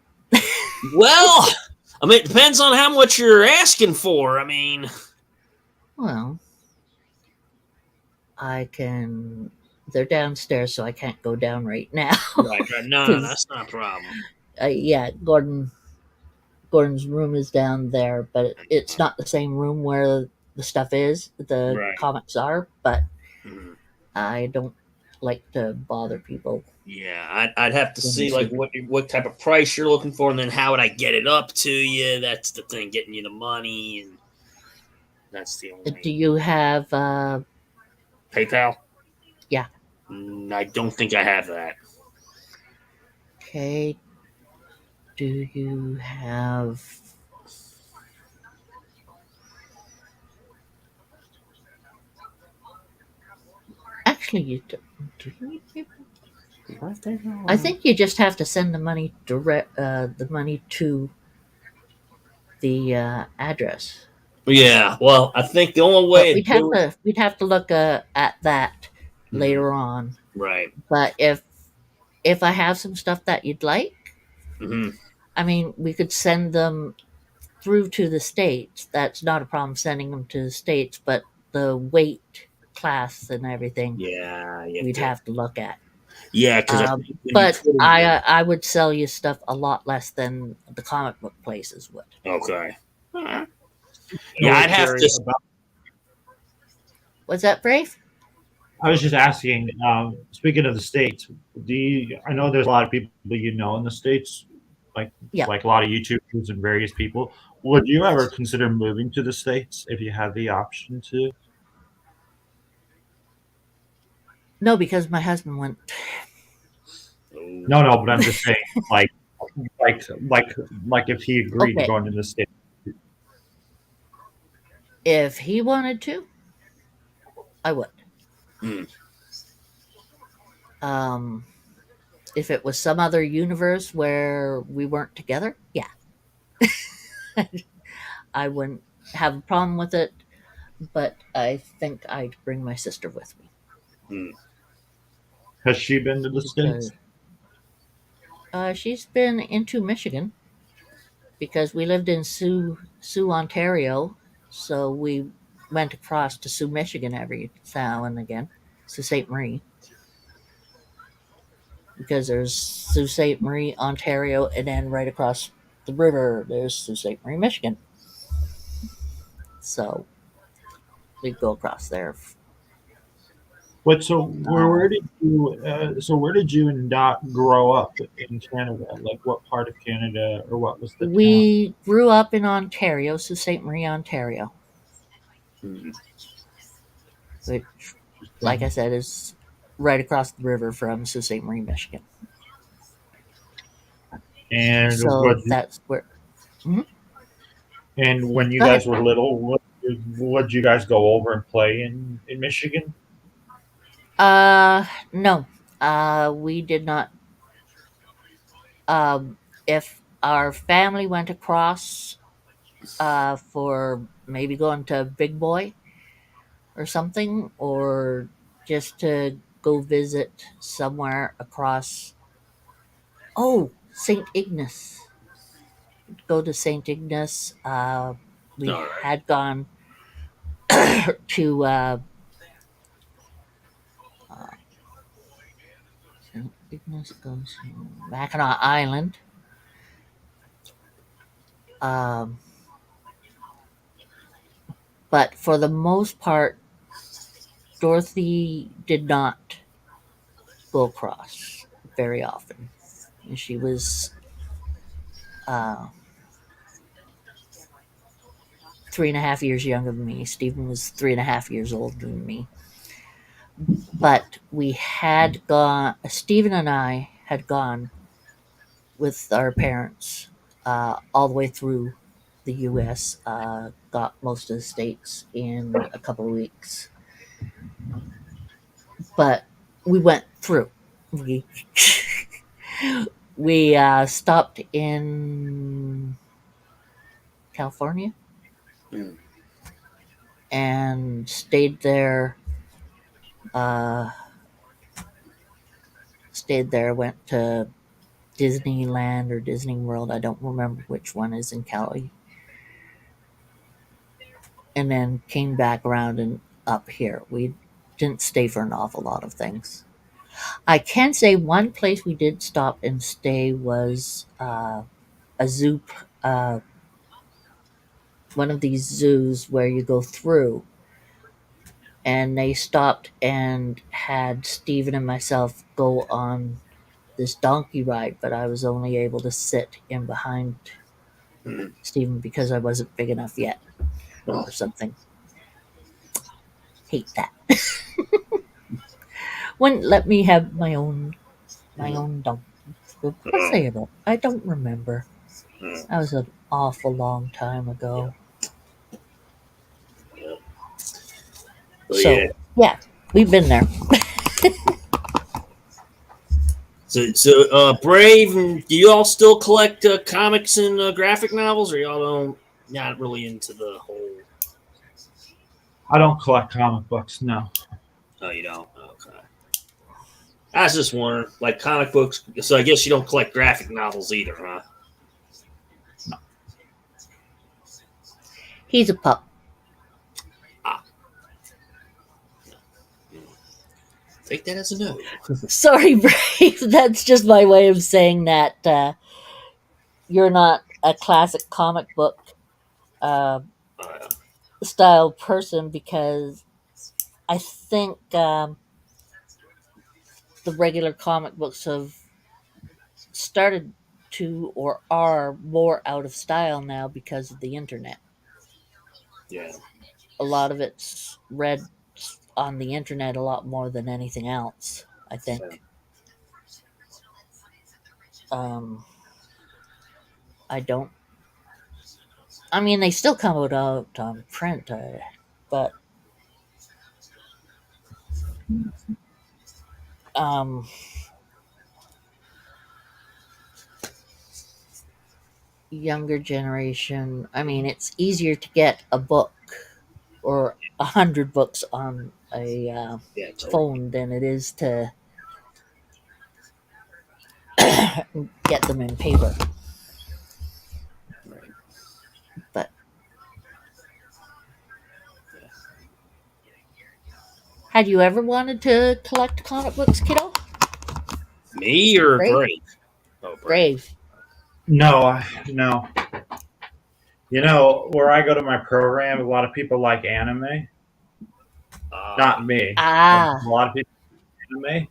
Well, I mean, it depends on how much you're asking for. I mean, Well, I can. They're downstairs, so I can't go down right now. right. No, 'Cause, that's not a problem. yeah, Gordon's room is down there, but it's not the same room where the stuff is. The Right. comics are, but Mhm. I don't like to bother people. Yeah, I'd have to when see they're like sleeping. what type of price you're looking for, and then how would I get it up to you? That's the thing, getting you the money, and that's the Do only you have? PayPal. Yeah. I don't think I have that. Okay. Do you have? Actually, you do. Do you need PayPal? I think you just have to send the money direct. The money to the address. Yeah, well, I think the only But way to do it. we'd have to look at that Mhm. later on. Right. But if I have some stuff that you'd like, Hmm. I mean, we could send them through to the states. That's not a problem sending them to the states, but the weight class and everything Yeah, you have we'd to. have to look at. Yeah, because I think when you But put 'em in I would sell you stuff a lot less than the comic book places would. okay. Alright. You Yeah, know, I'd have Terry, to. about, Was that Brave? I was just asking. Speaking of the states, I know there's a lot of people you know in the states, like Yeah. like a lot of YouTubers and various people. Would you ever consider moving to the states if you had the option to? No, because my husband went. No, but I'm just saying, like like if he agreed to Okay, go into the state. if he wanted to, I would. Hmm. Um, if it was some other universe where we weren't together, yeah, I wouldn't have a problem with it. But I think I'd bring my sister with me Hmm. Has she been to the because states? she's been into Michigan because we lived in Sioux, Ontario, so we went across to Sioux, Michigan every now and again, Sault Ste. Marie, because there's Sault Ste. Marie, Ontario, and then right across the river there's Sault Ste. Marie, Michigan. So we go across there. But so Uh, where did you and Dot grow up in Canada? Like what part of Canada, or what was the town? we grew up in Ontario, Sault Ste. Marie, Ontario, Hmm. which, like I said, is right across the river from Sault Ste. Marie, Michigan. And So that's where. Mhm. when you Go ahead. guys were little, would you guys go over and play in Michigan? No, we did not. If our family went across, for maybe going to Big Boy or something, or just to go visit somewhere across. Oh, St. Ignace. Go to St. Ignace. We All right. had gone to uh, St. Ignace goes to Mackinac Island. Um, but for the most part, Dorothy did not go across very often. And she was uh, 3.5 years younger than me. Stephen was 3.5 years older than me. But we had gone, Stephen and I had gone with our parents all the way through the U.S., got most of the states in a couple of weeks. But we went through. We, we stopped in California Hmm. and stayed there. Uh, stayed there. Went to Disneyland or Disney World. I don't remember which one is in Cali. And then came back around and up here. We didn't stay for an awful lot of things. I can say one place we did stop and stay was a zoo, uh, one of these zoos where you go through. And they stopped and had Stephen and myself go on this donkey ride, but I was only able to sit in behind Hmm. Stephen because I wasn't big enough yet or something. Hate that. Wouldn't let me have my own donkey. What was I about? I don't remember. Hmm. That was an awful long time Yeah. ago. Yeah. Well, So yeah. yeah, we've been there. So, Brave, and do you all still collect comics and graphic novels, or y'all don't not really into the whole? I don't collect comic books. No. Oh, you don't. Okay. I was just wondering, like comic books. So I guess you don't collect graphic novels either, huh? He's a pup. Ah, take that as a no. Sorry, Brave. That's just my way of saying that you're not a classic comic book uh, Uh, style person because I think the regular comic books have started to or are more out of style now because of the internet. yeah. A lot of it's read on the internet a lot more than anything else, I Yeah. think. Um, I don't. I mean, they still come out on print, but um, younger generation. I mean, it's easier to get a book or 100 books on a Yeah, totally. phone than it is to get them in paper. Right. But had you ever wanted to collect comic books, kiddo? Me or Brave? Brave? Oh, Brave. No, no. You know, where I go to my program, a lot of people like anime. Not me. Ah, A lot of people like anime.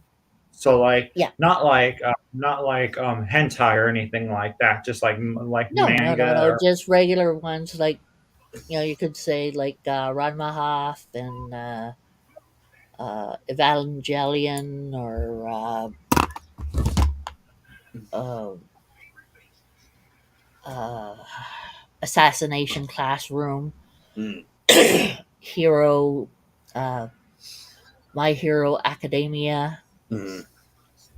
So like, yeah. not like hentai or anything like that. Just like No, manga. Or, just regular ones like you could say like Ranma Hoff and Evangelion or uh, uh, Assassination Classroom, Mm. Hero, uh, My Hero Academia. Mm.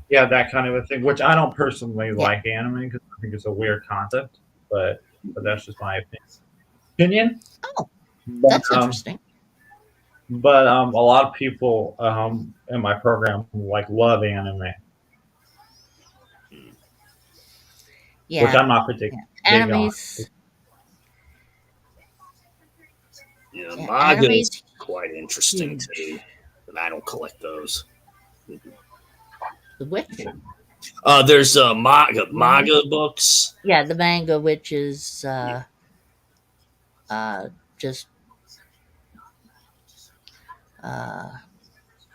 yeah, that kind of a thing. Which I don't personally Yeah. like anime because I think it's a weird concept. But that's just my opinion. Oh, But, that's interesting. But a lot of people in my program like love anime, Yeah, which I'm not particularly big on. animes. Yeah, Yeah, manga is animes. quite interesting Huge. too, but I don't collect those. The which? There's manga books. Yeah, the manga, which is just uh,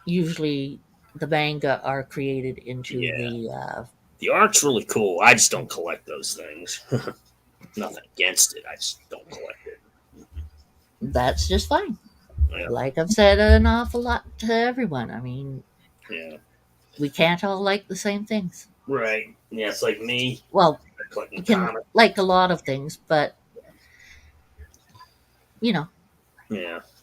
usually the manga are created into Yeah. the The art's really cool. I just don't collect those things. Nothing against it. I just don't collect it. that's just fine. Yeah. Like I've said an awful lot to everyone. I mean, Yeah. we can't all like the same things. Right. Yeah, it's like me. Well, I'm collecting you can comics. like a lot of things, but Yeah.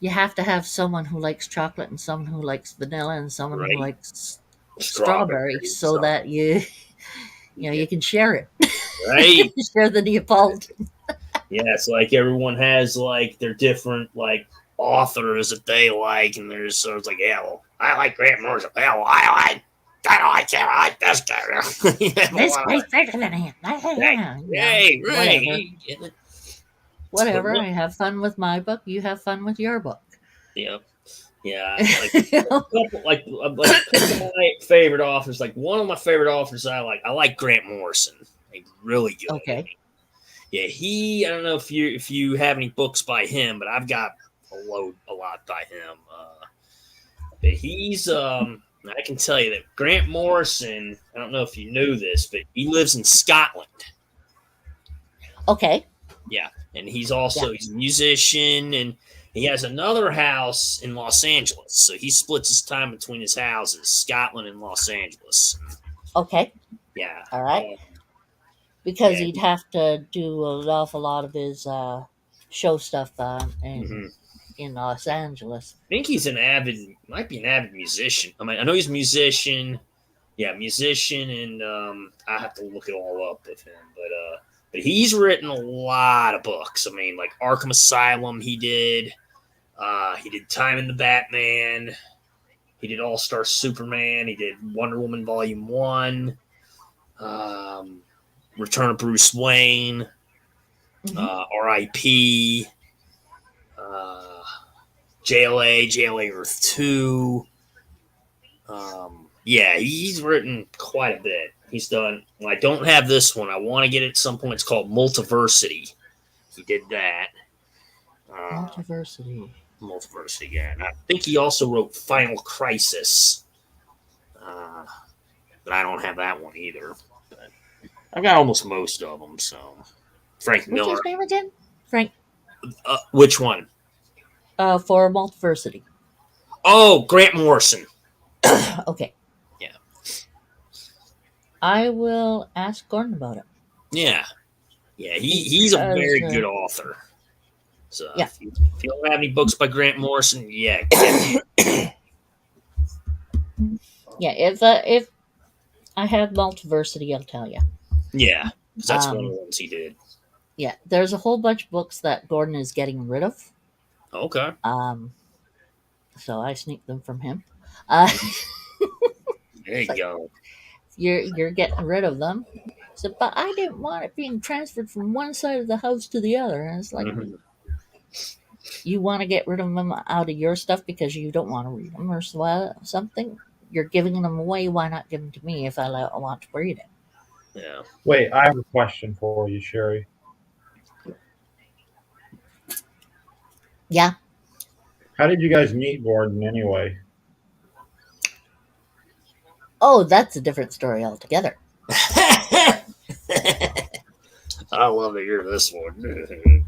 you have to have someone who likes chocolate and someone who likes vanilla and someone who Right. likes Strawberry strawberry, so stuff. that you can share it. Right. Share the Neapolitan. Yeah, it's like everyone has like their different like authors that they like, and there's so it's like, yeah, well, I like Grant Morrison. Yeah, well, I like this guy. You have a This lot of- guy's better than him. Hey, right. Whatever. I have fun with my book. You have fun with your book. Yeah, yeah. Like a couple of my favorite authors. Like one of my favorite authors I like Grant Morrison. Like really good. Okay. Yeah, I don't know if you have any books by him, but I've got a lot by him. But he's I can tell you that Grant Morrison, I don't know if you knew this, but he lives in Scotland. Okay. Yeah, and he's a musician, and he has another house in Los Angeles. So he splits his time between his houses, Scotland and Los Angeles. Okay. Yeah. All right. Because yeah. he'd have to do an awful lot of his show stuff in Los Angeles. I think he's might be an avid musician. I mean, I know he's a musician. Yeah, musician, and I have to look it all up with him. But he's written a lot of books. I mean, like Arkham Asylum, he did. He did Time in the Batman. He did All Star Superman. He did Wonder Woman Volume 1. Return of Bruce Wayne. R.I.P. JLA Earth 2. Yeah, he's written quite a bit. He's done. Well, I don't have this one. I want to get it at some point. It's called Multiversity. He did that. Multiversity, yeah. And I think he also wrote Final Crisis. But I don't have that one either. But I've got almost most of them. So Frank Miller. What's his name again? Frank. Which one? For Multiversity. Oh, Grant Morrison. Okay. Yeah. I will ask Gordon about it. Yeah. Yeah, he's a very Because, good author. So yeah. if you don't have any books by Grant Morrison, yeah, Yeah, if I have Multiversity, I'll tell you. yeah, because that's one of Um, the ones he did. yeah, there's a whole bunch of books that Gordon is getting rid of. Okay. So I sneaked them from him. Uh, There you go. you're getting rid of them. So, but I didn't want it being transferred from one side of the house to the other. And it's like, Mhm. you want to get rid of them out of your stuff because you don't want to read them or something. You're giving them away. Why not give them to me if I want to read it? Yeah. Wait, I have a question for you, Sherry. Yeah. How did you guys meet Gordon anyway? Oh, that's a different story altogether. I love to hear this one.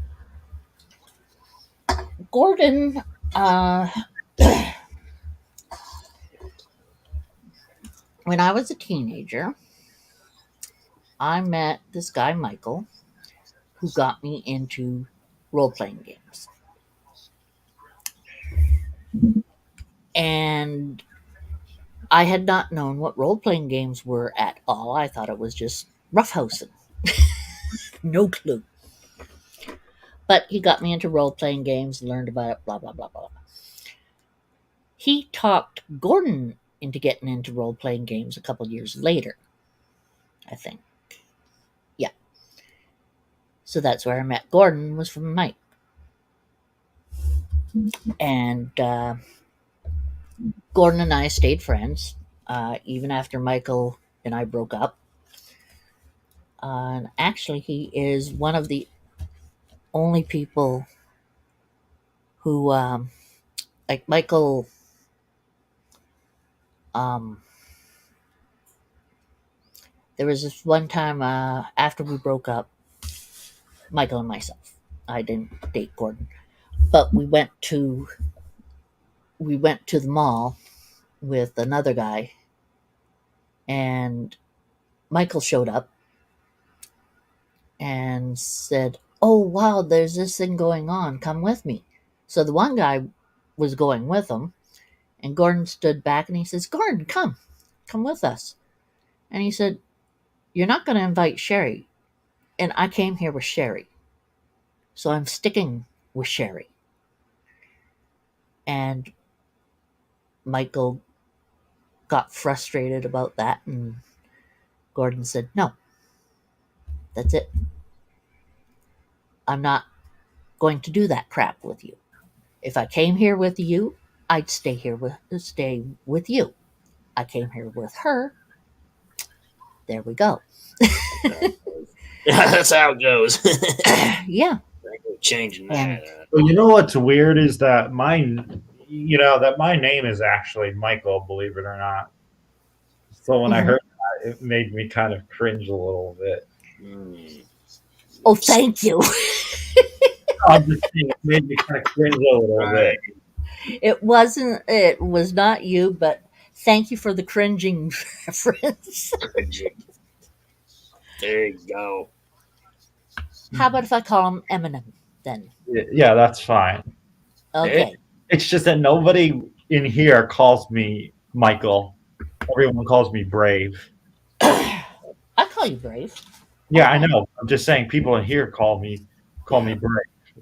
Gordon, uh, when I was a teenager, I met this guy, Michael, who got me into role playing games. And I had not known what role playing games were at all. I thought it was just roughhousing. No clue. But he got me into role playing games, learned about it, blah, blah, blah, blah. He talked Gordon into getting into role playing games a couple years later, I think. Yeah. So that's where I met Gordon, was from Mike. And Gordon and I stayed friends, even after Michael and I broke up. And actually, he is one of the only people who, like Michael, um, there was this one time after we broke up, Michael and myself. I didn't date Gordon, but we went to the mall with another guy, and Michael showed up and said, "Oh wow, there's this thing going on. Come with me." So the one guy was going with him, and Gordon stood back and he says, "Gordon, come with us." And he said, "You're not going to invite Sherry." And I came here with Sherry. So I'm sticking with Sherry. And Michael got frustrated about that, and Gordon said, "No, that's it. I'm not going to do that crap with you. If I came here with you, I'd stay with you. I came here with her. There we go." Yeah, that's how it goes. Yeah. Changing And that. Well, you know what's weird is that my name is actually Michael, believe it or not. So when I Mhm. heard that, it made me kind of cringe a little bit. Oh, thank you. I'm just saying, it made me kind of cringe a little bit. It was not you, but thank you for the cringing reference. There you go. How about if I call him Eminem then? Yeah, that's fine. Okay. It's just that nobody in here calls me Michael. Everyone calls me Brave. I call you Brave. Yeah, I know. I'm just saying people in here call me Brave.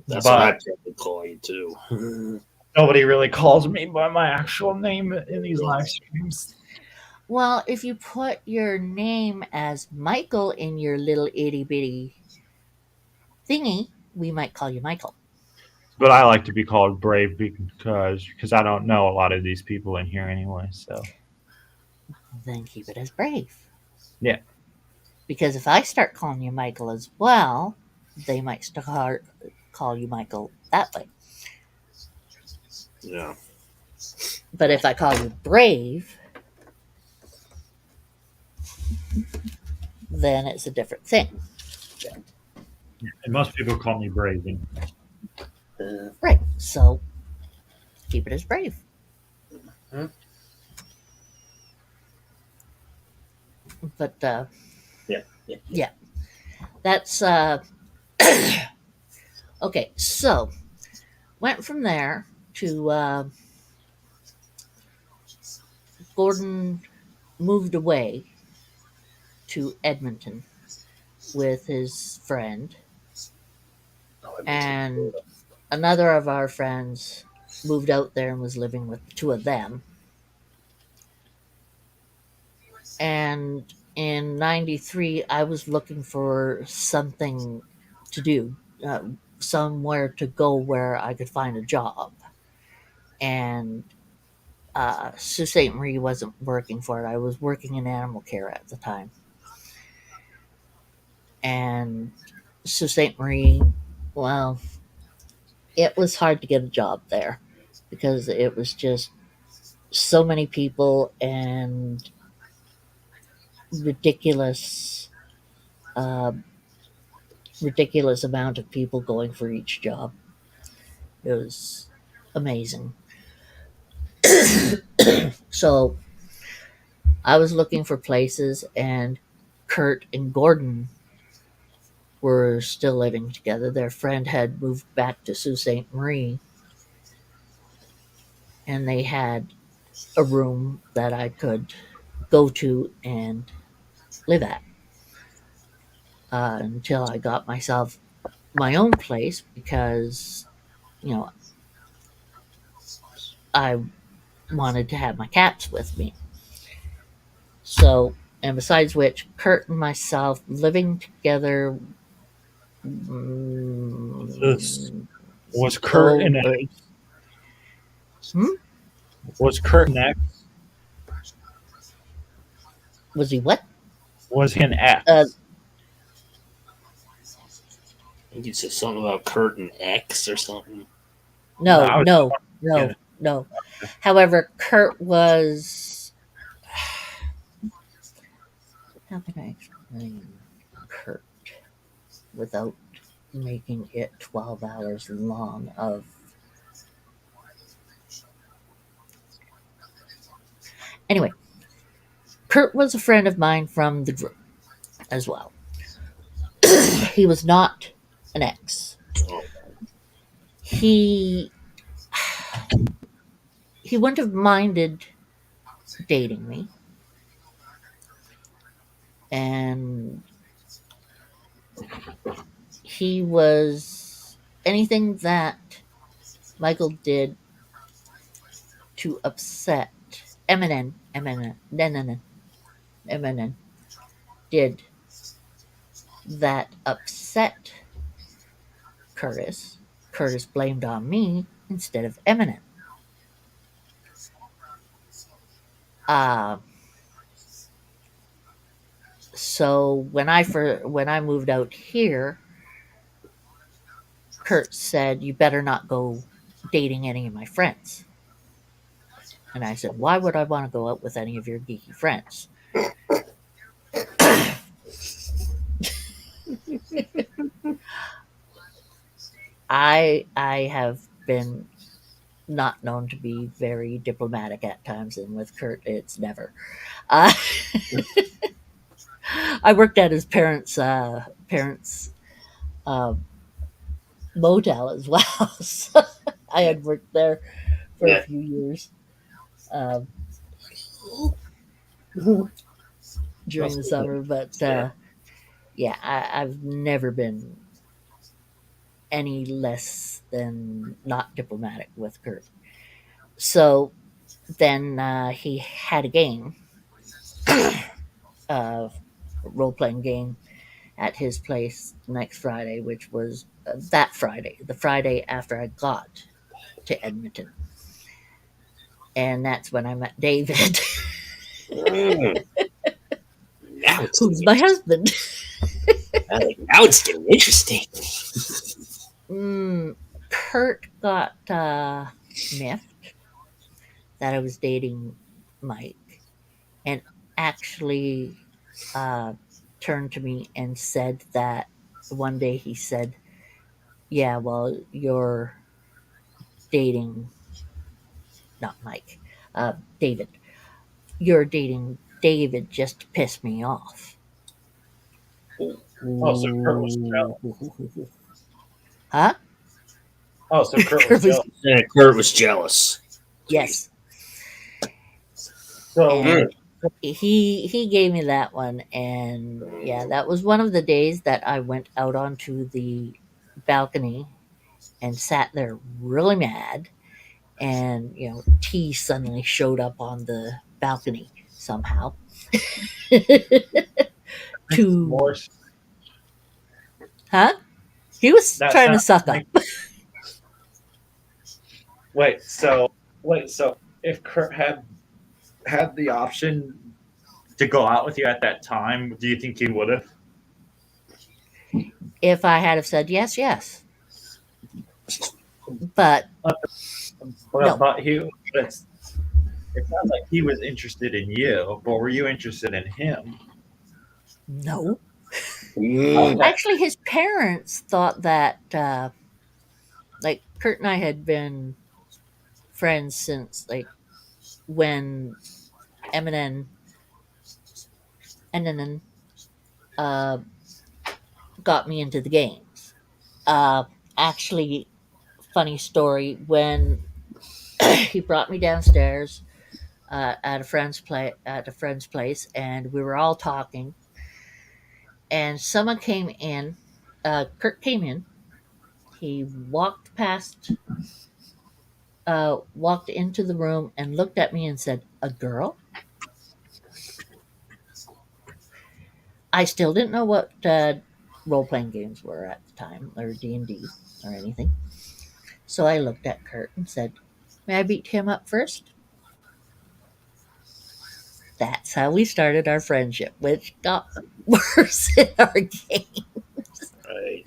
That's what I But probably call you too. nobody really calls me by my actual name in these live streams. Well, if you put your name as Michael in your little itty bitty thingy, we might call you Michael. But I like to be called Brave because I don't know a lot of these people in here anyway. So Then keep it as Brave. yeah. Because if I start calling you Michael as well, they might start call you Michael that way. Yeah. But if I call you Brave, then it's a different thing. And most people call me Brave. Right. So keep it as Brave. Hmm. But Yeah. yeah, that's Okay, so went from there to Gordon moved away to Edmonton with his friend, and another of our friends moved out there and was living with the two of them. And in 93, I was looking for something to do, somewhere to go where I could find a job. And Sault Ste. Marie wasn't working for it. I was working in animal care at the time. And Sault Ste. Marie, well, it was hard to get a job there because it was just so many people and ridiculous, uh, ridiculous amount of people going for each job. It was amazing. So I was looking for places, and Kurt and Gordon were still living together. Their friend had moved back to Sault Ste. Marie, and they had a room that I could go to and live at until I got myself my own place because, you know, I wanted to have my cats with me. So, and besides which, Kurt and myself living together. This Mm, was Kurt oh, an ex? hmm? Was Kurt an ex? Was he what? Was he an ex? Uh, I think you said something about Kurt and X or something. No, no, I was no, yeah. no, no. However, Kurt was. How can I explain Kurt without making it 12 hours long of. Anyway, Kurt was a friend of mine from the group as well. He was not an ex. He he wouldn't have minded dating me, and he was anything that Michael did to upset Eminem did that upset Curtis. Curtis blamed on me instead of Eminem. Uh, so when I moved out here, Kurt said, "You better not go dating any of my friends." And I said, "Why would I want to go out with any of your geeky friends?" I have been not known to be very diplomatic at times, and with Kurt, it's never. Uh, I worked at his parents' uh, motel as well. So I had worked there for a Yeah. few years um, during the summer, but yeah, I've never been any less than not diplomatic with Kurt. So then he had a game, role playing game at his place next Friday, which was that Friday, the Friday after I got to Edmonton. And that's when I met David, Mm. Now it's who's getting my husband. now it's getting interesting. Kurt got miffed that I was dating Mike and actually uh, turned to me and said that one day he said, "Yeah, well, you're dating, not Mike, David. You're dating David just to piss me off." Oh, so Kurt was jealous. Huh? Oh, so Kurt was Kurt was- jealous. Yeah, Kurt was jealous. Yes. So And he gave me that one, and yeah, that was one of the days that I went out onto the balcony and sat there really mad, and T suddenly showed up on the balcony somehow to more. huh he was That trying to sounds suck up. like. Wait. So if Kurt had the option to go out with you at that time, do you think he would have? If I had have said yes, but Well, no. but it sounds like he was interested in you, but were you interested in him? No, Mm. Okay. actually his parents thought that like Kurt and I had been friends since like when Eminem and then uh, got me into the games. Uh, Actually, funny story when he brought me downstairs at a friend's place, and we were all talking, and someone came in. Kurt came in. He walked into the room and looked at me and said, "A girl?" I still didn't know what role playing games were at the time, or D&D or anything. So I looked at Kurt and said, "May I beat him up first?" That's how we started our friendship, which got worse in our game Right.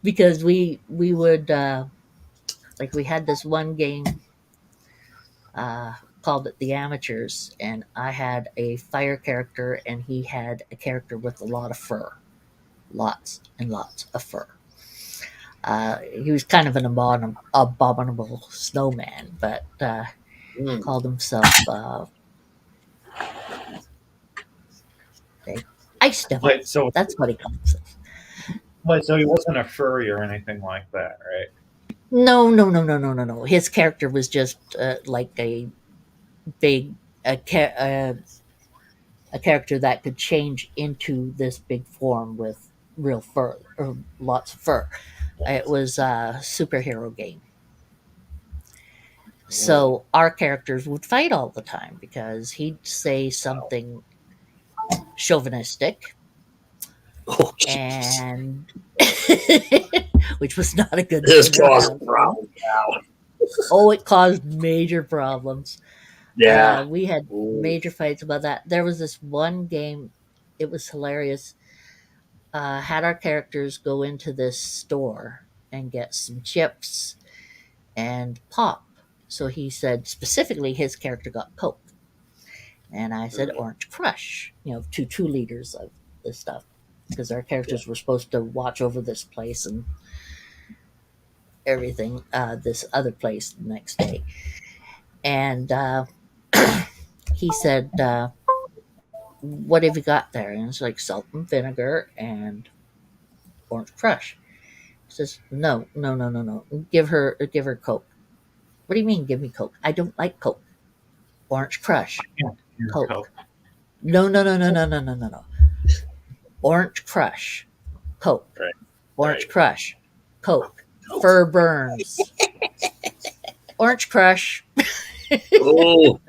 because we would like we had this one game uh, called it the Amateurs, and I had a fire character, and he had a character with a lot of fur, lots and lots of fur. He was kind of an abominable snowman, but Mm. called himself a ice devil. Wait, so That's what he called himself. he wasn't a furry or anything like that, right? No. His character was just like a big a character that could change into this big form with real fur or lots of fur. It was a superhero game. So our characters would fight all the time because he'd say something chauvinistic Oh, jeez. and which was not a good This thing caused a around him. problem now. Oh, it caused major problems. Yeah. We had Ooh. major fights about that. There was this one game, it was hilarious. Had our characters go into this store and get some chips and pop. So he said specifically his character got Coke. And I said Orange Crush, 2 liters of this stuff. Because our characters were supposed to watch over this place and everything, this other place the next day. And he said, "What have you got there?" And it's like salt and vinegar and Orange Crush. He says, "No. Give her Coke." "What do you mean, give me Coke? I don't like Coke." "Orange Crush, Coke." No. Orange Crush, Coke. Right. Orange Right. Crush, Coke. Fur burns. Orange Crush. Oh.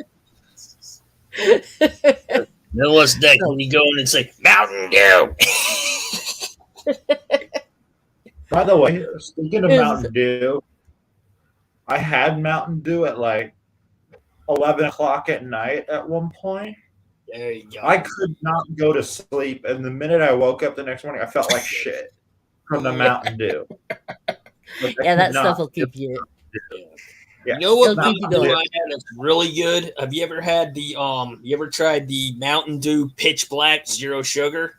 Then what's next when you go in and say Mountain Dew? By the way, speaking of Is- Mountain Dew, I had Mountain Dew at like 11 o'clock at night at one point. There you go. I could not go to sleep, and the minute I woke up the next morning, I felt like shit from the Mountain Dew. Like, I Yeah, could that stuff not. will keep you. Yeah. You know what It'll keep you Mountain Dew going. I had that's really good? Have you ever had the you ever tried the Mountain Dew Pitch Black Zero Sugar?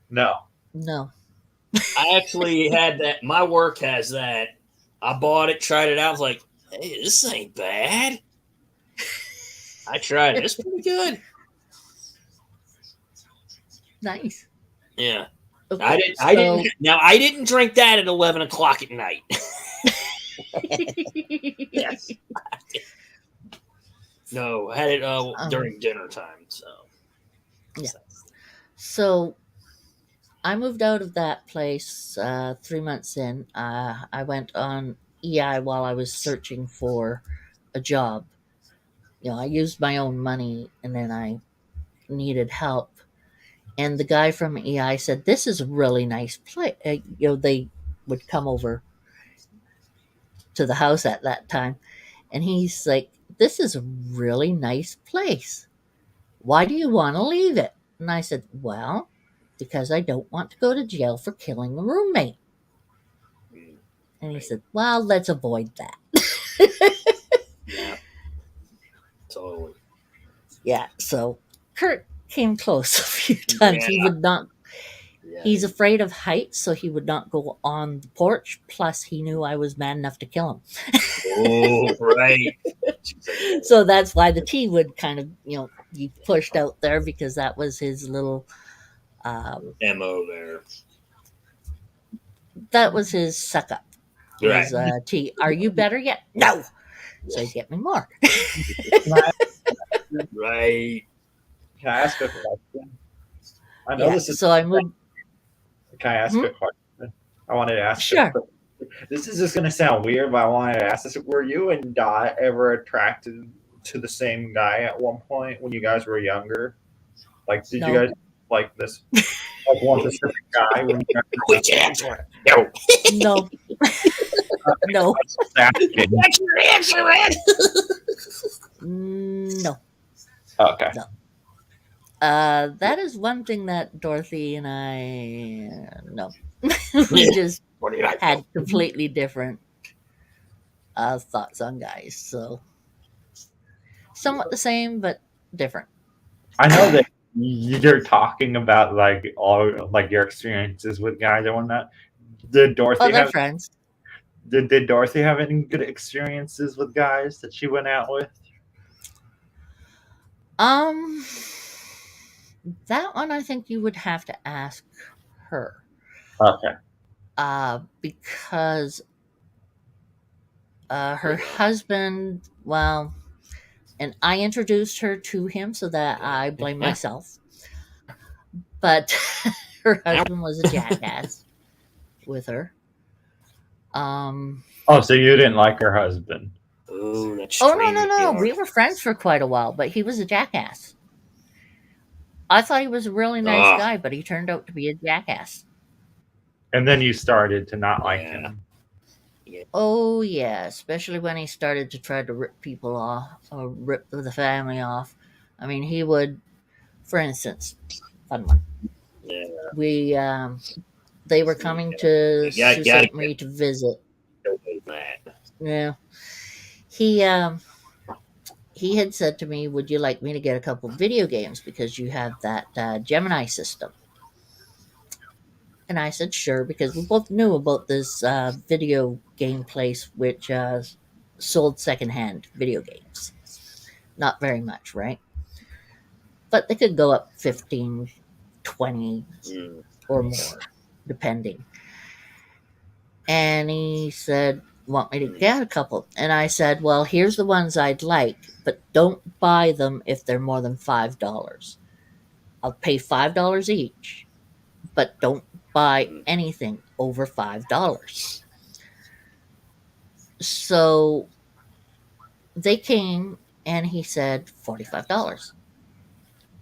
No. No. I actually had that. My work has that. I bought it, tried it out. I was like, hey, this ain't bad. I tried it. It's pretty good. Nice. Yeah. I didn't. I didn't. Now I didn't drink that at 11 o'clock at night. Yes. No, I had it during dinner time. So Yeah. So I moved out of that place 3 months in. I went on EI while I was searching for a job. I used my own money and then I needed help. And the guy from EI said, "This is a really nice place." They would come over to the house at that time. And he's like, "This is a really nice place. Why do you want to leave it?" And I said, "Well, because I don't want to go to jail for killing a roommate." And he said, "Well, let's avoid that." Yeah. Totally. Yeah, so Kurt came close a few times. He Yeah. would not, Yeah. he's afraid of heights, so he would not go on the porch. Plus, he knew I was mad enough to kill him. Oh, right. So that's why the tea would kind of, be pushed out there because that was his little, MO there. that was his suck up. Right. Was tea. Are you better yet? No. So he'd get me more. Right. Can I ask a question? I know Yeah, this is. so I moved. Can I ask a question? I wanted to ask. Sure. This is just going to sound weird, but I wanted to ask this. Were you and Dot ever attracted to the same guy at one point when you guys were younger? Like, did No. you guys like this? Like one specific guy? When you guys were Which answer? No. No. No. asking? What's your answer, Ed? No. Okay. That is one thing that Dorothy and I no. We just What do you like? had completely different thoughts on guys. So somewhat the same but different. I know that you're talking about like all like your experiences with guys and whatnot. Did Dorothy Oh, they're have friends. did Dorothy have any good experiences with guys that she went out with? That one I think you would have to ask her. Okay. Because her husband, well, and I introduced her to him, so that I blame myself. But her husband was a jackass with her. Oh, so you didn't like her husband? Oh, that's Oh no! We were friends for quite a while, but he was a jackass. I thought he was a really nice guy, but he turned out to be a jackass. And then you started to not like Yeah. him. Oh yeah, especially when he started to try to rip people off or rip the family off. I mean, he would, for instance, fun one. Yeah. We they were coming to Yeah, Sault yeah. Ste. Marie to visit. That. Yeah, he had said to me, "Would you like me to get a couple video games because you have that Gemini system?" And I said, "Sure," because we both knew about this video game place which sold secondhand video games. Not very much, right? But they could go up 15, 20 or more, depending. And he said, "Want me to get a couple?" And I said, "Well, here's the ones I'd like, but don't buy them if they're more than $5. I'll pay $5 each, but don't buy anything over $5. So they came and he said $45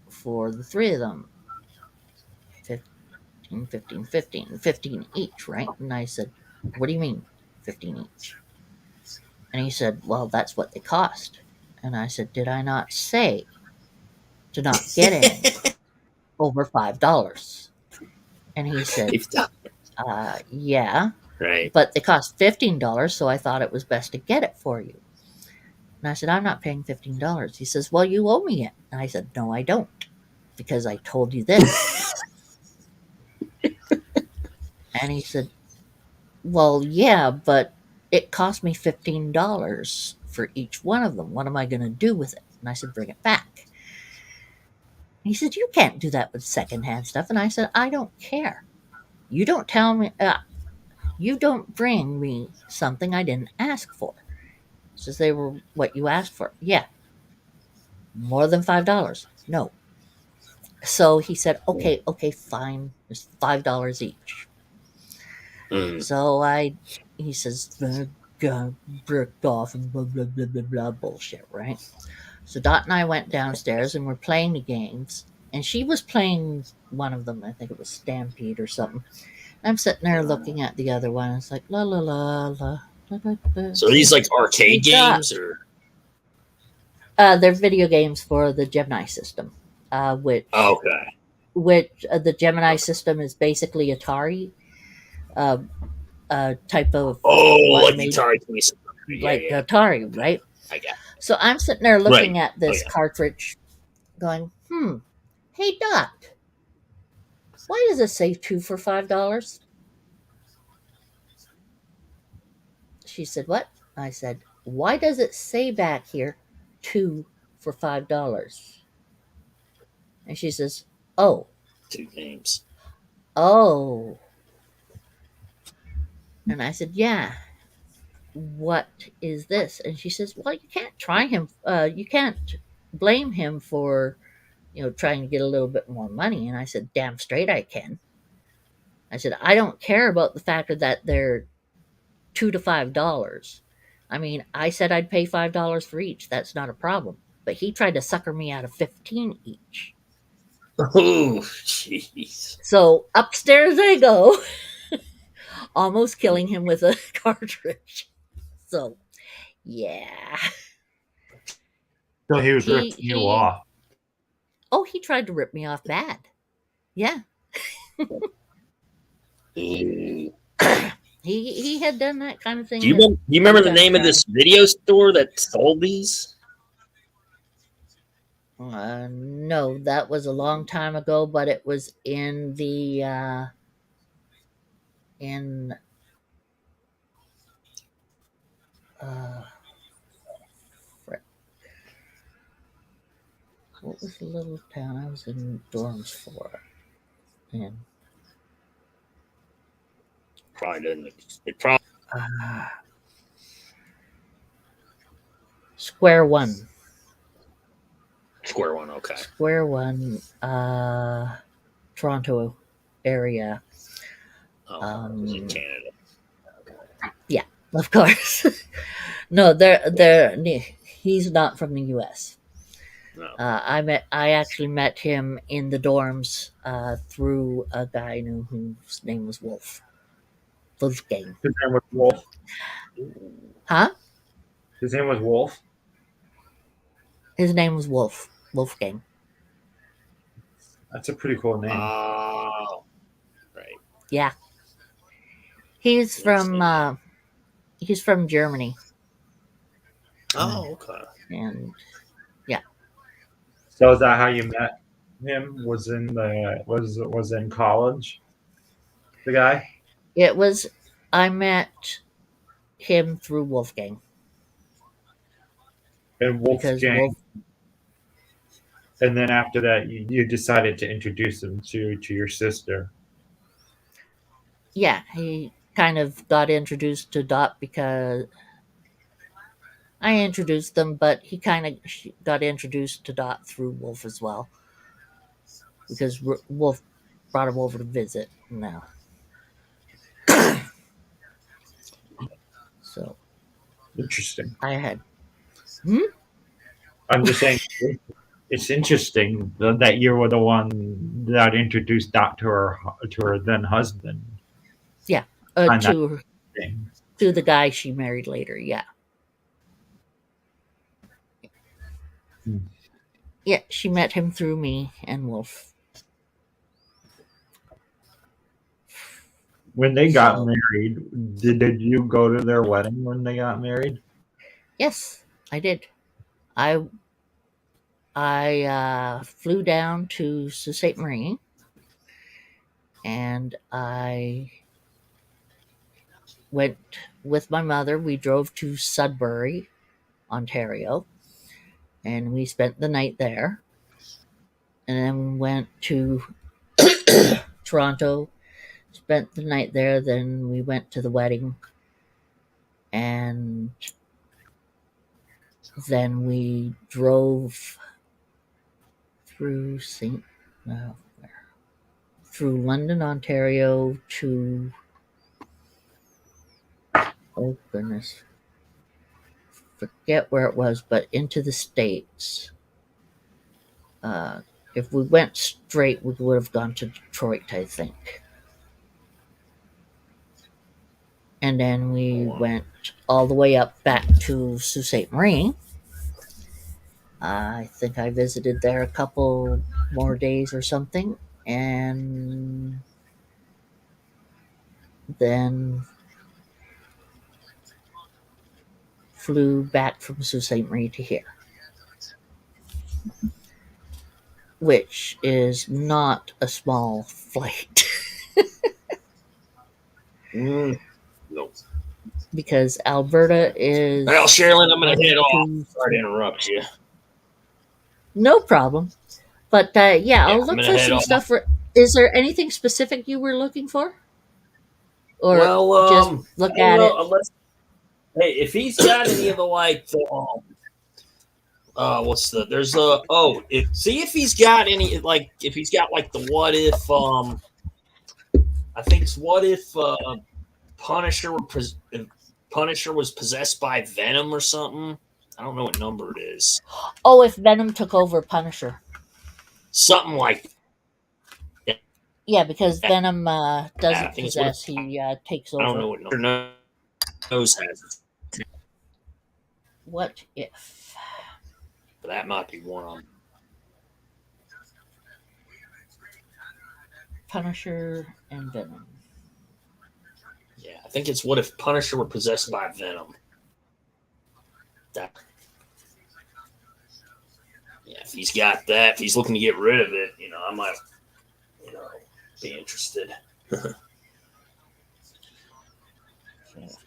for the three of them. 15 each, right? And I said, "What do you mean 15 each?" And he said, "Well, that's what they cost." And I said, "Did I not say to not get any over $5? And he said, "Yeah, Right. but they cost $15, so I thought it was best to get it for you." And I said, "I'm not paying $15. He says, "Well, you owe me it." And I said, "No, I don't, because I told you this." And he said, "Well, yeah, but it cost me $15 for each one of them. What am I going to do with it?" And I said, "Bring it back." And he said, "You can't do that with secondhand stuff." And I said, "I don't care. You don't tell me. You don't bring me something I didn't ask for. Says they were what you asked for. Yeah, more than $5. No. So he said, okay, okay, fine. It's $5 each. Mm. So he says, bricked off and blah, blah, blah, blah, blah, bullshit, right? So Dot and I went downstairs and we're playing the games. And she was playing one of them. I think it was Stampede or something. I'm sitting there looking at the other one. It's like, la, la, la, la. La, la, la. So are these like arcade Hey, Dot. games or? They're video games for the Gemini system, which Okay. the Gemini system is basically Atari, type of Oh, one like made Atari 26. like Atari, right? I got. So I'm sitting there looking Right. at this yeah. cartridge, going, hey Dot, why does it say 2 for $5? She said, what? I said, why does it say back here 2 for $5? And she says, oh, 2 games. oh. And I said, yeah, what is this? And she says, well, you can't try him. You can't blame him for, trying to get a little bit more money. And I said, damn straight I can. I said, I don't care about the fact that they're $2 to $5. I mean, I said I'd pay $5 for each. That's not a problem. But he tried to sucker me out of 15 each. Oh, jeez. So upstairs I go, almost killing him with a cartridge. So, yeah. So he was ripping you off. Oh, he tried to rip me off bad. Yeah. He had done that kind of thing. Do you remember the name of this video store that sold these? No, that was a long time ago, but it was in the frick. What was the little town I was in dorms for? And Probably didn't. It probably. Square One. Square One, okay. Square One, Toronto area. In Canada. Yeah, of course. No, he's not from the U.S. No. I actually met him in the dorms through a guy I knew whose name was Wolfgang. His name was Wolf. Huh? His name was Wolf. His name was Wolfgang. That's a pretty cool name. Oh, right. Yeah. He's from Germany. Oh, okay. And yeah. So is that how you met him? Was in college? The guy? I met him through Wolfgang. And Wolfgang. And then after that, you decided to introduce him to your sister. Yeah, he kind of got introduced to Dot because I introduced them, but he kind of got introduced to Dot through Wolf as well. Because Wolf brought him over to visit now. So. Interesting. I had. I'm just saying, it's interesting that you were the one that introduced Dot to her then husband. Yeah, to the guy she married later. Yeah. Yeah, she met him through me and Wolf. When they got married, did you go to their wedding when they got married? Yes, I did. I flew down to Sault Ste. Marie, and I went with my mother. We drove to Sudbury, Ontario, and we spent the night there. And then went to Toronto, spent the night there. Then we went to the wedding, and then we drove through through London, Ontario to, oh goodness, forget where it was, but into the States. If we went straight, we would have gone to Detroit, I think. And then we went all the way up back to Sault Ste. Marie. I think I visited there a couple more days or something. And then flew back from Sault Ste. Marie to here, which is not a small flight. No. Because Alberta is. Well, Sherilyn, I'm going to head off. Sorry to interrupt you. No problem. But yeah, I'll look for some off. stuff. Is there anything specific you were looking for? Or Well, just look at it? Unless, hey, if he's got any of the see if he's got any, if he's got the what if, I think it's what if Punisher was possessed by Venom or something. I don't know what number it is. Oh, if Venom took over Punisher. Something like that. Yeah, because Venom doesn't possess, he takes over. I don't know what number. Nose has it. What if? That might be one on. Punisher and Venom. Yeah, I think it's what if Punisher were possessed by Venom. That. Yeah, if he's got that, if he's looking to get rid of it, I might, be interested.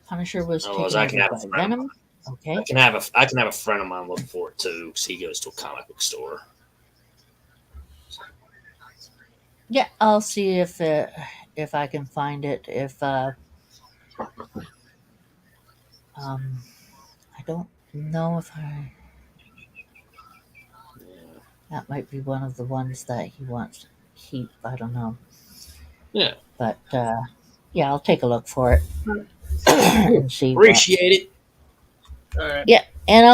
Punisher was taken over by Venom. Okay. I can have a friend of mine look for it too, because he goes to a comic book store. Yeah, I'll see if I can find it. If I don't know if I. That might be one of the ones that he wants to keep. I don't know. Yeah. But yeah, I'll take a look for it and see. Appreciate it. All right. Yeah, and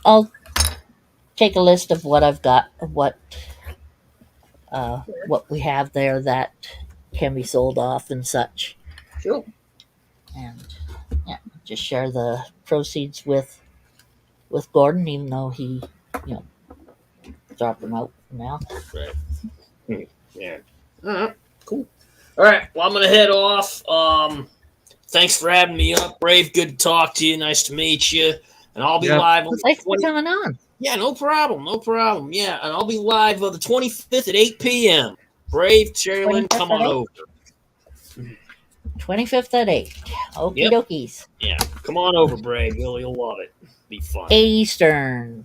I'll take a list of what I've got, what we have there that can be sold off and such. Sure. And yeah, just share the proceeds with Gordon, even though he, dropped them out now. Right. Yeah. All right. Cool. All right. Well, I'm gonna head off. Thanks for having me up, Brave. Good to talk to you. Nice to meet you. And I'll be live. Well, thanks for coming on. Yeah, no problem. No problem. Yeah, and I'll be live on the 25th at 8 p.m. Brave, Sherilyn, come on over. 25th at 8. Okie dokies. Yeah, come on over, Brave. You'll love it. Be fun. Eastern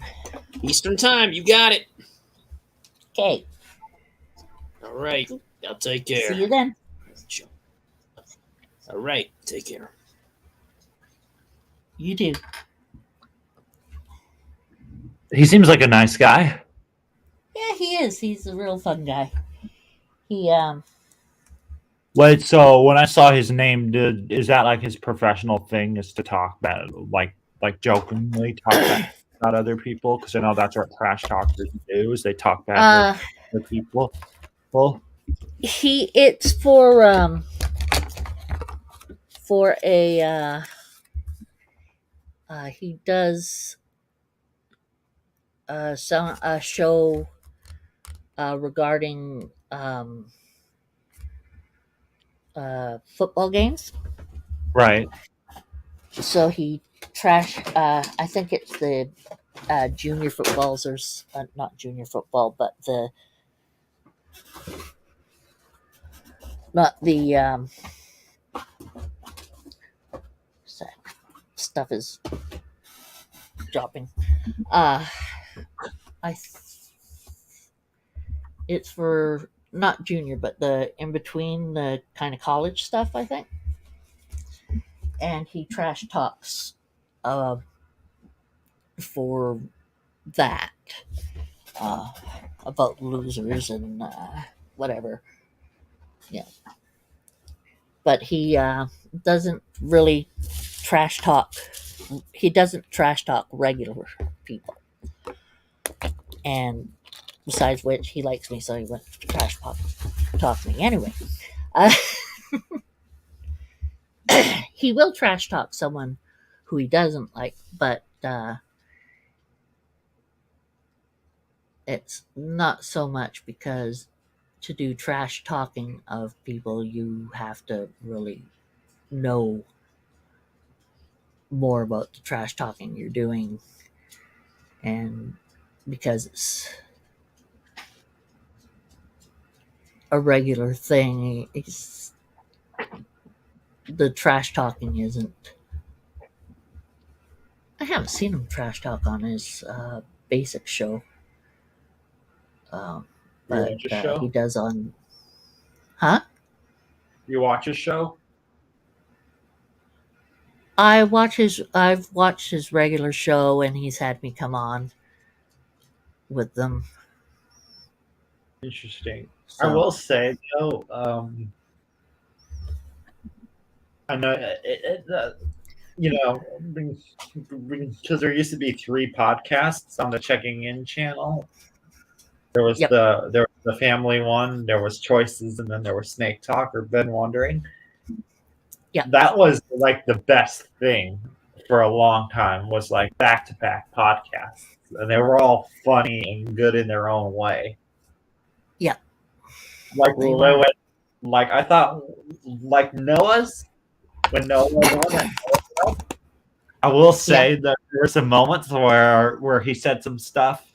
time. You got it. Okay. All right. I'll take care. See you then. All right. Take care. You too. He seems like a nice guy. Yeah, he is. He's a real fun guy. He Wait, so when I saw his name, is that like his professional thing is to talk about like jokingly talk about other people? Because I know that's what trash talkers do, is they talk bad to people. Well, it's for a he does a show regarding football games. Right. So he I think it's the junior footballs, or not junior football, but not the stuff is dropping. It's for not junior, but the in between the kind of college stuff, I think. And he trash talks uh, for that uh, about losers and whatever. Yeah, but he doesn't really trash talk. He doesn't trash talk regular people. And besides which, he likes me, so he went to talk me anyway. Uh, he will trash talk someone who he doesn't like, but it's not so much because to do trash talking of people, you have to really know more about the trash talking you're doing, and because it's a regular thing, the trash talking isn't. I haven't seen him trash talk on his basic show, You but watch his show? he does on. Huh? You watch his show? I've watched his regular show, and he's had me come on with them. Interesting. So. I will say though, I know you know, because there used to be 3 podcasts on the Checking In channel. There was Yep. the family one, there was Choices, and then there was Snake Talk or Ben Wandering. Yeah. That was like the best thing for a long time, was like back-to-back podcasts. And they were all funny and good in their own way. Yeah. Like They were. like I thought, like Noah's, when Noah was on that, I will say that there were some moments where he said some stuff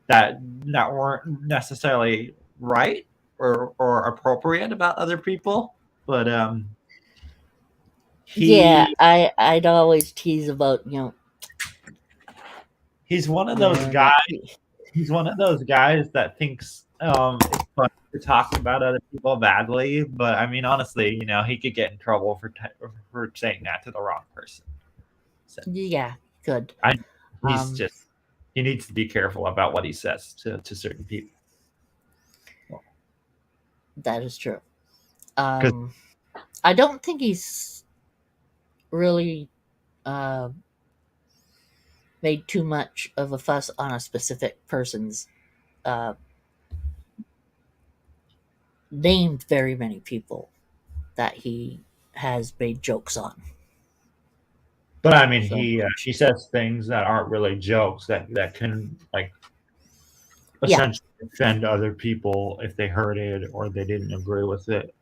that weren't necessarily right or appropriate about other people, but I'd always tease about he's one of those guys. He's one of those guys that thinks it's fun to talk about other people badly, but I mean, honestly, he could get in trouble for saying that to the wrong person. So, Yeah, good. He needs to be careful about what he says to certain people. That is true. I don't think he's really made too much of a fuss on a specific person's named very many people that he has made jokes on. But I mean, So. he says things that aren't really jokes that can essentially offend other people if they heard it or they didn't agree with it.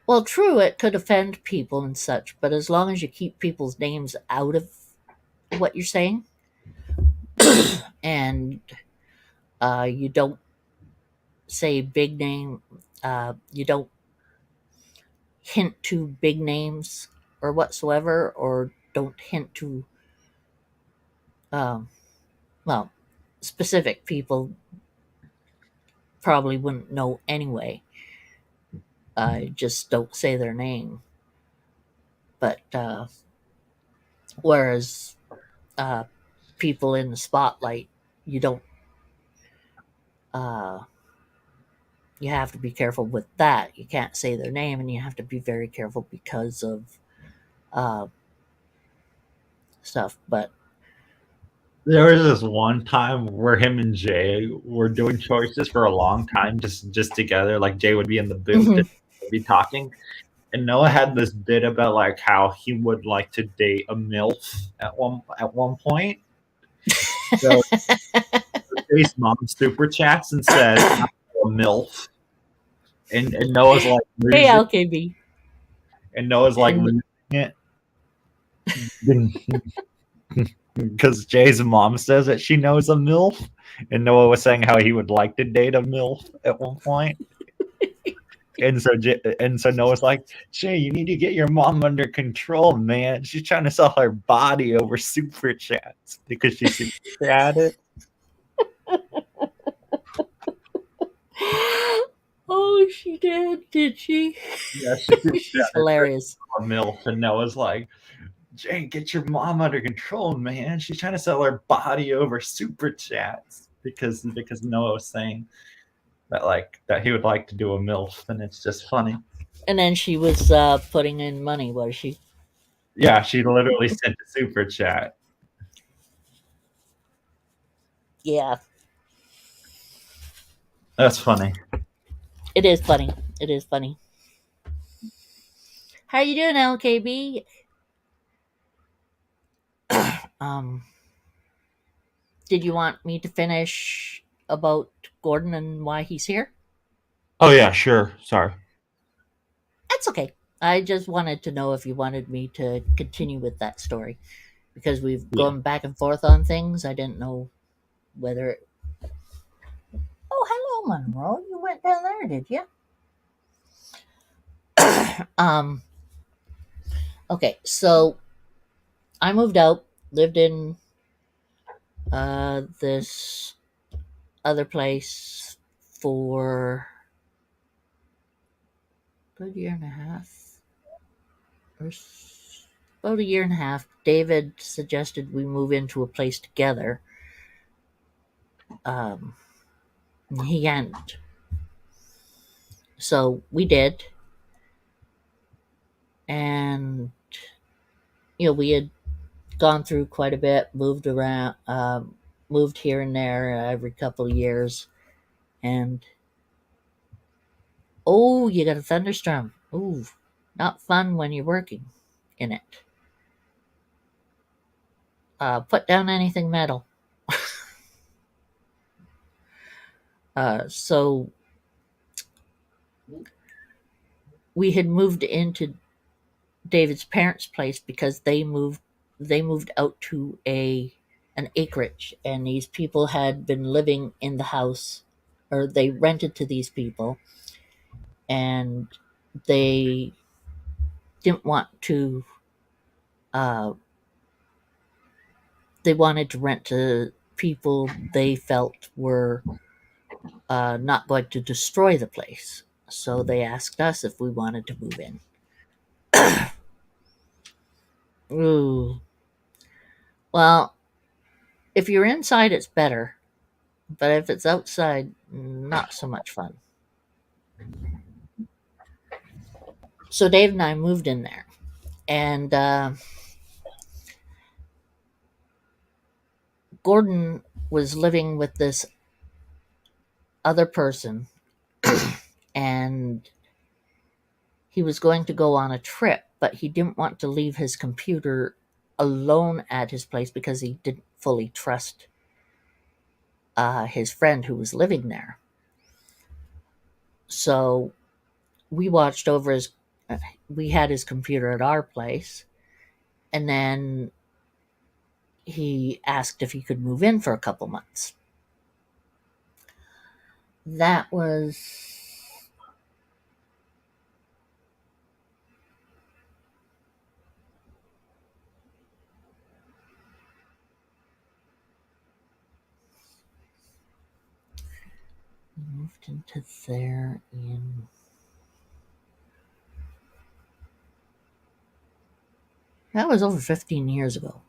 Well, true, it could offend people and such, but as long as you keep people's names out of what you're saying, and you don't say big name, you don't hint to big names or whatsoever, or don't hint to specific people probably wouldn't know anyway. Just don't say their name. But whereas people in the spotlight, you don't. You have to be careful with that. You can't say their name, and you have to be very careful because of stuff. But there was this one time where him and Jay were doing Choices for a long time, just together. Like Jay would be in the booth and be talking, and Noah had this bit about like how he would like to date a MILF at one point. So Jay's mom super chats and said, "I'm a MILF," and Noah's like, "Hey, LKB," and Noah's like, it. Because Jay's mom says that she knows a MILF, and Noah was saying how he would like to date a MILF at one point. And so Noah's like, Jay, you need to get your mom under control, man. She's trying to sell her body over super chats because she super chatted. She did she? Yeah, she did She's hilarious. a MILF, and Noah's like, Jane, get your mom under control, man. She's trying to sell her body over super chats because Noah was saying that he would like to do a MILF, and it's just funny. And then she was putting in money, was she? Yeah, she literally sent a super chat. Yeah, That's funny. it is funny. It is funny. How you doing, LKB? um, did you want me to finish about Gordon and why he's here? Oh yeah, sure. Sorry. That's okay. I just wanted to know if you wanted me to continue with that story because we've gone back and forth on things. I didn't know whether. Oh, hello, Monroe. You went down there, did you? Okay, so I moved out, lived in this other place for a good year and a half, about a year and a half. David suggested we move into a place together. He hadn't, so we did, and we had gone through quite a bit, moved around, moved here and there every couple of years, and oh, you got a thunderstorm. Ooh, not fun when you're working in it. Put down anything metal. So we had moved into David's parents' place because they moved out to an acreage, and these people had been living in the house, or they rented to these people, and they didn't want to. They wanted to rent to people they felt were not going to destroy the place. So they asked us if we wanted to move in. Ooh. Well, if you're inside, it's better. But if it's outside, not so much fun. So Dave and I moved in there. And Gordon was living with this other person. And he was going to go on a trip, but he didn't want to leave his computer alone at his place because he didn't fully trust his friend who was living there. So we watched over his. We had his computer at our place, and then he asked if he could move in for a couple months. That was. Moved into there in. That was over 15 years ago.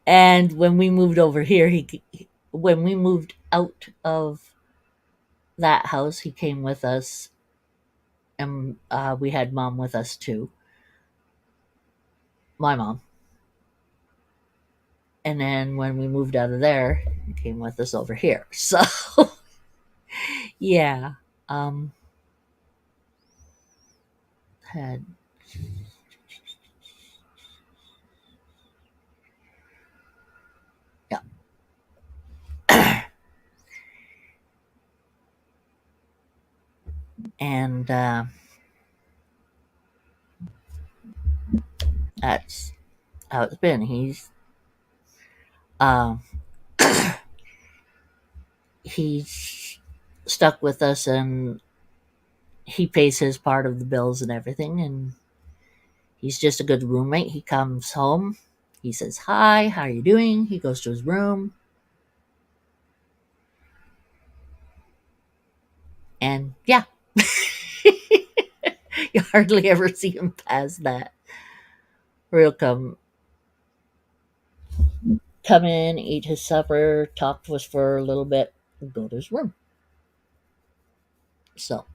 And when we moved over here, when we moved out of that house, he came with us, and we had Mom with us too. My mom. And then when we moved out of there, he came with us over here. So, yeah. Had and that's how it's been. He's stuck with us, and he pays his part of the bills and everything, and he's just a good roommate. He comes home, he says hi, how are you doing? He goes to his room, And yeah, you hardly ever see him past that. Or he'll come in, eat his supper, talk to us for a little bit, and go to his room. So,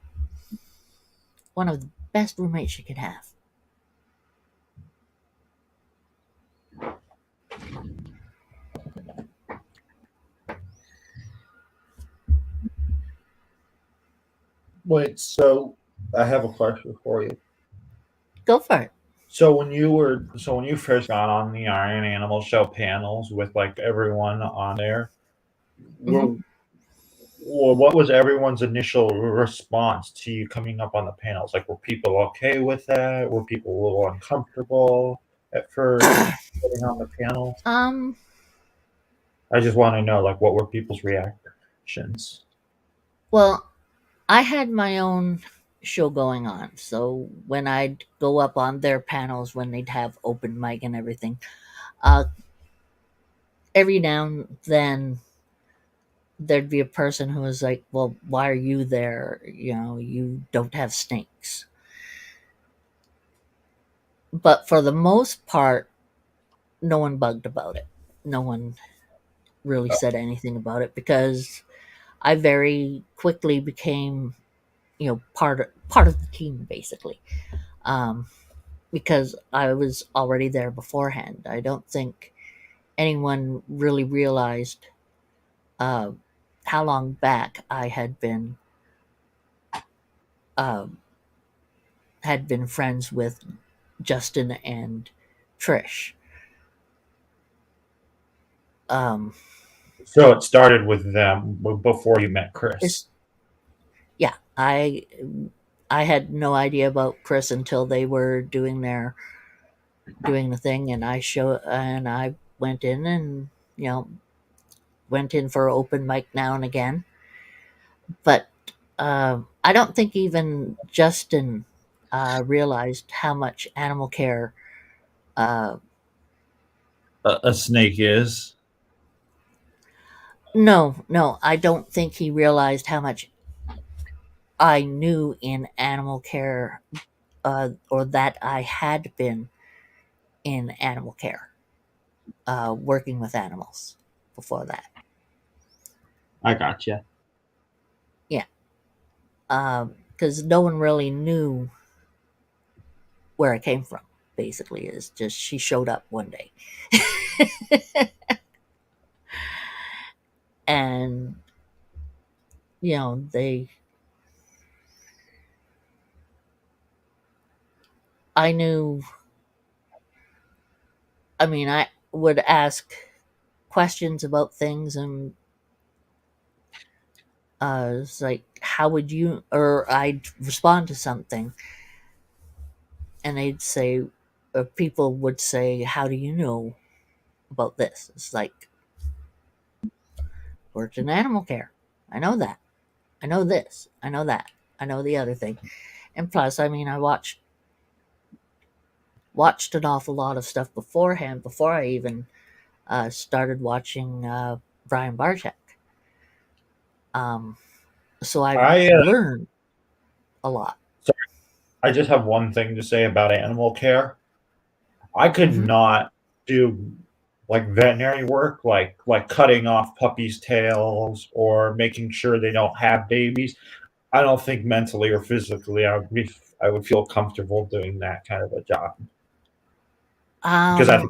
one of the best roommates you could have. Wait, so I have a question for you. Go for it. So when you first got on the Iron Animal Show panels with like everyone on there, hmm were, what was everyone's initial response to you coming up on the panels? Like, were people okay with that? Were people a little uncomfortable at first getting on the panel? um, I just want to know, like, what were people's reactions? well, I had my own show going on. So when I'd go up on their panels, when they'd have open mic and everything, uh, every now and then there'd be a person who was like, "Well, why are you there? You know, you don't have snakes." But for the most part, no one bugged about it. No one really said anything about it because I very quickly became, part of the team basically. Um, because I was already there beforehand. I don't think anyone really realized uh, how long back I um, had been friends with Justin and Trish. Um, So it started with them before you met Chris. it's yeah, I had no idea about Chris until they were doing the thing, and I went in and went in for open mic now and again, but I don't think even Justin realized how much animal care. Uh, A snake is. no, I don't think he realized how much I knew in animal care, or that I had been in animal care, working with animals before that. I got you. Yeah, because no one really knew where I came from. Basically, is just she showed up one day, and they. I knew. I mean, I would ask questions about things, and it's like, how would you? Or I'd respond to something, and they'd say, or people would say, "How do you know about this?" It's like, worked in animal care. I know that. I know this. I know that. I know the other thing. And plus, I mean, I watched an awful lot of stuff beforehand before I even started watching Brian Barczyk. Um, so I I learned a lot. sorry, I just have one thing to say about animal care. I could hmm not do like veterinary work, like cutting off puppies' tails or making sure they don't have babies. I don't think mentally or physically I would feel comfortable doing that kind of a job because Um, I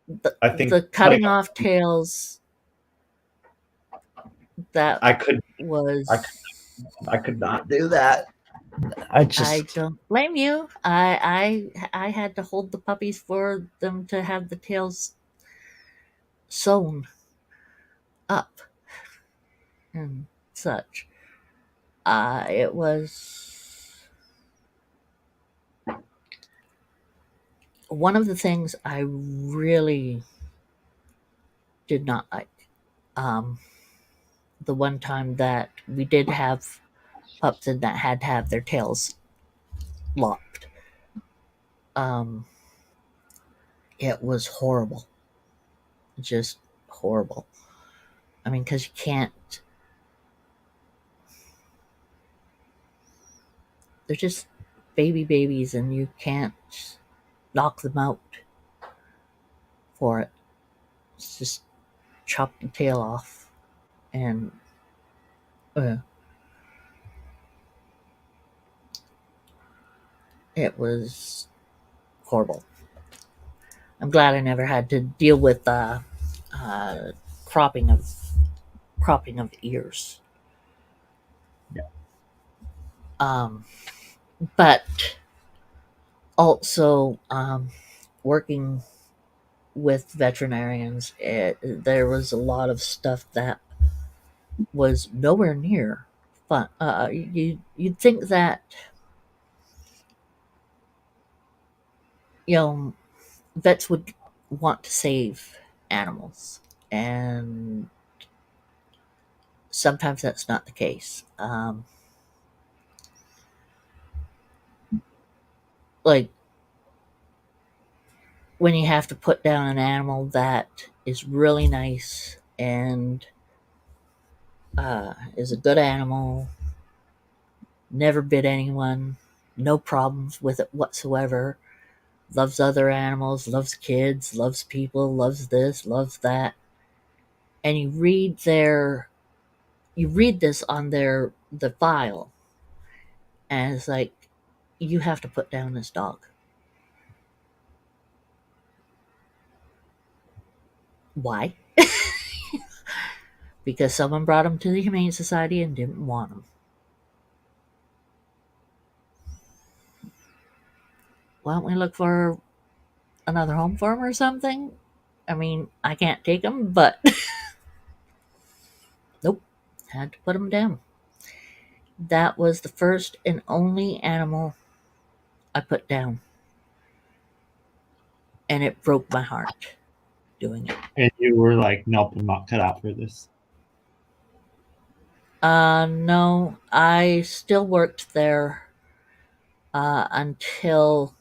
the think cutting cutting off off tails, that I could I could, was. I could not do that. I I just don't blame you. I had to hold the puppies for them to have the tails sewn up and such. It was one of the things I really did not like. Um, the one time that we did have pups and that had to have their tails locked. Um, it was horrible, just horrible. I mean, because you can't. they're just babies, and you can't knock them out for it. It's just chop the tail off, and uh, it was horrible. I'm glad I never had to deal with uh, cropping of cropping of ears. Um, but also working with veterinarians, there was a lot of stuff that was nowhere near fun. You'd think that you know vets would want to save animals, and sometimes that's not the case. Like when you have to put down an animal that is really nice and is a good animal, never bit anyone, no problems with it whatsoever, loves other animals, loves kids, loves people, loves this, loves that, and you read this on the file, and it's like you have to put down this dog. Why? Because someone brought him to the Humane Society and didn't want him. Why don't we look for another home for him or something? I mean, I can't take him, but nope, had to put him down. That was the first and only animal I put down, and it broke my heart doing it. And you were like, nope, I'm not cut out for this. No, I still worked there until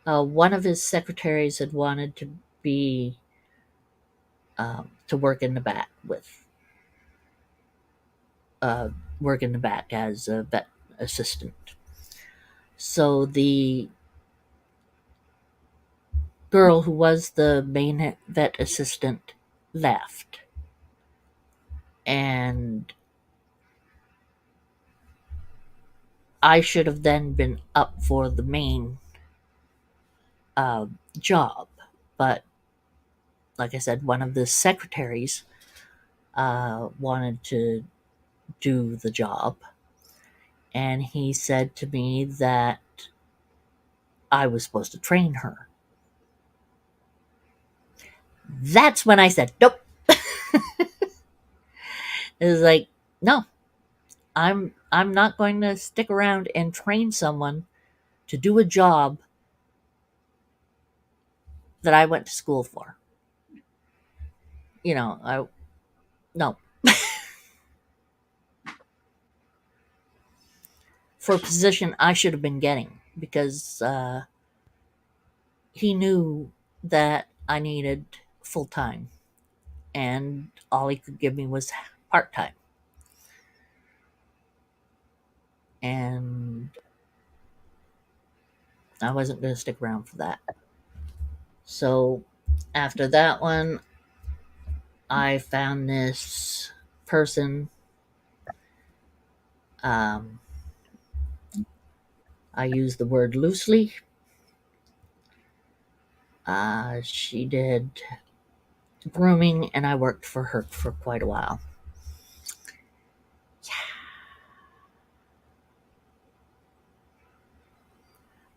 one of his secretaries had wanted to be to work in the back work in the back as a vet assistant. So the girl who was the main vet assistant left, and I should have then been up for the main job, but like I said, one of the secretaries wanted to do the job, and he said to me that I was supposed to train her. That's when I said, nope. It was like, no, I'm not going to stick around and train someone to do a job that I went to school for. I no. For a position I should have been getting, because he knew that I needed full time, and all he could give me was part time. And I wasn't going to stick around for that. So after that one, I found this person. I use the word loosely. She did grooming, and I worked for her for quite a while.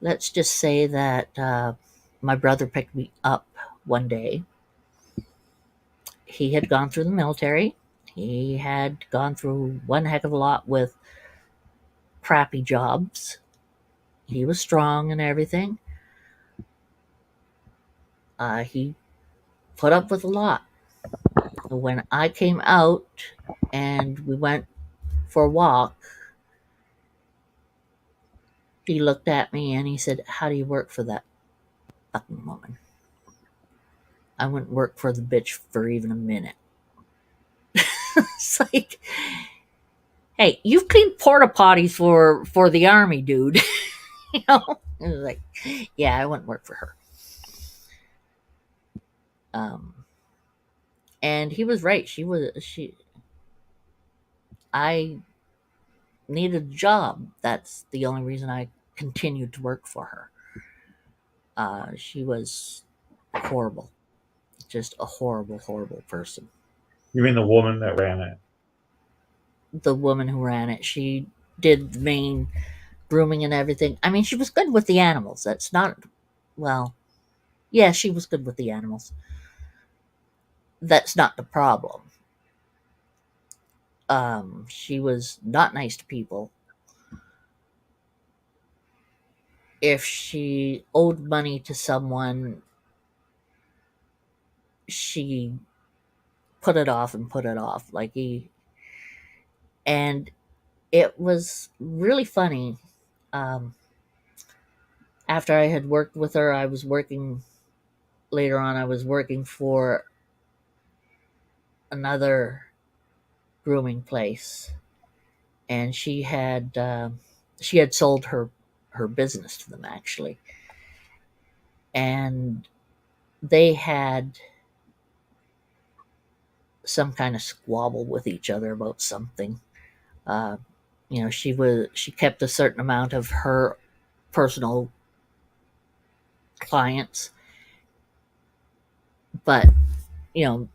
Let's just say that my brother picked me up one day. He had gone through the military. He had gone through one heck of a lot with crappy jobs. He was strong and everything. He put up with a lot. When I came out and we went for a walk, he looked at me and he said, "How do you work for that fucking woman?" I wouldn't work for the bitch for even a minute. It's like, Hey, you've cleaned porta potties for the army, dude. You know, it was like, yeah, I wouldn't work for her. And he was right. I needed a job. That's the only reason I continued to work for her. She was horrible, just a horrible, horrible person. You mean the woman that ran it? The woman who ran it, she did the main grooming and everything. I mean, she was good with the animals. That's not, well, yeah, she was good with the animals. That's not the problem. She was not nice to people. If she owed money to someone, she put it off and put it off. And it was really funny. Um, After I had worked with her, I was working later on. I was working for another grooming place, and she had sold her business to them actually, and they had some kind of squabble with each other about something. Uh, she kept a certain amount of her personal clients, but you know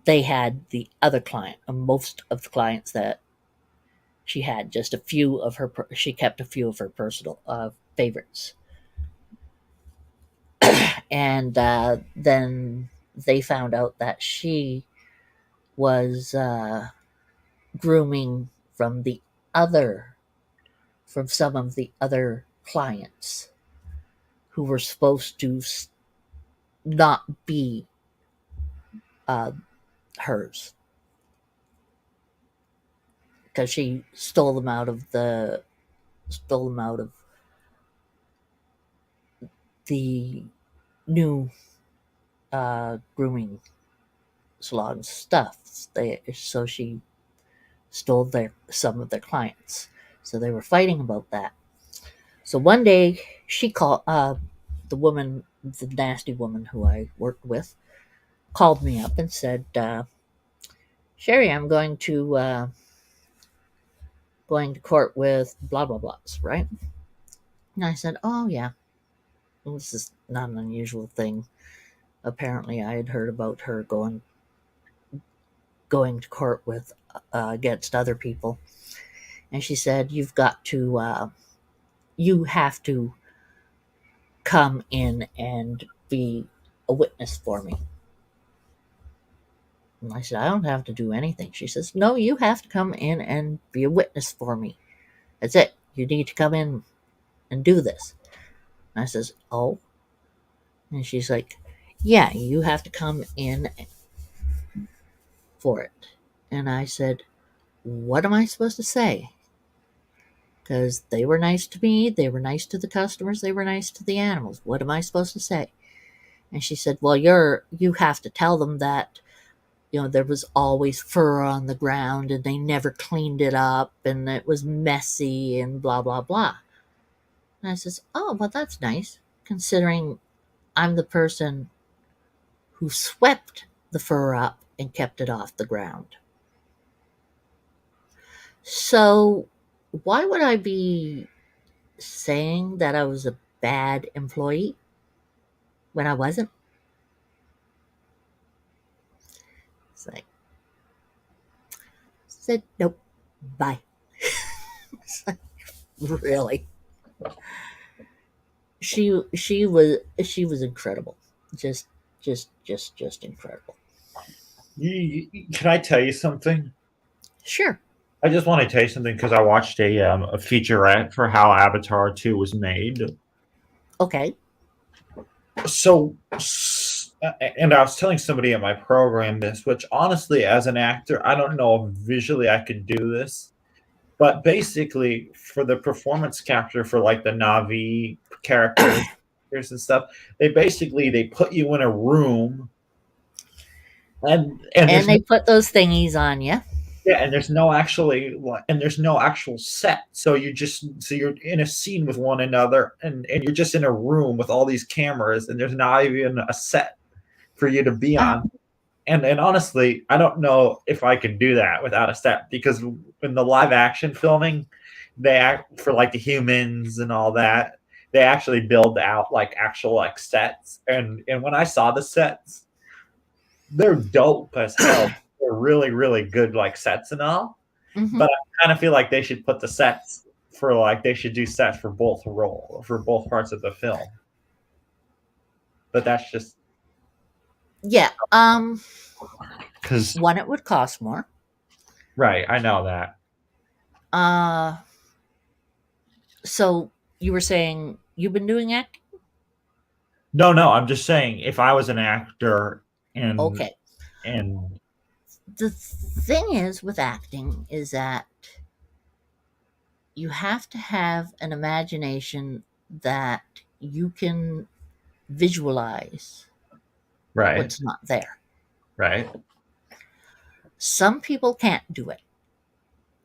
they had the other client. Most of the clients that she had, just a few of her. She kept a few of her personal favorites, and then they found out that she was grooming other from some of the other clients who were supposed to not be uh, hers, because she stole them out of the new grooming salon stuff. So she stole some of their clients. So they were fighting about that. So one day she called the nasty woman who I worked with, called me up and said, "Sherry, I'm going to court with blah blah blahs, right?" And I said, "Oh yeah, well, this is not an unusual thing. Apparently, I had heard about her going to court with against other people." And she said, you have to come in and be a witness for me." And I said, "I don't have to do anything." She says, "No, you have to come in and be a witness for me. That's it. You need to come in and do this." And I says, "Oh." And she's like, "Yeah, you have to come in for it." And I said, "What am I supposed to say?" Because they were nice to me, they were nice to the customers, they were nice to the animals. What am I supposed to say? And she said, "Well, you have to tell them that there was always fur on the ground and they never cleaned it up and it was messy and blah blah blah." And I says, "Oh, well, that's nice, considering I'm the person who swept the fur up and kept it off the ground. So why would I be saying that I was a bad employee when I wasn't?" It's like, said, "Nope, bye." It's like, really? She was incredible, just incredible. Can I tell you something? Sure. I just want to tell you something because I watched a featurette for how Avatar 2 was made. Okay. So, and I was telling somebody at my program this, which honestly, as an actor, I don't know if visually I could do this. But basically, for the performance capture for like the Navi characters and stuff, they put you in a room, and they put those thingies on you. Yeah, and there's no actual set. So you're in a scene with one another, and you're just in a room with all these cameras, and there's not even a set for you to be Uh, on. And honestly, I don't know if I can do that without a set, because in the live action filming, they act for like the humans and all that. They actually build out like actual like sets, and when I saw the sets, they're dope as hell. They're really really good like sets and all. mhm. But I kind of feel like they should put the sets for like they should do sets for both parts of the film. But that's just Yeah. because One, it would cost more. right. I know that. Uh, so you were saying you've been doing acting? No, I'm just saying if I was an actor and Okay. and The thing is with acting is that you have to have an imagination that you can visualize right, what's not there. right. Some people can't do it.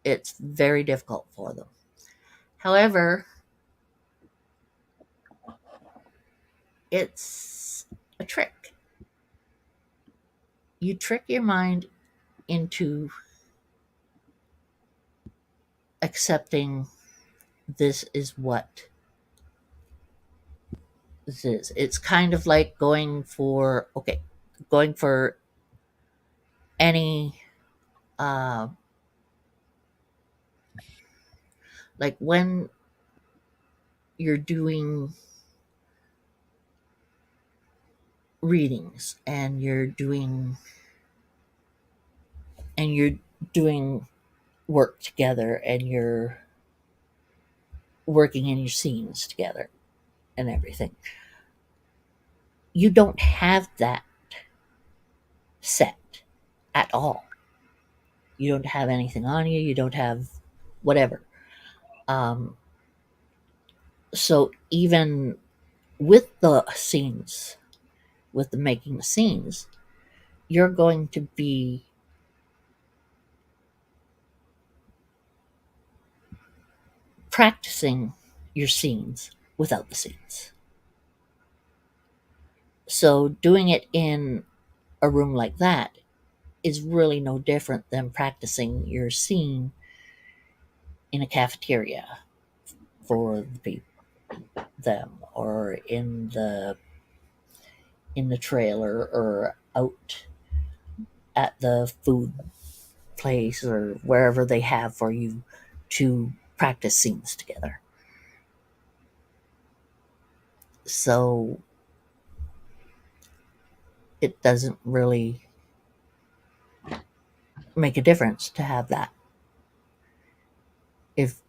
It's very difficult for them. However, it's a trick. You trick your mind into accepting this is what this is. It's kind of like going for any uh like when you're doing readings and you're doing work together and you're working in your scenes together and everything. You don't have that set at all. You don't have anything on you. You don't have whatever. Um, so even with the scenes, with the making the scenes, you're going to be practicing your scenes without the scenes. So doing it in a room like that is really no different than practicing your scene in a cafeteria for the people them or in the trailer or out at the food place or wherever they have for you to practice scenes together. So it doesn't really make a difference to have that if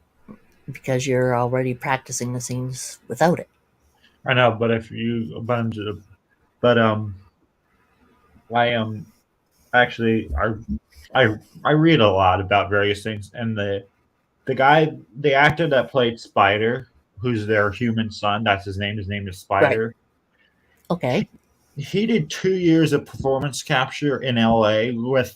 because you're already practicing the scenes without it. I know, but if you but I am actually I read a lot about various things, and the actor that played Spider, who's their human son, that's his name. His name is Right. Spider. Okay. He did 2 years of performance capture in LA with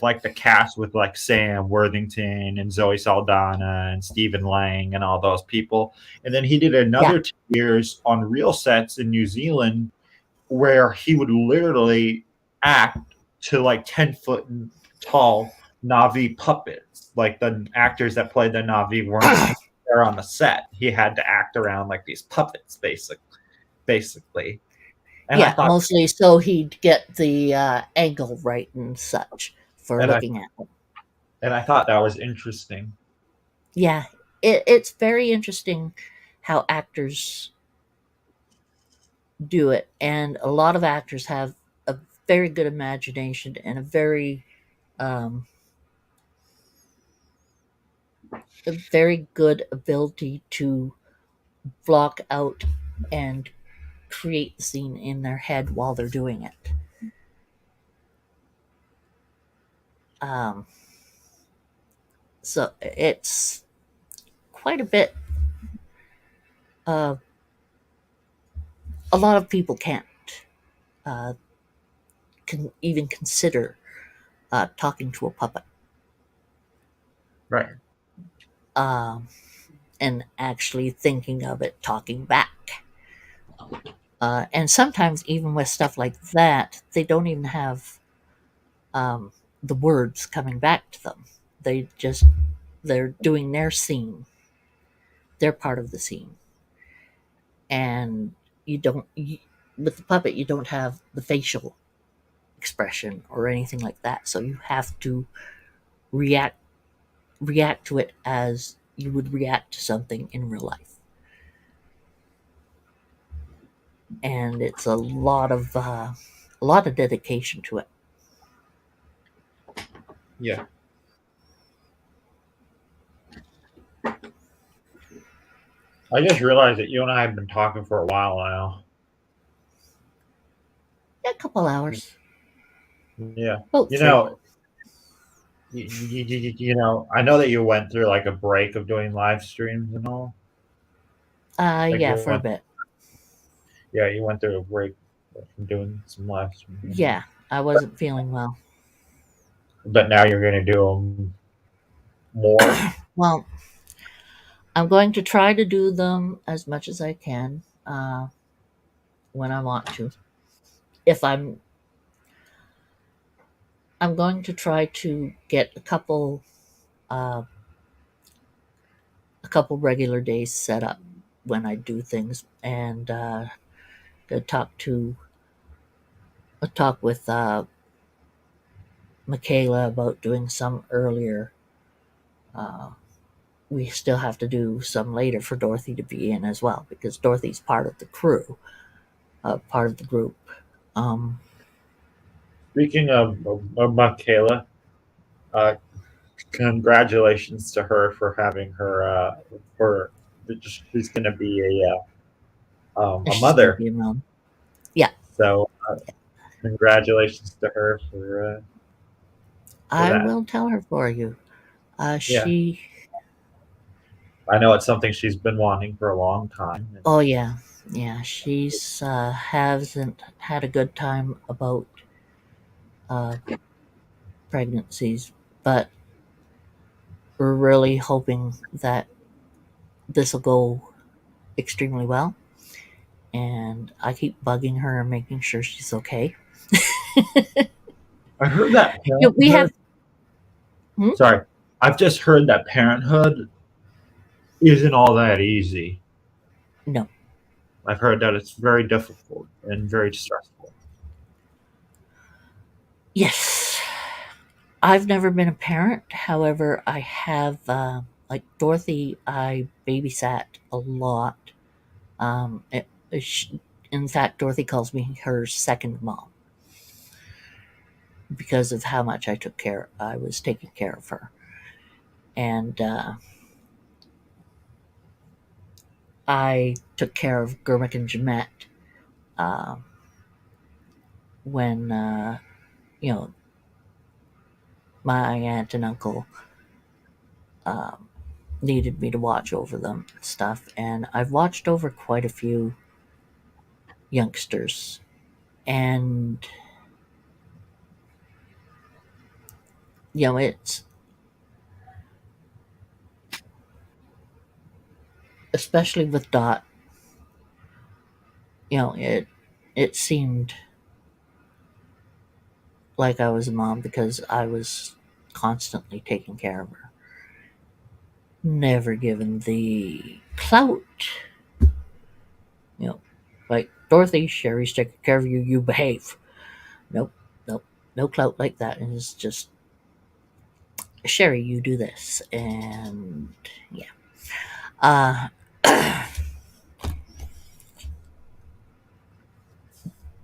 like the cast with like Sam Worthington and Zoe Saldana and Stephen Lang and all those people. And then he did Yeah. another 2 years on real sets in New Zealand where he would literally act to like 10-foot tall Navi puppets. Like the actors that played the Navi weren't there on the set. He had to act around like these puppets basically. And I Yeah, thought mostly so he'd get the angle right and such for and I looking at them. and I thought that was interesting. Yeah, it's very interesting how actors do it, and a lot of actors have a very good imagination and um, a very good ability to block out and create the scene in their head while they're doing it. Um, so it's quite a bit. Uh, a lot of people can't uh, can even consider talking to a puppet. Right. um, and actually thinking of it, talking back. And sometimes, even with stuff like that, they don't even have um, the words coming back to them. They're doing their scene. They're part of the scene, and you don't you, with the puppet. You don't have the facial expression or anything like that, so you have to react react to it as you would react to something in real life. And it's a lot of dedication to it. Yeah. I just realized that you and I have been talking for a while now. Yeah, a couple hours. Yeah. About You three. know, I know that you went through like a break of doing live streams and all. Like Yeah, you for a went, bit. yeah, you went through a break from doing some live streams, and all. Yeah, I wasn't feeling well. But now you're going to do them more. Well, I'm going to try to do them as much as I can when I want to. If I'm going to try to get uh, a couple regular days set up when I do things, and to talk with Michaela about doing some earlier. Uh, we still have to do some later for Dorothy to be in as well because Dorothy's part of the crew, part of the group. Um, Speaking of Michaela, uh, congratulations to her for having her for she's going to be a she's going to mother. be a mom. Yeah, So congratulations to her for I that. will tell her for you. Yeah, She. I know it's something she's been wanting for a long time. Oh yeah, yeah. She's hasn't had a good time about uh, pregnancies, but we're really hoping that this will go extremely well. And I keep bugging her and making sure she's okay. I heard that Yeah, we parenthood. have. Hmm? Sorry, I've just heard that parenthood isn't all that easy. No. I've heard that it's very difficult and very stressful. Yes. I've never been a parent. However, I have, like Dorothy, I babysat a lot. Um, it, in fact, Dorothy calls me her second mom because of how much I was taking care of her. And I took care of Gurmik and Jemet uh, when, you know, my aunt and uncle um, needed me to watch over them and stuff. And I've watched over quite a few youngsters. And, it's especially with Dot, it seemed like I was a mom because I was constantly taking care of her. Never given the clout, you know, like Dorothy, Sherry's taking care of you, you behave. Nope, nope, no clout like that. And it's just, Sherry, you do this. And yeah. Uh,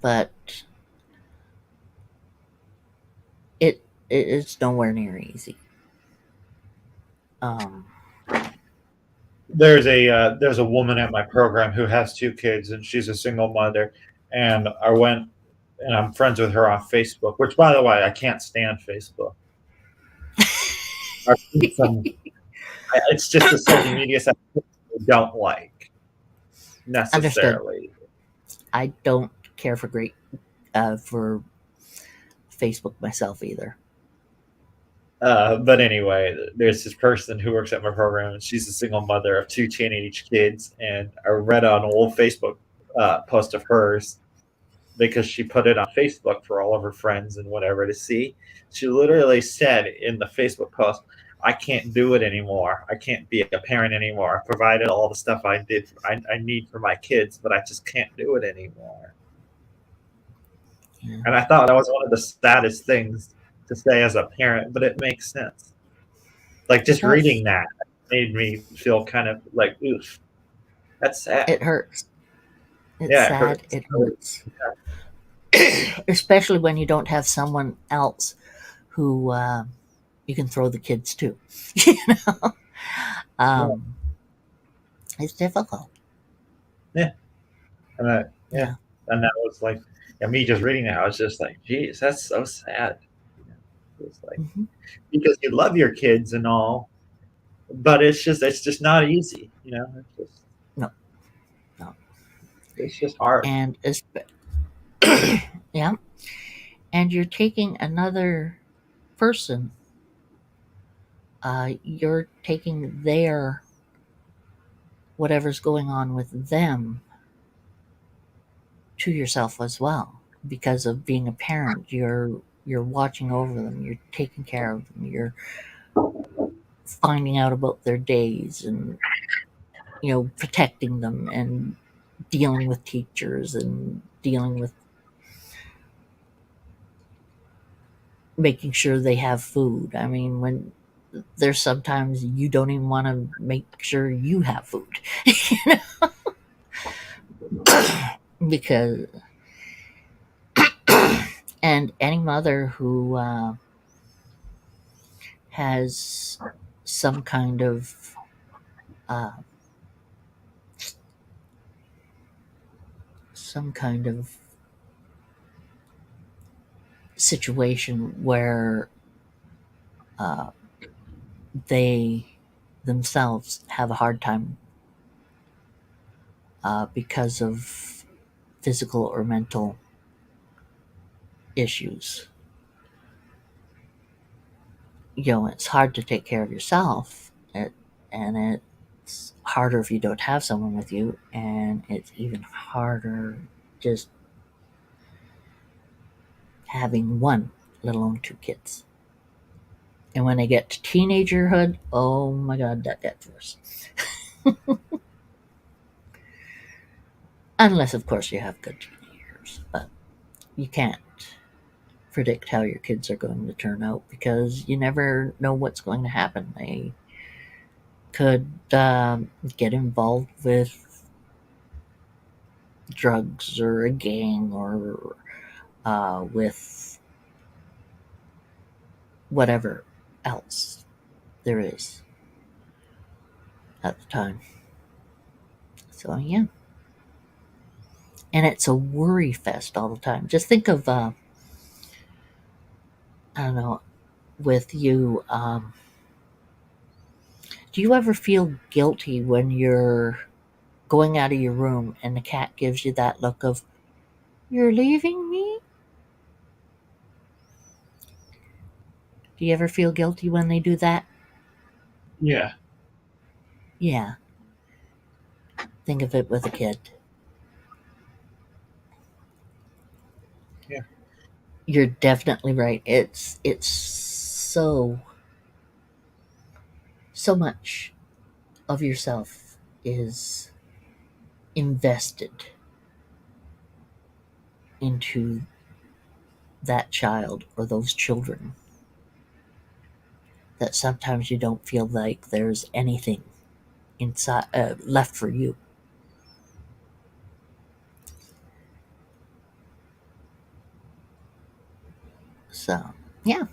but it's nowhere near easy. Um, There's a woman at my program who has two kids and she's a single mother, and I went and I'm friends with her on Facebook, which by the way I can't stand Facebook. I've seen some, it's just a social media site I don't like Understood. necessarily. I don't care for Facebook myself either. But anyway, there's this person who works at my program, and she's a single mother of 2 teenage kids. And I read an old Facebook post of hers because she put it on Facebook for all of her friends and whatever to see. She literally said in the Facebook post, "I can't do it anymore. I can't be a parent anymore. I provided all the stuff I need for my kids, but I just can't do it anymore." Yeah. And I thought that was one of the saddest things to say as a parent, but it makes sense. Like just does. reading that made me feel kind of like, oof, that's sad. It hurts. It's Yeah, it sad. hurts. It hurts. Especially when you don't have someone else who you can throw the kids to. You know? It's difficult. And Yeah. and that was like, me just reading it, I was just like, geez, that's so sad. It's like Mhm. because you love your kids and all, but it's just not easy. It's just No. No. it's just hard. And yeah, and you're taking another person. You're taking their whatever's going on with them to yourself as well, because of being a parent. You're watching over them. You're taking care of them. You're finding out about their days, and protecting them, and dealing with teachers, and dealing with making sure they have food. I mean, when there's sometimes you don't even want to make sure you have food, you know? Because and any mother who has some kind of uh, situation where they themselves have a hard time because of physical or mental issues. It's hard to take care of yourself, and it's harder if you don't have someone with you, and it's even harder just having one, let alone 2 kids. And when they get to teenagerhood, oh my god, that gets worse. Unless, of course, you have good teenagers, but you can't predict how your kids are going to turn out, because you never know what's going to happen. They could get involved with drugs or a gang, or with whatever else there is at the time. So, yeah. And it's a worry fest all the time. Just think of, I don't know, with you, do you ever feel guilty when you're going out of your room and the cat gives you that look of, "You're leaving me"? Do you ever feel guilty when they do that? Yeah. Yeah. Think of it with a kid. Yeah. You're definitely right. It's so much of yourself is invested into that child or those children, that sometimes you don't feel like there's anything inside left for you. So, yeah,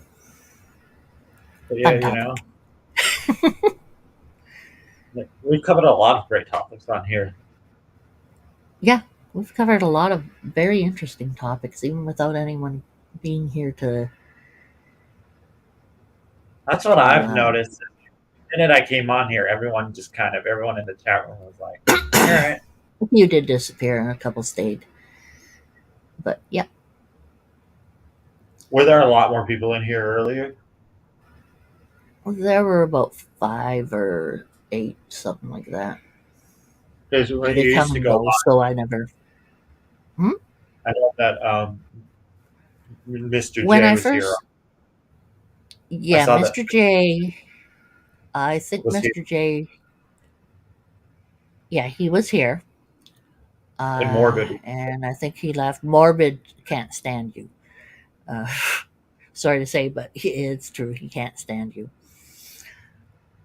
But yeah, fun topic. we've covered a lot of great topics on here. Yeah, we've covered a lot of very interesting topics, even without anyone being here to. That's what I've Wow. noticed. The minute I came on here, everyone in the chat room was like, all right. You did disappear, and a couple stayed. But, yeah. Were there a lot more people in here earlier? There were about 5 or 8, something like that. Because Yeah, when they you come used to and go go, on, so I never. Hmm? I know that Mr. When J I was here. first, I yeah, saw that Mr. J. I think was here Mr. J. Yeah, he was here, in Morbid. and I think he left. Morbid can't stand you. Uh, sorry to say, but it's true. He can't stand you,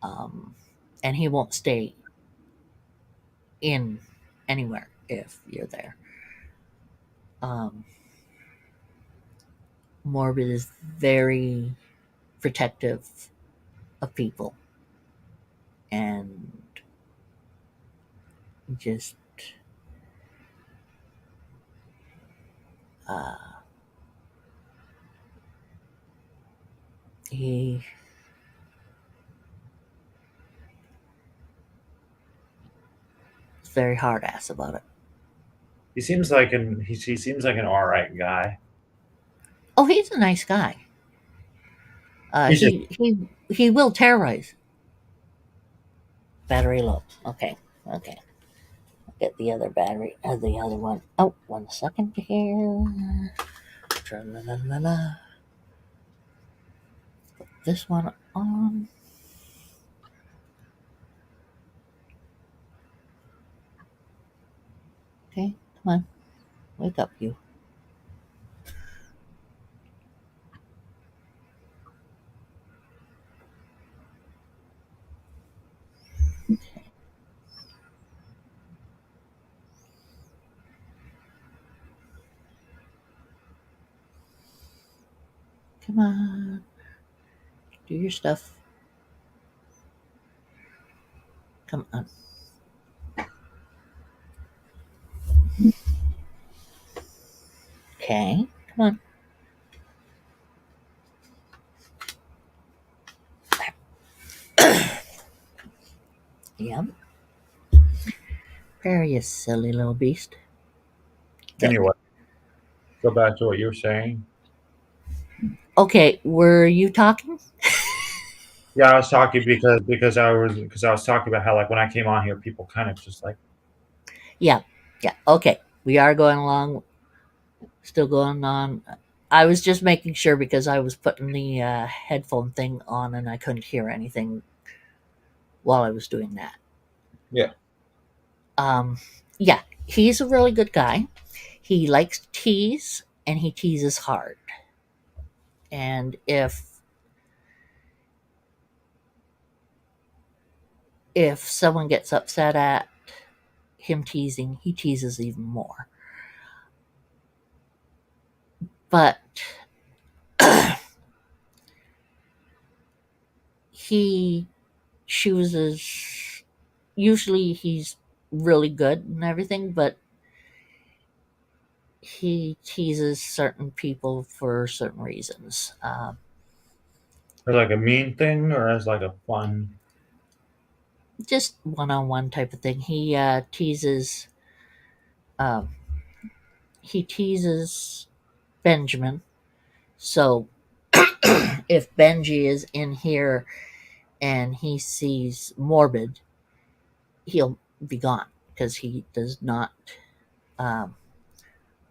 um, and he won't stay in anywhere if you're there. Um, Morbid is very protective of people, and just uh, he's very hard ass about it. He seems like an all right guy. Oh, he's a nice guy. He's just He will terrorize. Battery low. Okay, okay. Get the other battery. The other one. Oh, 1 second here. Tra-la-la-la-la. Put this one on. Okay, come on. Wake up, you. Come on. Do your stuff. Come on. Okay, come on. Yep. There, you silly little beast. anyway. Go back to what you were saying. Okay, were you talking? Yeah, I was talking because I was talking about how like when I came on here, people kind of just like Yeah, yeah. Okay, we are going along. Still going on. I was just making sure because I was putting the headphone thing on and I couldn't hear anything while I was doing that. yeah. Um, yeah, he's a really good guy. He likes to tease and he teases hard. And if someone gets upset at him teasing, he teases even more. But he chooses, usually he's really good and everything, but he teases certain people for certain reasons. Or like a mean thing or as like a fun. Just one-on-one type of thing. Um, he teases Benjamin. So if Benji is in here and he sees Morbid, he'll be gone because he does not. Um,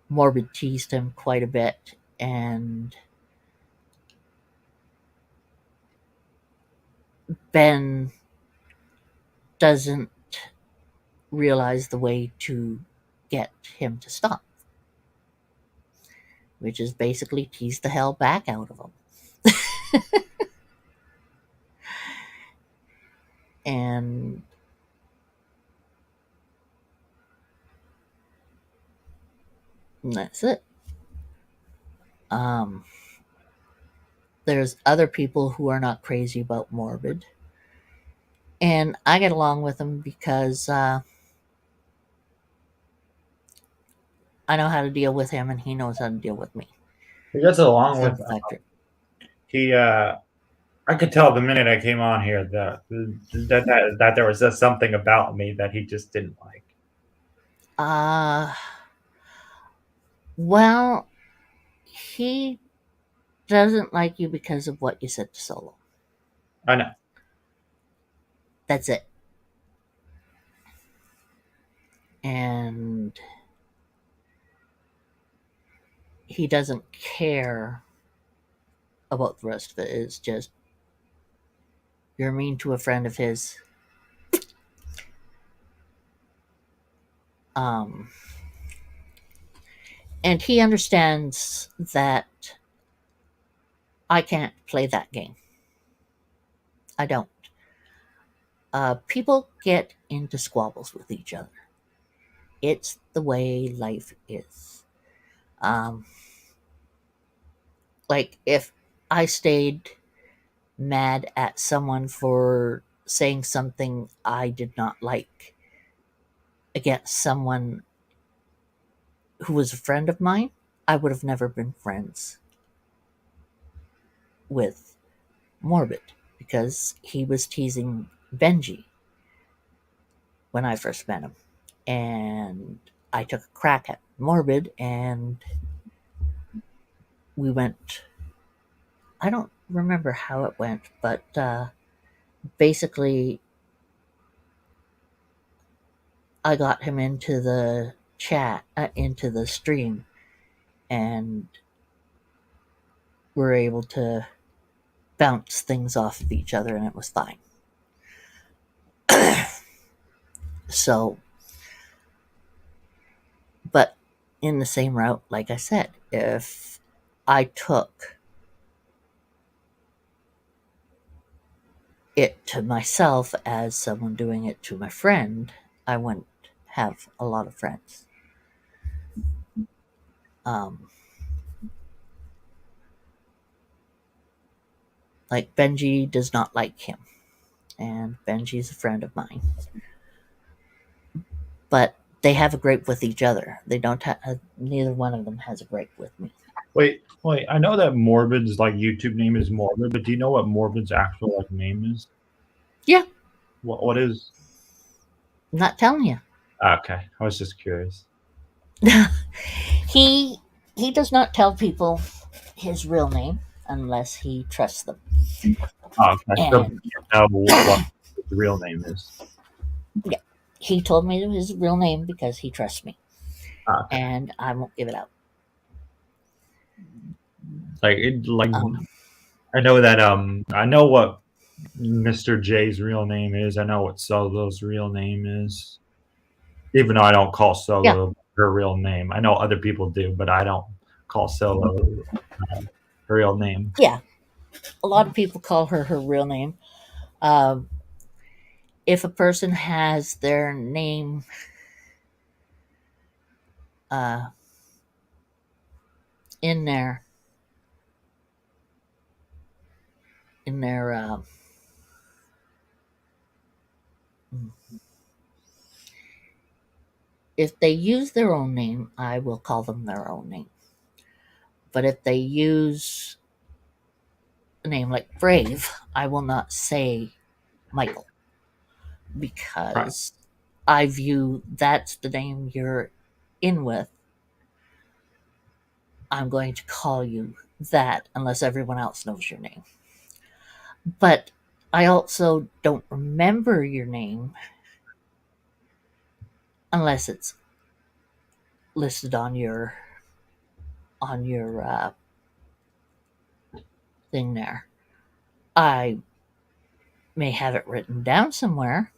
Morbid teased him quite a bit, and Ben doesn't realize the way to get him to stop, which is basically tease the hell back out of him. And that's it. Um, there's other people who are not crazy about Morbid, and I get along with them because I know how to deal with him, and he knows how to deal with me. He gets along For with the fact that he. I could tell the minute I came on here that there was just something about me that he just didn't like. uh, well, he doesn't like you because of what you said to Solo. I know. That's it. And he doesn't care about the rest of it. It's just you're mean to a friend of his. Um, and he understands that I can't play that game. I don't. People get into squabbles with each other. It's the way life is. Um, like if I stayed mad at someone for saying something I did not like against someone who was a friend of mine, I would have never been friends with Morbid because he was teasing Benji when I first met him. And I took a crack at Morbid and we went. I don't remember how it went, but basically, I got him into the chat, into the stream, and we're able to bounce things off of each other, and it was fine. So, but in the same route, like I said, if I took it to myself as someone doing it to my friend, I wouldn't have a lot of friends. Like Benji does not like him, and Benji's a friend of mine. But they have a gripe with each other. They don't have. Neither one of them has a gripe with me. Wait. I know that Morbid's like YouTube name is Morbid, but do you know what Morbid's actual like name is? Yeah. What is? I'm not telling you. Okay, I was just curious. he does not tell people his real name unless he trusts them. Oh, okay. So And you know what the real name is. yeah, he told me his real name because he trusts me, Okay. and I won't give it out. I know that I know what Mr. J's real name is. I know what Solo's real name is. Even though I don't call Yeah. Solo her real name. I know other people do, but I don't call Solo her real name. Yeah, a lot of people call her real name. If a person has their name in their if they use their own name, I will call them their own name. But if they use a name like Brave, I will not say Michael because I view that's the name you're in with. I'm going to call you that unless everyone else knows your name. But I also don't remember your name unless it's listed on your thing there. I may have it written down somewhere,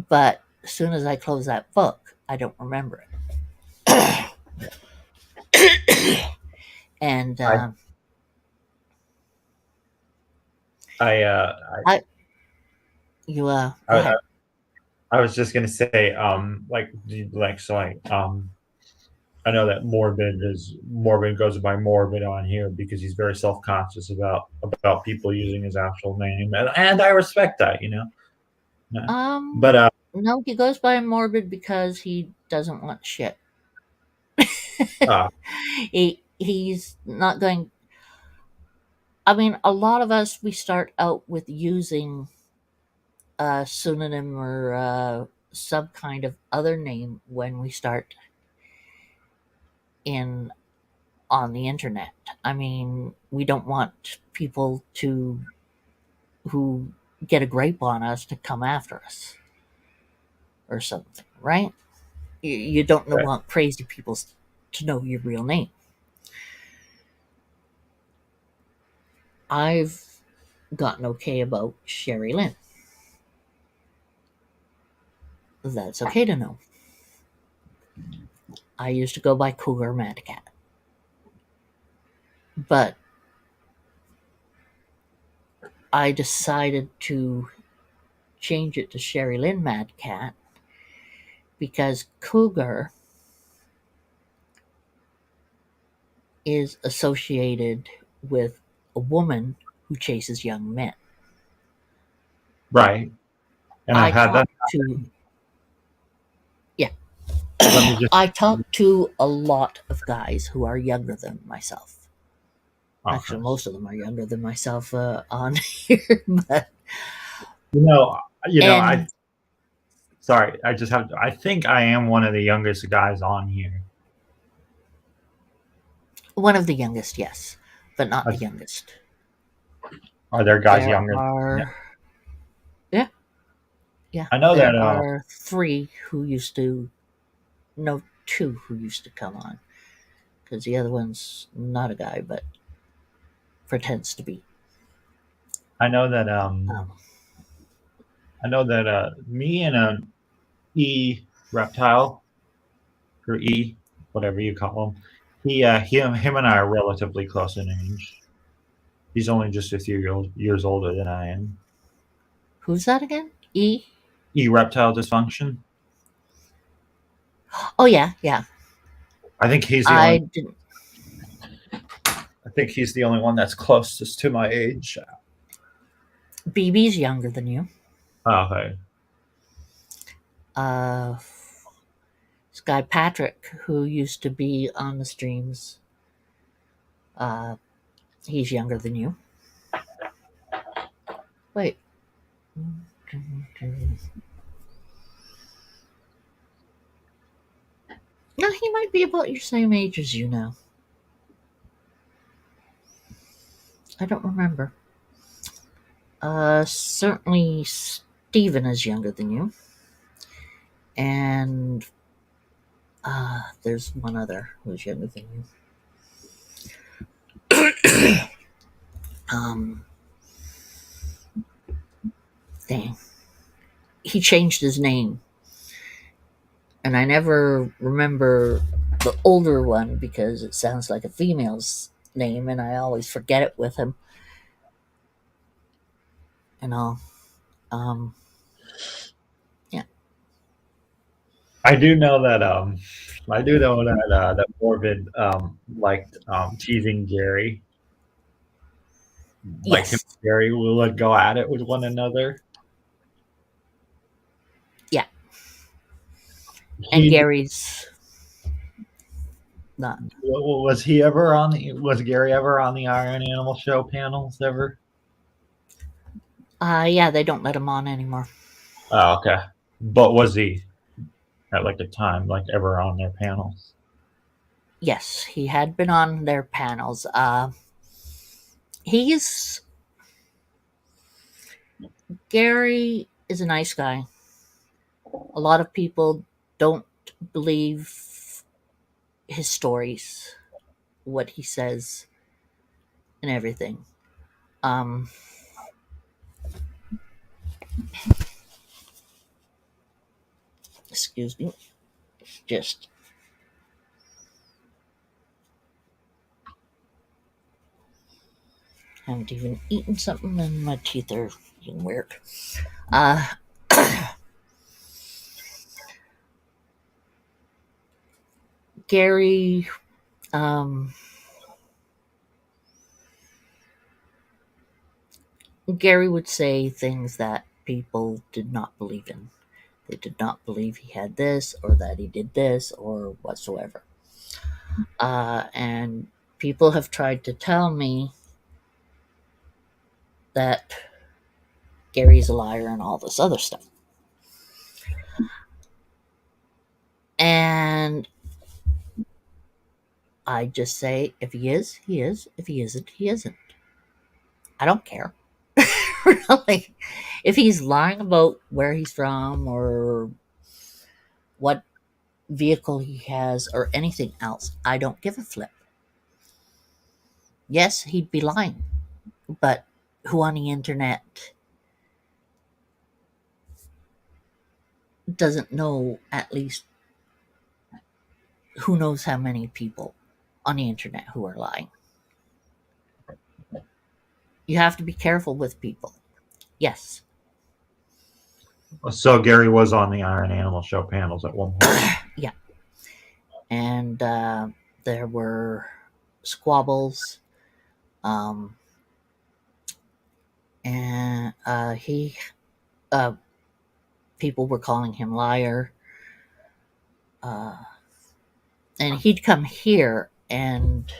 but as soon as I close that book, I don't remember it. And go ahead. I was just gonna say, I know that Morbid goes by Morbid on here because he's very self conscious about people using his actual name, and I respect that, you know. But no, he goes by Morbid because he doesn't want shit. He's not going. I mean, a lot of us, we start out with using a pseudonym or some kind of other name when we start in on the internet. I mean, we don't want people who get a grape on us to come after us or something, right? You don't Right. want crazy people to know your real name. I've gotten okay about Sherry Lynn. That's okay to know. I used to go by Cougar MadCat. But I decided to change it to Sherry Lynn MadCat because Cougar is associated with a woman who chases young men. Right. And I I've had that. talked to yeah. Let me just. I talk to a lot of guys who are younger than myself. Actually, Okay. most of them are younger than myself on here. But You know, I and sorry, I just have. I think I am one of the youngest guys on here. one of the youngest, yes, but not the I- youngest. Are there guys There younger? are yeah, I know there that. are three who used to no two who used to come on because the other one's not a guy but pretends to be. I know that. Um, I know that. Me and E reptile or E, whatever you call him. Him and I are relatively close in age. He's only just a few years older than I am. who's that again? E? Erectile dysfunction. Oh yeah, yeah. I think he's the I only. didn't. I think he's the only one that's closest to my age. BB's younger than you. Oh, okay. Uh, this guy Patrick, who used to be on the streams, uh, he's younger than you. Wait. No, he might be about your same age as you now. I don't remember. Certainly Steven is younger than you. And there's one other who's younger than you. um, Dang. He changed his name. And I never remember the older one because it sounds like a female's name and I always forget it with him. And all. Yeah. I do know that. That Morbid liked teasing Gary. Like him Yes. and Gary would go at it with one another. Yeah. And He Gary's not. was he ever on the? Was Gary ever on the Iron Animal Show panels ever? Yeah, they don't let him on anymore. Oh, okay. But was he at like the time like ever on their panels? Yes, he had been on their panels. Gary is a nice guy. A lot of people don't believe his stories, what he says, and everything. Excuse me. Just haven't even eaten something and my teeth are being weird. Gary, Gary would say things that people did not believe in. They did not believe he had this or that he did this or whatsoever. And people have tried to tell me that Gary's a liar and all this other stuff. And I just say, if he is, he is. If he isn't, he isn't. I don't care. Really. If he's lying about where he's from or what vehicle he has or anything else, I don't give a flip. Yes, he'd be lying, but who on the internet doesn't know at least who knows how many people on the internet who are lying? You have to be careful with people. Yes. So Gary was on the Iron Animal Show panels at one point. Yeah. And there were squabbles. And people were calling him liar. And he'd come here and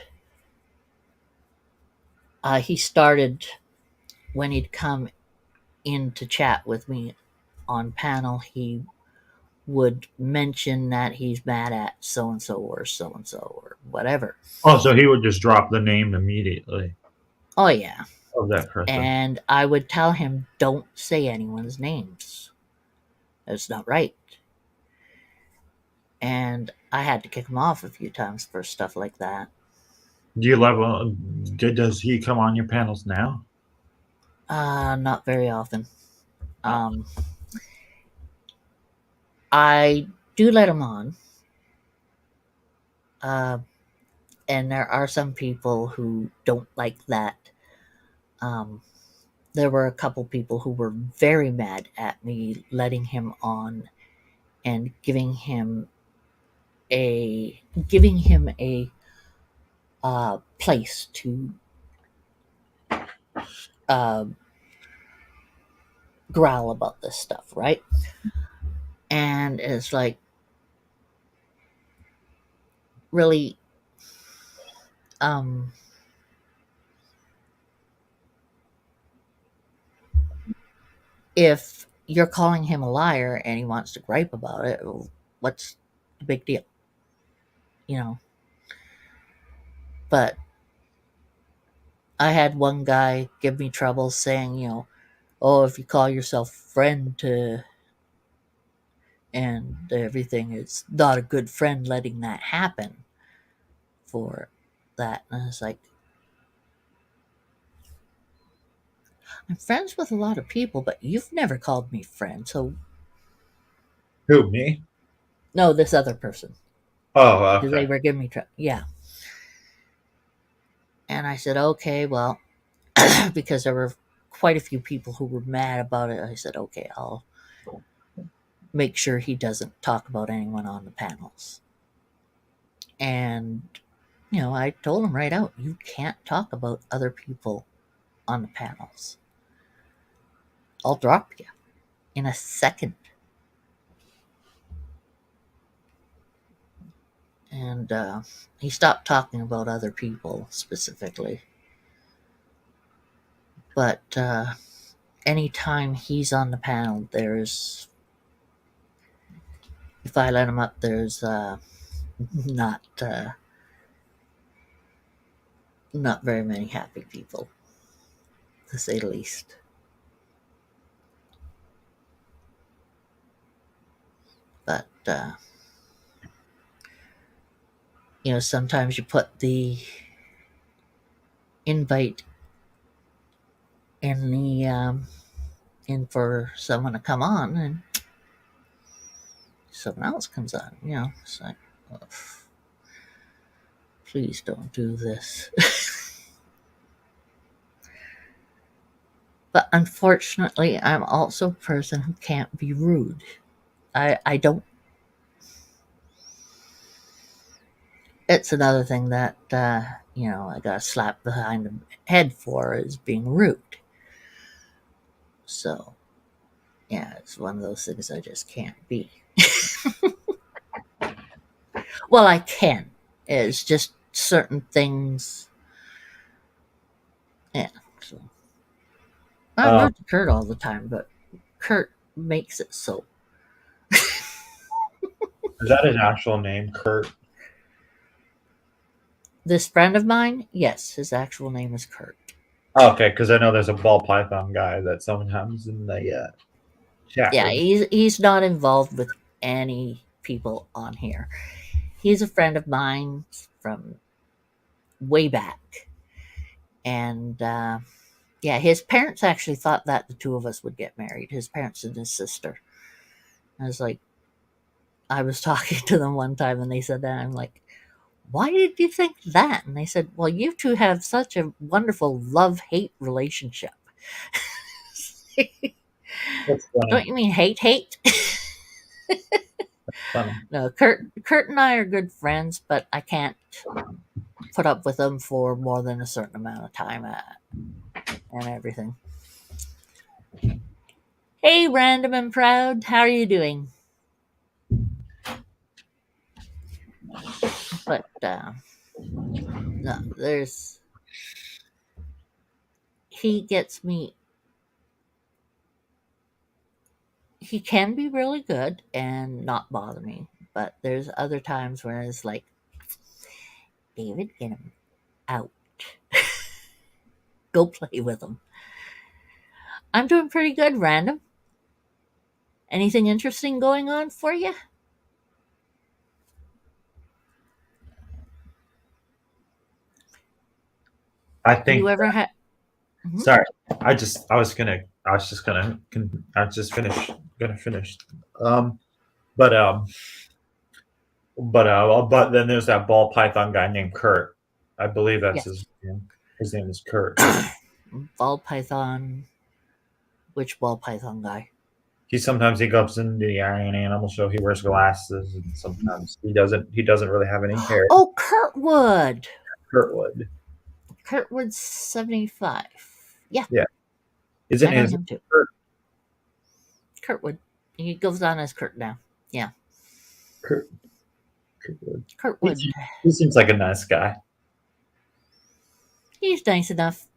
he started, when he'd come in to chat with me on panel, he would mention that he's mad at so and so or whatever. Oh, so he would just drop the name immediately Oh, yeah. of that person. And I would tell him, don't say anyone's names. That's not right. And I had to kick him off a few times for stuff like that. Do you love? Does he come on your panels now? Not very often. I do let him on. And there are some people who don't like that. There were a couple people who were very mad at me letting him on and giving him a place to growl about this stuff, right? And it's like, really, if you're calling him a liar and he wants to gripe about it, what's the big deal? You know? But I had one guy give me trouble saying, oh, if you call yourself friend to and everything, it's not a good friend letting that happen for that. And I was like, I'm friends with a lot of people, but you've never called me friend, so... Who, me? No, this other person. Oh, okay. They were giving me trouble. Yeah. And I said, okay, well, because there were quite a few people who were mad about it, I said, okay, I'll make sure he doesn't talk about anyone on the panels. And, I told him right out, you can't talk about other people on the panels. I'll drop you in a second. And he stopped talking about other people specifically. But anytime he's on the panel, if I let him up, there's not very many happy people, to say the least. But sometimes you put the invite in for someone to come on, and someone else comes on. It's like, oh, please don't do this. But unfortunately, I'm also a person who can't be rude. I don't. It's another thing that I got slapped behind the head for, is being rude. So, yeah, it's one of those things I just can't be. Well, I can. It's just certain things. Yeah. So I rude to Kurt all the time, but Kurt makes it so. Is that his actual name, Kurt? This friend of mine, yes, his actual name is Kurt. Okay, because I know there's a ball python guy that sometimes in the chat Yeah, room. he's not involved with any people on here. He's a friend of mine from way back, and yeah, his parents actually thought that the two of us would get married. His parents and his sister. I was like, I was talking to them one time, and they said that. I'm like, why did you think that? And they said, well, you two have such a wonderful love-hate relationship. That's funny. Don't you mean hate? Funny. No, Kurt and I are good friends, but I can't put up with them for more than a certain amount of time and everything. Hey, Random and Proud, how are you doing? But no, he gets me. He can be really good and not bother me, but there's other times where it's like, David, get him out. Go play with him. I'm doing pretty good, Random. Anything interesting going on for you? I think. You ever had? Sorry, I was just finish. But then there's that ball python guy named Kurt. I believe that's Yes. his name. His name is Kurt. Ball python. Which ball python guy? He goes into the Iron Animal Show. He wears glasses, and sometimes he doesn't really have any hair. Oh, Kurtwood. Kurtwood. Kurtwood's 75. Yeah. Yeah. Isn't I know his him too. Kurt? Kurtwood. He goes on as Kurt now. Yeah. Kurtwood. Kurtwood. He seems like a nice guy. He's nice enough.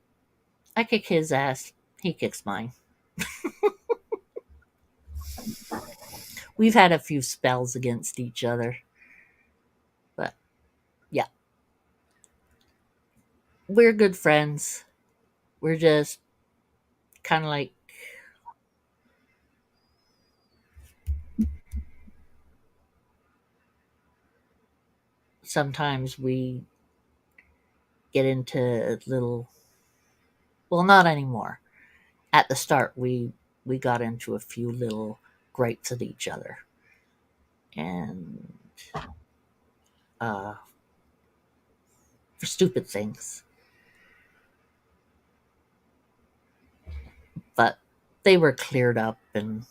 I kick his ass. He kicks mine. We've had a few spells against each other. But, yeah. We're good friends. We're just kind of like sometimes we get into little, well, not anymore. At the start, we got into a few little gripes at each other, and for stupid things, but they were cleared up, and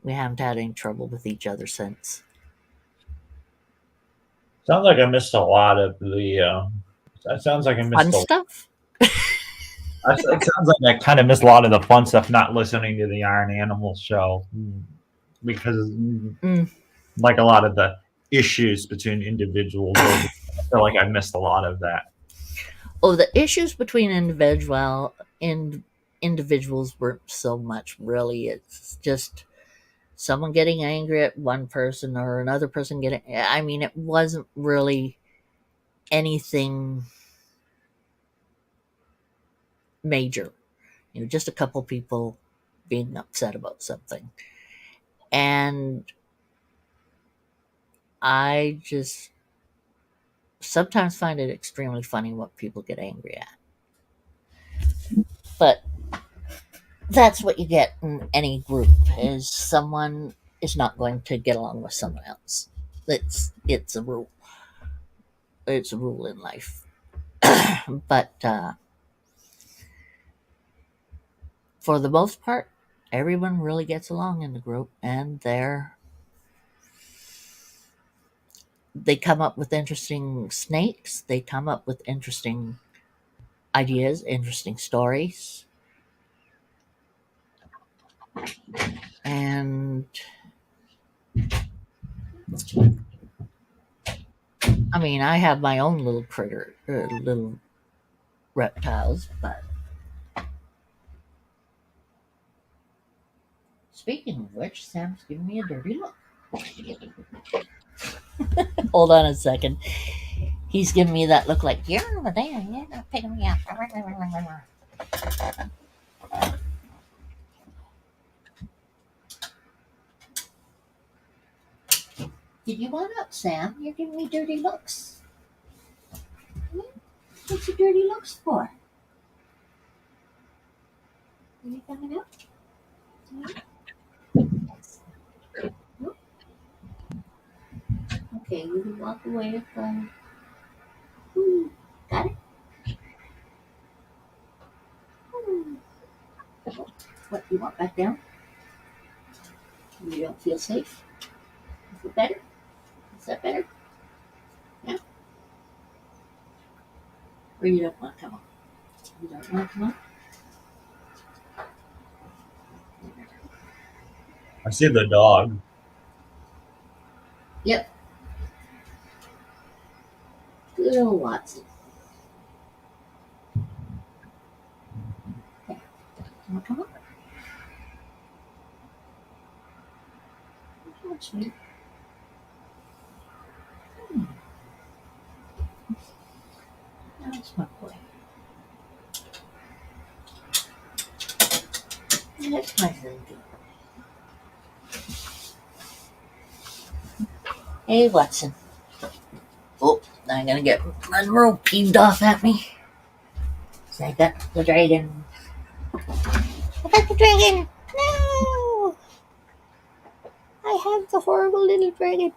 we haven't had any trouble with each other since. Sounds like I missed a lot of the. That sounds like I missed Fun stuff. It sounds like I kind of missed a lot of the fun stuff not listening to the Iron Animal Show because, like a lot of the issues between individuals, I feel like I missed a lot of that. Oh, the issues between individuals weren't so much really. It's just someone getting angry at one person or another person getting. I mean, it wasn't really anything major. You know, just a couple people being upset about something. And I just sometimes find it extremely funny what people get angry at. But that's what you get in any group, is someone is not going to get along with someone else. It's a rule. It's a rule in life. But for the most part, everyone really gets along in the group, and they come up with interesting snakes. They come up with interesting ideas, interesting stories. And I mean, I have my own little little reptiles, but speaking of which, Sam's giving me a dirty look. Hold on a second. He's giving me that look like, you're over there, you're not picking me up. Did you want up, Sam? You're giving me dirty looks. What's your dirty looks for? Are you coming up? Okay, you can walk away if got it? What, you want back down? You don't feel safe? You feel better? Is that better? Yeah? Or you don't want to come on? You don't want to come on? I see the dog. Yep. Good old Watson. Yeah. You want to come on? Come on, sweetie. That's my boy. That's my little dude. Hey, Watson. Oh, I'm gonna get Monroe peeved off at me. So I got the dragon. I got the dragon! No! I have the horrible little dragon.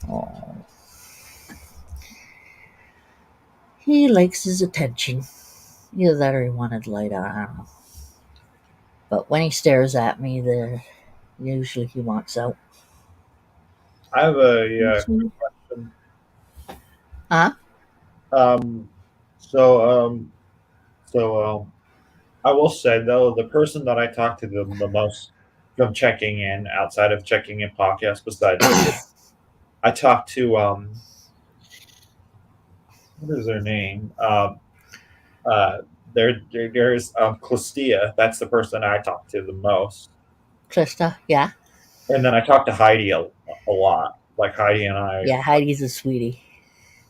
Oh. He likes his attention. Either that or he wanted to lie down. I don't know. But when he stares at me, usually he wants out. I have a question. Huh? So I will say though, the person that I talk to the most from checking in, outside of checking in podcasts, besides I talked to what is their name? There's Clistia. That's the person I talk to the most. Trista, yeah. And then I talk to Heidi a lot. Like Heidi and I. Yeah, Heidi's a sweetie.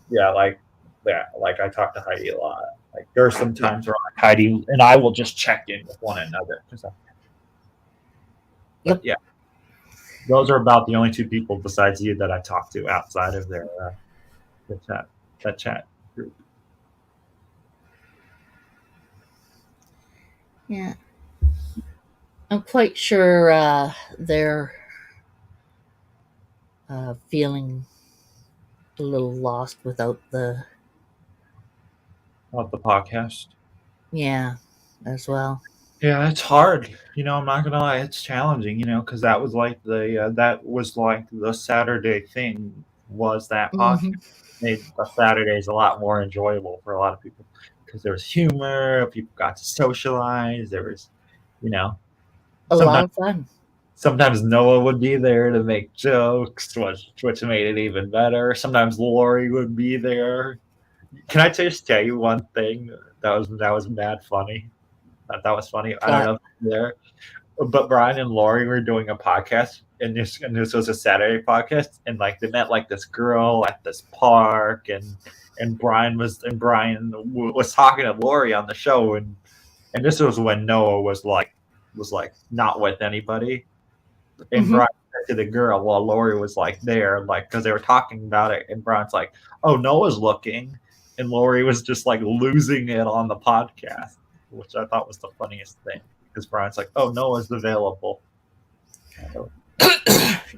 Yeah, like I talk to Heidi a lot. Like there are some times where Heidi and I will just check in with one another. Yep. Yeah, those are about the only two people besides you that I talk to outside of their that chat group. Yeah. I'm quite sure they're feeling a little lost without the podcast. Yeah, as well. Yeah, it's hard. I'm not gonna lie, it's challenging. Because that was like the Saturday thing. Was that podcast made the Saturdays a lot more enjoyable for a lot of people because there was humor, people got to socialize. There was, a lot of fun. Sometimes Noah would be there to make jokes, which made it even better. Sometimes Lori would be there. Can I just tell you one thing that was mad funny? That was funny. I don't know if you're there, but Brian and Lori were doing a podcast, and this was a Saturday podcast, and like they met like this girl at this park, and Brian was talking to Lori on the show, and this was when Noah was like not with anybody. And Brian said to the girl while Lori was like there, like because they were talking about it, and Brian's like, "Oh, Noah's looking," and Lori was just like losing it on the podcast, which I thought was the funniest thing because Brian's like, "Oh, Noah's available."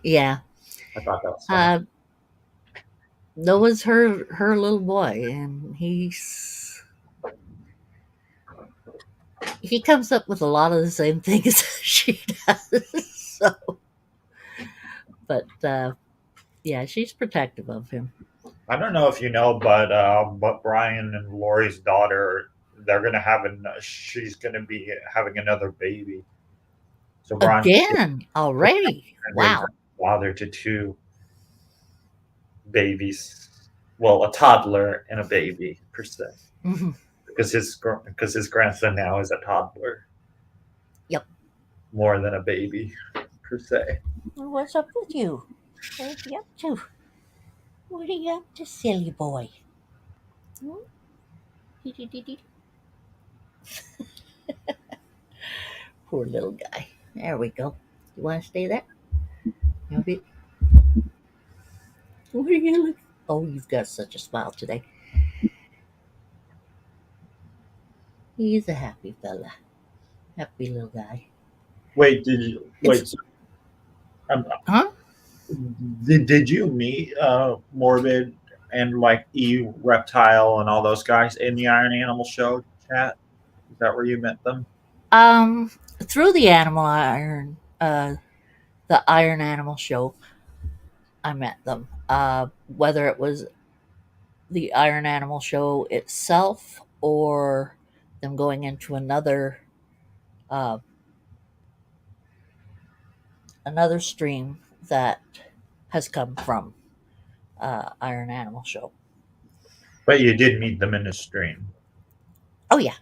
Yeah, I thought that was funny. Noah's her little boy, and he comes up with a lot of the same things she does. So, but yeah, she's protective of him. I don't know if you know, but Brian and Lori's daughter, she's gonna be having another baby. So Brian Again already. Wow. Father to two babies, well, a toddler and a baby per se, because his grandson now is a toddler. Yep. More than a baby per se. What's up with you? What are you up to? What are you up to, silly boy? Hmm? Dee-dee-dee-dee. Poor little guy. There we go. You want to stay there? Maybe. What are you looking? Oh, you've got such a smile today. He's a happy fella. Happy little guy. Wait, did you It's wait? So, um, huh? did you meet Morbid and like E Reptile and all those guys in the Iron Animal show chat? Is that where you met them? Um, through the Animal Iron, the Iron Animal show, I met them. Whether it was the Iron Animal show itself or them going into uh, another stream that has come from Iron Animal show. But you did meet them in the stream. Oh yeah,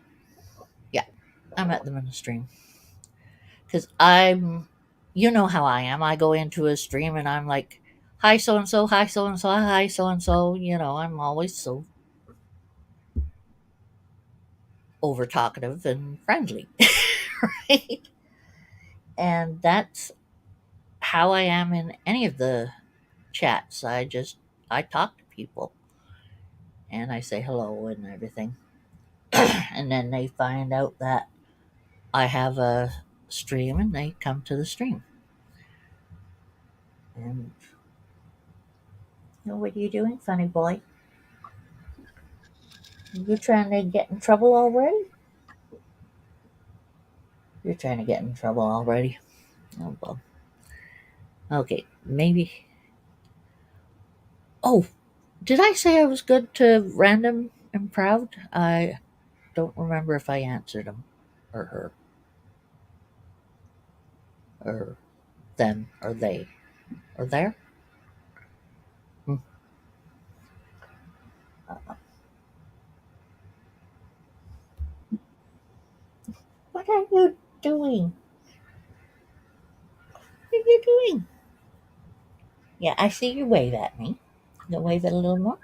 yeah, I met them in the stream because I'm, you know how I am. I go into a stream and I'm like, hi so and so, hi so and so, hi so and so. You know, I'm always so over talkative and friendly, right? And that's how I am in any of the chats. I talk to people and I say hello and everything. And then they find out that I have a stream and they come to the stream. And what are you doing, funny boy? You trying to get in trouble already? You're trying to get in trouble already. Oh well. Okay, maybe. Oh, did I say I was good to random and proud? I don't remember if I answered him or her or them or they or there. Hmm. What are you doing? What are you doing? Yeah, I see you wave at me. You wave it a little more.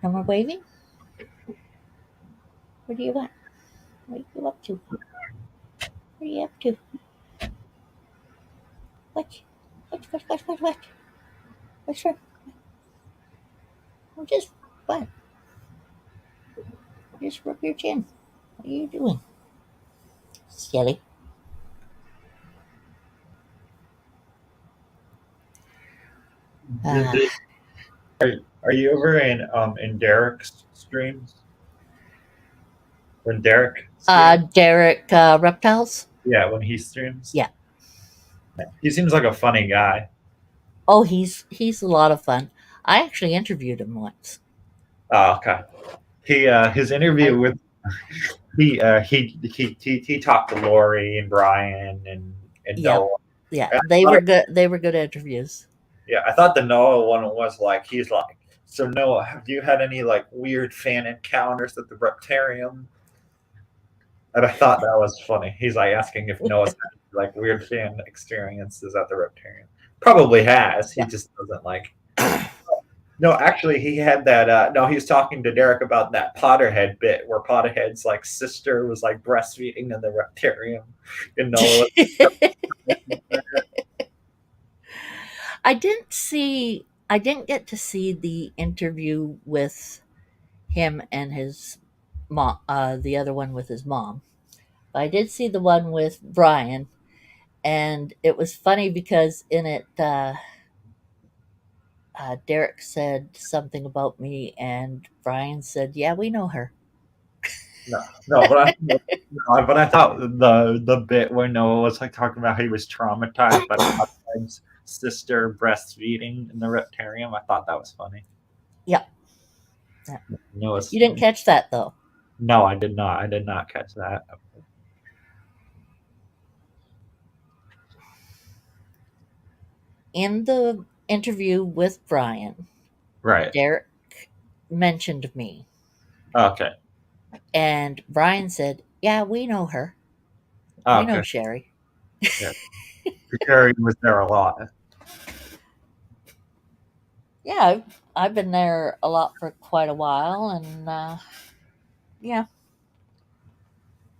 No more waving. What do you want? What are you up to? What are you up to? What? What? What's wrong? Just what? Just rub your chin. What are you doing? Silly. Did, Ah, did, are you ever in Derek's streams? When Derek streams? Derek Reptiles. Yeah, when he streams. Yeah. He seems like a funny guy. Oh, he's a lot of fun. I actually interviewed him once. Oh, okay. He his interview with he talked to Lori and Brian and Yeah, Noah. yeah, And they were good. They were good interviews. yeah, I thought the Noah one was like he's like, so Noah, have you had any like weird fan encounters at the Reptarium? And I thought that was funny. He's like asking if Noah's had like weird fan experiences at the Reptarium. Probably has. He Yeah. just doesn't like. No, actually, he had that. No, he was talking to Derek about that Potterhead bit where Potterhead's like sister was like breastfeeding in the Reptarium. You know, I didn't get to see the interview with him and his mom, the other one with his mom. But I did see the one with Brian, and it was funny because in it, Derek said something about me, and Brian said, "Yeah, we know her." no, but I thought the bit where Noah was like talking about how he was traumatized by Potterhead's sister breastfeeding in the Reptarium. I thought that was funny. Yeah, Noah's you didn't catch that though. No, I did not. I did not catch that. In the interview with Brian, Right. Derek mentioned me, Okay. and Brian said, "Yeah, we know her. We know Okay. Sherry." Yeah. Carrie was there a lot. Yeah, I've been there a lot for quite a while, and yeah,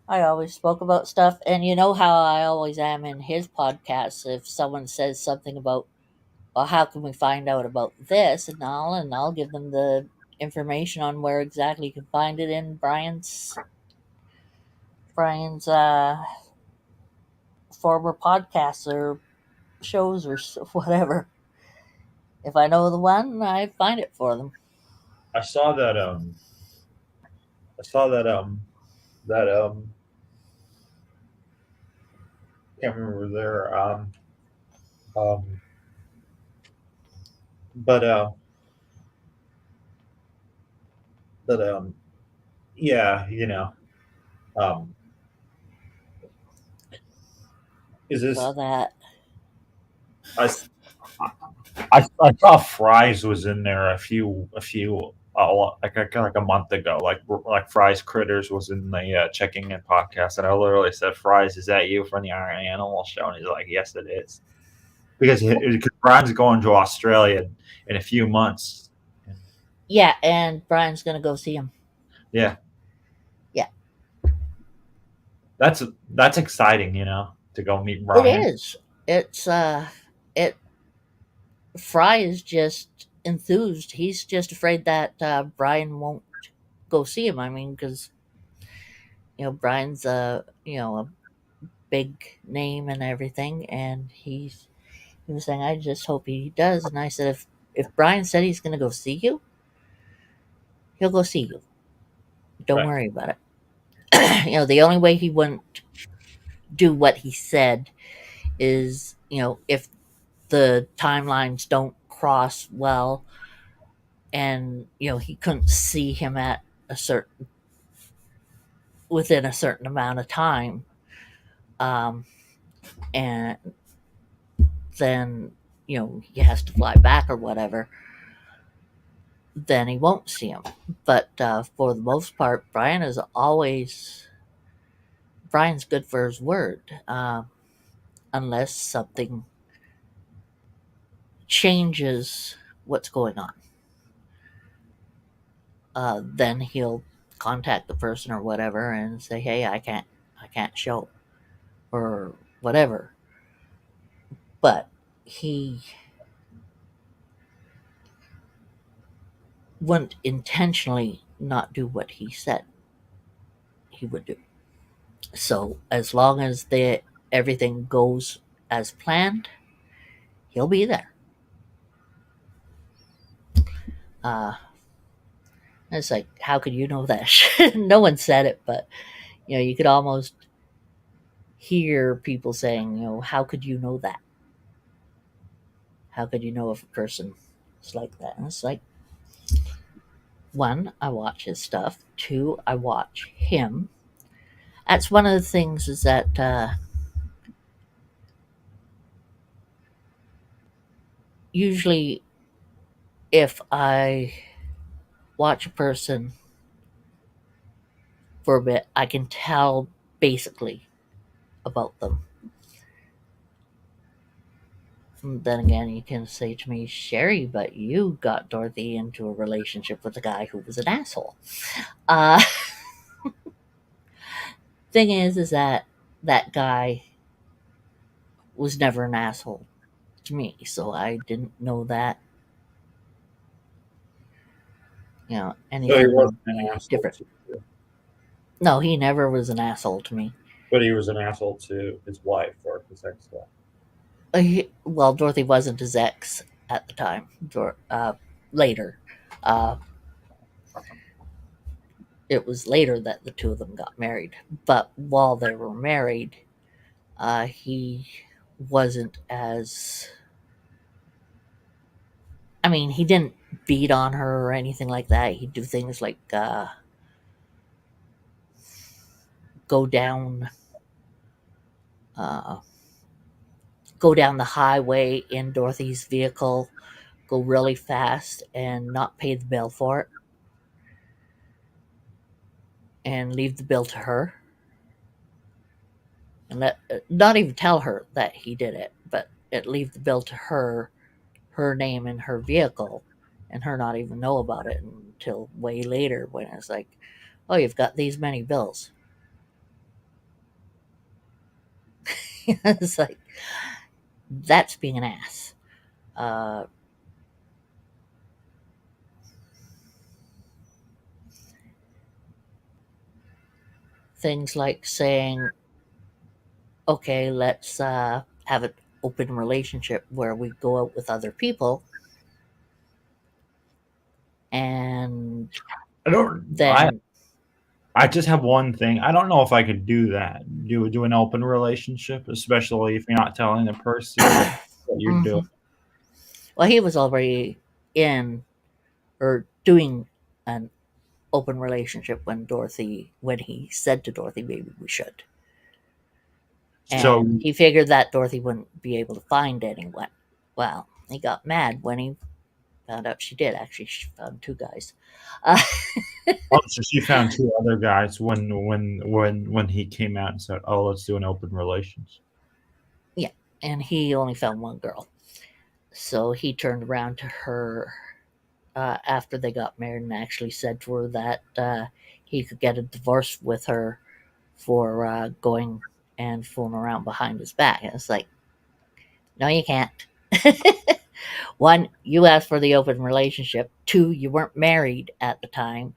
I always spoke about stuff. And you know how I always am in his podcasts. If someone says something about, well, how can we find out about this, and I'll give them the information on where exactly you can find it in Brian's former podcasts or shows or whatever. If I know the one, I find it for them. I saw that I saw that can't remember their um but but yeah, um is Saw this that. I I saw Fries was in there like a month ago. Like Fries Critters was in the checking in podcast, and I literally said, "Fries, is that you from the Iron Animal Show?" And he's like, "Yes, it is," because Brian's going to Australia in a few months. Yeah, and Brian's gonna go see him. Yeah, Yeah, that's exciting, to go meet it Brian. is. It's it. Fry is just enthused. He's just afraid that Brian won't go see him. I mean, because Brian's a big name and everything, and he was saying, I just hope he does. And I said, if Brian said he's gonna go see you, he'll go see you. Don't Right. worry about it. The only way he wouldn't do what he said is, if the timelines don't cross well, and he couldn't see him at a certain within a certain amount of time, um, and then he has to fly back or whatever, then he won't see him. But for the most part, Brian's good for his word, unless something changes what's going on. Then he'll contact the person or whatever and say, "Hey, I can't show," or whatever. But he wouldn't intentionally not do what he said he would do. So as long as everything goes as planned, he'll be there. Uh, it's like, how could you know that? No one said it, but you could almost hear people saying, how could you know that? How could you know if a person is like that? And it's like, one, I watch his stuff. Two, I watch him. That's one of the things is that usually if I watch a person for a bit, I can tell basically about them. And then again, you can say to me, Sherry, but you got Dorothy into a relationship with a guy who was an asshole. Uh, thing is that that guy was never an asshole to me, so I didn't know that So he anything wasn't would an be asshole different. to you, No, he never was an asshole to me. but he was an asshole to his wife or his ex-wife. Well, Dorothy wasn't his ex at the time. Later, uh, it was later that the two of them got married. But while they were married, he wasn't as. I mean, he didn't beat on her or anything like that. He'd do things like go down, uh, go down the highway in Dorothy's vehicle, go really fast, and not pay the bill for it, and leave the bill to her, and not even tell her that he did it, but leave the bill to her name in her vehicle, and her not even know about it until way later when it's like, oh, you've got these many bills. It's like, that's being an ass. Uh, things like saying, okay, let's have an open relationship where we go out with other people, and I don't. then I just have one thing. I don't know if I could do that. Do an open relationship, especially if you're not telling the person what you're doing. Mhm. Well, he was already in or doing an open relationship when he said to Dorothy, maybe we should. And So he figured that Dorothy wouldn't be able to find anyone. Well, he got mad when he found out she did. Actually, she found two guys. Uh, oh, so she found two other guys when he came out and said, "Oh, let's do an open relations." yeah, and he only found one girl. So he turned around to her after they got married and actually said to her that he could get a divorce with her for going and fooling around behind his back. And it's like, no, you can't. One, you asked for the open relationship. Two, you weren't married at the time.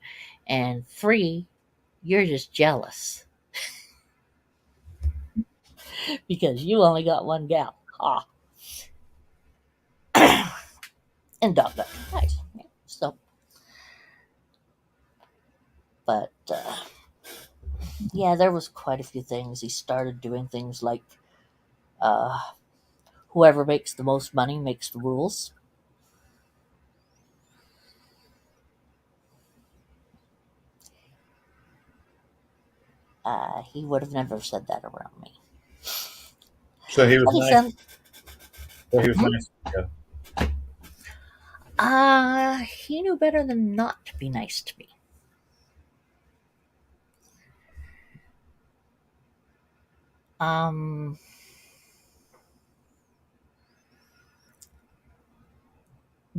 And three, you're just jealous because you only got one gal. Ah. And Dog got nice. Yeah, so, but yeah, there was quite a few things. He started doing things like uh, whoever makes the most money makes the rules. He would have never said that around me. So he was But he nice. said, So he was nice. Yeah. he knew better than not to be nice to me. Um,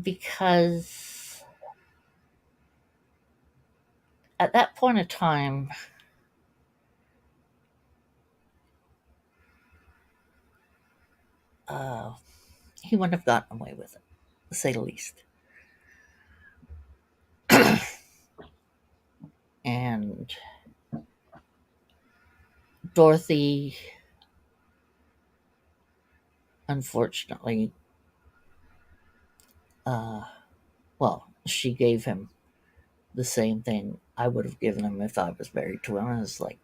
because at that point of time, he wouldn't have gotten away with it, to say the least. And Dorothy, unfortunately, well, she gave him the same thing I would have given him if I was married to him. I was like,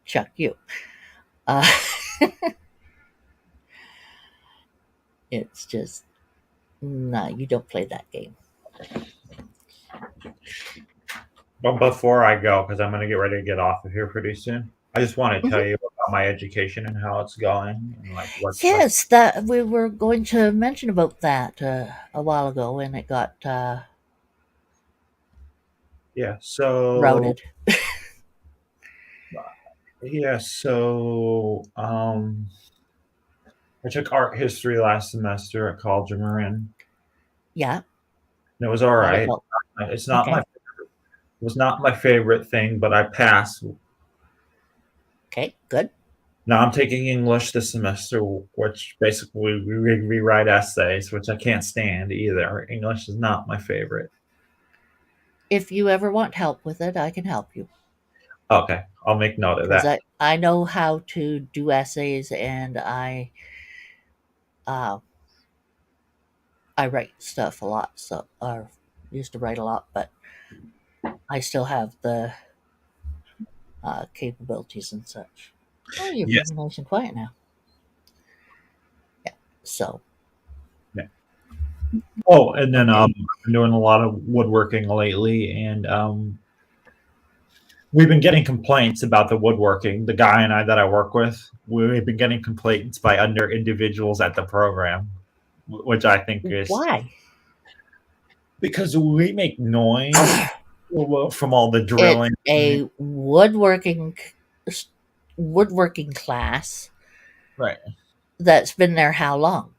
chuck you. Uh, it's just, no, you don't play that game. But before I go, because I'm going to get ready to get off of here pretty soon, I just want to tell you about my education and how it's going, and like what's Yes, that we were going to mention about that a while ago, and it got yeah. So routed. yeah. So I took art history last semester at College of Marin. Yeah. And it was all How'd it right. go? It's not Okay. it was not my favorite thing, but I passed. Okay, good. Now I'm taking English this semester, which basically we rewrite essays, which I can't stand either. English is not my favorite. If you ever want help with it, I can help you. Okay, I'll make note of Because that. I know how to do essays, and uh, I write stuff a lot, so or used to write a lot, but I still have the capabilities and such. Oh, you're Yes. being nice and quiet now. Yeah. So Oh, and then okay. I've been doing a lot of woodworking lately, and we've been getting complaints about the woodworking. The guy and I that I work with, we've been getting complaints by other individuals at the program, which I think is Why? because we make noise from all the It's drilling. a woodworking class Right. that's been there how long?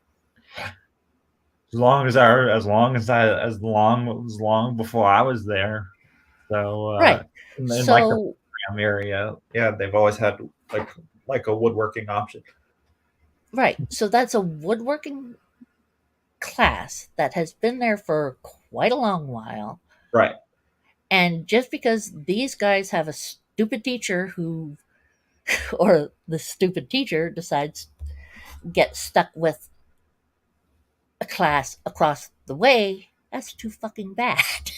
as long before I was there. So Right. in like the So program area, yeah, they've always had like a woodworking option. right. So that's a woodworking class that has been there for quite a long while. Right. And just because these guys have a stupid teacher who, or the stupid teacher decides get stuck with a class across the way, that's too fucking bad.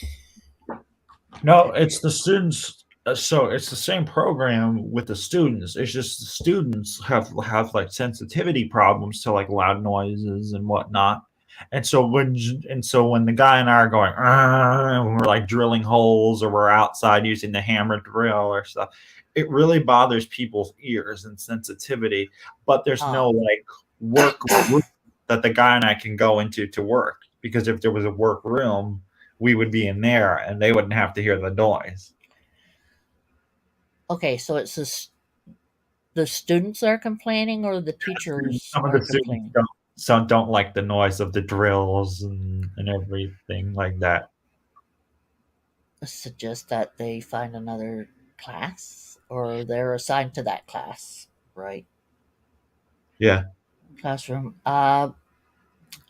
No, it's the students. So it's the same program with the students. It's just the students have like sensitivity problems to like loud noises and whatnot. And so when the guy and I are going, and we're like drilling holes or we're outside using the hammer drill or stuff, it really bothers people's ears and sensitivity. But there's no like work room that the guy and I can go into to work, because if there was a work room, we would be in there and they wouldn't have to hear the noise. Okay, so it's the students are complaining or the teachers Some of are the students complaining? don't like the noise of the drills and everything like that. Suggest that they find another class or they're assigned to that class, right? Yeah. Classroom. I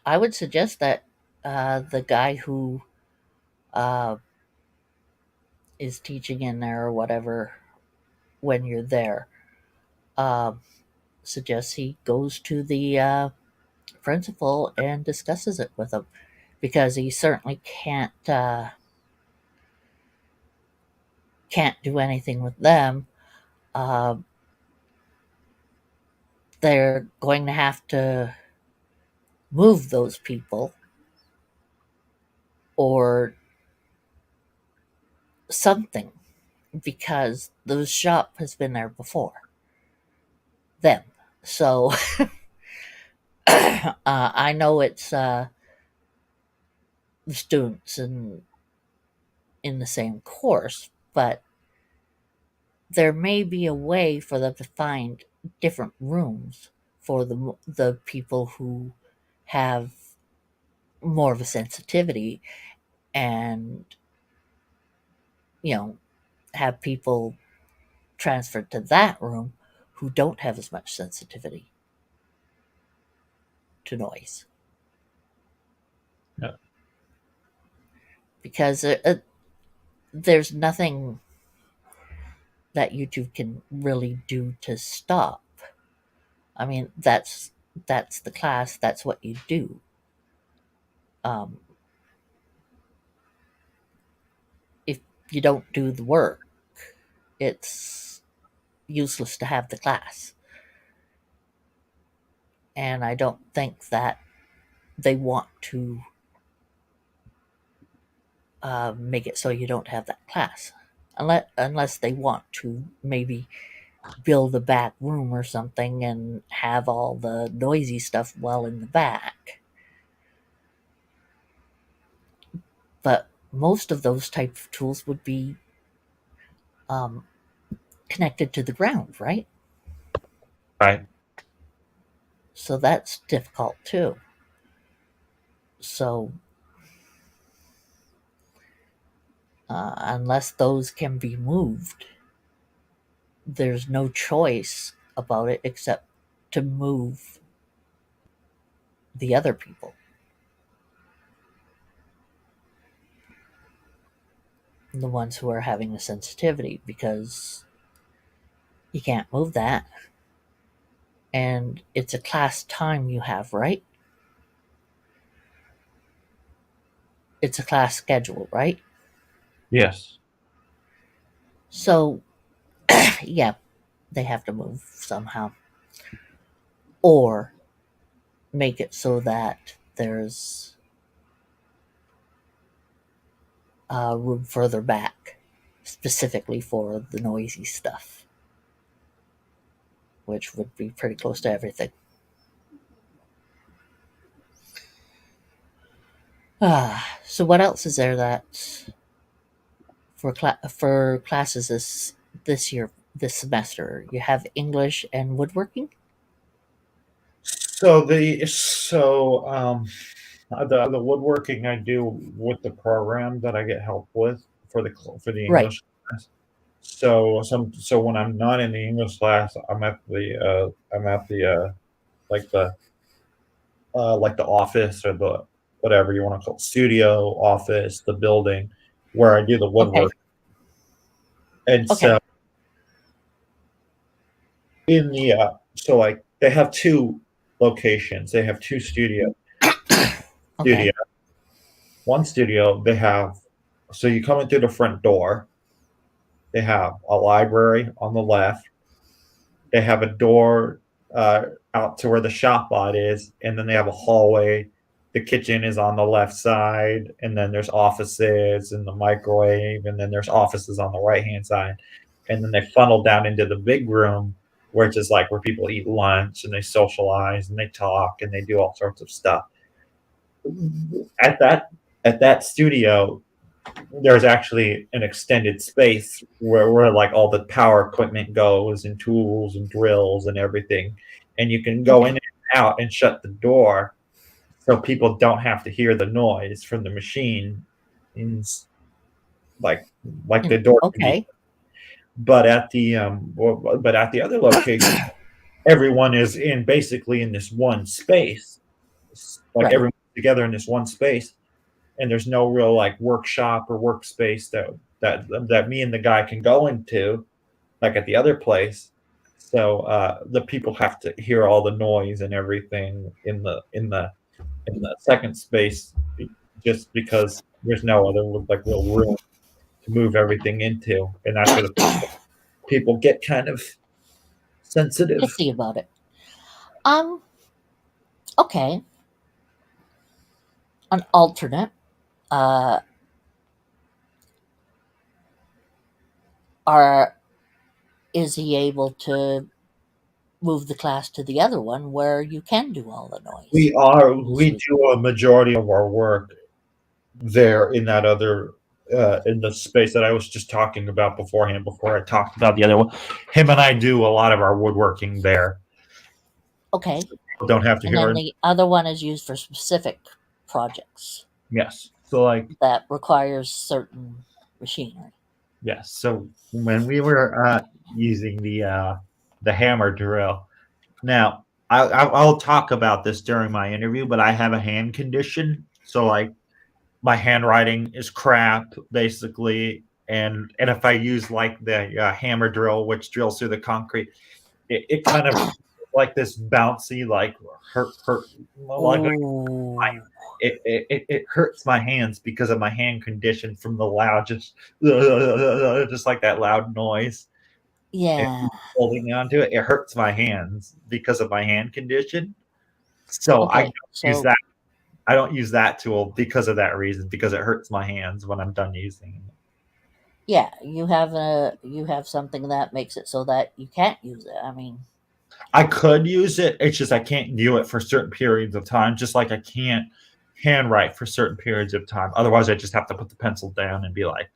would suggest that the guy who uh, is teaching in there or whatever when you're there uh, suggests he goes to the principal and discusses it with him, because he certainly can't do anything with them. Uh, they're going to have to move those people or something, because the shop has been there before them. So I know it's the students in the same course, but there may be a way for them to find different rooms for the people who have more of a sensitivity, and have people transferred to that room who don't have as much sensitivity to noise, Yeah. because there's nothing that YouTube can really do to stop. I mean, that's the class. That's what you do. Um, if you don't do the work, it's useless to have the class. And I don't think that they want to make it so you don't have that class, unless they want to maybe build a back room or something and have all the noisy stuff well in the back. But most of those type of tools would be um, connected to the ground, right? Right. So that's difficult too. So unless those can be moved, there's no choice about it except to move the other people, the ones who are having the sensitivity, because you can't move that. And it's a class time you have, right? It's a class schedule, right? Yes. So, yeah, they have to move somehow. Or make it so that there's a room further back specifically for the noisy stuff, which would be pretty close to everything. So what else is there that for classes this year, this semester? You have English and woodworking. So The woodworking I do with the program that I get help with for the Right. English class. So when I'm not in the English class, I'm at the like the like the office or the whatever you want to call it, studio, office, the building where I do the Okay. woodwork. And Okay. so in the so like they have two locations. They have two studio. Okay. One studio they have so you come in through the front door. They have a library on the left. They have a door out to where the shop lot is, and then they have a hallway. The kitchen is on the left side, and then there's offices and the microwave, and then there's offices on the right hand side, and then they funnel down into the big room, which is like where people eat lunch and they socialize and they talk and they do all sorts of stuff. At that studio, there's actually an extended space where like all the power equipment goes and tools and drills and everything, and you can go in and out and shut the door so people don't have to hear the noise from the machine. And like the door can be, Okay. but at the other location, everyone is in basically in this one space, like Right. everyone together in this one space, and there's no real like workshop or workspace that me and the guy can go into like at the other place. So the people have to hear all the noise and everything in the second space just because there's no other like real room to move everything into, and that's where the people get kind of sensitive. Pissy about it. Um. Okay. An alternate. Uh. Are is he able to move the class to the other one where you can do all the noise? We do a majority of our work there in that other in the space that I was just talking about beforehand before I talked about the other one. Him and I do a lot of our woodworking there. Okay. People don't have to And hear then it. the other one is used for specific projects Yes. So like that requires certain machinery. yes. So when we were using the hammer drill, now I'll talk about this during my interview, but I have a hand condition, so like my handwriting is crap basically, and if I use like the hammer drill, which drills through the concrete, it kind of like this bouncy like hurt like Ooh. it hurts my hands because of my hand condition from the loud just like that loud noise and Yeah. holding onto it. It hurts my hands because of my hand condition. So Okay. use So that I don't use that tool because of that reason, because it hurts my hands when I'm done using it. yeah, you have something that makes it so that you can't use it. I mean, I could use it. It's just I can't do it for certain periods of time, just like I can't handwrite for certain periods of time. Otherwise, I just have to put the pencil down and be like,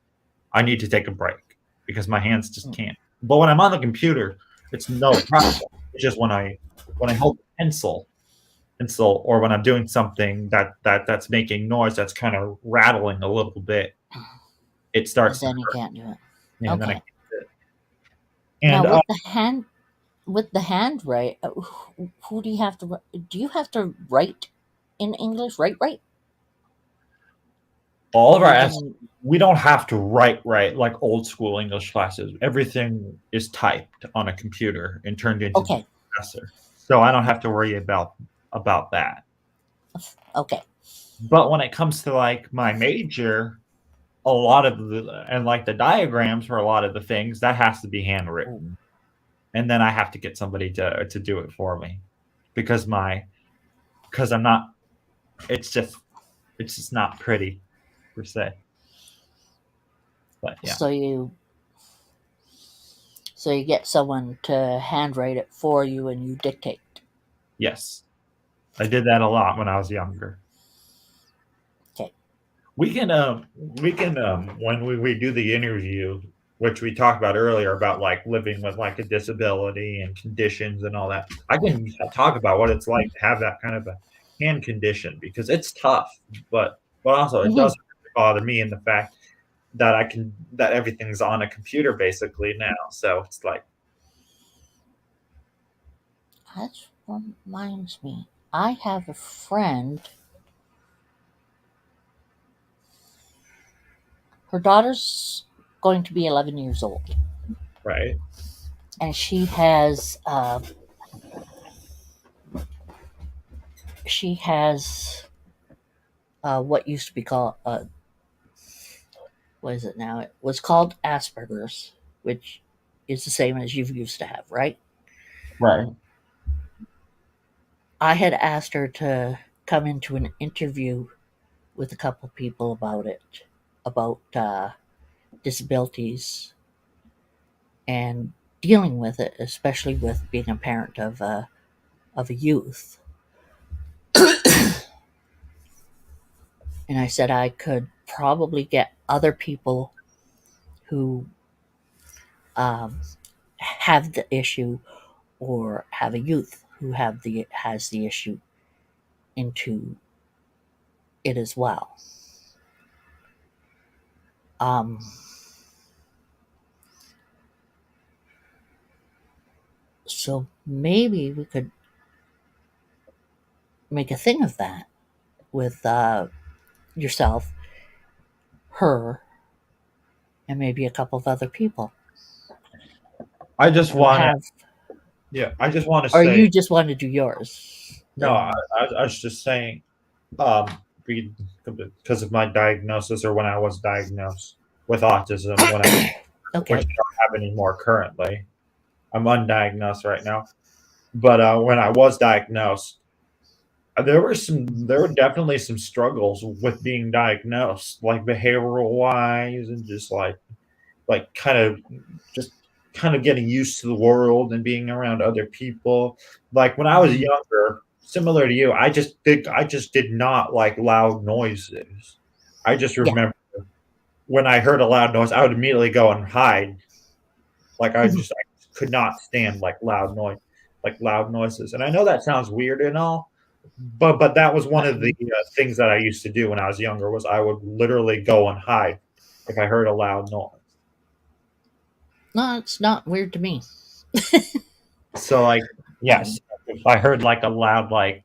I need to take a break because my hands just can't. But when I'm on the computer, it's no problem. It's just when I hold the pencil, or when I'm doing something that's making noise, that's kind of rattling a little bit, it starts to then you hurt. can't do it. Yeah, and then I Okay. can't do it. Now And with the handwrite, who do you have to? Do you have to write in English? Write? all of Or our you can, we don't have to write like old school English classes. Everything is typed on a computer and turned into the okay. professor. So I don't have to worry about that. Okay. But when it comes to like my major, a lot of the and like the diagrams for a lot of the things that has to be handwritten. And then I have to get somebody to do it for me because I'm not it's just not pretty per se. But yeah. So you get someone to handwrite it for you and you dictate. Yes. I did that a lot when I was younger. Okay. We can when we do the interview, which we talked about earlier about like living with like a disability and conditions and all that. I can talk about what it's like to have that kind of a hand condition because it's tough, but also it Mhm. doesn't bother me in the fact that that everything's on a computer basically now. So it's like, That reminds me. I have a friend. Her daughter's going to be 11 years old, right, and she has what used to be called what is it now? It was called Asperger's, which is the same as you used to have, right? right. I had asked her to come into an interview with a couple people about it, about disabilities and dealing with it, especially with being a parent of a youth. And I said I could probably get other people who have the issue or have a youth who has the issue into it as well. Um, so maybe we could make a thing of that with yourself, her, and maybe a couple of other people I just who want to, have, yeah, I just want to or say, you just want to do yours. no, I was just saying, um, because of my diagnosis or when I was diagnosed with autism, which Okay. I don't have anymore currently. I'm undiagnosed right now. But when I was diagnosed, there were definitely some struggles with being diagnosed, like behavioral wise, and just like just kind of getting used to the world and being around other people. Like when I was Mhm. younger, similar to you, I just did not like loud noises. I just Yeah. remember when I heard a loud noise, I would immediately go and hide. Like Mhm. I could not stand like loud noises. And I know that sounds weird and all, but that was one of the things that I used to do when I was younger was I would literally go and hide if I heard a loud noise. No, it's not weird to me. So like yes, Um, if I heard like a loud like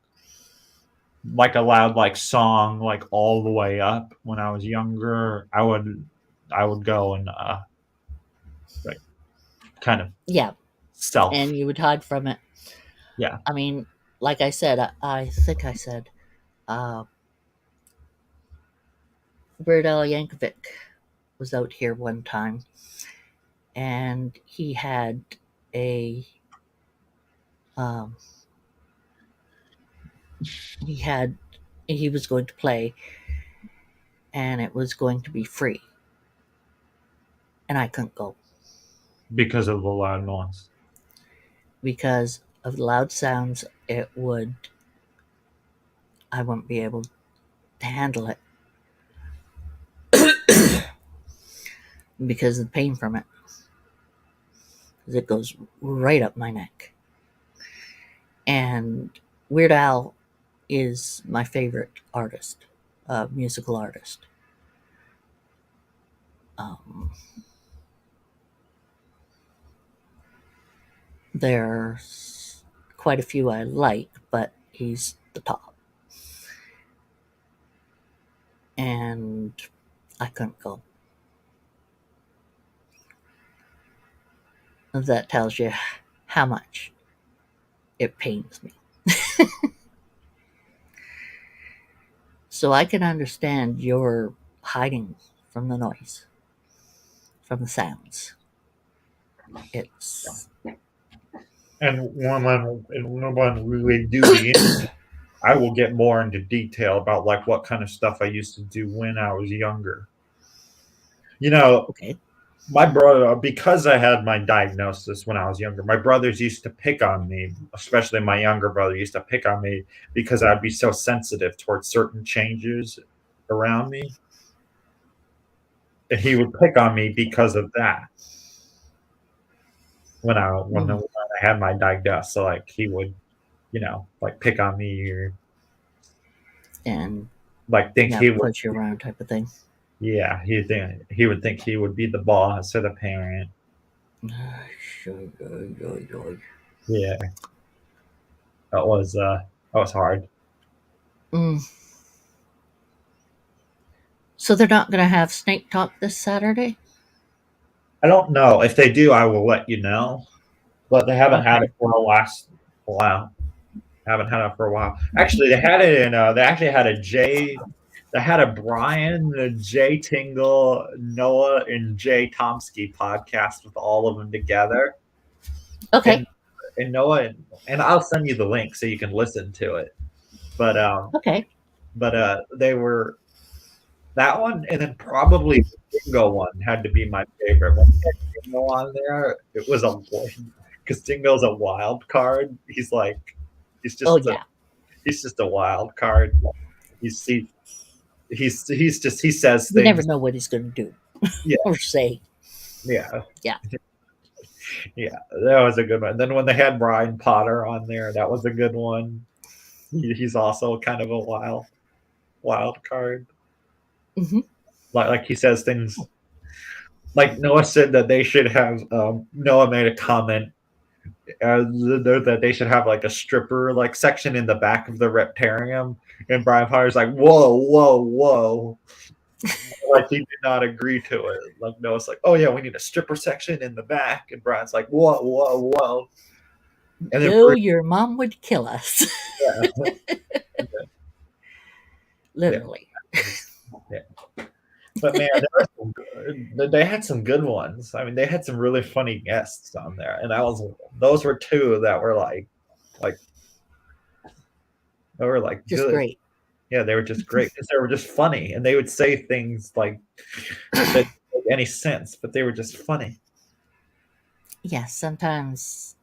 song like all the way up when I was younger, I would go and like kind of yeah, self. and you would hide from it. Yeah. I mean, like I said, I think I said, uh, Weird Al Yankovic was out here one time, and a um, he had he was going to play, and it was going to be free, and I couldn't go Because of the loud noise. because of the loud sounds. I wouldn't be able to handle it because of the pain from it. Because it goes right up my neck. And Weird Al is my favorite artist, musical artist. Um, there's quite a few I like, but he's the top. And I couldn't go. That tells you how much it pains me. So I can understand your hiding from the noise, from the sounds. It's And when we do the I will get more into detail about like what kind of stuff I used to do when I was younger. You know, okay. my brother, because I had my diagnosis when I was younger, my brothers used to pick on me, especially my younger brother used to pick on me because I'd be so sensitive towards certain changes around me. And he would pick on me because of that when Mm. I had my diagnosis. So like he would, like pick on me or and Like think yeah, he would, push you around type of thing. yeah, he would think he would be the boss or the parent. Yeah, that was hard. Mm. So they're not going to have Snake Talk this Saturday? I don't know. If they do, I will let you know. But they haven't had Okay. it for a last while. Haven't had it for a while. Actually, they had it in. They actually had a Jay. They had a Brian, a Jay Tingle, Noah, and Jay Tomsky podcast with all of them together. Okay. And Noah, and I'll send you the link so you can listen to it. But Okay. they were that one, and then probably the Dingo one had to be my favorite. When we had Dingo on there, it was a because Dingo's a wild card. He's Oh just yeah. he's just a wild card. He's just he says You never things. know what he's going to do Yeah, or say. yeah, Yeah. yeah. That was a good one. Then when they had Brian Potter on there, that was a good one. He's also kind of a wild card. Hmm. Like he says things. Like Noah said that they should have. Noah made a comment that they should have like a stripper like section in the back of the Reptarium, and Brian Potter's like, whoa, whoa, whoa. Like he did not agree to it. Like Noah's like, oh yeah, we need a stripper section in the back, and Brian's like, whoa, whoa, whoa. And then No, your mom would kill us. yeah, Literally. yeah. But man, they had some good ones. I mean, they had some really funny guests on there, and those were two that were like Just good. great. Yeah, they were just great because they were just funny, and they would say things like that didn't make any sense, but they were just funny. Yeah, sometimes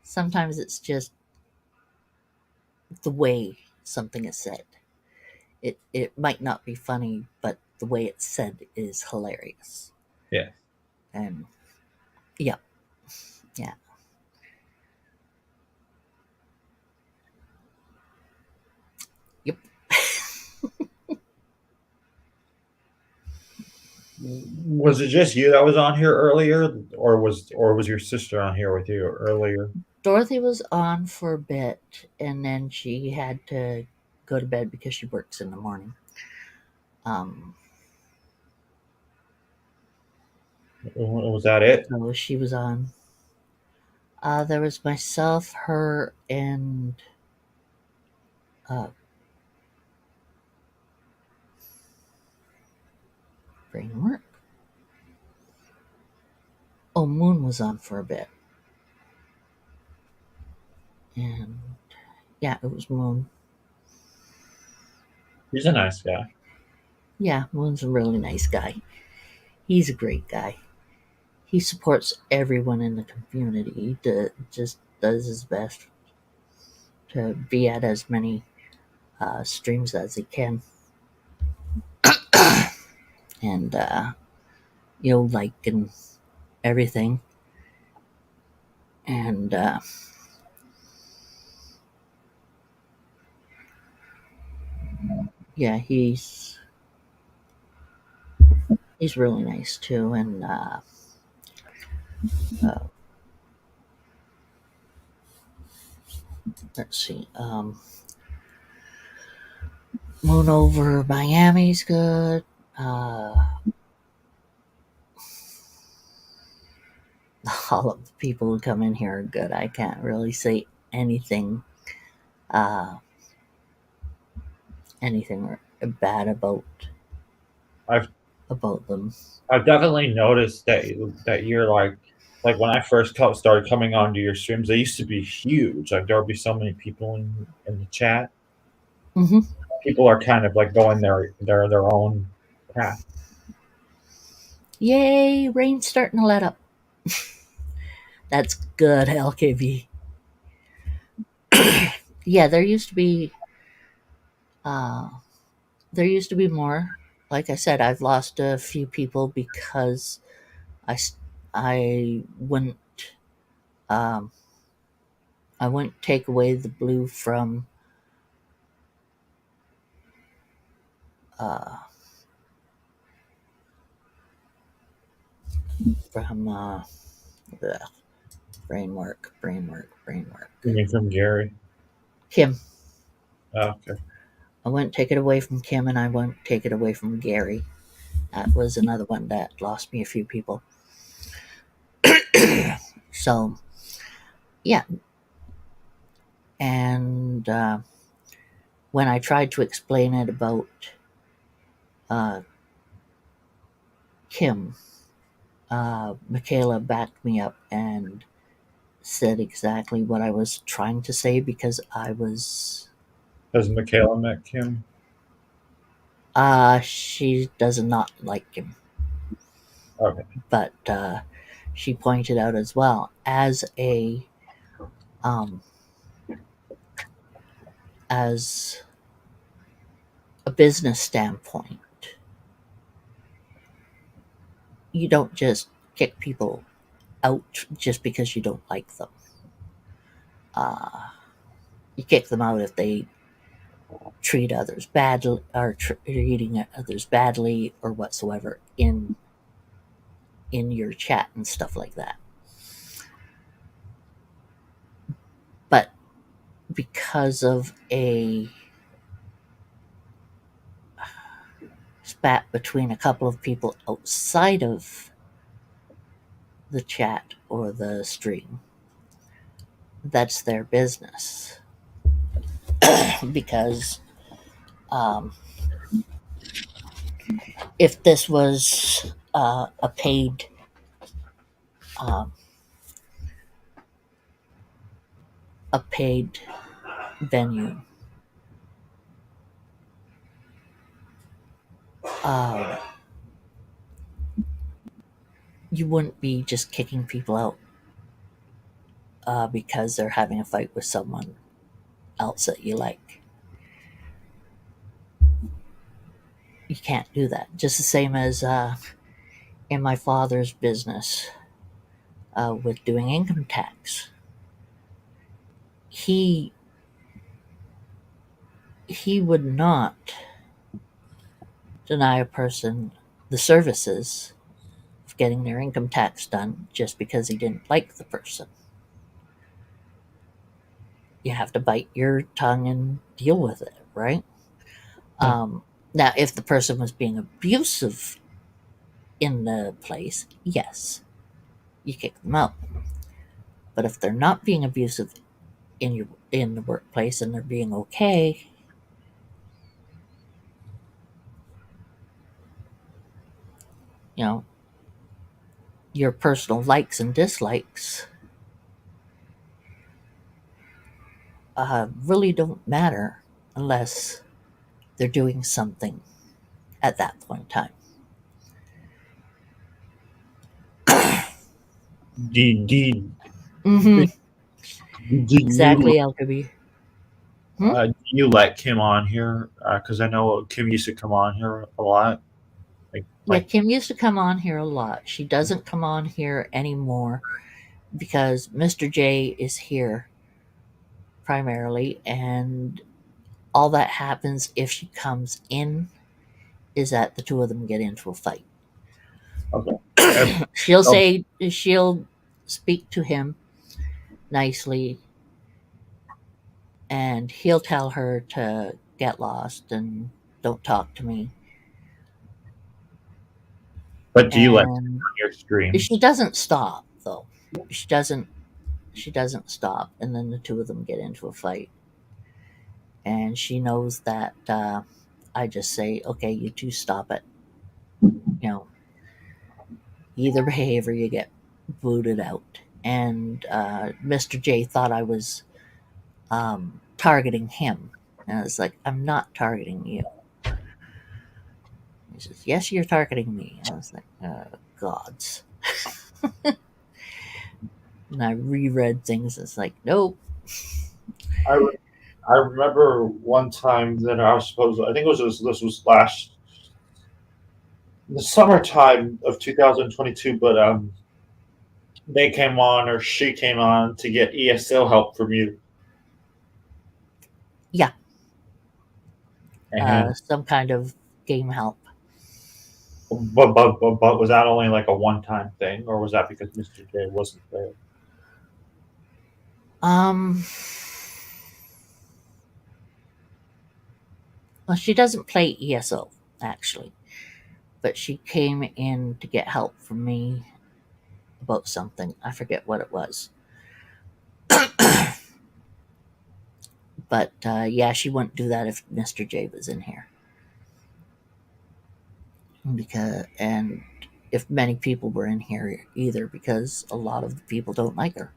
it's just the way something is said. It might not be funny, but the way it's said is hilarious. Yeah. And yeah. Yeah. Yep. Was it just you that was on here earlier, or was your sister on here with you earlier? Dorothy was on for a bit and then she had to go to bed because she works in the morning. Was that it? So she was on. There was myself, her, and brain work. Oh, Moon was on for a bit. And yeah, it was Moon. He's a nice guy. Yeah, Moon's a really nice guy. He's a great guy. He supports everyone in the community. He just does his best to be at as many streams as he can. And, like and everything. And, yeah, he's really nice too. And, let's see. Moon over Miami's good. All of the people who come in here are good. I can't really say anything bad about I've them. I've definitely noticed that you're like when I first started coming onto your streams, they used to be huge. Like there would be so many people in the chat. Mm-hmm. People are kind of like going their own path. Yay, rain's starting to let up. That's good, LKV. Yeah, there used to be more. Like I said, I've lost a few people because I wouldn't I wouldn't take away the blue from uh, from ugh, brain work. You mean from Gary? Kim. Oh, okay. I wouldn't take it away from Kim, and I won't take it away from Gary. That was another one that lost me a few people. So, yeah. And when I tried to explain it about uh, Kim, Michaela backed me up and said exactly what I was trying to say because I was. Has Michaela met Kim? She does not like him. Okay. But she pointed out as well um, as a business standpoint, you don't just kick people out just because you don't like them. You kick them out if they treat others badly or treating others badly or whatsoever in your chat and stuff like that. But because of a spat between a couple of people outside of the chat or the stream, that's their business. Because if this was a paid um, venue, uh, you wouldn't be just kicking people out because they're having a fight with someone else that you like. You can't do that. Just the same as in my father's business with doing income tax. He would not deny a person the services of getting their income tax done just because he didn't like the person. You have to bite your tongue and deal with it, right? Now, if the person was being abusive in the place, yes, you kick them out. But if they're not being abusive in the workplace and they're being okay, you know, your personal likes and dislikes really don't matter unless they're doing something at that point in time. Do Exactly, Alchemy. do you let Kim on here? Because I know Kim used to come on here a lot. Yeah, Kim used to come on here a lot. She doesn't come on here anymore because Mr. J is here primarily, and all that happens if she comes in is that the two of them get into a fight. Okay. She'll speak to him nicely, and he'll tell her to get lost and don't talk to me. But do you let Kim on your stream? She doesn't stop though. She doesn't stop, and then the two of them get into a fight. And she knows that I just say, okay, you two stop it. You know, either behave or you get booted out. And Mr. J thought I was targeting him. And I was like, I'm not targeting you. He says, yes, you're targeting me. I was like, gods. And I reread things. It's like, nope. I remember one time that I was supposed to, I think this was last the summertime of 2022, but they came on or she came on to get ESL help from you. Yeah. And Some kind of game help. But was that only like a one-time thing, or was that because Mr. J wasn't there? Um, well, she doesn't play ESO actually, but she came in to get help from me about something. I forget what it was. But yeah, she wouldn't do that if Mr. J was in here. And if many people were in here either, because a lot of the people don't like her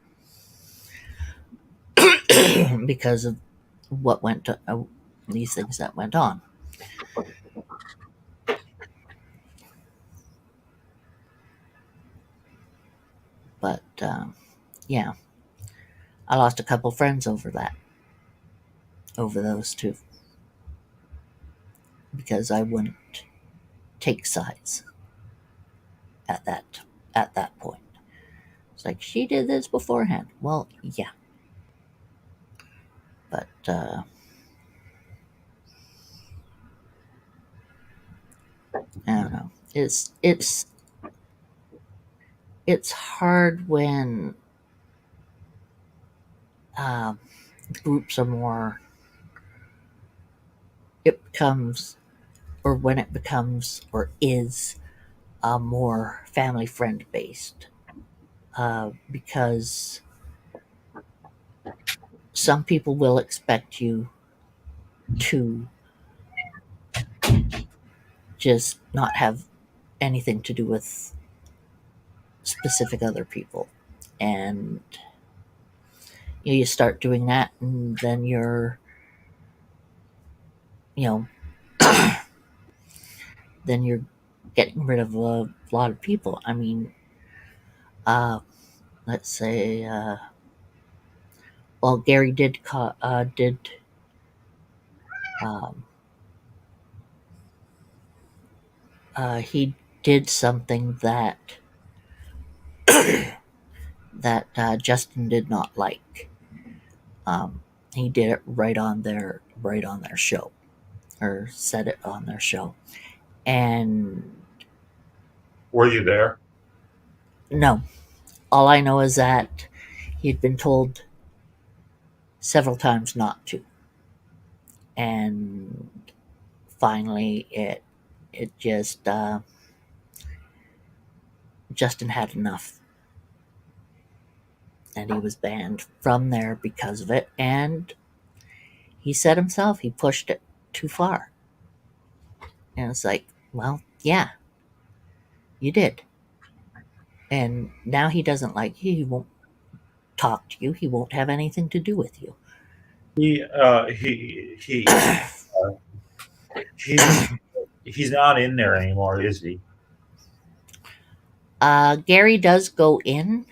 because of what went to these things that went on. But yeah, I lost a couple friends over those two, because I wouldn't take sides at that point. It's like, she did this beforehand. Well, yeah, but I don't know. It's hard when groups are more. It becomes, or when it becomes, or is more family friend based, because some people will expect you to just not have anything to do with specific other people, and you start doing that, and then you know then you're getting rid of a lot of people. I mean, let's say, well, Gary did um, he did something that Justin did not like. He did it right on their show, or said it on their show, and Were you there? no, all I know is that he'd been told several times not to, and finally it just Justin had enough, and he was banned from there because of it. And he said himself he pushed it too far, and it's like, well, yeah, you did. And now he doesn't like you. He won't talk to you. He won't have anything to do with you. He's not in there anymore, is he? Gary does go in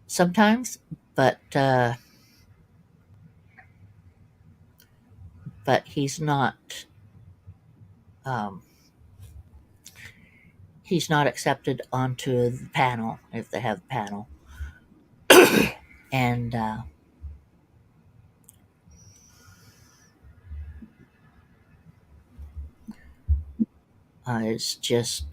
sometimes, but he's not. Um, he's not accepted onto the panel if they have a panel, and it's just.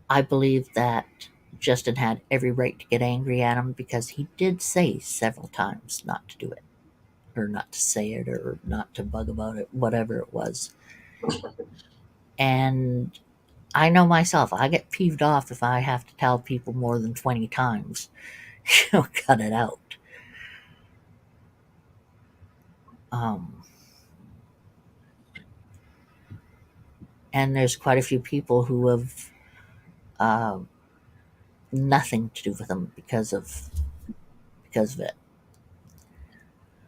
I believe that Justin had every right to get angry at him, because he did say several times not to do it, or not to say it, or not to bug about it, whatever it was. And I know myself, I get peeved off if I have to tell people more than 20 times, cut it out. And there's quite a few people who have nothing to do with him because of it.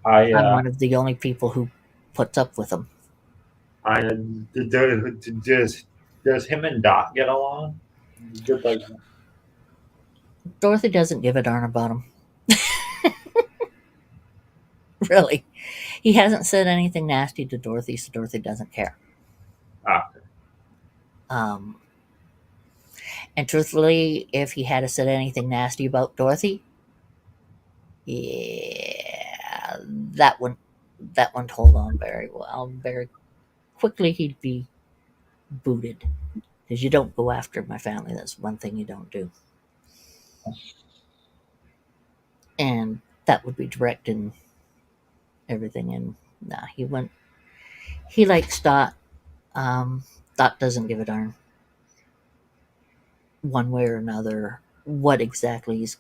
I'm one of the only people who puts up with him. Does him and Dot get along? Dorothy doesn't give a darn about him. Really. He hasn't said anything nasty to Dorothy, so Dorothy doesn't care. And truthfully, if he had said anything nasty about Dorothy, yeah, that that one hold on very well. Very quickly, he'd be booted because you don't go after my family. That's one thing you don't do, and that would be direct and everything. And nah, he went. He likes Dot. Dot doesn't give a darn one way or another what exactly is.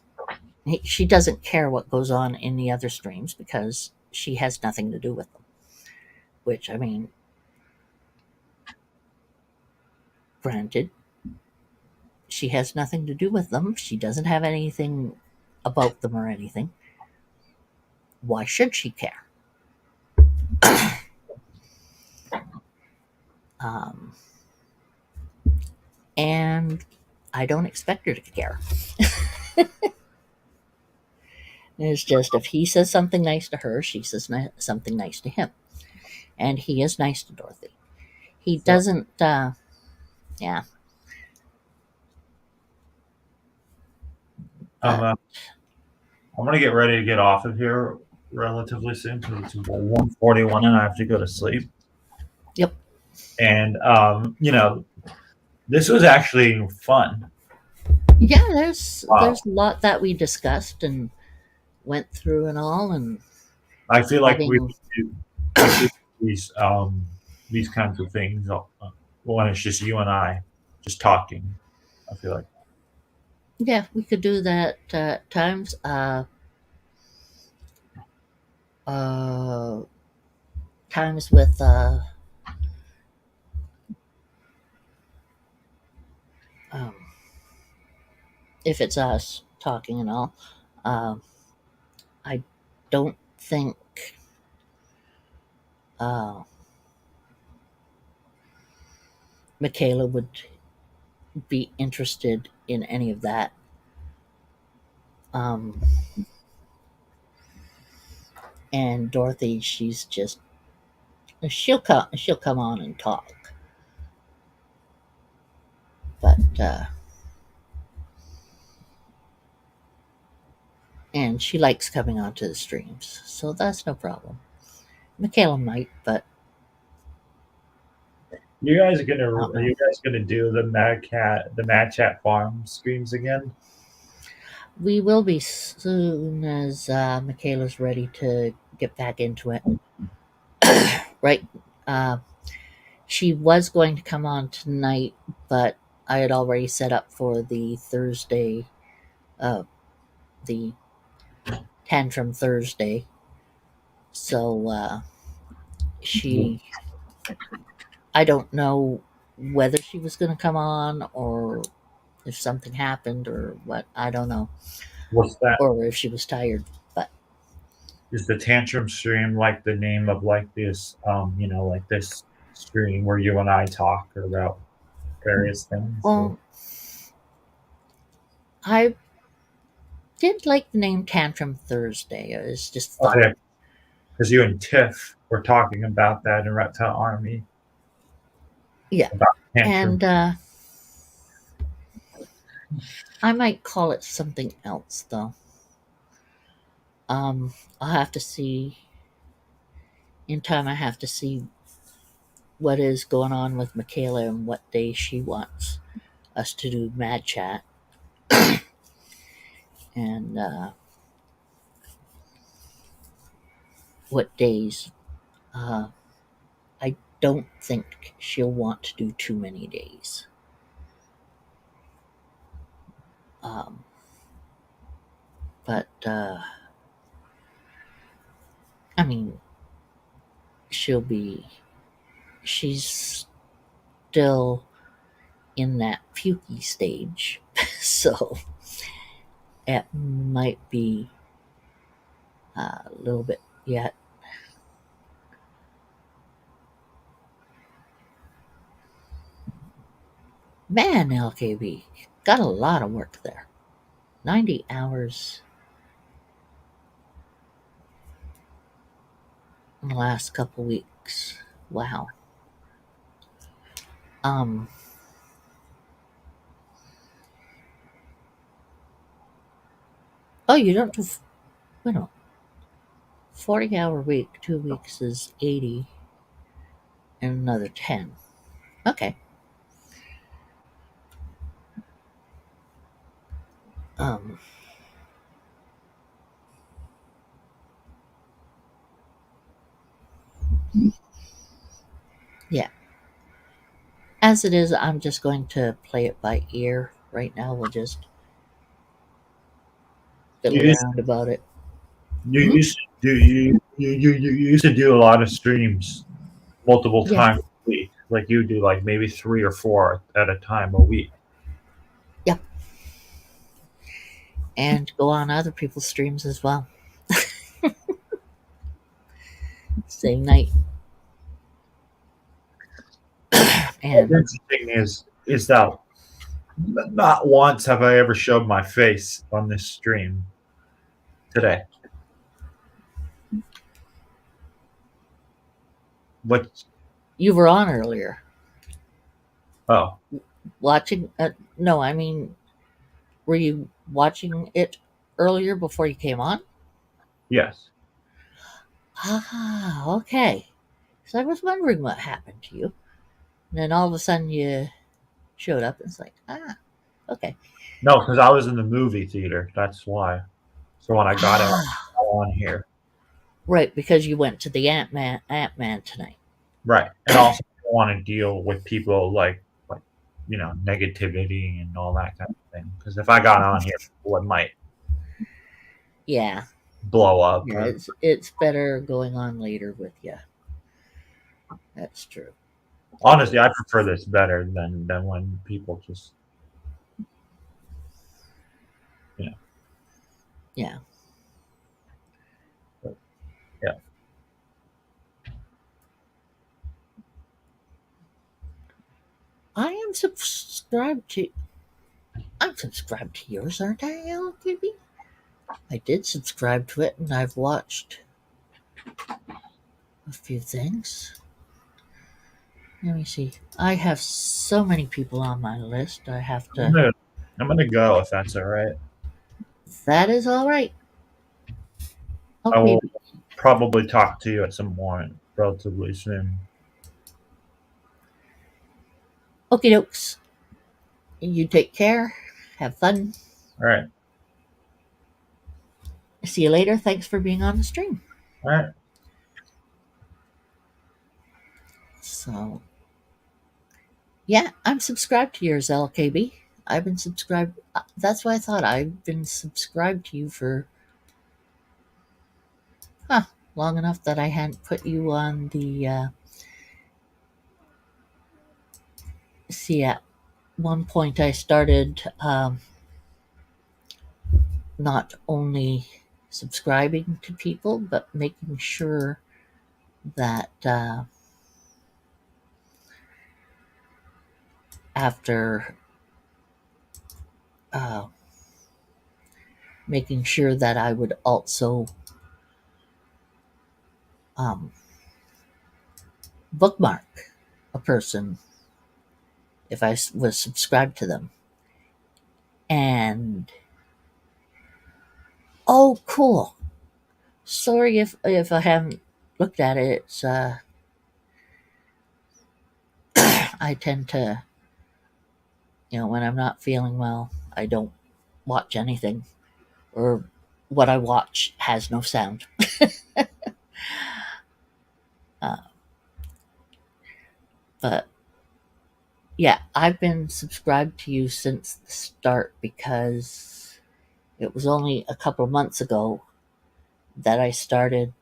She doesn't care what goes on in the other streams because she has nothing to do with them. Which, I mean, granted, she has nothing to do with them. She doesn't have anything about them or anything. Why should she care? Um, and I don't expect her to care. It's just if he says something nice to her, she says something nice to him. And he is nice to Dorothy. He doesn't, yeah. I'm gonna get ready to get off of here relatively soon because it's 1:41 and I have to go to sleep. Yep. And this was actually fun. Yeah, there's Wow. a lot that we discussed and went through and all, and I feel like having, do these kinds of things when it's just you and I just talking. I feel like yeah, we could do that at times. Times with um, if it's us talking and all. I don't think uh, Michaela would be interested in any of that. Um, and Dorothy, she's just she'll come on and talk, but and she likes coming onto the streams, so that's no problem. Michaela might, but are you guys gonna do the MadChat farm streams again? we will be soon as Michaela's ready to get back into it. Right. Uh, she was going to come on tonight, but I had already set up for the Thursday, the Tantrum Thursday. So I don't know whether she was going to come on or if something happened or what. I don't know. What's that? Or if she was tired. But Is the tantrum stream like the name of like this like this stream where you and I talk about various things? well, I did like the name Tantrum Thursday. It was just fun. Okay, because you and Tiff were talking about that in Reptile Army. Yeah. About tantrum. And I might call it something else though. I'll have to see in time. I have to see what is going on with Michaela and what day she wants us to do MadChat. And what days. I don't think she'll want to do too many days. But I mean, she's still in that pukey stage, so it might be a little bit yet. Man, LKB got a lot of work there. 90 hours in the last couple weeks. Wow. Oh, you don't do. Wait a minute. 40-hour week, 2 weeks is 80, and another 10. Okay. Um, yeah. As it is, I'm just going to play it by ear right now. We'll just You fiddle used, around about it. you Hmm? used to do you used to do a lot of streams multiple Yeah. times a week. Like you do like maybe 3 or 4 at a time a week. Yep. And go on other people's streams as well. Same night. What's And interesting is that not once have I ever showed my face on this stream today. What? you were on earlier. Oh, Watching. No, I mean, were you watching it earlier before you came on? yes. Ah, okay. So I was wondering what happened to you. And then all of a sudden you showed up and it's like, okay. No, because I was in the movie theater. That's why. So when I got out Ah, on here, right, because you went to the Ant-Man tonight. right, and also I don't want to deal with people like negativity and all that kind of thing. Because if I got on here, people might Yeah. blow up. Yeah, Or, it's better going on later with you. That's true. honestly, I prefer this better than when people just Yeah. yeah. I am subscribed to I'm subscribed to yours, aren't I, LQB? I did subscribe to it and I've watched a few things. Let me see. I have so many people on my list. I have I'm to. gonna, I'm gonna go if that's all right. That is all right. I Okay. will probably talk to you at some point relatively soon. Okie dokes. You take care. Have fun. All right, See you later. Thanks for being on the stream. all right. So, yeah, I'm subscribed to yours, LKB. I've been subscribed. That's why I thought I've been subscribed to you for long enough that I hadn't put you on the. See, at one point I started not only subscribing to people, but making sure that after uh, making sure that I would also um, bookmark a person if I was subscribed to them. And oh, cool. Sorry if I haven't looked at it. It's I tend to, when I'm not feeling well, I don't watch anything, or what I watch has no sound. uh, but yeah, I've been subscribed to you since the start because it was only a couple of months ago that I started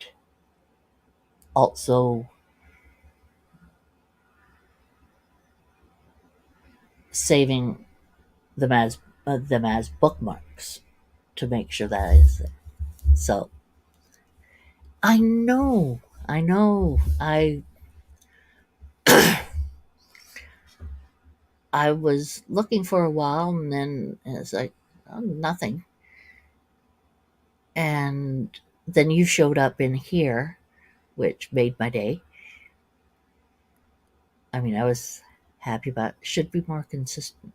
also saving them as bookmarks to make sure that is it. So I know, I was looking for a while and then it's like, oh, nothing. And then you showed up in here, which made my day. I mean, I was happy about it. Should be more consistent.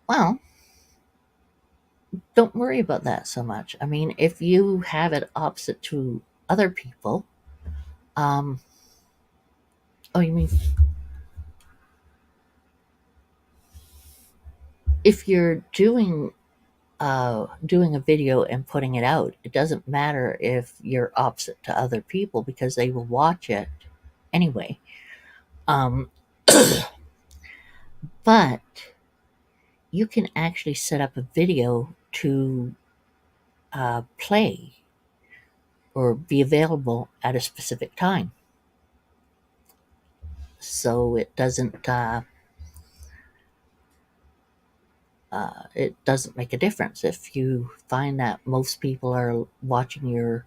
Well, don't worry about that so much. I mean, if you have it opposite to other people, um, oh, you mean if you're doing a video and putting it out, it doesn't matter if you're opposite to other people because they will watch it anyway. Um, but you can actually set up a video to play or be available at a specific time, so it doesn't make a difference if you find that most people are watching your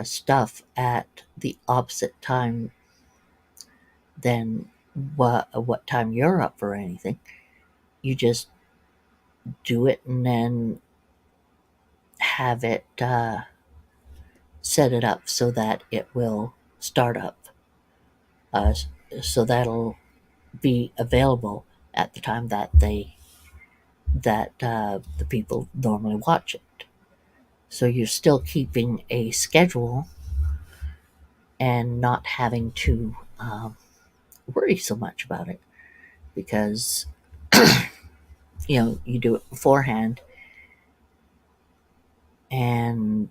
stuff at the opposite time than what time you're up or anything. You just do it and then have it set it up so that it will start up. Uh, so that'll be available at the time that the people normally watch it. So you're still keeping a schedule and not having to worry so much about it because you do it beforehand and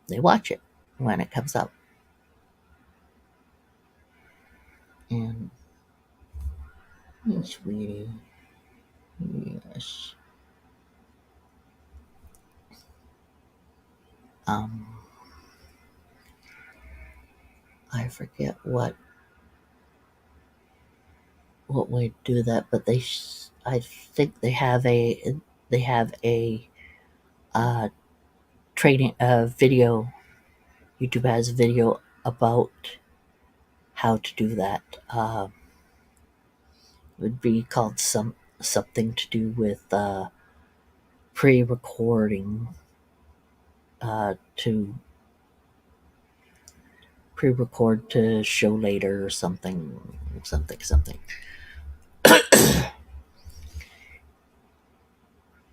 they watch it when it comes up. And sweetie, yes. Um, I forget what way to do that, but I think they have a trading video. YouTube has a video about how to do that. It would be called something to do with pre-recording to pre-record to show later or something.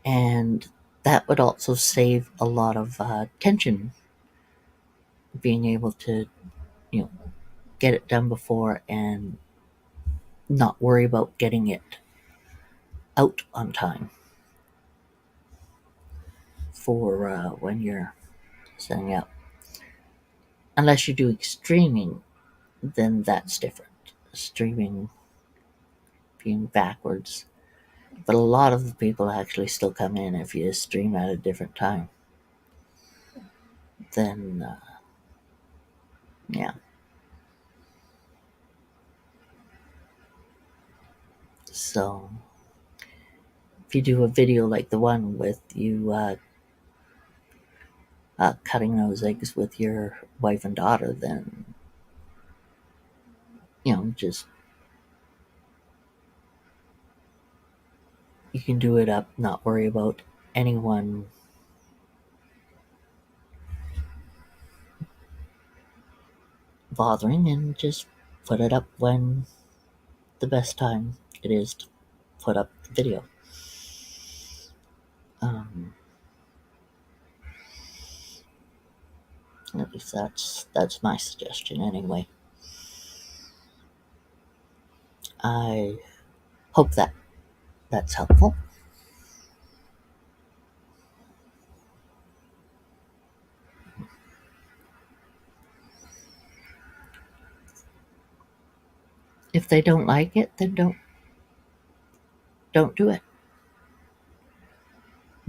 And that would also save a lot of tension, being able to get it done before and not worry about getting it out on time for when you're setting up. Unless you do streaming, then that's different. Streaming being backwards. But a lot of the people actually still come in if you stream at a different time. Then, yeah. So, if you do a video like the one with you cutting those eggs with your wife and daughter, then, just you can do it up, not worry about anyone bothering, and just put it up when the best time it is to put up the video. At least that's my suggestion anyway. I hope that's helpful. If they don't like it, then don't do it.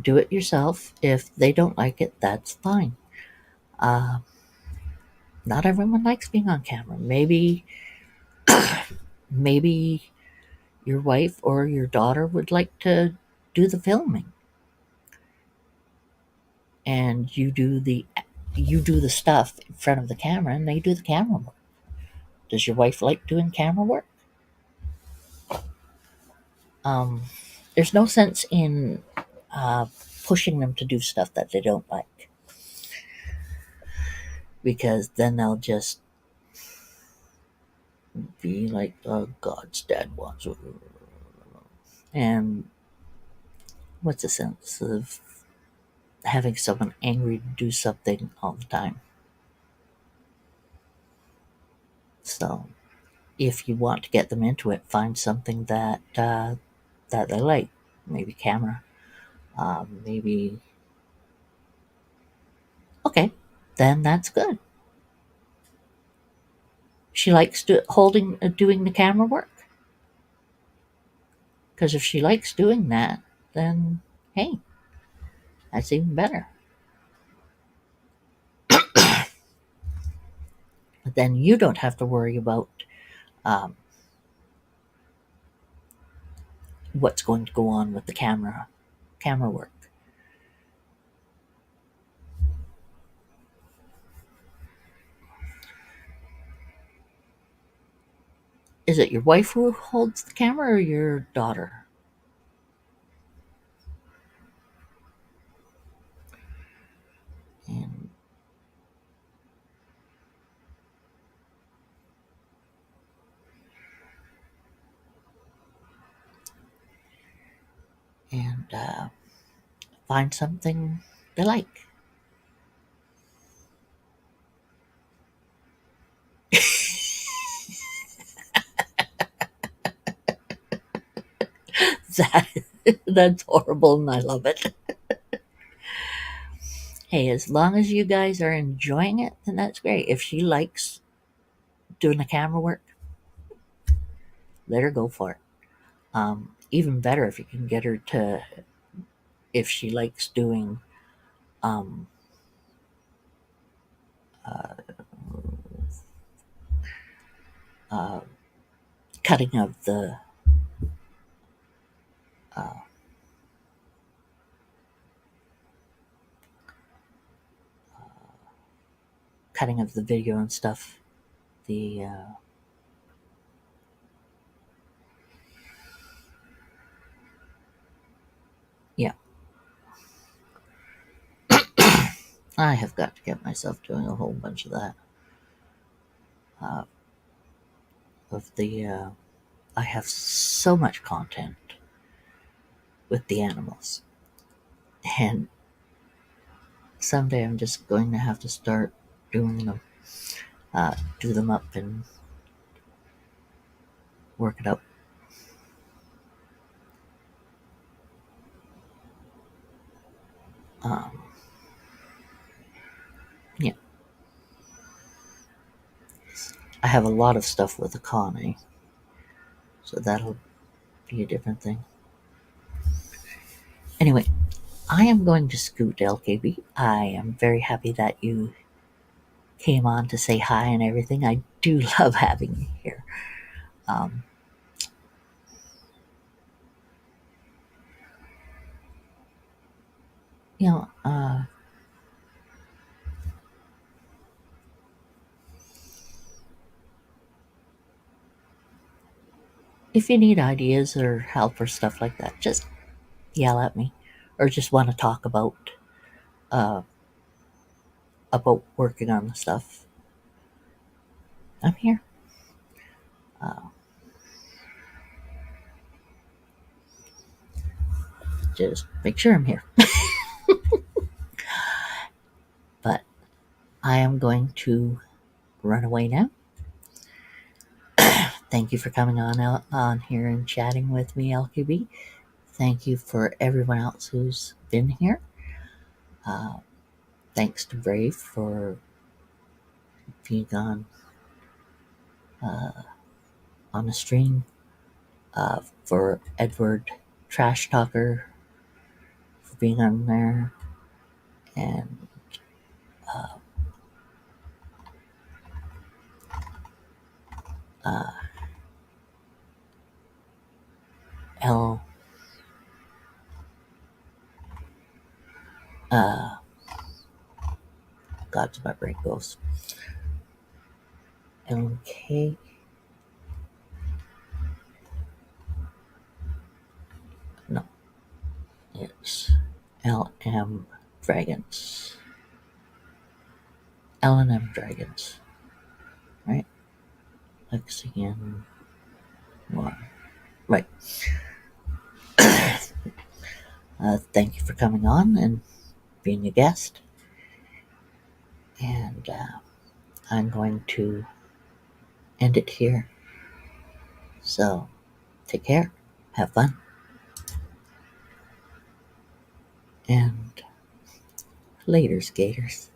Do it yourself. If they don't like it, that's fine. Not everyone likes being on camera. Maybe your wife or your daughter would like to do the filming, and you do the stuff in front of the camera, and they do the camera work. Does your wife like doing camera work? There's no sense in pushing them to do stuff that they don't like, because then they'll just be like, "Oh, God's dad wants," and what's the sense of having someone angry to do something all the time. So if you want to get them into it, find something that they like. Maybe camera. Maybe okay, then that's good. She likes doing the camera work. Because if she likes doing that, then hey, that's even better. Then you don't have to worry about um, what's going to go on with the camera work. Is it your wife who holds the camera or your daughter? And and find something they like. That that's horrible, and I love it. Hey, as long as you guys are enjoying it, then that's great. If she likes doing the camera work, let her go for it. Even better if you can get her to, if she likes doing um, uh, uh, cutting of the uh, cutting of the video and stuff. The yeah, I have got to get myself doing a whole bunch of that. Uh, of the I have so much content with the animals, and someday I'm just going to have to start doing them, do them up and work it up. Um, yeah, I have a lot of stuff with Akane, so that'll be a different thing. Anyway, I am going to scoot, LKB. I am very happy that you came on to say hi and everything. I do love having you here. Um, you know, if you need ideas or help or stuff like that, just yell at me, or just want to talk uh, about working on the stuff. I'm here. Uh, just make sure I'm here. But I am going to run away now. Thank you for coming on here and chatting with me, LQB. Thank you for everyone else who's been here. Thanks to Brave for being on the stream. For Edward Trash Talker for being on there, and uh, L. God's my brain goes. LK. No, it's LM Dragons. L&M Dragons. Right? Lexian 1. Right. Thank you for coming on, and being a guest. And I'm going to end it here. So take care. Have fun. And later, skaters.